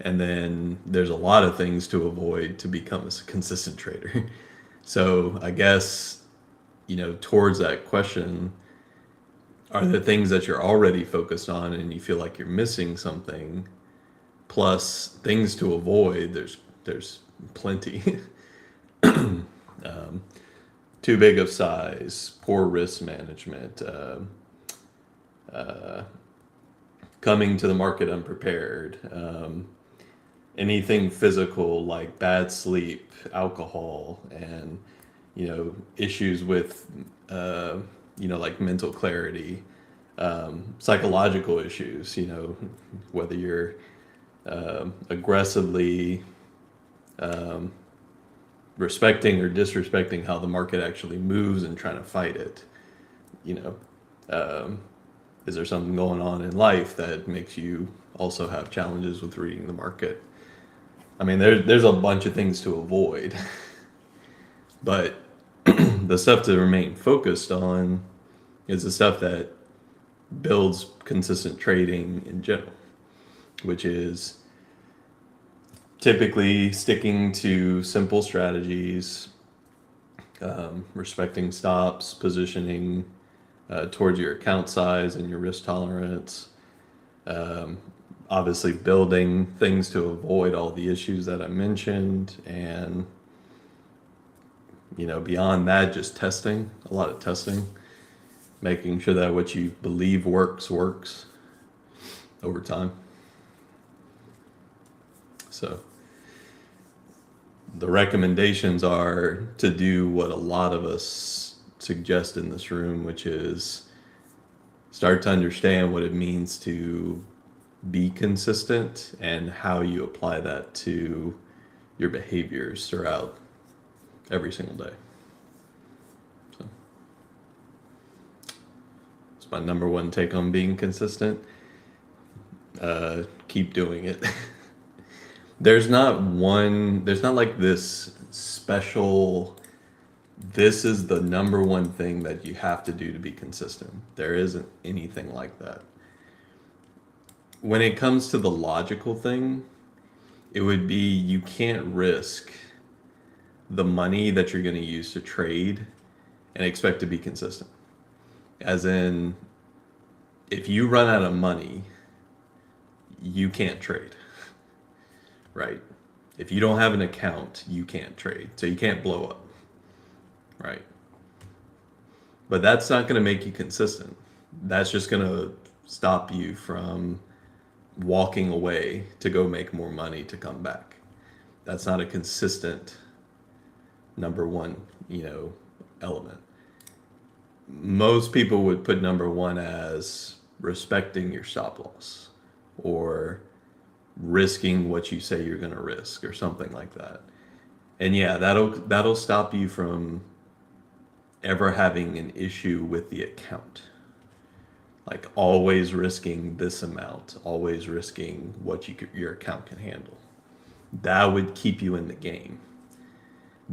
And then there's a lot of things to avoid to become a consistent trader. So I guess, towards that question, are the things that you're already focused on and you feel like you're missing something, plus things to avoid, there's plenty. Too big of size, poor risk management, coming to the market unprepared, anything physical like bad sleep, alcohol, and issues with like mental clarity, psychological issues, whether you're aggressively respecting or disrespecting how the market actually moves and trying to fight it. Is there something going on in life that makes you also have challenges with reading the market? I mean, there's a bunch of things to avoid, but the stuff to remain focused on is the stuff that builds consistent trading in general, which is typically sticking to simple strategies, respecting stops, positioning towards your account size and your risk tolerance, obviously building things to avoid all the issues that I mentioned, and beyond that, just testing, a lot of testing, making sure that what you believe works over time. So the recommendations are to do what a lot of us suggest in this room, which is start to understand what it means to be consistent and how you apply that to your behaviors throughout every single day. So it's my number one take on being consistent. Keep doing it. There's not like this special, this is the number one thing that you have to do to be consistent. There isn't anything like that. When it comes to the logical thing, it would be you can't risk the money that you're going to use to trade and expect to be consistent. As in, if you run out of money, you can't trade, right? If you don't have an account, you can't trade. So you can't blow up, right? But that's not going to make you consistent. That's just going to stop you from walking away to go make more money to come back. That's not a consistent number one, element. Most people would put number one as respecting your stop loss or risking what you say you're going to risk or something like that. And yeah, that'll stop you from ever having an issue with the account. Like always risking this amount, always risking what your account can handle. That would keep you in the game.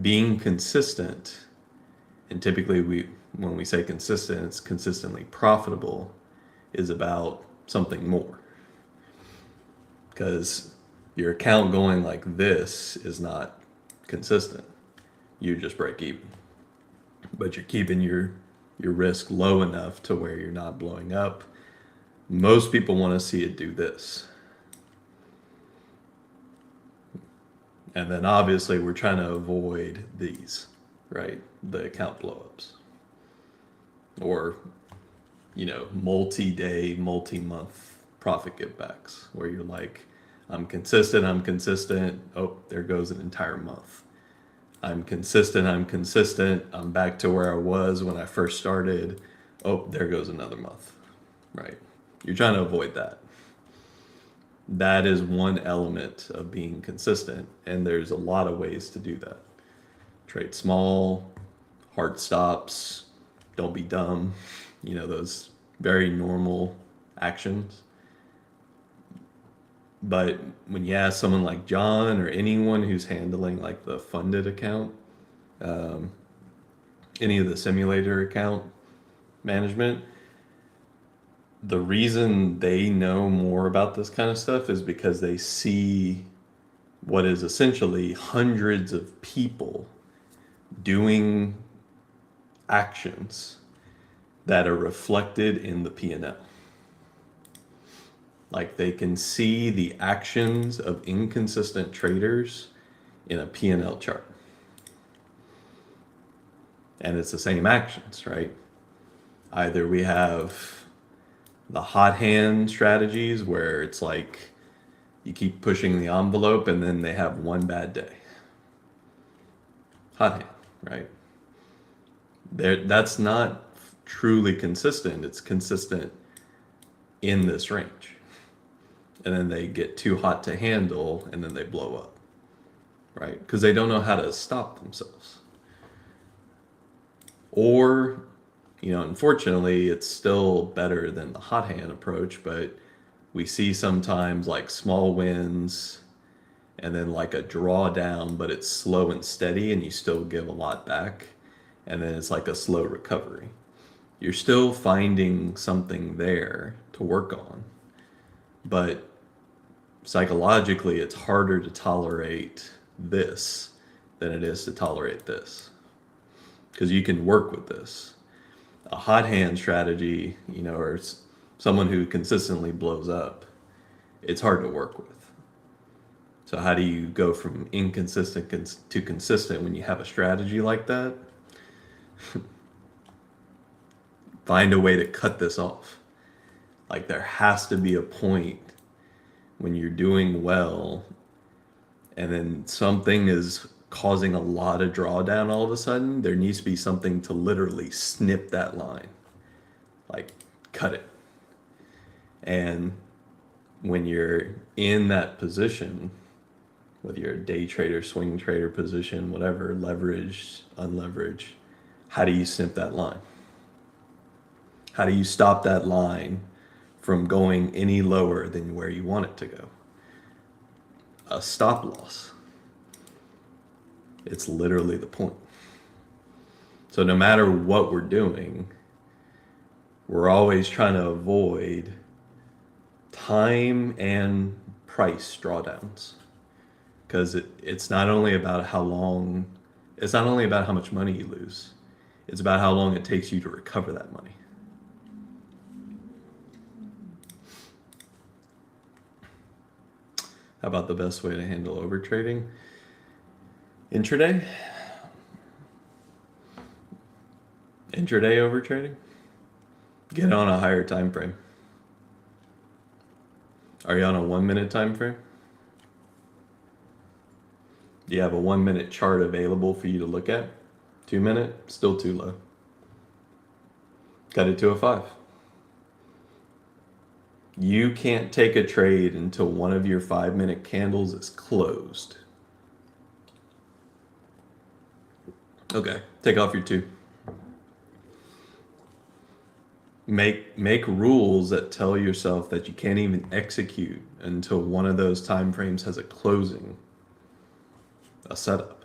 Being consistent, and typically when we say consistent, it's consistently profitable, is about something more. Because your account going like this is not consistent. You just break even. But you're keeping your risk low enough to where you're not blowing up. Most people want to see it do this. And then obviously we're trying to avoid these, right? The account blowups. Or, multi-day, multi-month profit givebacks where you're like, I'm consistent. Oh, there goes an entire month. I'm consistent. I'm back to where I was when I first started. Oh, there goes another month, right? You're trying to avoid that. That is one element of being consistent, and there's a lot of ways to do that. Trade small, hard stops, don't be dumb, those very normal actions. But when you ask someone like John or anyone who's handling like the funded account, any of the simulator account management, the reason they know more about this kind of stuff is because they see what is essentially hundreds of people doing actions that are reflected in the P&L. Like they can see the actions of inconsistent traders in a P&L chart. And it's the same actions, right? Either we have the hot hand strategies where it's like you keep pushing the envelope and then they have one bad day. Hot hand, right? That's not truly consistent. It's consistent in this range. And then they get too hot to handle and then they blow up, right? Because they don't know how to stop themselves. Or, unfortunately, it's still better than the hot hand approach, but we see sometimes like small wins and then like a drawdown, but it's slow and steady and you still give a lot back. And then it's like a slow recovery. you're still finding something there to work on, but psychologically it's harder to tolerate this than it is to tolerate this, because you can work with this. A hot hand strategy, you know, or someone who consistently blows up, it's hard to work with. So how do you go from inconsistent to consistent when you have a strategy like that? Find a way to cut this off. Like, there has to be a point when you're doing well and then something is causing a lot of drawdown all of a sudden. There needs to be something to literally snip that line, like cut it. And when you're in that position, whether you're a day trader, swing trader position, whatever, leveraged, unleveraged, how do you snip that line? How do you stop that line from going any lower than where you want it to go? A stop loss. It's literally the point. So no matter what we're doing, we're always trying to avoid time and price drawdowns, because it's not only about how long, it's not only about how much money you lose, it's about how long it takes you to recover that money. How about the best way to handle overtrading? Intraday? Intraday overtrading? Get on a higher time frame. Are you on a 1 minute time frame? Do you have a 1 minute chart available for you to look at? 2 minute? Still too low. Cut it to a 5. You can't take a trade until one of your 5 minute candles is closed. Okay, take off your 2. Make rules that tell yourself that you can't even execute until one of those time frames has a closing, a setup,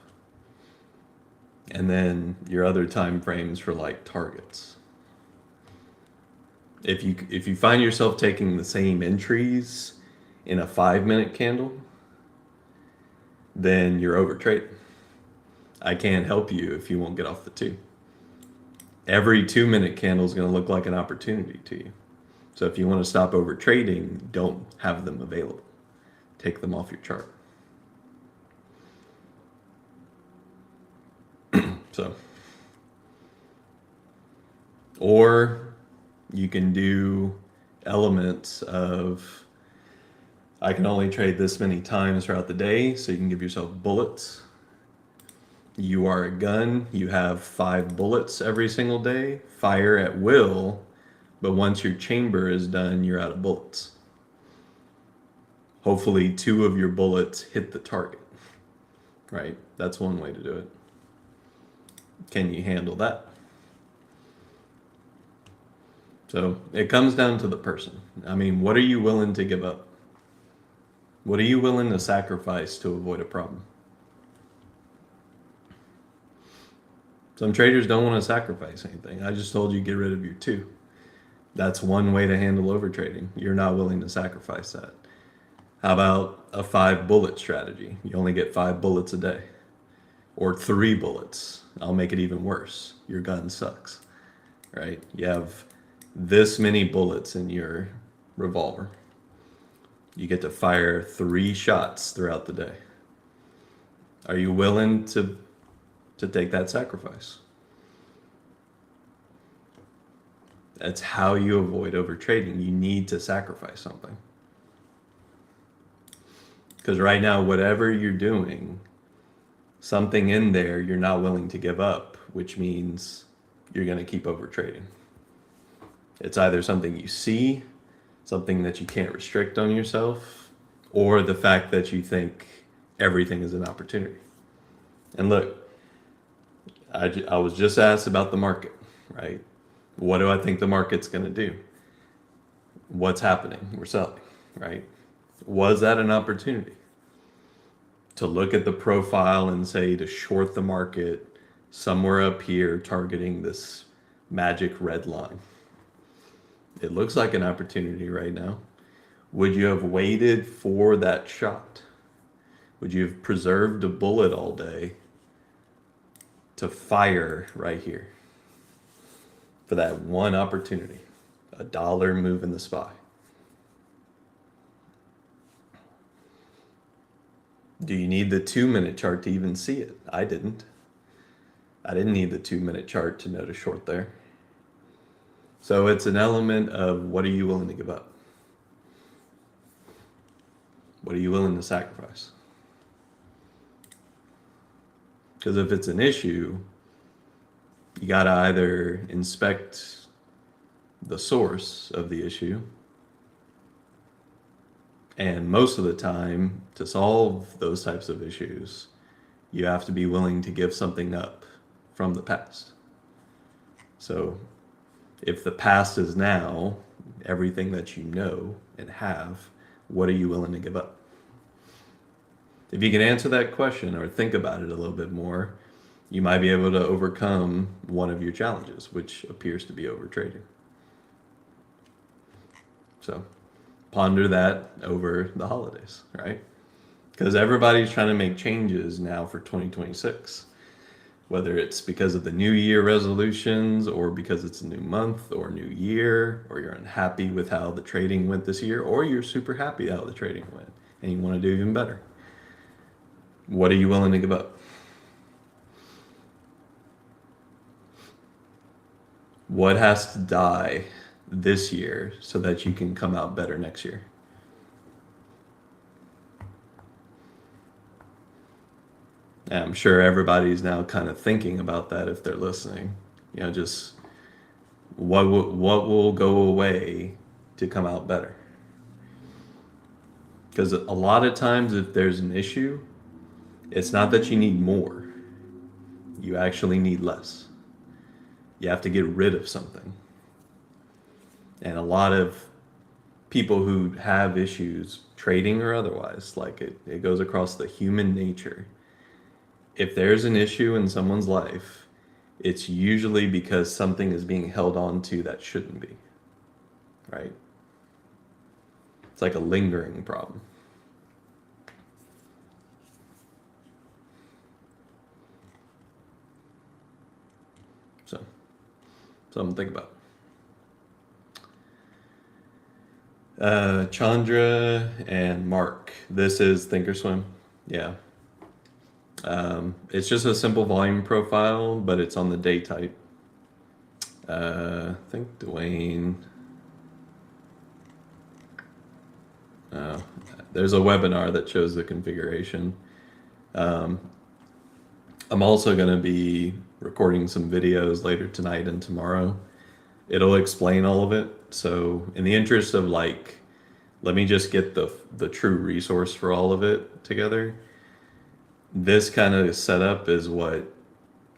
and then your other time frames for like targets. If you find yourself taking the same entries in a 5 minute candle, then you're overtrading. I can't help you if you won't get off the 2. Every 2 minute candle is going to look like an opportunity to you. So if you want to stop over trading, don't have them available. Take them off your chart. So, or you can do elements of, I can only trade this many times throughout the day, so you can give yourself bullets. You are a gun, you have 5 bullets every single day, fire at will, but once your chamber is done, you're out of bullets. Hopefully 2 of your bullets hit the target, right? That's one way to do it. Can you handle that? So it comes down to the person. I mean, what are you willing to give up? What are you willing to sacrifice to avoid a problem? Some traders don't want to sacrifice anything. I just told you get rid of your 2. That's one way to handle overtrading. You're not willing to sacrifice that. How about a 5 bullet strategy? You only get 5 bullets a day. Or 3 bullets. I'll make it even worse. Your gun sucks, right? You have this many bullets in your revolver. You get to fire 3 shots throughout the day. Are you willing to take that sacrifice? That's how you avoid overtrading. You need to sacrifice something. Because right now, whatever you're doing, something in there you're not willing to give up, which means you're going to keep overtrading. It's either something you see, something that you can't restrict on yourself, or the fact that you think everything is an opportunity. And look, I was just asked about the market, right? What do I think the market's going to do? What's happening? We're selling, right? Was that an opportunity? To look at the profile and say to short the market somewhere up here, targeting this magic red line. It looks like an opportunity right now. Would you have waited for that shot? Would you have preserved a bullet all day to fire right here for that one opportunity? $1 move in the SPY. Do you need the 2-minute chart to even see it? I didn't. I didn't need the 2-minute chart to know to short there. So it's an element of what are you willing to give up? What are you willing to sacrifice? Because if it's an issue, you got to either inspect the source of the issue, and most of the time, to solve those types of issues, you have to be willing to give something up from the past. So if the past is now, everything that you know and have, what are you willing to give up? If you can answer that question or think about it a little bit more, you might be able to overcome one of your challenges, which appears to be overtrading. So ponder that over the holidays, right? Because everybody's trying to make changes now for 2026, whether it's because of the New Year resolutions or because it's a new month or new year, or you're unhappy with how the trading went this year, or you're super happy how the trading went and you want to do even better. What are you willing to give up? What has to die this year so that you can come out better next year? And I'm sure everybody's now kind of thinking about that if they're listening. You know, just what will go away to come out better? Because a lot of times if there's an issue, it's not that you need more. You actually need less. You have to get rid of something. And a lot of people who have issues, trading or otherwise, like it goes across the human nature. If there's an issue in someone's life, it's usually because something is being held on to that shouldn't be, right? It's like a lingering problem. So, something to think about. Chandra and Mark, this is Thinkorswim. Yeah. It's just a simple volume profile, but it's on the day type. I think Dwayne. There's a webinar that shows the configuration. I'm also going to be recording some videos later tonight and tomorrow. It'll explain all of it. So in the interest of like, let me just get the true resource for all of it together. This kind of setup is what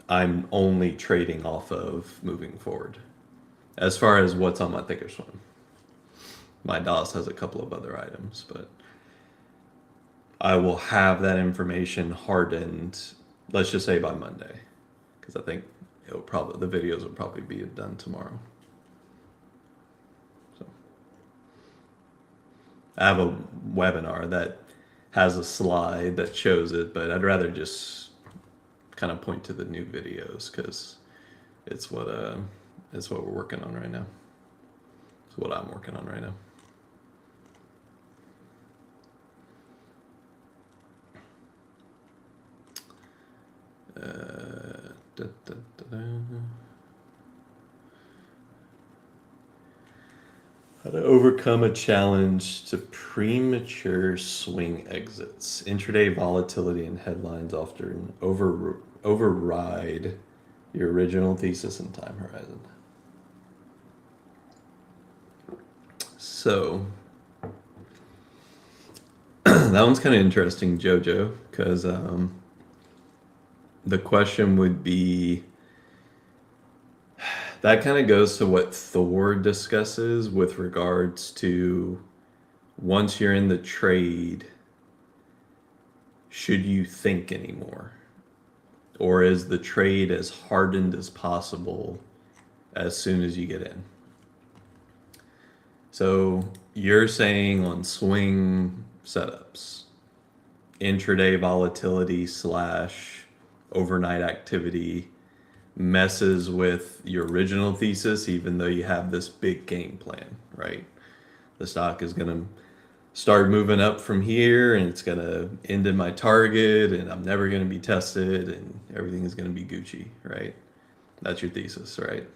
I'm only trading off of moving forward. As far as what's on my Thinkorswim. My DOS has a couple of other items, but I will have that information hardened, let's just say by Monday, because I think the videos will probably be done tomorrow. So I have a webinar that has a slide that shows it, but I'd rather just kind of point to the new videos because it's what we're working on right now. It's what I'm working on right now. How to overcome a challenge to premature swing exits. Intraday volatility and headlines often override your original thesis and time horizon. So that one's kind of interesting, Jojo, because the question would be, that kind of goes to what Thor discusses with regards to once you're in the trade, should you think anymore? Or is the trade as hardened as possible as soon as you get in. So you're saying on swing setups, intraday volatility / overnight activity messes with your original thesis, even though you have this big game plan, right? The stock is going to start moving up from here and it's going to end in my target and I'm never going to be tested and everything is going to be Gucci, right? That's your thesis, right?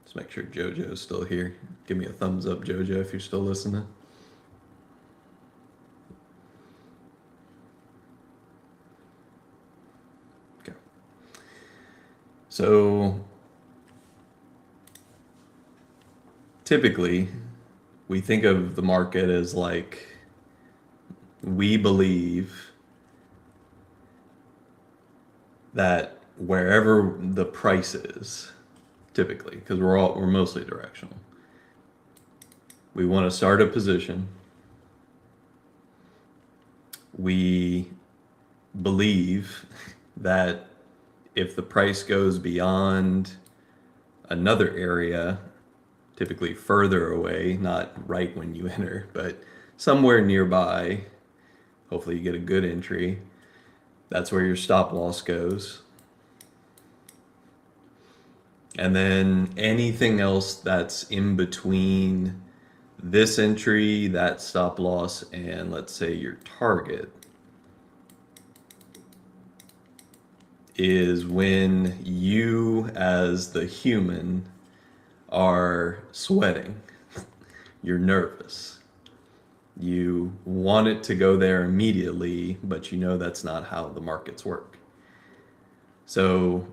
Let's make sure Jojo's still here. Give me a thumbs up, Jojo, if you're still listening. Okay. So typically, we think of the market as like, we believe that wherever the price is, typically, because we're mostly directional, we want to start a position. We believe that if the price goes beyond another area, typically further away, not right when you enter, but somewhere nearby, hopefully you get a good entry. That's where your stop loss goes. And then anything else that's in between this entry, that stop loss, and let's say your target is when you as the human are sweating. You're nervous. You want it to go there immediately, but you know that's not how the markets work. So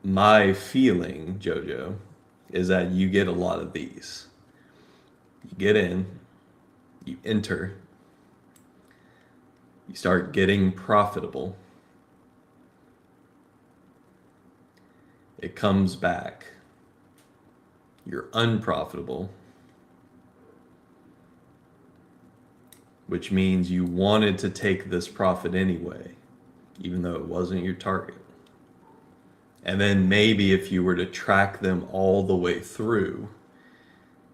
my feeling, Jojo, is that you get a lot of these. You get in, you enter, you start getting profitable. It comes back. You're unprofitable, which means you wanted to take this profit anyway, even though it wasn't your target. And then maybe if you were to track them all the way through,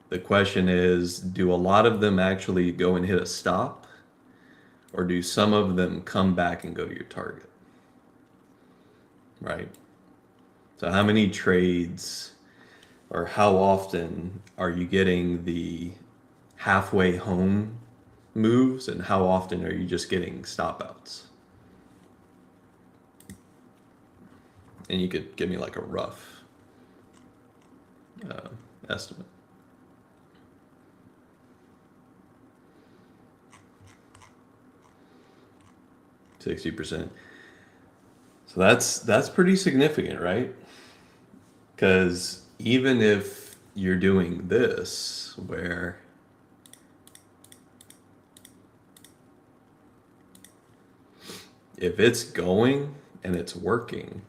the question is, do a lot of them actually go and hit a stop? Or do some of them come back and go to your target? Right? So how many trades or how often are you getting the halfway home moves and how often are you just getting stop outs? And you could give me like a rough estimate. %60. So that's pretty significant, right? Because even if you're doing this, where if it's going and it's working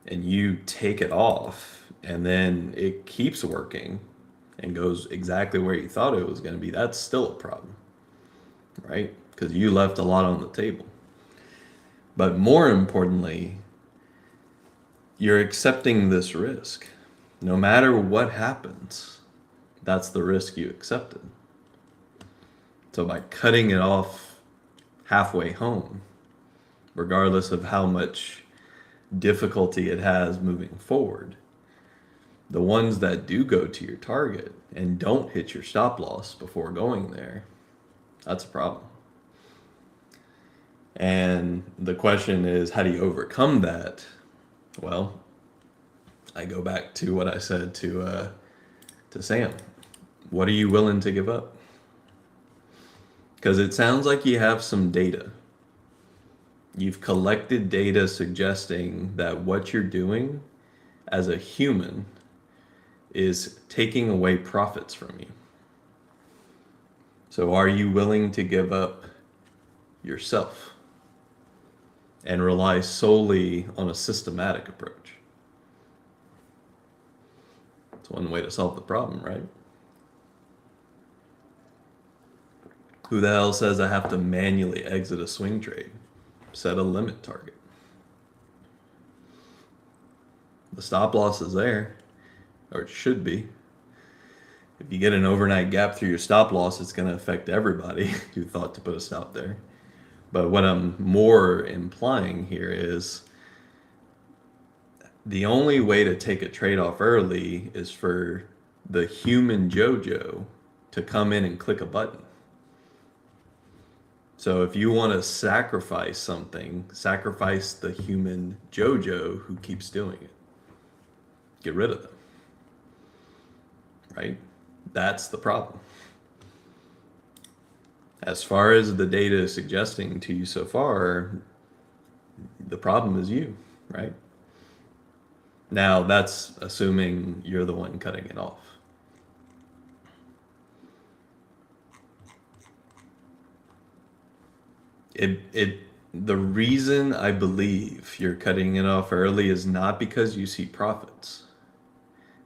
and you take it off and then it keeps working and goes exactly where you thought it was going to be, that's still a problem, right? Because you left a lot on the table. But more importantly, you're accepting this risk. No matter what happens, that's the risk you accepted. So by cutting it off halfway home, regardless of how much difficulty it has moving forward, the ones that do go to your target and don't hit your stop loss before going there, that's a problem. And the question is, how do you overcome that? Well, I go back to what I said to Sam. What are you willing to give up? Because it sounds like you have some data. You've collected data suggesting that what you're doing as a human is taking away profits from you. So are you willing to give up yourself and rely solely on a systematic approach? It's one way to solve the problem, right? Who the hell says I have to manually exit a swing trade? set a limit target. The stop loss is there, or it should be. If you get an overnight gap through your stop loss, it's going to affect everybody who thought to put a stop there. But what I'm more implying here is the only way to take a trade off early is for the human JoJo to come in and click a button. So if you want to sacrifice something, sacrifice the human JoJo who keeps doing it. Get rid of them. Right? That's the problem. As far as the data is suggesting to you so far, the problem is you, right? Now, that's assuming you're the one cutting it off. The reason I believe you're cutting it off early is not because you see profits.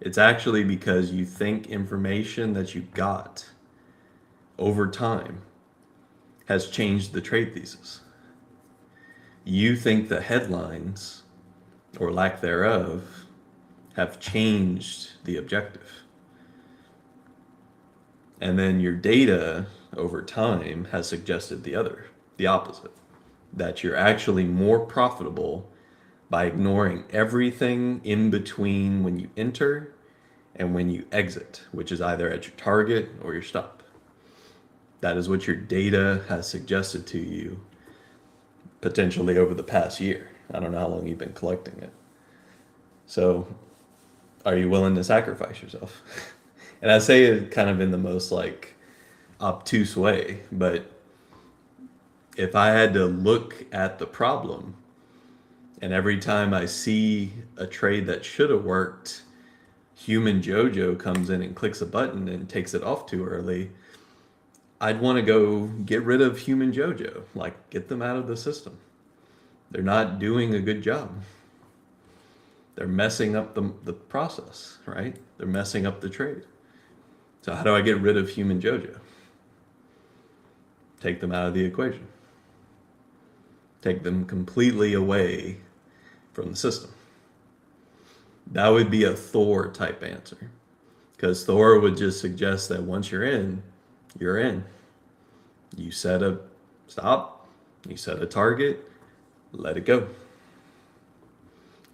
It's actually because you think information that you got over time has changed the trade thesis. You think the headlines, or lack thereof, have changed the objective. And then your data over time has suggested the opposite, that you're actually more profitable by ignoring everything in between when you enter and when you exit, which is either at your target or your stop. That is what your data has suggested to you potentially over the past year. I don't know how long you've been collecting it. So are you willing to sacrifice yourself? And I say it kind of in the most like obtuse way, but if I had to look at the problem, and every time I see a trade that should have worked, human JoJo comes in and clicks a button and takes it off too early, I'd want to go get rid of human JoJo, like get them out of the system. They're not doing a good job. They're messing up the process, right? They're messing up the trade. So how do I get rid of human JoJo? Take them out of the equation. Take them completely away from the system. That would be a Thor type answer, because Thor would just suggest that once you're in, you're in. You set a stop, you set a target, let it go.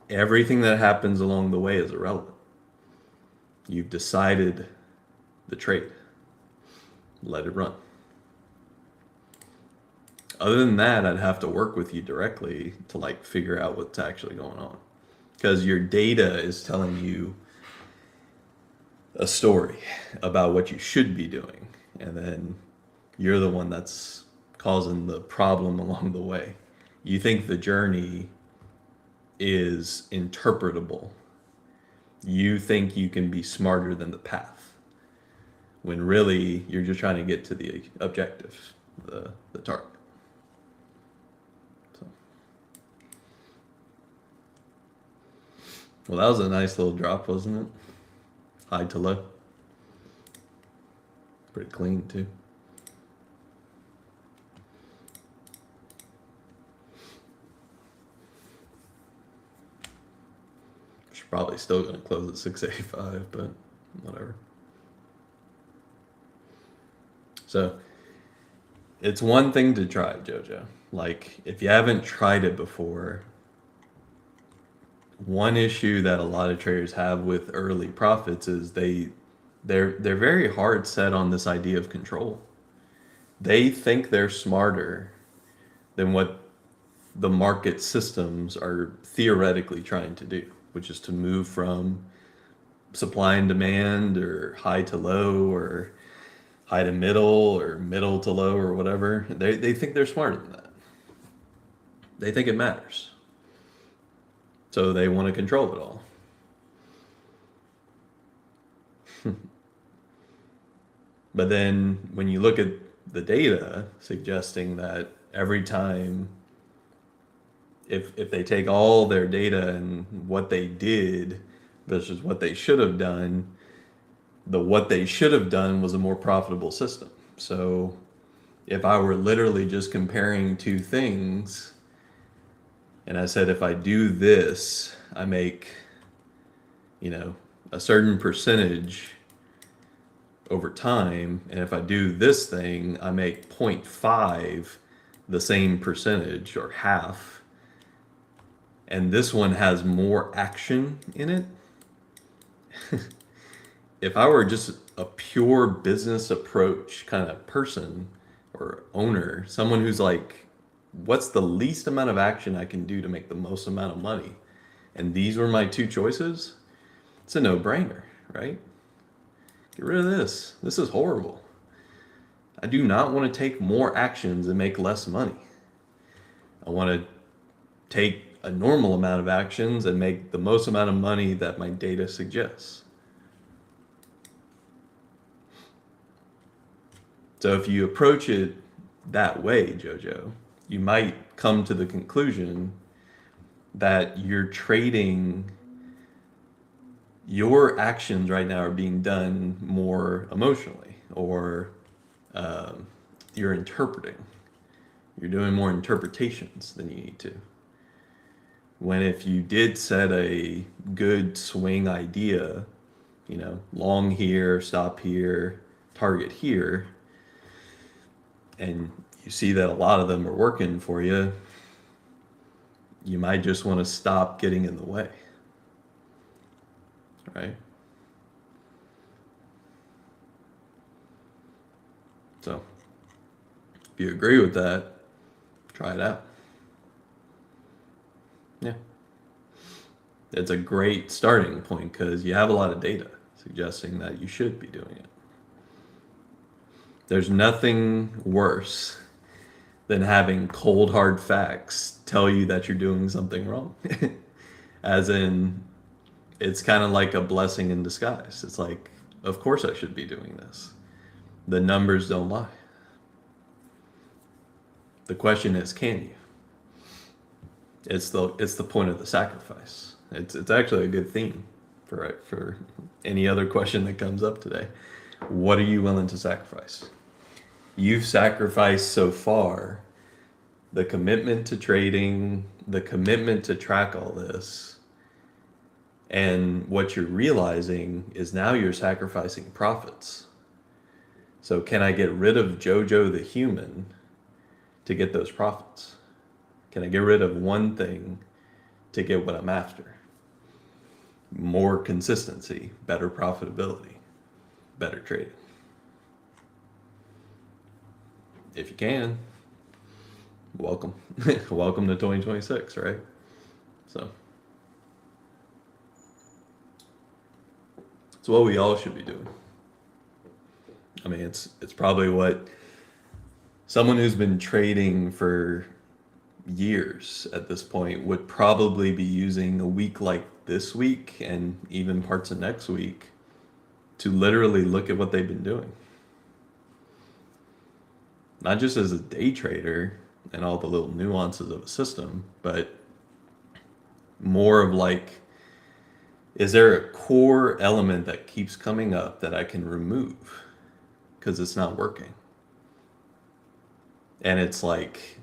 Everything that happens along the way is irrelevant. You've decided the trade. Let it run. Other than that, I'd have to work with you directly to like figure out what's actually going on, because your data is telling you a story about what you should be doing, and then you're the one that's causing the problem along the way. You think the journey is interpretable. You think you can be smarter than the path, when really you're just trying to get to the objective, the target. So. Well, that was a nice little drop, wasn't it? High to low. Pretty clean too. Probably still going to close at 685, but whatever. So it's one thing to try, JoJo. Like, if you haven't tried it before, one issue that a lot of traders have with early profits is they're very hard set on this idea of control. They think they're smarter than what the market systems are theoretically trying to do, which is to move from supply and demand, or high to low, or high to middle, or middle to low, or whatever. They think they're smarter than that. They think it matters. So they want to control it all. But then when you look at the data suggesting that every time, if they take all their data and what they did versus what they should have done, what they should have done was a more profitable system. So if I were literally just comparing two things, And I said, if I do this, I make, a certain percentage over time. And if I do this thing, I make 0.5 the same percentage or half. And this one has more action in it. If I were just a pure business approach kind of person or owner, someone who's like, what's the least amount of action I can do to make the most amount of money? And these were my two choices. It's a no-brainer, right? Get rid of this. This is horrible. I do not want to take more actions and make less money. I want to take a normal amount of actions and make the most amount of money that my data suggests. So if you approach it that way, Jojo, you might come to the conclusion that you're trading, your actions right now are being done more emotionally, or you're interpreting. You're doing more interpretations than you need to. When if you did set a good swing idea, long here, stop here, target here, and you see that a lot of them are working for you, you might just want to stop getting in the way, right? So if you agree with that, try it out. Yeah. It's a great starting point because you have a lot of data suggesting that you should be doing it. There's nothing worse than having cold hard facts tell you that you're doing something wrong. As in, it's kind of like a blessing in disguise. It's like, of course I should be doing this. The numbers don't lie. The question is, can you? It's the point of the sacrifice. It's actually a good theme for any other question that comes up today. What are you willing to sacrifice? You've sacrificed so far the commitment to trading, the commitment to track all this. And what you're realizing is now you're sacrificing profits. So can I get rid of Jojo the human to get those profits? Can I get rid of one thing to get what I'm after? More consistency, better profitability, better trading. If you can, welcome. Welcome to 2026, right? So it's what we all should be doing. I mean, it's probably what someone who's been trading for years at this point would probably be using a week like this week and even parts of next week to literally look at what they've been doing. Not just as a day trader and all the little nuances of a system, but more of like, is there a core element that keeps coming up that I can remove because it's not working? And it's like,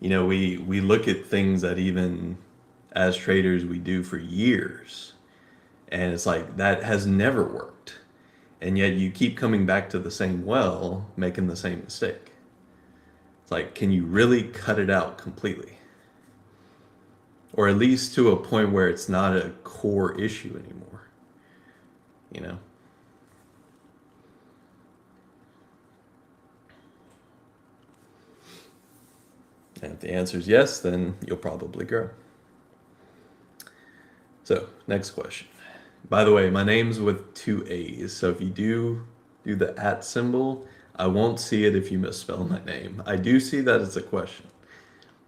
we look at things that even as traders we do for years, and it's like that has never worked. And yet you keep coming back to the same well, making the same mistake. It's like, can you really cut it out completely? Or at least to a point where it's not a core issue anymore, And if the answer is yes, then you'll probably grow. So, next question. By the way, my name's with 2 A's, so if you do the @ symbol, I won't see it if you misspell my name. I do see that it's a question,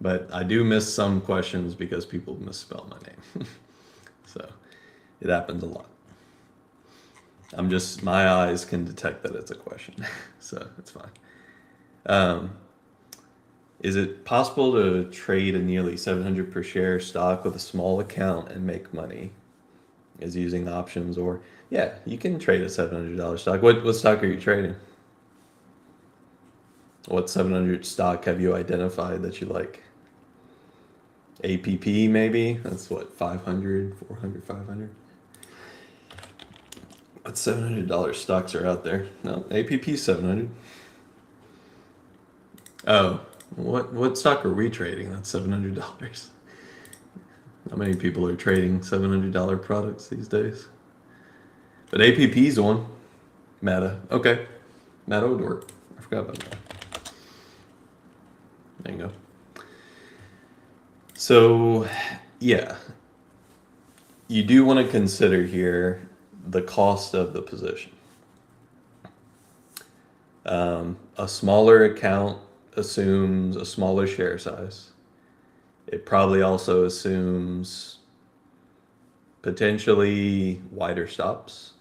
but I do miss some questions because people misspell my name. So, it happens a lot. My eyes can detect that it's a question, so it's fine. Is it possible to trade a nearly 700 per share stock with a small account and make money? Is using options, or yeah, you can trade a $700 stock. What stock are you trading? What 700 stock have you identified that you like? APP maybe. That's what, 500, 400, 500. What $700 stocks are out there? No, APP 700. Oh, what stock are we trading? That's $700. Not many people are trading $700 products these days. But APP's one. Meta. Okay. Meta would work. I forgot about that. There you go. So, yeah. You do want to consider here the cost of the position. A smaller account assumes a smaller share size. It probably also assumes potentially wider stops,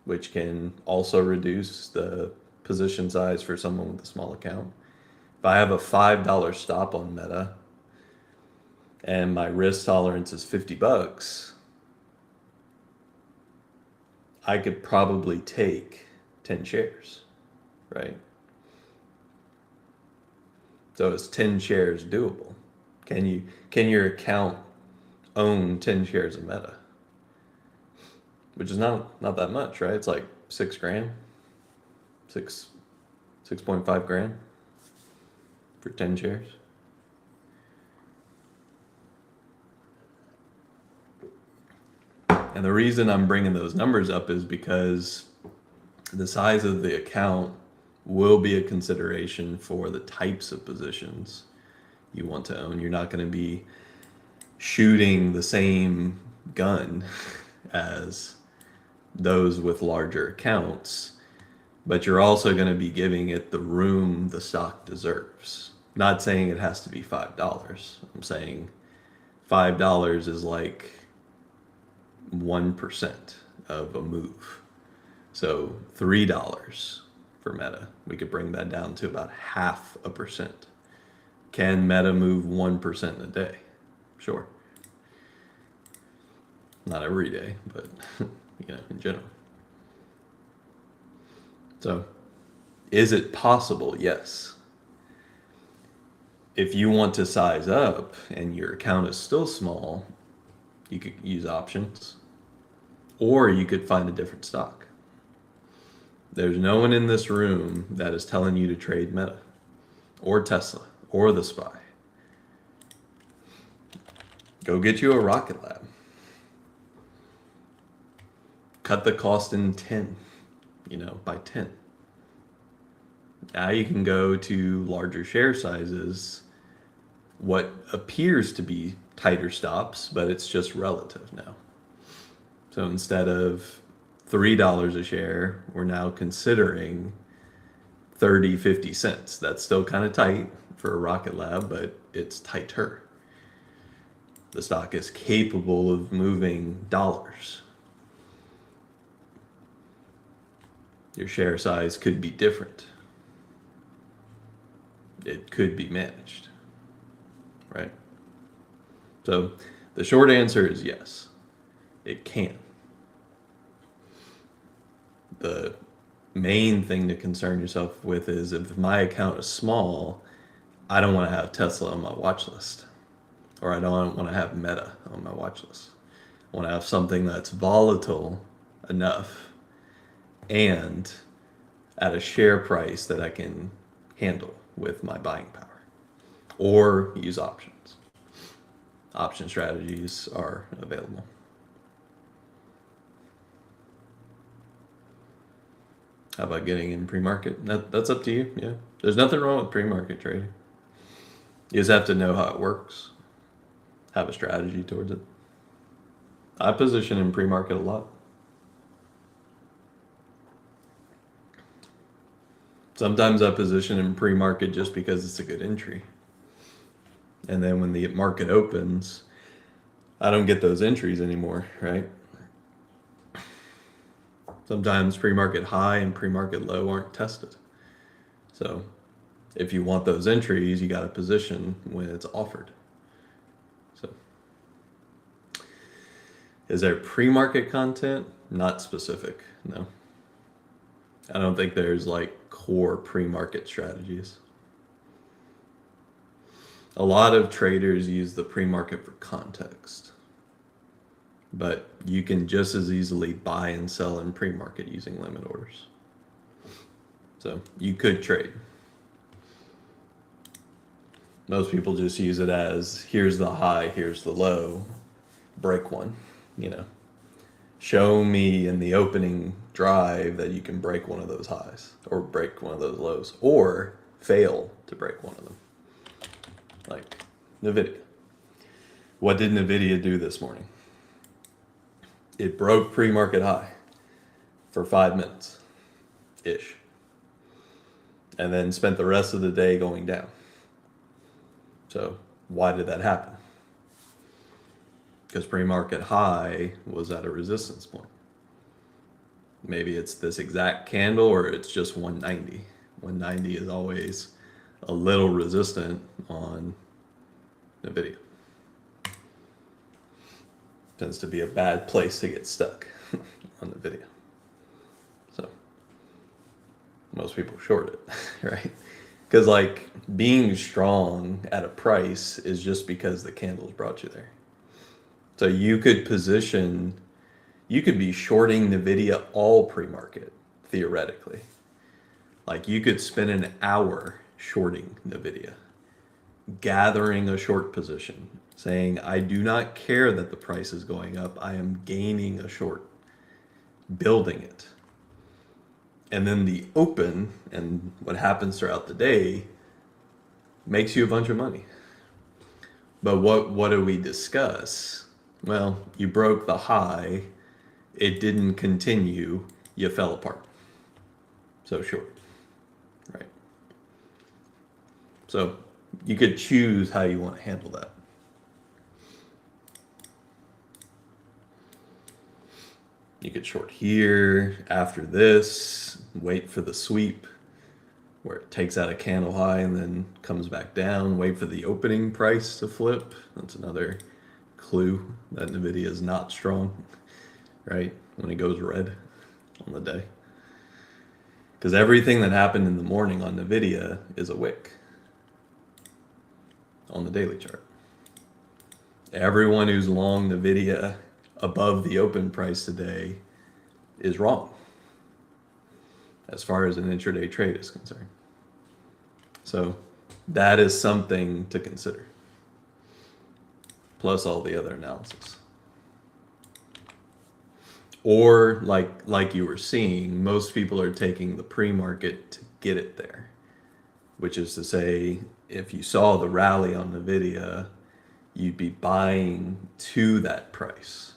which can also reduce the position size for someone with a small account. If I have a $5 stop on Meta and my risk tolerance is $50, I could probably take 10 shares, right? So is 10 shares doable? Can your account own 10 shares of Meta? Which is not that much, right? It's like $6,000, 6.5 grand for 10 shares. And the reason I'm bringing those numbers up is because the size of the account will be a consideration for the types of positions you want to own. You're not going to be shooting the same gun as those with larger accounts, but you're also going to be giving it the room the stock deserves. Not saying it has to be $5. I'm saying $5 is like 1% of a move. So $3 for Meta, we could bring that down to about 0.5%. Can Meta move 1% in a day? Sure. Not every day, but in general. So, is it possible? Yes. If you want to size up and your account is still small, you could use options, or you could find a different stock. There's no one in this room that is telling you to trade Meta or Tesla or the SPY. Go get you a Rocket Lab. Cut the cost in 10, by 10. Now you can go to larger share sizes, what appears to be tighter stops, but it's just relative now. So instead of $3 a share, we're now considering 30, 50 cents. That's still kind of tight for a Rocket Lab, but it's tighter. The stock is capable of moving dollars. Your share size could be different. It could be managed, right? So the short answer is yes, it can. The main thing to concern yourself with is if my account is small, I don't want to have Tesla on my watch list, or I don't want to have Meta on my watch list. I want to have something that's volatile enough and at a share price that I can handle with my buying power, or use options. Option strategies are available. How about getting in pre-market? That's up to you. Yeah, there's nothing wrong with pre-market trading. You just have to know how it works, have a strategy towards it. I position in pre-market a lot. Sometimes I position in pre-market just because it's a good entry. And then when the market opens, I don't get those entries anymore, right? Sometimes pre-market high and pre-market low aren't tested. So if you want those entries, you got to position when it's offered. So is there pre-market content? Not specific, no. I don't think there's like core pre-market strategies. a lot of traders use the pre-market for context, but you can just as easily buy and sell in pre-market using limit orders. So you could trade. Most people just use it as, here's the high, here's the low, break one, you know. Show me in the opening drive that you can break one of those highs or break one of those lows or fail to break one of them. Like NVIDIA. What did NVIDIA do this morning? It broke pre-market high for 5 minutes-ish. And then spent the rest of the day going down. So why did that happen? Because pre-market high was at a resistance point. Maybe it's this exact candle or it's just 190. 190 is always a little resistant on NVIDIA. Tends to be a bad place to get stuck on NVIDIA. So most people short it, right? Because like being strong at a price is just because the candles brought you there. So you could position, you could be shorting NVIDIA all pre-market, theoretically. Like you could spend an hour shorting NVIDIA, gathering a short position, saying, I do not care that the price is going up. I am gaining a short, building it. And then the open and what happens throughout the day makes you a bunch of money. But what do we discuss? Well, you broke the high, it didn't continue, you fell apart. So short, right? So you could choose how you want to handle that. You could short here, after this, wait for the sweep, where it takes out a candle high and then comes back down, wait for the opening price to flip. That's another clue that NVIDIA is not strong, right? When it goes red on the day. Because everything that happened in the morning on NVIDIA is a wick on the daily chart. Everyone who's long NVIDIA above the open price today is wrong as far as an intraday trade is concerned. So that is something to consider, plus all the other analysis. Or like you were seeing, most people are taking the pre-market to get it there, which is to say, if you saw the rally on NVIDIA, you'd be buying to that price.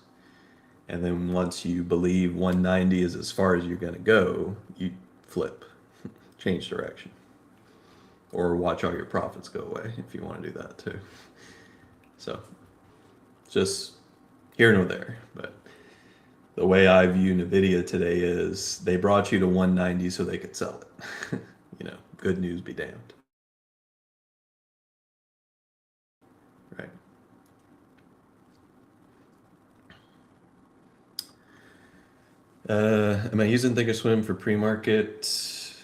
And then once you believe 190 is as far as you're going to go, you flip, change direction, or watch all your profits go away if you want to do that too. So just here nor there. But the way I view NVIDIA today is they brought you to 190 so they could sell it. You know, good news be damned. Right. Am I using Thinkorswim for pre-market?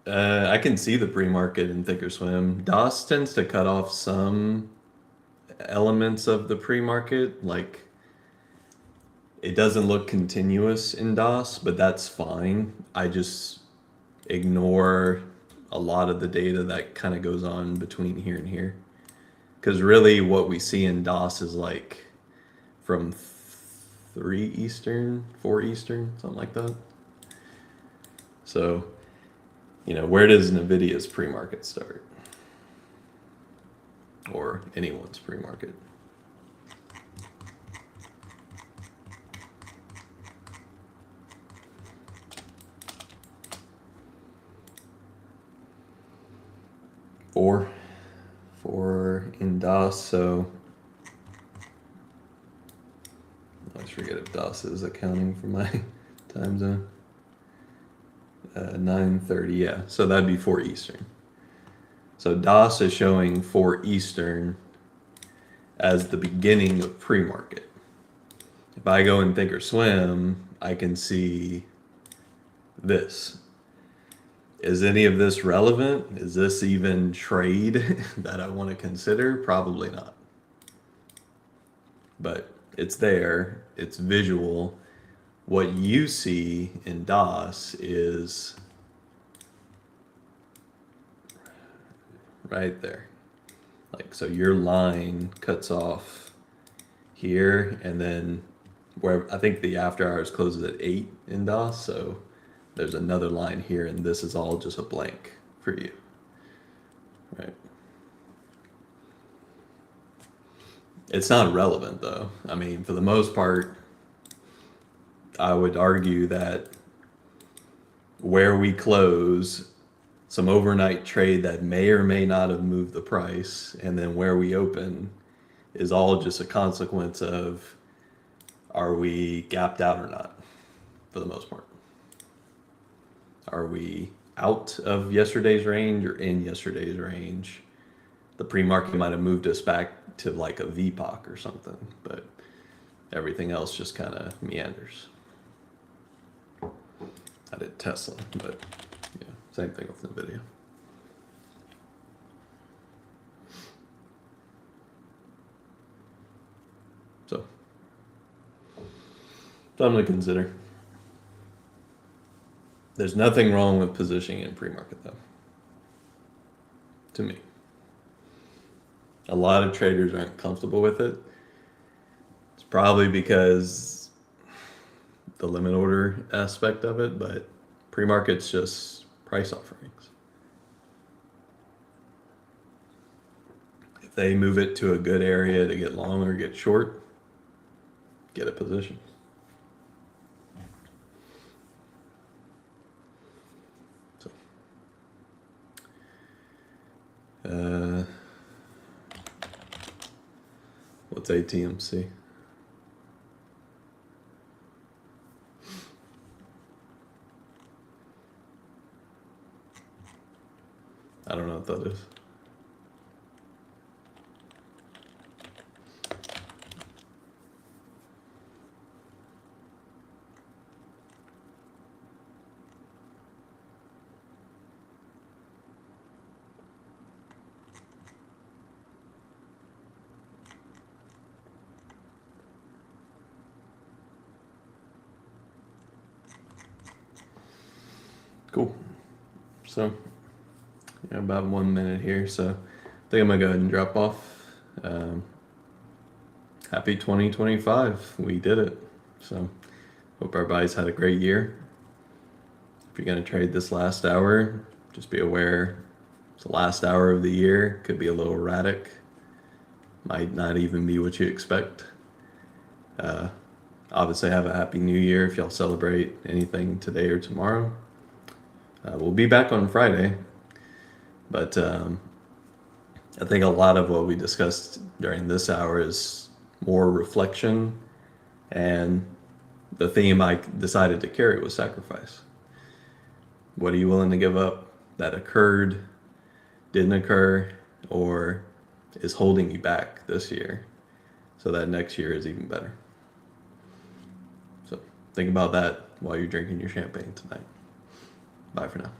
I can see the pre-market in Thinkorswim. DOS tends to cut off some elements of the pre-market, like it doesn't look continuous in DOS, but that's fine. I just ignore a lot of the data that kind of goes on between here and here. Because really what we see in DOS is like from 3 Eastern, 4 Eastern, something like that. So, you know, where does NVIDIA's pre-market start? Or anyone's pre-market? Four in DOS, so I forget if DOS is accounting for my time zone. 9:30, yeah, so that'd be 4 Eastern. So DOS is showing 4 Eastern as the beginning of pre-market. If I go in Thinkorswim, I can see this. Is any of this relevant? Is this even trade that I want to consider? Probably not. But it's there, it's visual. What you see in DOS is right there. Like, so your line cuts off here, and then where I think the after hours closes at 8 in DOS, so there's another line here, and this is all just a blank for you, right? It's not relevant though. I mean, for the most part, I would argue that where we close, some overnight trade that may or may not have moved the price, and then where we open is all just a consequence of, are we gapped out or not, for the most part. Are we out of yesterday's range or in yesterday's range? The pre-market might have moved us back to like a VPOC or something, but everything else just kind of meanders. I did Tesla, but yeah, same thing with NVIDIA. So, something to consider. There's nothing wrong with positioning in pre-market though, to me. A lot of traders aren't comfortable with it. It's probably because the limit order aspect of it, but pre-market's just price offerings. If they move it to a good area to get long or get short, get a position. So, what's ATMC? I don't know what that is. Cool. So, yeah, about 1 minute here, so I think I'm gonna go ahead and drop off. Happy 2025. We did it. So, hope everybody's had a great year. If you're gonna trade this last hour, just be aware it's the last hour of the year. Could be a little erratic. Might not even be what you expect. Obviously, have a happy new year if y'all celebrate anything today or tomorrow. We'll be back on Friday, but I think a lot of what we discussed during this hour is more reflection, and the theme I decided to carry was sacrifice. What are you willing to give up that occurred, didn't occur, or is holding you back this year so that next year is even better? So think about that while you're drinking your champagne tonight. Bye for now.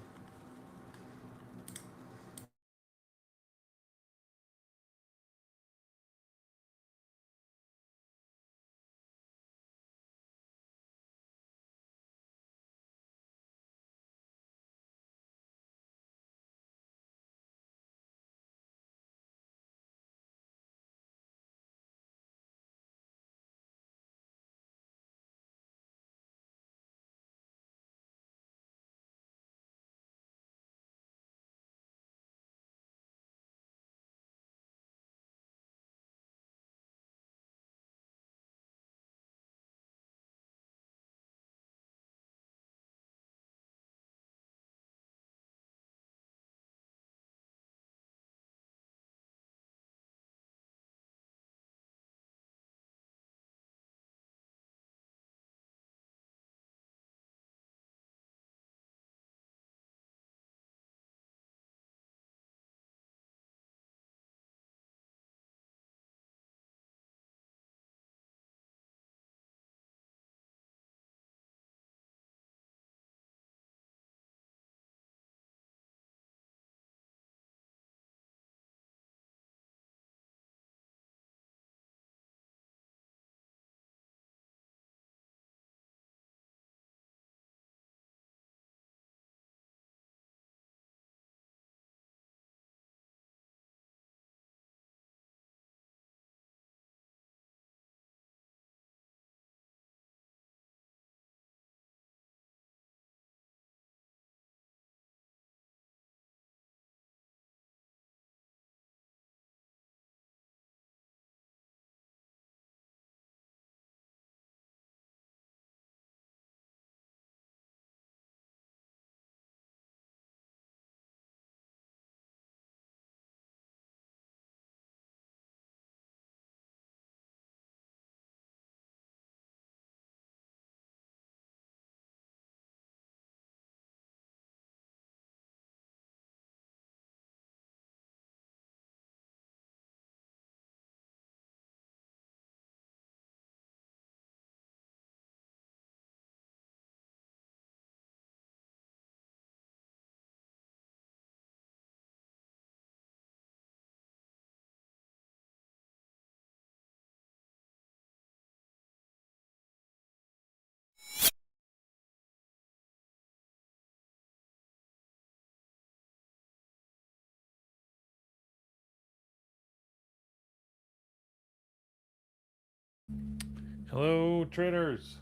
Hello, traders.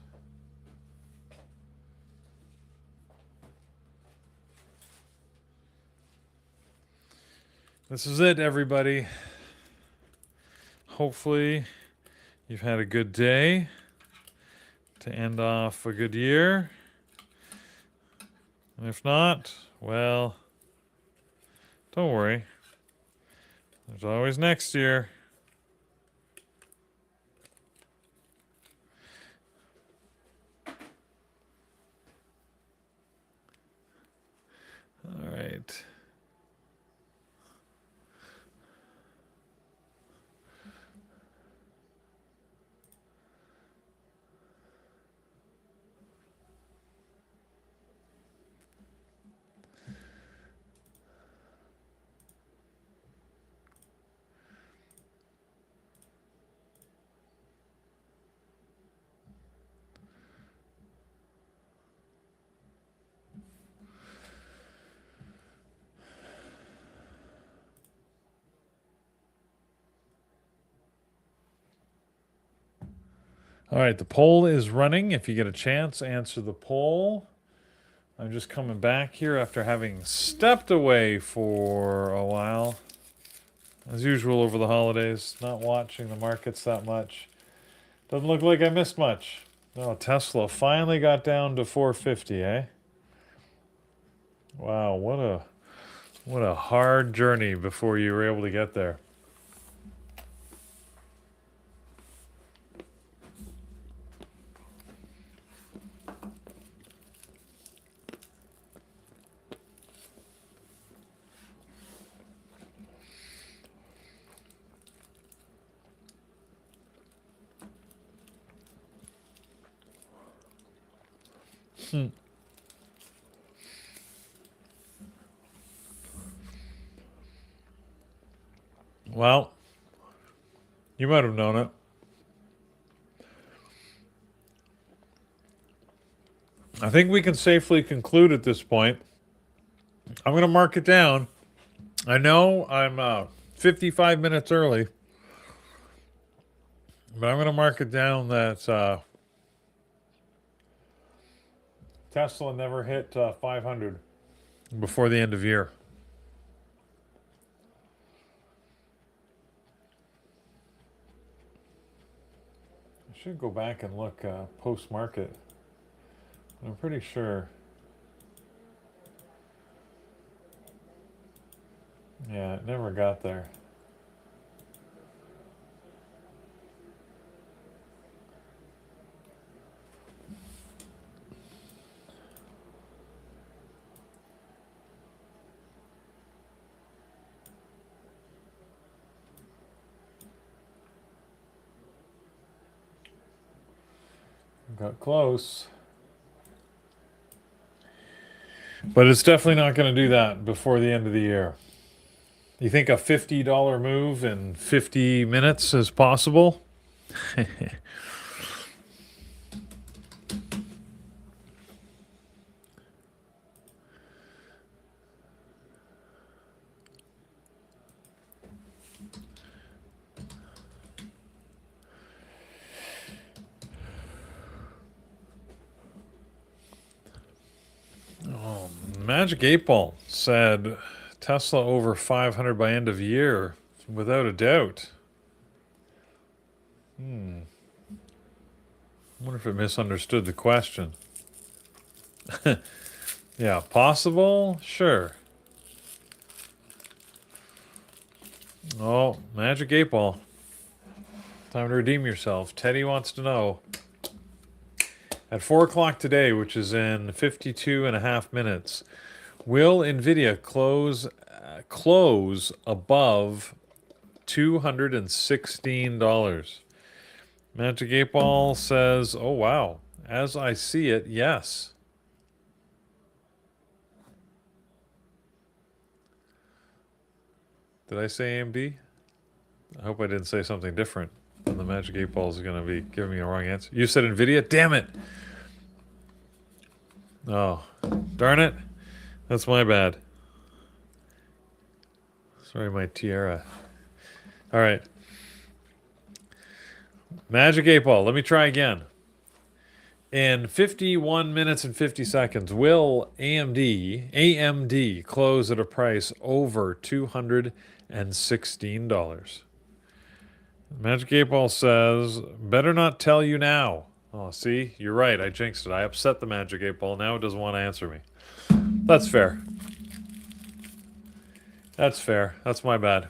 This is it, everybody. Hopefully, you've had a good day to end off a good year. And if not, well, don't worry. There's always next year. All right. All right, the poll is running. If you get a chance, answer the poll. I'm just coming back here after having stepped away for a while. As usual over the holidays, not watching the markets that much. Doesn't look like I missed much. No, Tesla finally got down to 450, eh? Wow, what a hard journey before you were able to get there. Well, you might have known it. I think we can safely conclude at this point. I'm going to mark it down. I know I'm 55 minutes early, but I'm going to mark it down that Tesla never hit 500 before the end of year. I should go back and look post-market. I'm pretty sure. Yeah, it never got there. Got close. But it's definitely not going to do that before the end of the year. You think a $50 move in 50 minutes is possible? Oh, Magic 8 Ball said Tesla over 500 by end of year, without a doubt. I wonder if it misunderstood the question. Yeah, possible? Sure. Oh, Magic 8 Ball. Time to redeem yourself. Teddy wants to know. At 4 o'clock today, which is in 52 and a half minutes, will NVIDIA close above $216? Magic 8 Ball says, oh wow, as I see it, yes. Did I say AMD? I hope I didn't say something different. And the Magic 8 Ball is going to be giving me a wrong answer. You said NVIDIA? Damn it! Oh, darn it. That's my bad. Sorry, my tiara. All right. Magic 8 Ball. Let me try again. In 51 minutes and 50 seconds, will AMD close at a price over $216? Magic 8 Ball says, better not tell you now. Oh, see, you're right. I jinxed it. I upset the Magic 8 Ball. Now it doesn't want to answer me. That's fair. That's fair. That's my bad.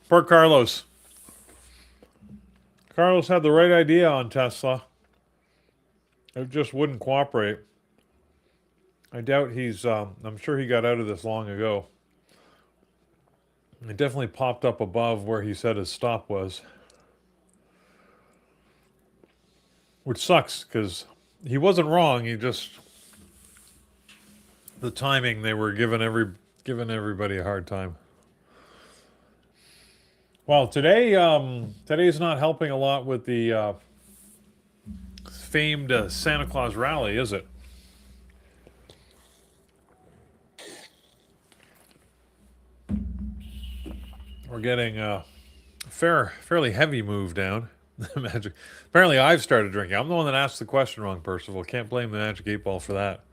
Poor Carlos. Carlos had the right idea on Tesla. It just wouldn't cooperate. I doubt he's, I'm sure he got out of this long ago. It definitely popped up above where he said his stop was. Which sucks, because he wasn't wrong, he just... The timing, they were giving everybody a hard time. Well, today's not helping a lot with the famed Santa Claus rally, is it? We're getting a fairly heavy move down. Magic. Apparently, I've started drinking. I'm the one that asked the question wrong, Percival. Can't blame the Magic 8 Ball for that.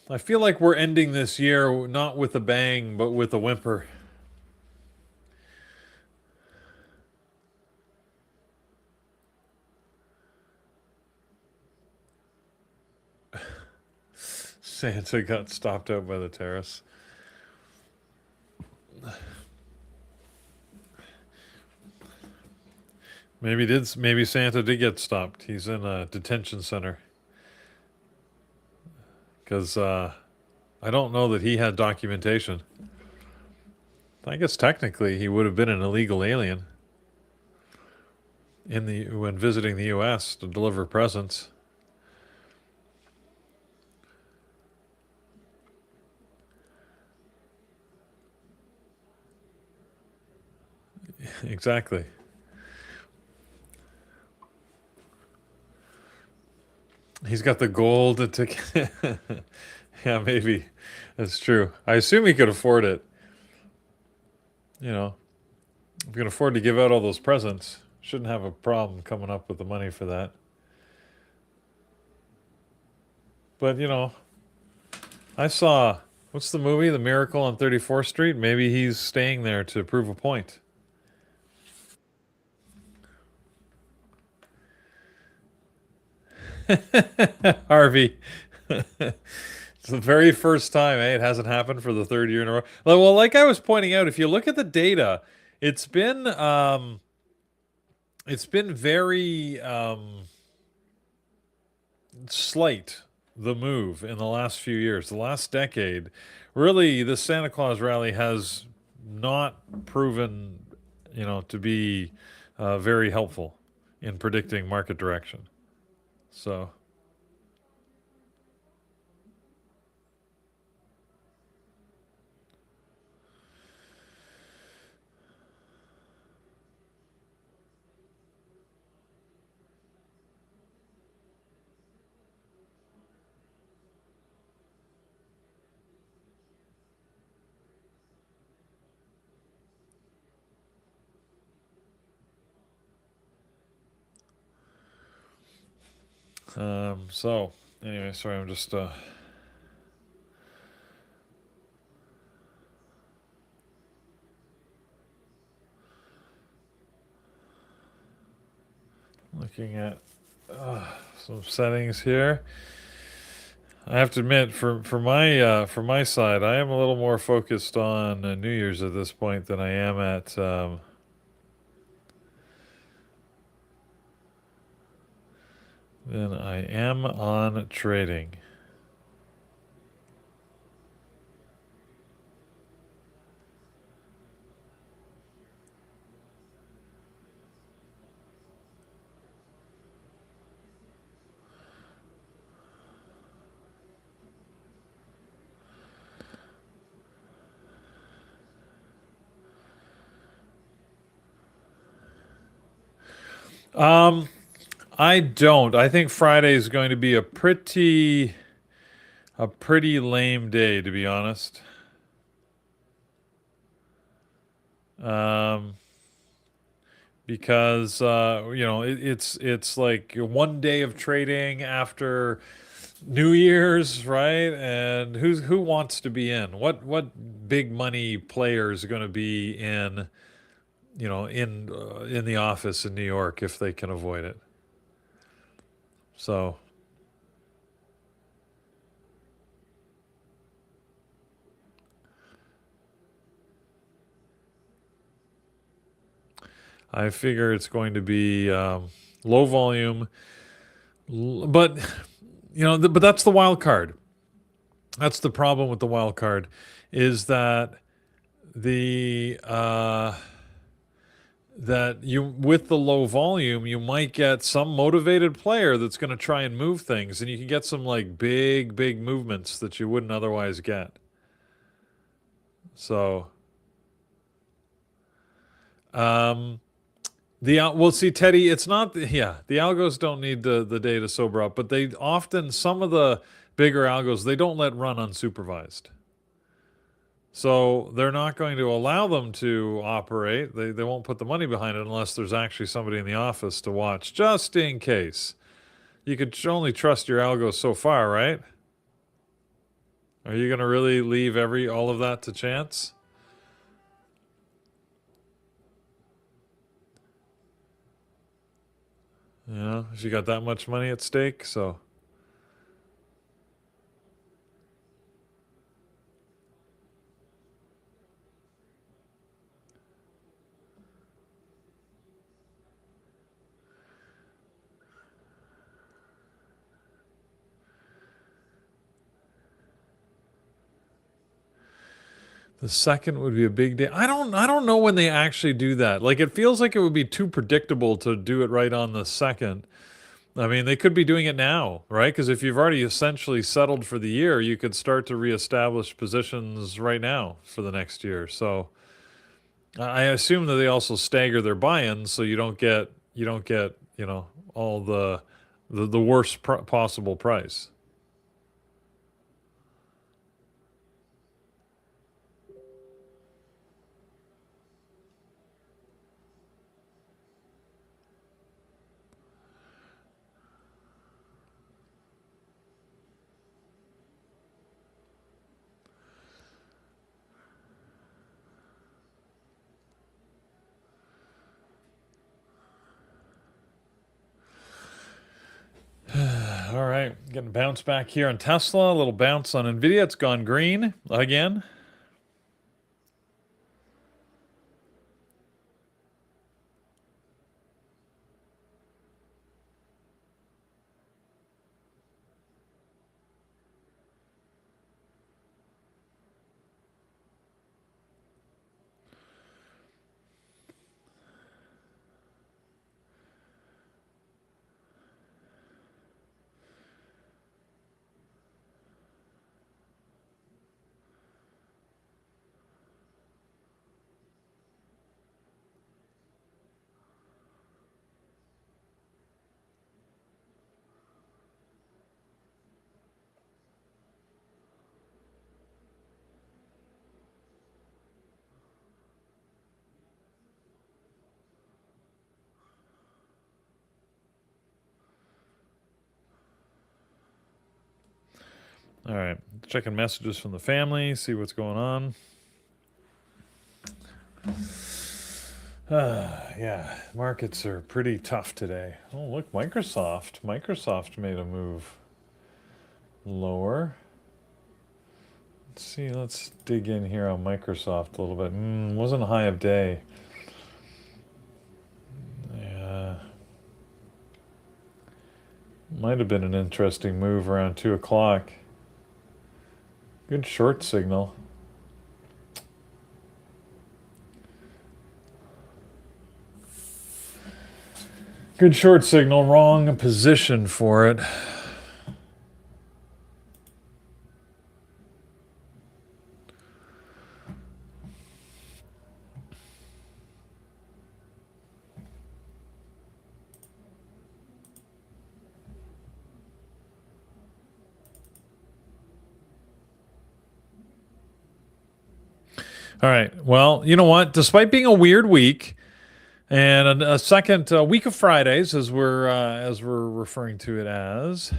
I feel like we're ending this year not with a bang, but with a whimper. Santa got stopped out by the terrace. Maybe Santa did get stopped. He's in a detention center. Because I don't know that he had documentation. I guess technically he would have been an illegal alien when visiting the U.S. to deliver presents. Exactly. He's got the gold ticket. Yeah, maybe. That's true. I assume he could afford it. You know, if you can afford to give out all those presents, shouldn't have a problem coming up with the money for that. But, you know, I saw, what's the movie? The Miracle on 34th Street? Maybe he's staying there to prove a point. Harvey. It's the very first time, eh? It hasn't happened for the third year in a row. Well, like I was pointing out, if you look at the data, it's been very slight, the move in the last few years. The last decade, really, the Santa Claus rally has not proven, to be very helpful in predicting market direction. So. So anyway, sorry, I'm just looking at some settings here. I have to admit, for my side, I am a little more focused on New Year's at this point than I am at on trading. I don't. I think Friday is going to be a pretty lame day, to be honest. Because it's like one day of trading after New Year's, right? And who wants to be in? What big money players are going to be in, in the office in New York if they can avoid it? So I figure it's going to be low volume, but but that's the wild card. That's the problem with the wild card, is that the that you with the low volume you might get some motivated player that's going to try and move things, and you can get some like big movements that you wouldn't otherwise get. So we'll see, Teddy. It's not the algos don't need the data sober up, but they often, some of the bigger algos, they don't let run unsupervised. So they're not going to allow them to operate. They won't put the money behind it unless there's actually somebody in the office to watch, just in case. You could only trust your algo so far, right? Are you going to really leave all of that to chance? If you got that much money at stake, so. The second would be a big day. I don't know when they actually do that. Like, it feels like it would be too predictable to do it right on the second. I mean, they could be doing it now, right? Because if you've already essentially settled for the year, you could start to reestablish positions right now for the next year. So I assume that they also stagger their buy-ins so you don't get all the worst possible price. All right, getting a bounce back here on Tesla, a little bounce on Nvidia. It's gone green again. All right, checking messages from the family, see what's going on. Yeah, markets are pretty tough today. Oh, look, Microsoft. Microsoft made a move lower. Let's see, let's dig in here on Microsoft a little bit. Wasn't a high of day. Yeah. Might have been an interesting move around 2 o'clock. Good short signal. Good short signal, wrong position for it. All right. Well, you know what? Despite being a weird week and a second week of Fridays, as we're referring to it as,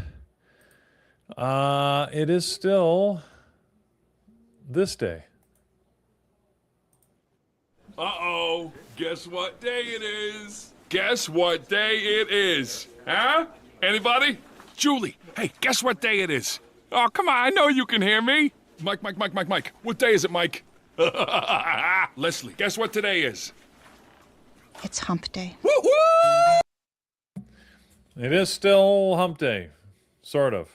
it is still this day. Uh-oh. Guess what day it is? Guess what day it is? Huh? Anybody? Julie, hey, guess what day it is? Oh, come on, I know you can hear me. Mike. What day is it, Mike? Leslie, guess what today is? It's hump day. Woo-hoo! It is still hump day, sort of.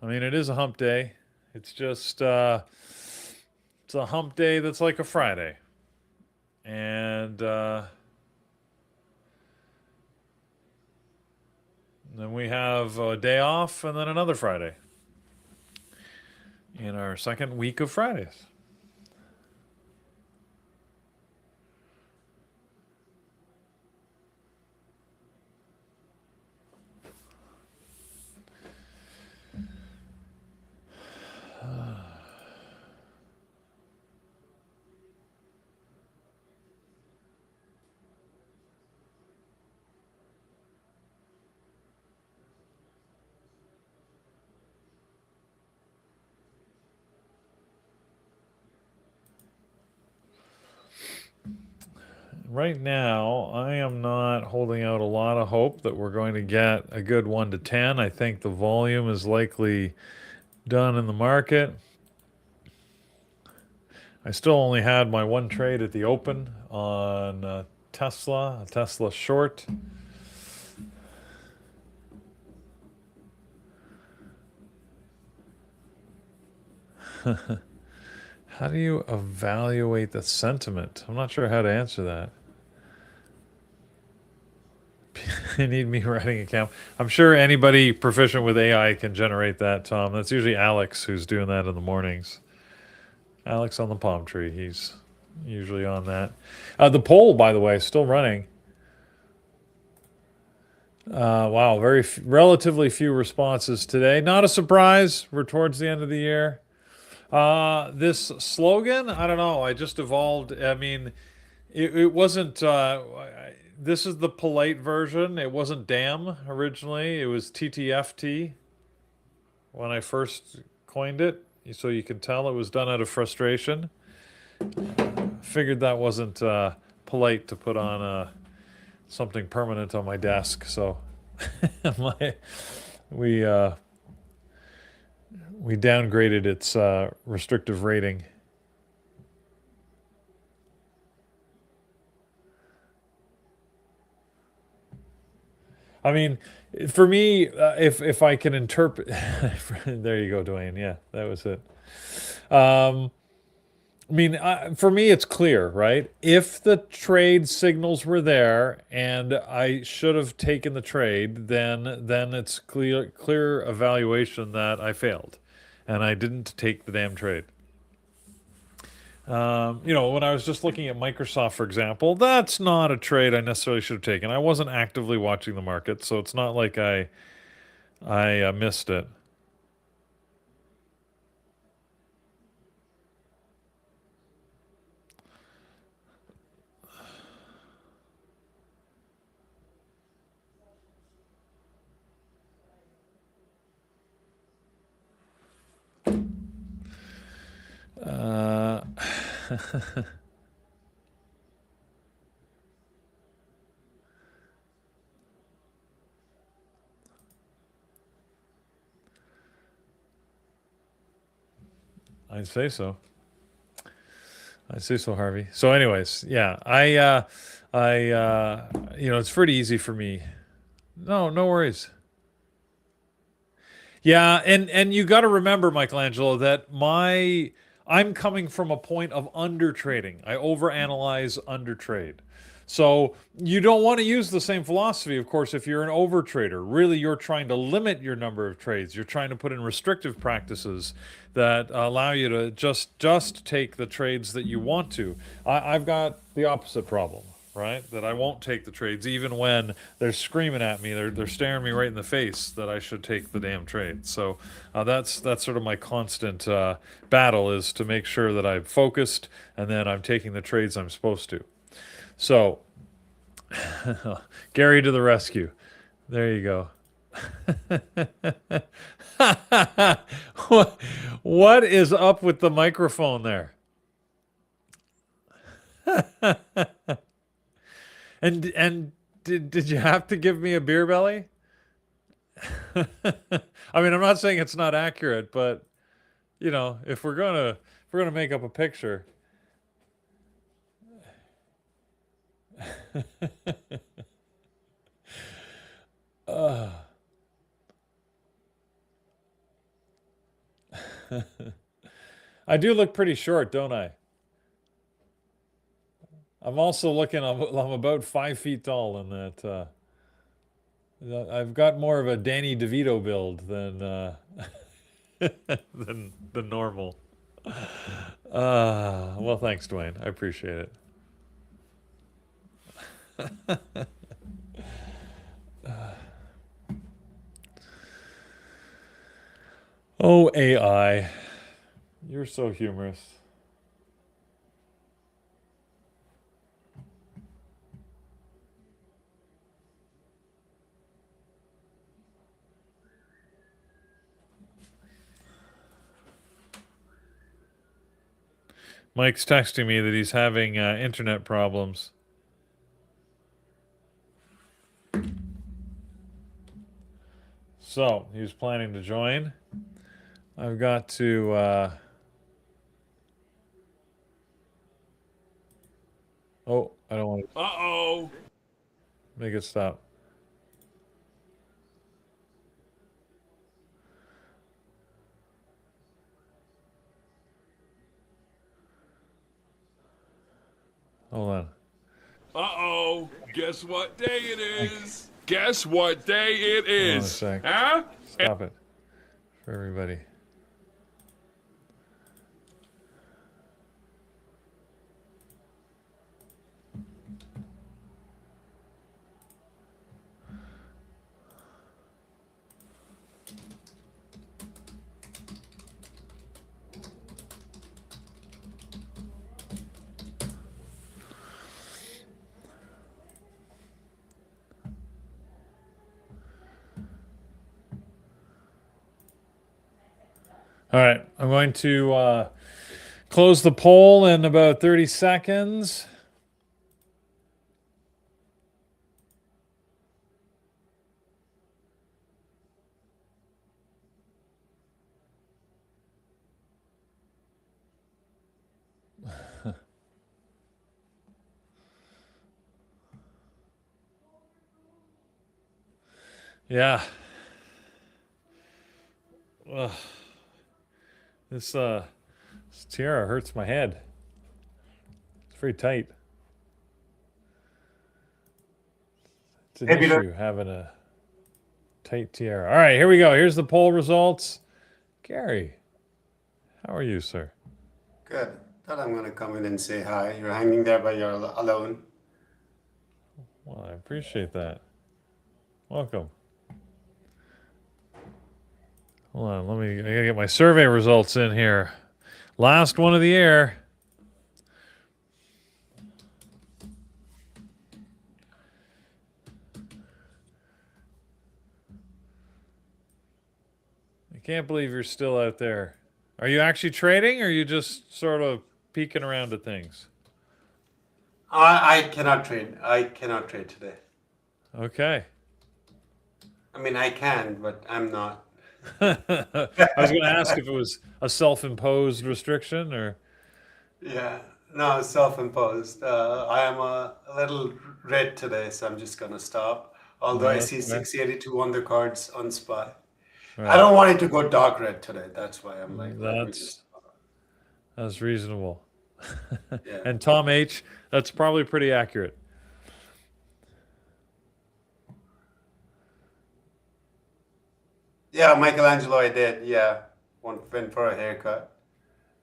I mean, it is a hump day. It's just, it's a hump day that's like a Friday. And then we have a day off and then another Friday in our second week of Fridays. Right now, I am not holding out a lot of hope that we're going to get a good 1 to 10. I think the volume is likely done in the market. I still only had my one trade at the open on a Tesla short. How do you evaluate the sentiment? I'm not sure how to answer that. You need me writing a count. I'm sure anybody proficient with AI can generate that, Tom. That's usually Alex who's doing that in the mornings. Alex on the palm tree. He's usually on that. The poll, by the way, is still running. Wow, relatively few responses today. Not a surprise. We're towards the end of the year. This slogan, I don't know. I just evolved. I mean, it wasn't. This is the polite version. It wasn't damn originally. It was TTFT when I first coined it. So you can tell it was done out of frustration. Figured that wasn't polite to put on something permanent on my desk. So we downgraded its restrictive rating. I mean, for me, if I can interpret, there you go, Dwayne. Yeah, that was it. I mean, for me, it's clear, right? If the trade signals were there and I should have taken the trade, then it's clear evaluation that I failed, and I didn't take the damn trade. You know, when I was just looking at Microsoft, for example, that's not a trade I necessarily should have taken. I wasn't actively watching the market, so it's not like I missed it. I'd say so. I'd say so, Harvey. So, anyways, yeah, you know, it's pretty easy for me. No worries. Yeah, and you got to remember, Michelangelo, that I'm coming from a point of under trading. I overanalyze under trade. So you don't want to use the same philosophy, of course, if you're an over trader. Really, you're trying to limit your number of trades. You're trying to put in restrictive practices that allow you to just take the trades that you want to. I've got the opposite problem, right? That I won't take the trades even when they're screaming at me. They're staring me right in the face that I should take the damn trade. So that's sort of my constant battle, is to make sure that I'm focused and then I'm taking the trades I'm supposed to. So Gary to the rescue. There you go. What is up with the microphone there? And did you have to give me a beer belly? I mean, I'm not saying it's not accurate, but you know, if we're gonna make up a picture. I do look pretty short, don't I? I'm also looking, I'm about 5 feet tall, and that I've got more of a Danny DeVito build than than normal. Well, thanks, Dwayne. I appreciate it. Oh, AI. You're so humorous. Mike's texting me that he's having internet problems. So, he was planning to join. I've got to... Oh, I don't want to... Uh-oh. Make it stop. Hold on. Uh-oh. Guess what day it is? Guess what day it Hold on a is? sec. Huh? Stop it. For everybody. All right, I'm going to close the poll in about 30 seconds. Yeah. Ugh. This tiara hurts my head. It's very tight. It's an issue having a tight tiara. All right, here we go. Here's the poll results. Gary, how are you, sir? Good. Thought I'm gonna come in and say hi. You're hanging there by your alone. Well, I appreciate that. Welcome. Hold on, I gotta get my survey results in here. Last one of the year. I can't believe you're still out there. Are you actually trading, or are you just sort of peeking around at things? I cannot trade. I cannot trade today. Okay. I mean, I can, but I'm not. I was going to ask if it was a self-imposed restriction, or... Yeah, no, self-imposed. I am a little red today, so I'm just gonna stop. Although I see 682 on the cards on SPY. Right. I don't want it to go dark red today. That's why I'm like, let me just- That's reasonable. Yeah. And Tom H, that's probably pretty accurate. Yeah, Michelangelo, I did. Yeah, went for a haircut.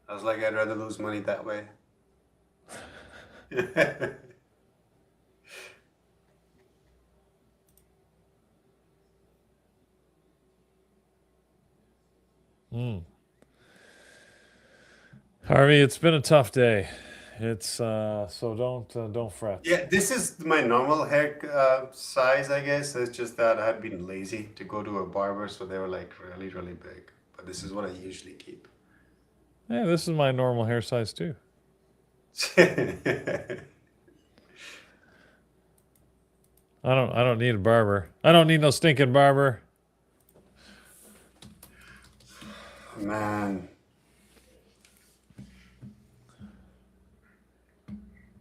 I was like, I'd rather lose money that way. Harvey, it's been a tough day. It's so don't fret. Yeah, this is my normal hair size, I guess. It's just that I had been lazy to go to a barber, so they were like really, really big. But this is what I usually keep. Yeah, this is my normal hair size too. I don't need a barber. I don't need no stinking barber. Man.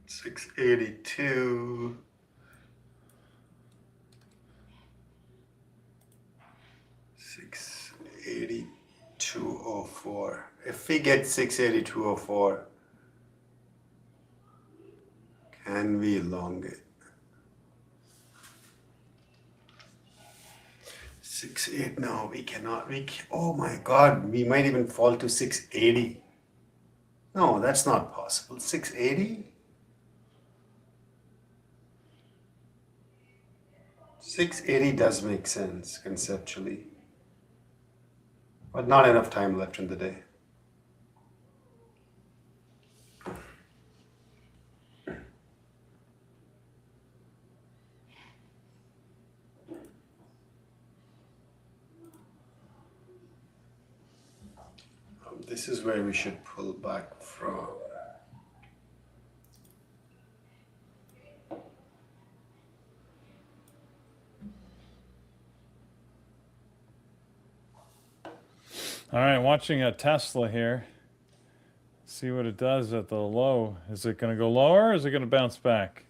682. 68204. If we get 68204, can we long it? 68. No, we cannot. Oh my God, we might even fall to 680. No, that's not possible. 680? 680 does make sense conceptually, but not enough time left in the day. This is where we should pull back from. All right, watching a Tesla here. See what it does at the low. Is it going to go lower or is it going to bounce back?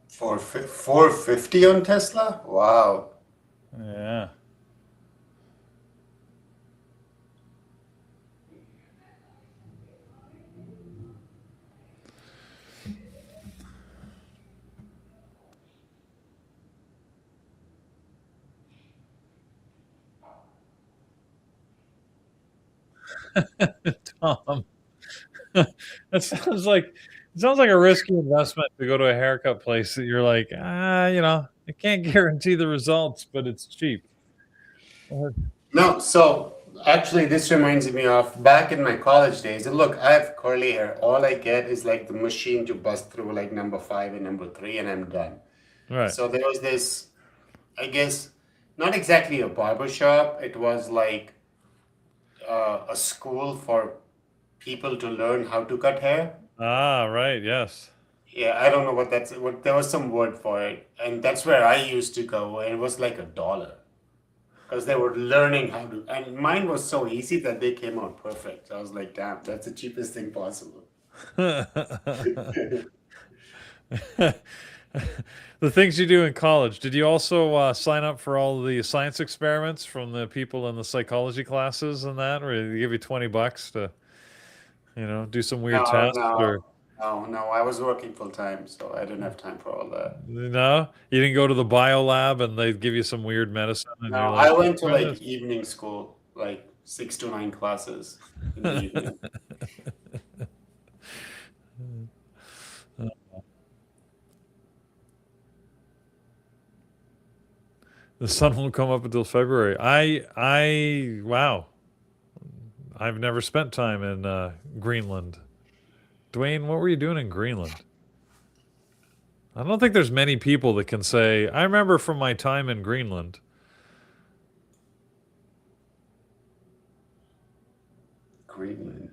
450 on Tesla? Wow. Yeah. Tom, that sounds like a risky investment to go to a haircut place that you're like, I can't guarantee the results, but it's cheap. No, so actually, this reminds me of back in my college days. And look, I have curly hair. All I get is like the machine to bust through like number 5 and number 3, and I'm done. Right. So there was this, I guess, not exactly a barber shop. It was like a school for people to learn how to cut hair. Ah, right. Yes. Yeah, I don't know what that's. What there was some word for it, and that's where I used to go. And it was like $1 because they were learning how to. And mine was so easy that they came out perfect. I was like, damn, that's the cheapest thing possible. The things you do in college. Did you also sign up for all the science experiments from the people in the psychology classes and that, or they give you $20 to, do some weird tests? Or No, I was working full time, so I didn't have time for all that. no, you didn't go to the bio lab and they give you some weird medicine. And No, you're I like, went to "Try like this." evening school, like 6 to 9 classes in the evening. The sun won't come up until February. Wow. I've never spent time in Greenland. Dwayne, what were you doing in Greenland? I don't think there's many people that can say, I remember from my time in Greenland. Greenland.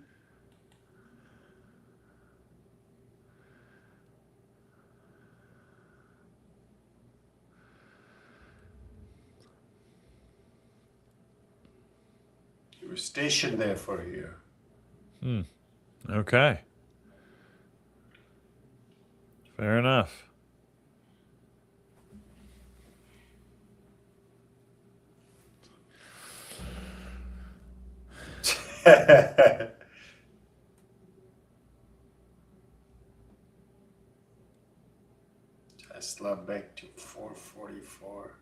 You were stationed there for a year. Okay. Fair enough. Tesla back to 444.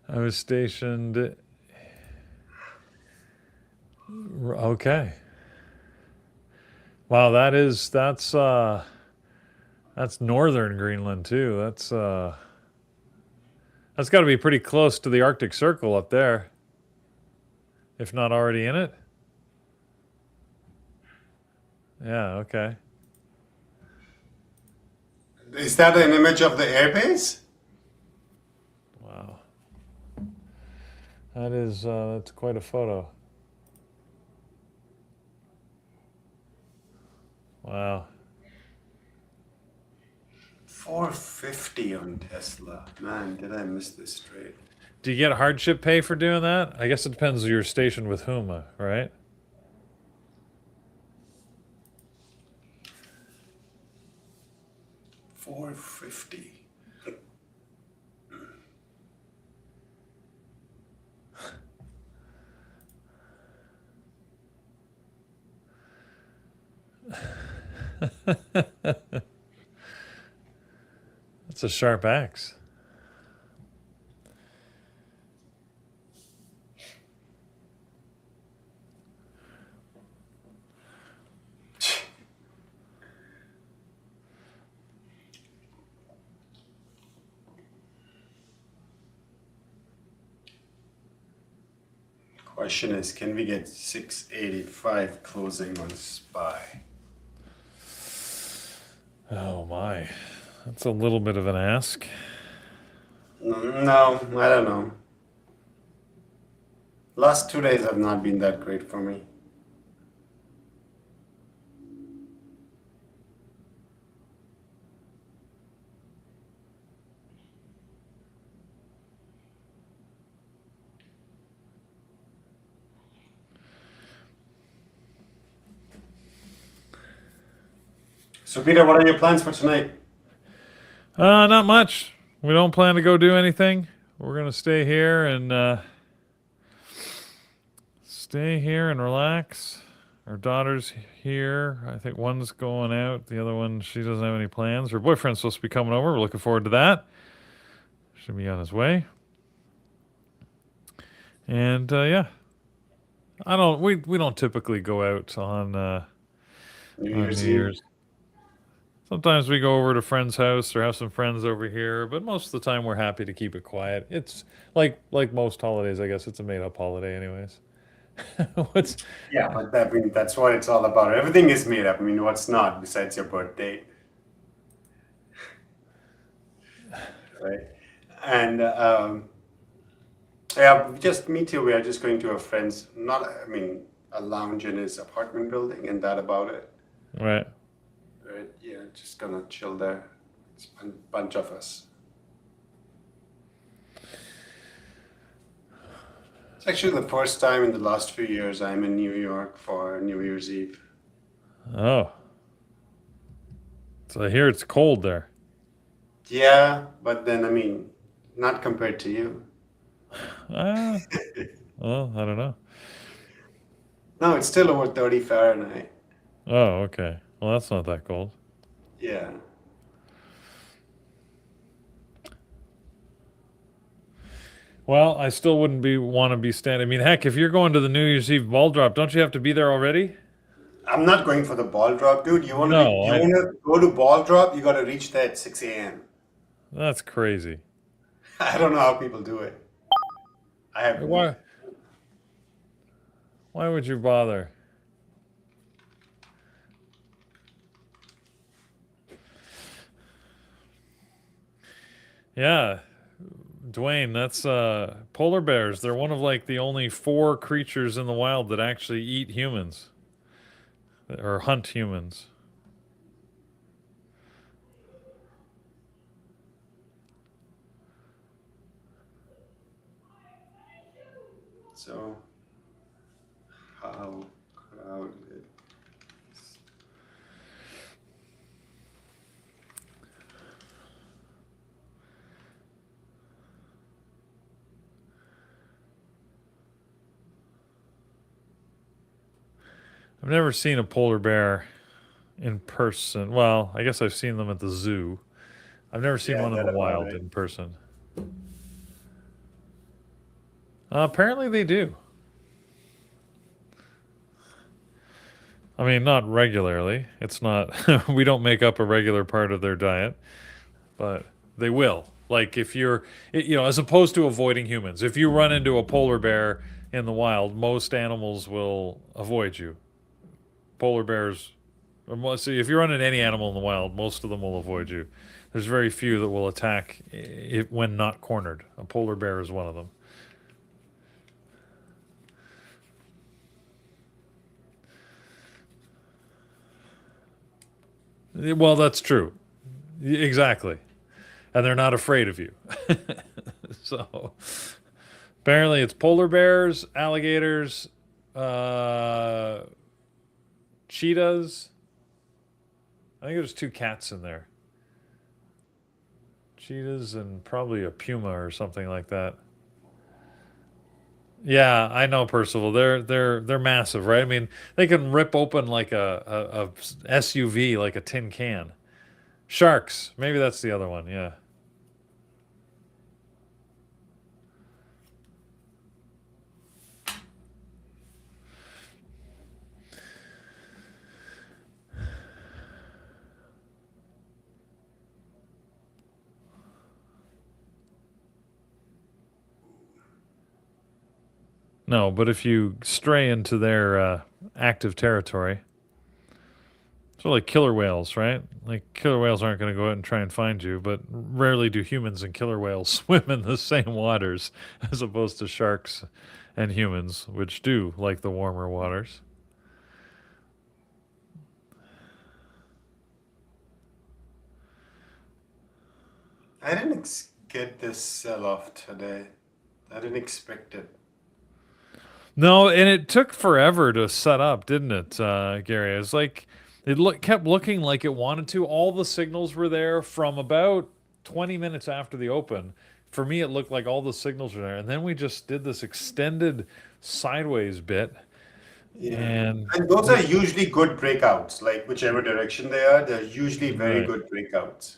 I was stationed Okay. Wow, that's northern Greenland too. That's got to be pretty close to the Arctic Circle up there, if not already in it. Yeah, okay. Is that an image of the airbase? Wow. That's quite a photo. Wow. 450 on Tesla. Man, did I miss this trade? Do you get hardship pay for doing that? I guess it depends on your station with whom, right? $450. That's a sharp axe. Question is, can we get 685 closing on SPY? Oh my. That's a little bit of an ask. No, I don't know. Last 2 days have not been that great for me. So Peter, what are your plans for tonight? Not much. We don't plan to go do anything. We're gonna stay here and relax. Our daughter's here. I think one's going out. The other one, she doesn't have any plans. Her boyfriend's supposed to be coming over. We're looking forward to that. Should be on his way. And yeah, we don't typically go out on New Year's. Sometimes we go over to a friend's house or have some friends over here, but most of the time we're happy to keep it quiet. It's like most holidays, I guess it's a made-up holiday anyways. Yeah, but that's what it's all about. Everything is made up. I mean, what's not besides your birth date? Right? And yeah, just me too. We are just going to a friend's, a lounge in his apartment building, and that about it. Right. Right? Yeah, just gonna chill there. It's a bunch of us. It's actually the first time in the last few years I'm in New York for New Year's Eve. Oh. So I hear it's cold there. Yeah, but then not compared to you. Well, I don't know. No, it's still over 30 Fahrenheit. Oh, okay. Well, that's not that cold. Yeah. Well, I still wouldn't want to be standing. I mean, heck, if you're going to the New Year's Eve ball drop, don't you have to be there already? I'm not going for the ball drop, dude. You want to go to ball drop, you got to reach there at 6 a.m. That's crazy. I don't know how people do it. Why would you bother? Yeah, Dwayne, that's polar bears. They're one of the only 4 creatures in the wild that actually eat humans or hunt humans. So, how crowded? I've never seen a polar bear in person. Well, I guess I've seen them at the zoo. I've never seen one in the wild in person. Apparently they do. I mean, not regularly. It's not, we don't make up a regular part of their diet, but they will. Like if you're, as opposed to avoiding humans, if you run into a polar bear in the wild, most animals will avoid you. Polar bears, see, if you run into any animal in the wild, most of them will avoid you. There's very few that will attack it when not cornered. A polar bear is one of them. Well, that's true. Exactly. And they're not afraid of you. So apparently it's polar bears, alligators, cheetahs. I think there's 2 cats in there. Cheetahs and probably a puma or something like that. Yeah, I know, Percival. They're massive, right? I mean, they can rip open like a SUV, like a tin can. Sharks, maybe that's the other one. Yeah. No, but if you stray into their active territory, so like killer whales, right? Like killer whales aren't going to go out and try and find you, but rarely do humans and killer whales swim in the same waters as opposed to sharks and humans, which do like the warmer waters. I didn't get this sell-off today. I didn't expect it. No, and it took forever to set up, didn't it, Gary? It's like kept looking like it wanted to. All the signals were there from about 20 minutes after the open. For me, it looked like all the signals were there, and then we just did this extended sideways bit. Yeah. And those are usually good breakouts, like whichever direction they are, they're usually very Right. good breakouts.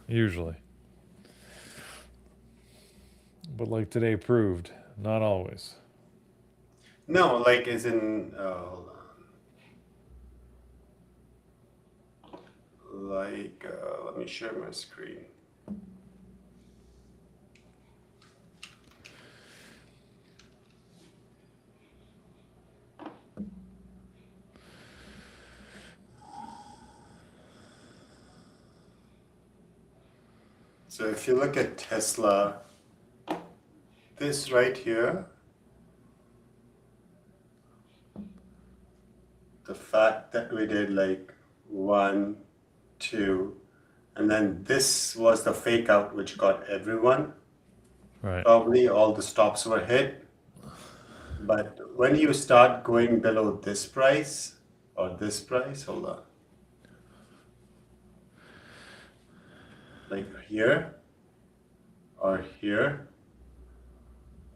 Usually. But like today proved, not always. No, like as in, hold on. Like, let me share my screen. So if you look at Tesla, this right here, the fact that we did like 1, 2, and then this was the fake out which got everyone. Right. Probably all the stops were hit. But when you start going below this price or this price, hold on. Like here or here,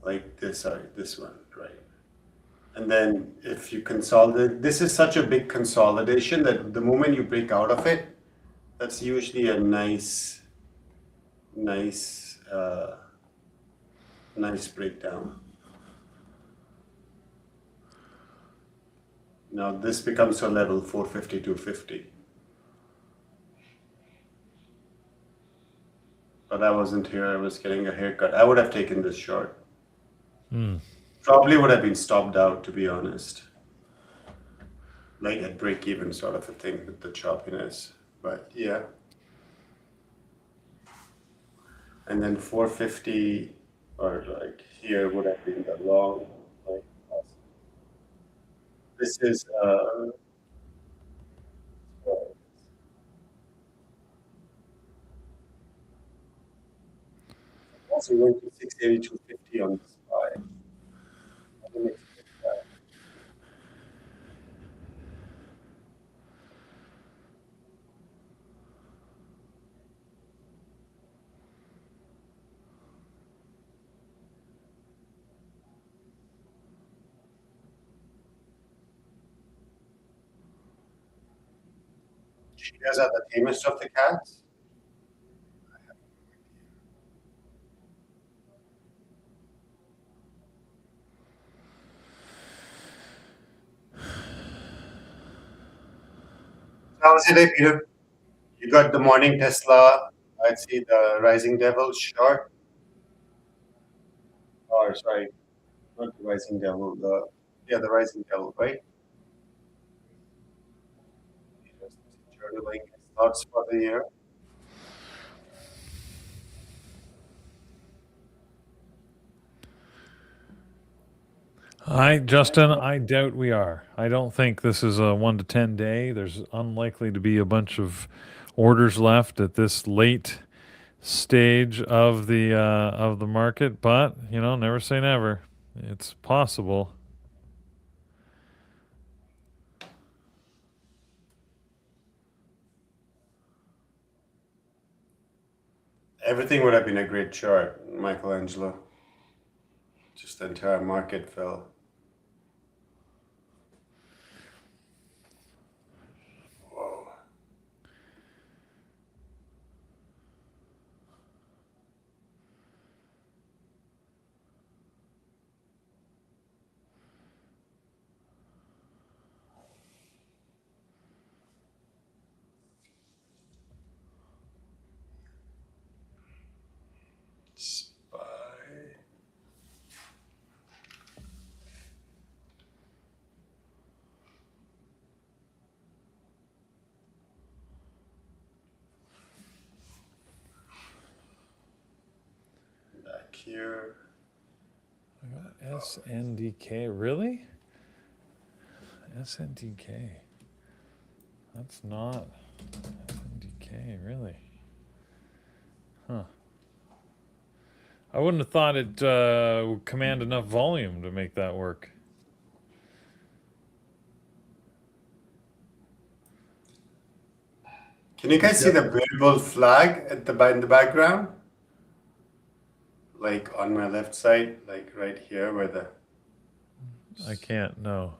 like this, sorry, this one, right? And then if you consolidate, this is such a big consolidation that the moment you break out of it, that's usually a nice breakdown. Now this becomes a level 450, 250. But I wasn't here, I was getting a haircut. I would have taken this short. Probably would have been stopped out, to be honest. Like at break even sort of a thing with the choppiness. But yeah. And then 450 or like here would have been the long. Like, this is also went to 680, 250 on the SPY. I didn't expect that. Cheetahs are the tamest of the cats. How was your day, Peter? You got the morning Tesla. I see the Rising Devil short. Or sorry, not the Rising Devil. The Rising Devil, right? Journaling his thoughts for the year. Justin, I doubt we are. I don't think this is a 1 to 10 day. There's unlikely to be a bunch of orders left at this late stage of the market, but never say never. It's possible. Everything would have been a great chart, Michelangelo. Just the entire market fell. Whoa. Spy. Back here. SNDK, really? SNDK. That's not SNDK, really. Huh. I wouldn't have thought it would command enough volume to make that work. Can you guys see the Bearable flag at in the background? Like on my left side, like right here where the... I can't, no.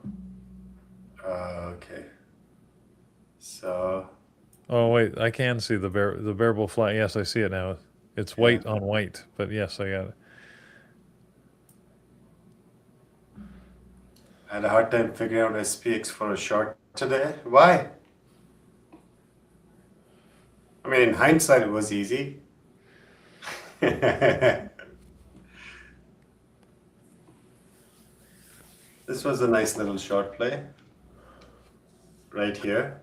Okay. So... Oh, wait, I can see the bearable flag. Yes, I see it now. It's white on white, but yes, I got it. I had a hard time figuring out SPX for a short today. Why? I mean, in hindsight, it was easy. This was a nice little short play. Right here.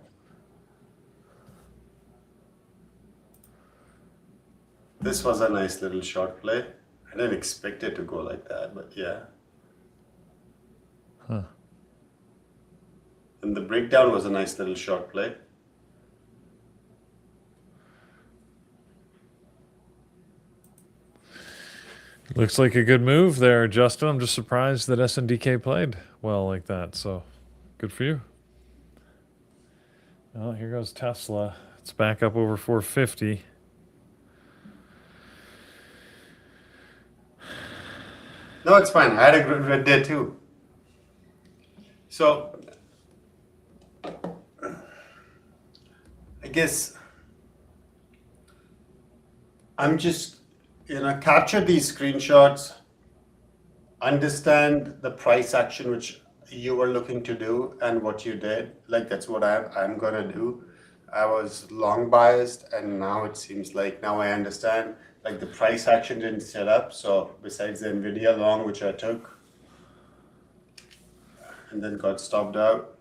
This was a nice little short play. I didn't expect it to go like that, but yeah. Huh. And the breakdown was a nice little short play. Looks like a good move there, Justin. I'm just surprised that SNDK played well like that. So, good for you. Well, here goes Tesla. It's back up over 450. No, it's fine. I had a good day too. So, I guess I'm just, capture these screenshots, understand the price action which you were looking to do and what you did. Like that's what I'm gonna do. I was long biased, and now it seems like now I understand. Like the price action didn't set up. So besides the Nvidia long, which I took, and then got stopped out.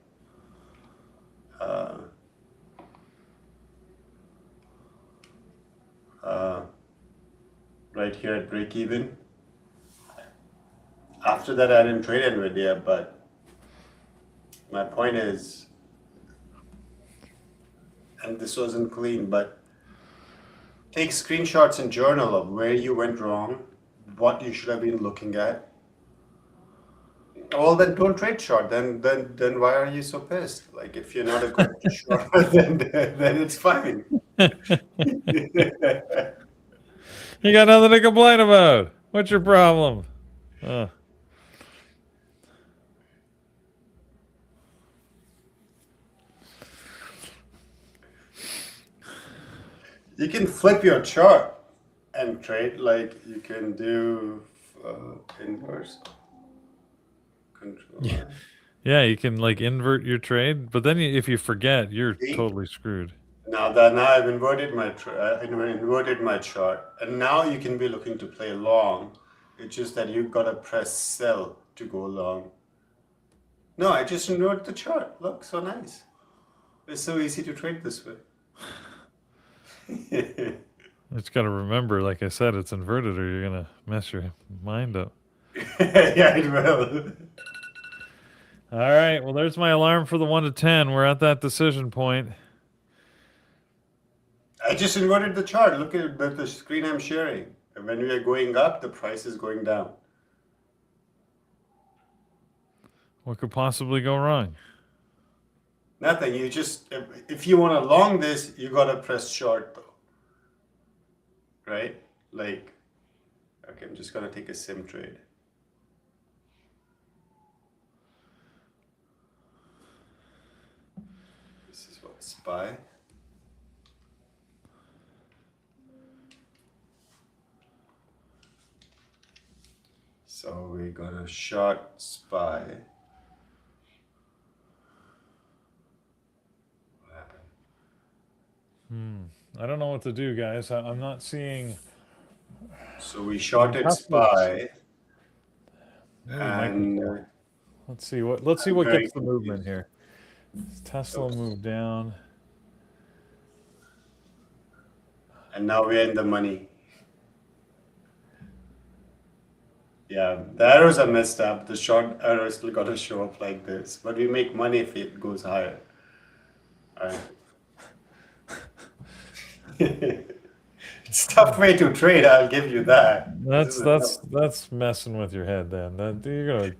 Right here at break even. After that, I didn't trade Nvidia, but my point is, and this wasn't clean, but take screenshots and journal of where you went wrong, what you should have been looking at. Well, then don't trade short. Then why are you so pissed? Like if you're not a good short, then it's fine. You got nothing to complain about. What's your problem? You can flip your chart and trade, like you can do inverse control. Yeah, you can like invert your trade, but then if you forget, you're See? totally screwed. Now I've inverted my inverted my chart, and now you can be looking to play long. It's just that you've got to press sell to go long. No, I just inverted the chart. Look, so nice. It's so easy to trade this way. Just got to remember, like I said, it's inverted, or you're gonna mess your mind up. Yeah, it will. All right. Well, there's my alarm for the 1 to 10. We're at that decision point. I just inverted the chart. Look at the screen I'm sharing. And when we are going up, the price is going down. What could possibly go wrong? Nothing. You just, if you want to long this, you got to press short though. Right? Like, okay, I'm just going to take a sim trade. This is what, SPY. So we're gonna short SPY. What happened? I don't know what to do, guys. I'm not seeing. So we shorted Tesla's- SPY. Maybe And Microsoft. Let's see what very gets the movement here. Tesla moved down. and now we're in the money. Yeah, the arrows are messed up. The short arrow still got to show up like this, but we make money if it goes higher. All right. It's a tough way to trade. I'll give you that. That's messing with your head. Then you're gonna.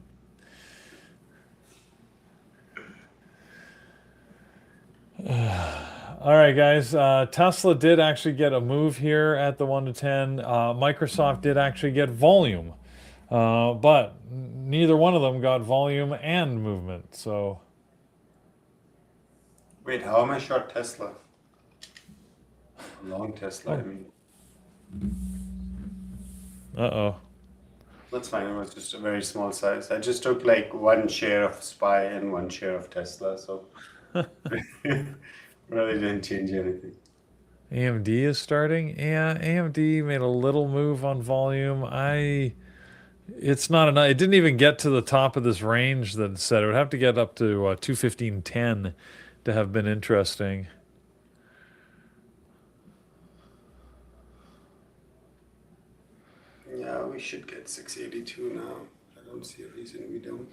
All right, guys. Tesla did actually get a move here at the 1 to 10. Microsoft did actually get volume, but neither one of them got volume and movement. So Wait, how am I short Tesla? Long Tesla, I mean. Uh-oh. That's fine. It was just a very small size. I just took like one share of SPY and one share of Tesla, so really didn't change anything. AMD is starting. Yeah, AMD made a little move on volume. It's not enough. It didn't even get to the top of this range that it said. It would have to get up to 215.10 to have been interesting. Yeah, we should get 682 now. I don't see a reason we don't.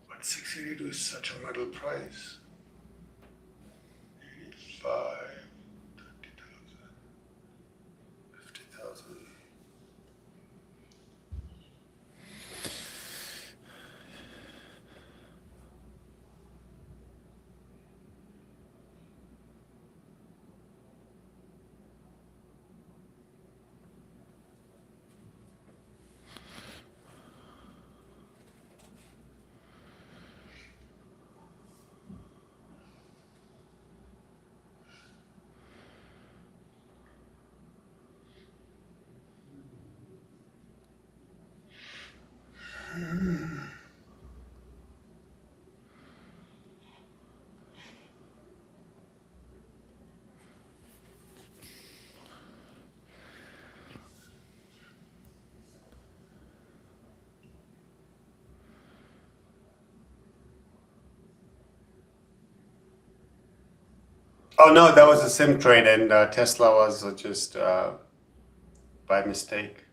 But 682 is such a metal price. 85, 30,000, 50,000. Oh no, that was a sim trade, and Tesla was just by mistake.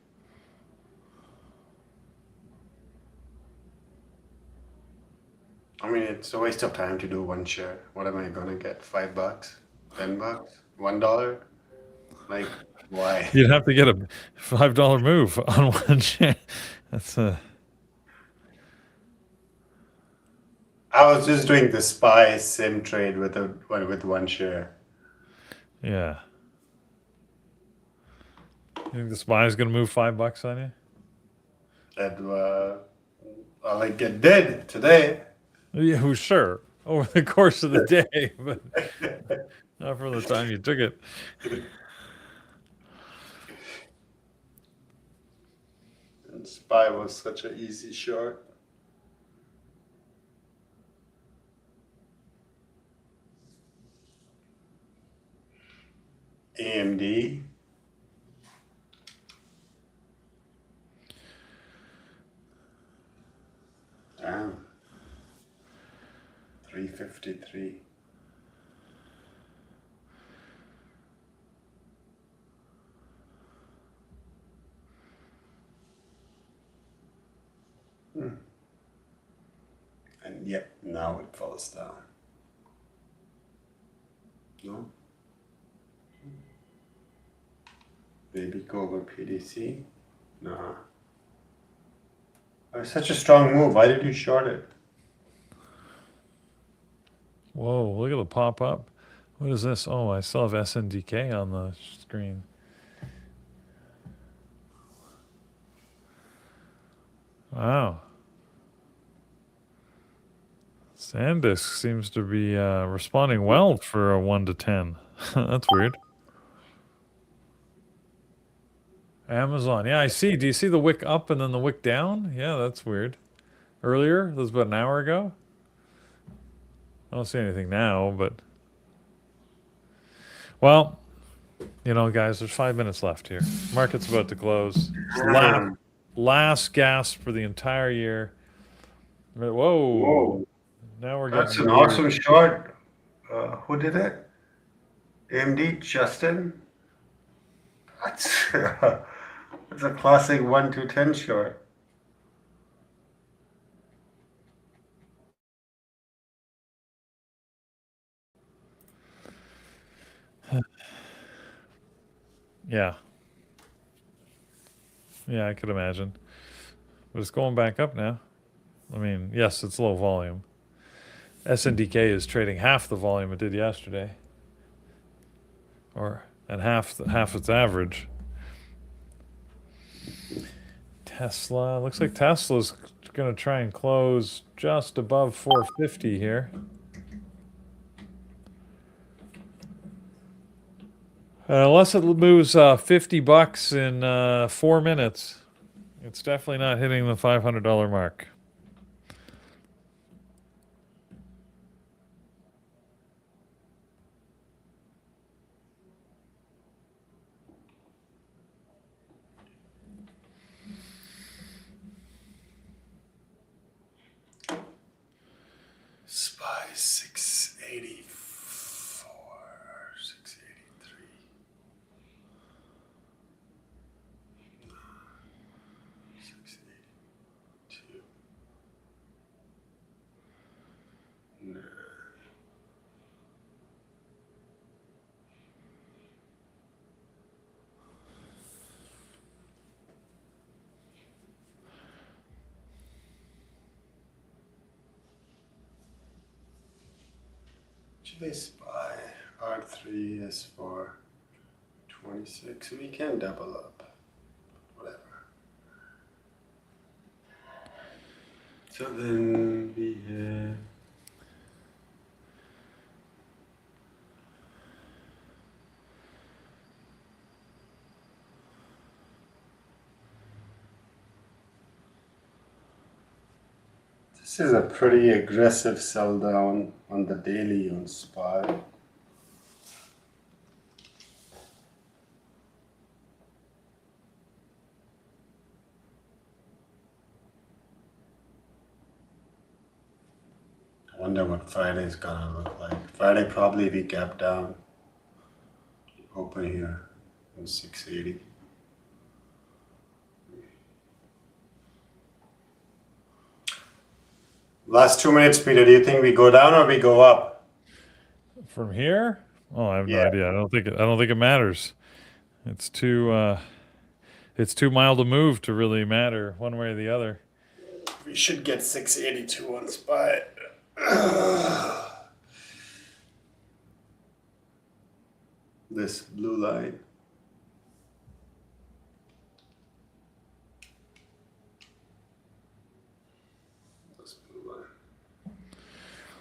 I mean, it's a waste of time to do one share. What am I gonna get? $5, $10, $1? Like, why? You'd have to get a $5 move on one share. That's a. I was just doing the SPY sim trade with one share. Yeah. You think the SPY is going to move $5 on you? That well, like it did today. Yeah, well, sure. Over the course of the day, but not from the time you took it. And SPY was such an easy short. AMD. Damn. 353. And yep, now it falls down. No? Maybe go over PDC? Nah. Oh, such a strong move. Why did you short it? Whoa, look at the pop up. What is this? Oh, I still have SNDK on the screen. Wow. SanDisk seems to be responding well for a 1 to 10. That's weird. Amazon. Yeah, I see. Do you see the wick up and then the wick down? Yeah, that's weird. Earlier, that was about an hour ago. I don't see anything now, but well, you know, guys, there's 5 minutes left here. Market's about to close. Last gasp for the entire year. Whoa. Whoa. Now we're getting That's an weird. awesome short. Who did it? AMD, Justin? That's, that's a classic 1 to 10 short. Yeah. Yeah, I could imagine. But it's going back up now. I mean, yes, it's low volume. SNDK is trading half the volume it did yesterday. And half its average. Tesla, looks like Tesla's going to try and close just above 450 here. Unless it moves $50 in 4 minutes, it's definitely not hitting the $500 mark. SPY 684, 683. No, 682. No. Actually, SPY R3 is for 26. We can double up. Whatever. So then we have. This is a pretty aggressive sell down on the daily on SPY. I wonder what Friday's gonna look like. Friday probably we gap down. Open here on 680. Last 2 minutes, Peter. Do you think we go down or we go up? From here? Oh, I have no Yeah. idea. I don't think it matters. It's too mild a move to really matter one way or the other. We should get 682 on SPY. This blue line. This blue line.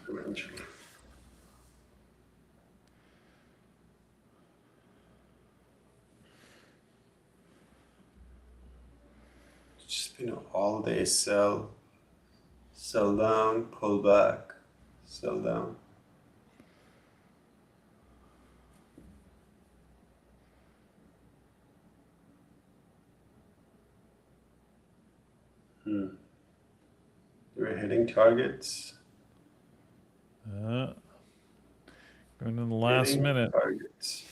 Eventually. Just been an all day sell down, pull back, sell down. We're hitting targets. Going in the last Hitting minute. targets.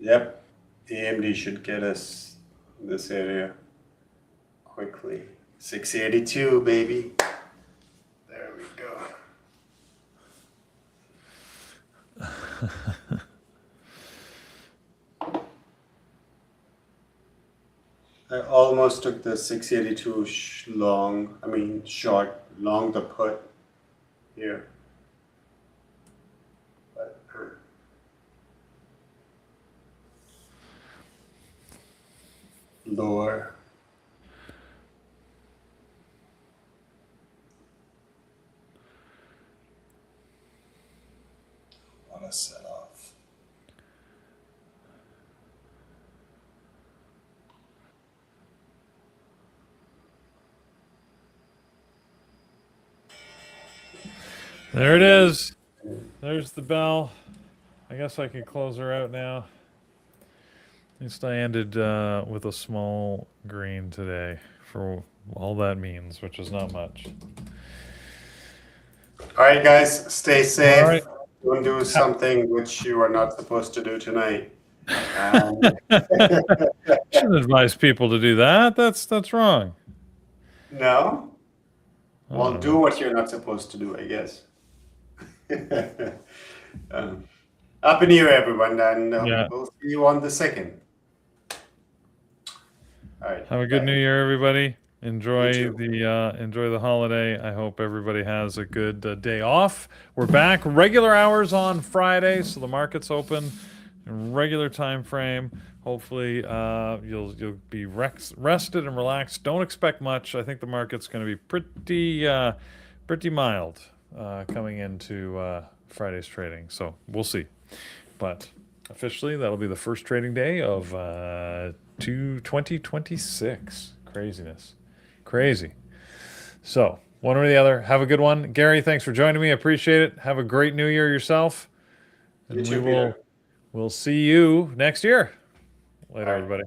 Yep, AMD should get us this area quickly. 682, baby. There we go. I almost took the 682 short, long the put here. But, lower. Want to set off. There it is. There's the bell. I guess I can close her out now. At least I ended with a small green today for all that means, which is not much. All right, guys, stay safe. All right. Don't do something which you are not supposed to do tonight. Shouldn't advise people to do that. That's wrong. No? Well, do what you're not supposed to do, I guess. Happy New Year, everyone, and we'll see you on the 2nd. All right. Have a good New Year, everybody. Enjoy the holiday. I hope everybody has a good day off. We're back regular hours on Friday, so the market's open in regular time frame. Hopefully, you'll be rested and relaxed. Don't expect much. I think the market's going to be pretty mild coming into Friday's trading. So we'll see. But officially, that'll be the first trading day of 2026. Craziness. Crazy. So, one or the other. Have a good one. Gary, thanks for joining me. I appreciate it. Have a great New Year yourself. And we'll see you next year. Later, everybody.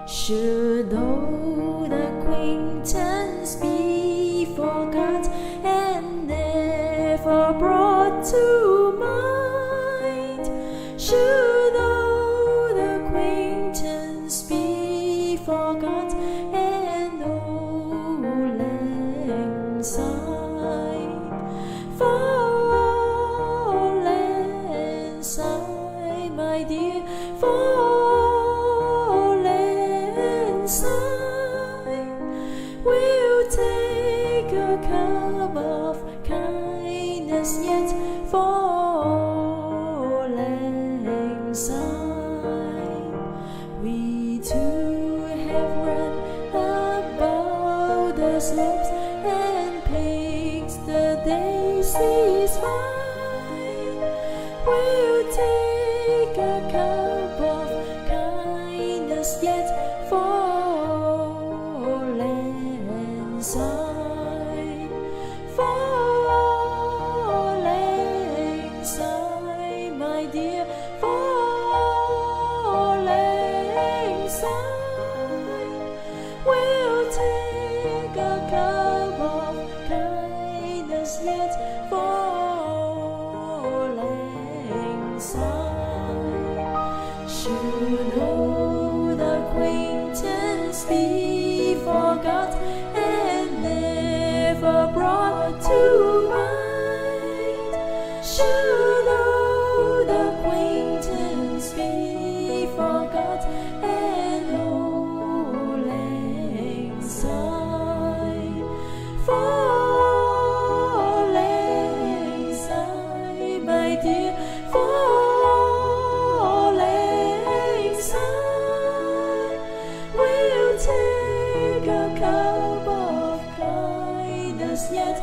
Should old acquaintance be forgot and never brought to mind? Should old acquaintance be forgot and no lang syne? For lang syne, my dear, we'll take a cup of kindness yet for lang syne. We two have run about the slopes and picked the daisies fine. We'll take a cup of kindness yet for sign, falling sign, my dear, falling tonight. Should old acquaintance be forgot and old lang syne? For lang syne, my dear, for lang syne. We'll take a cup of kindness yet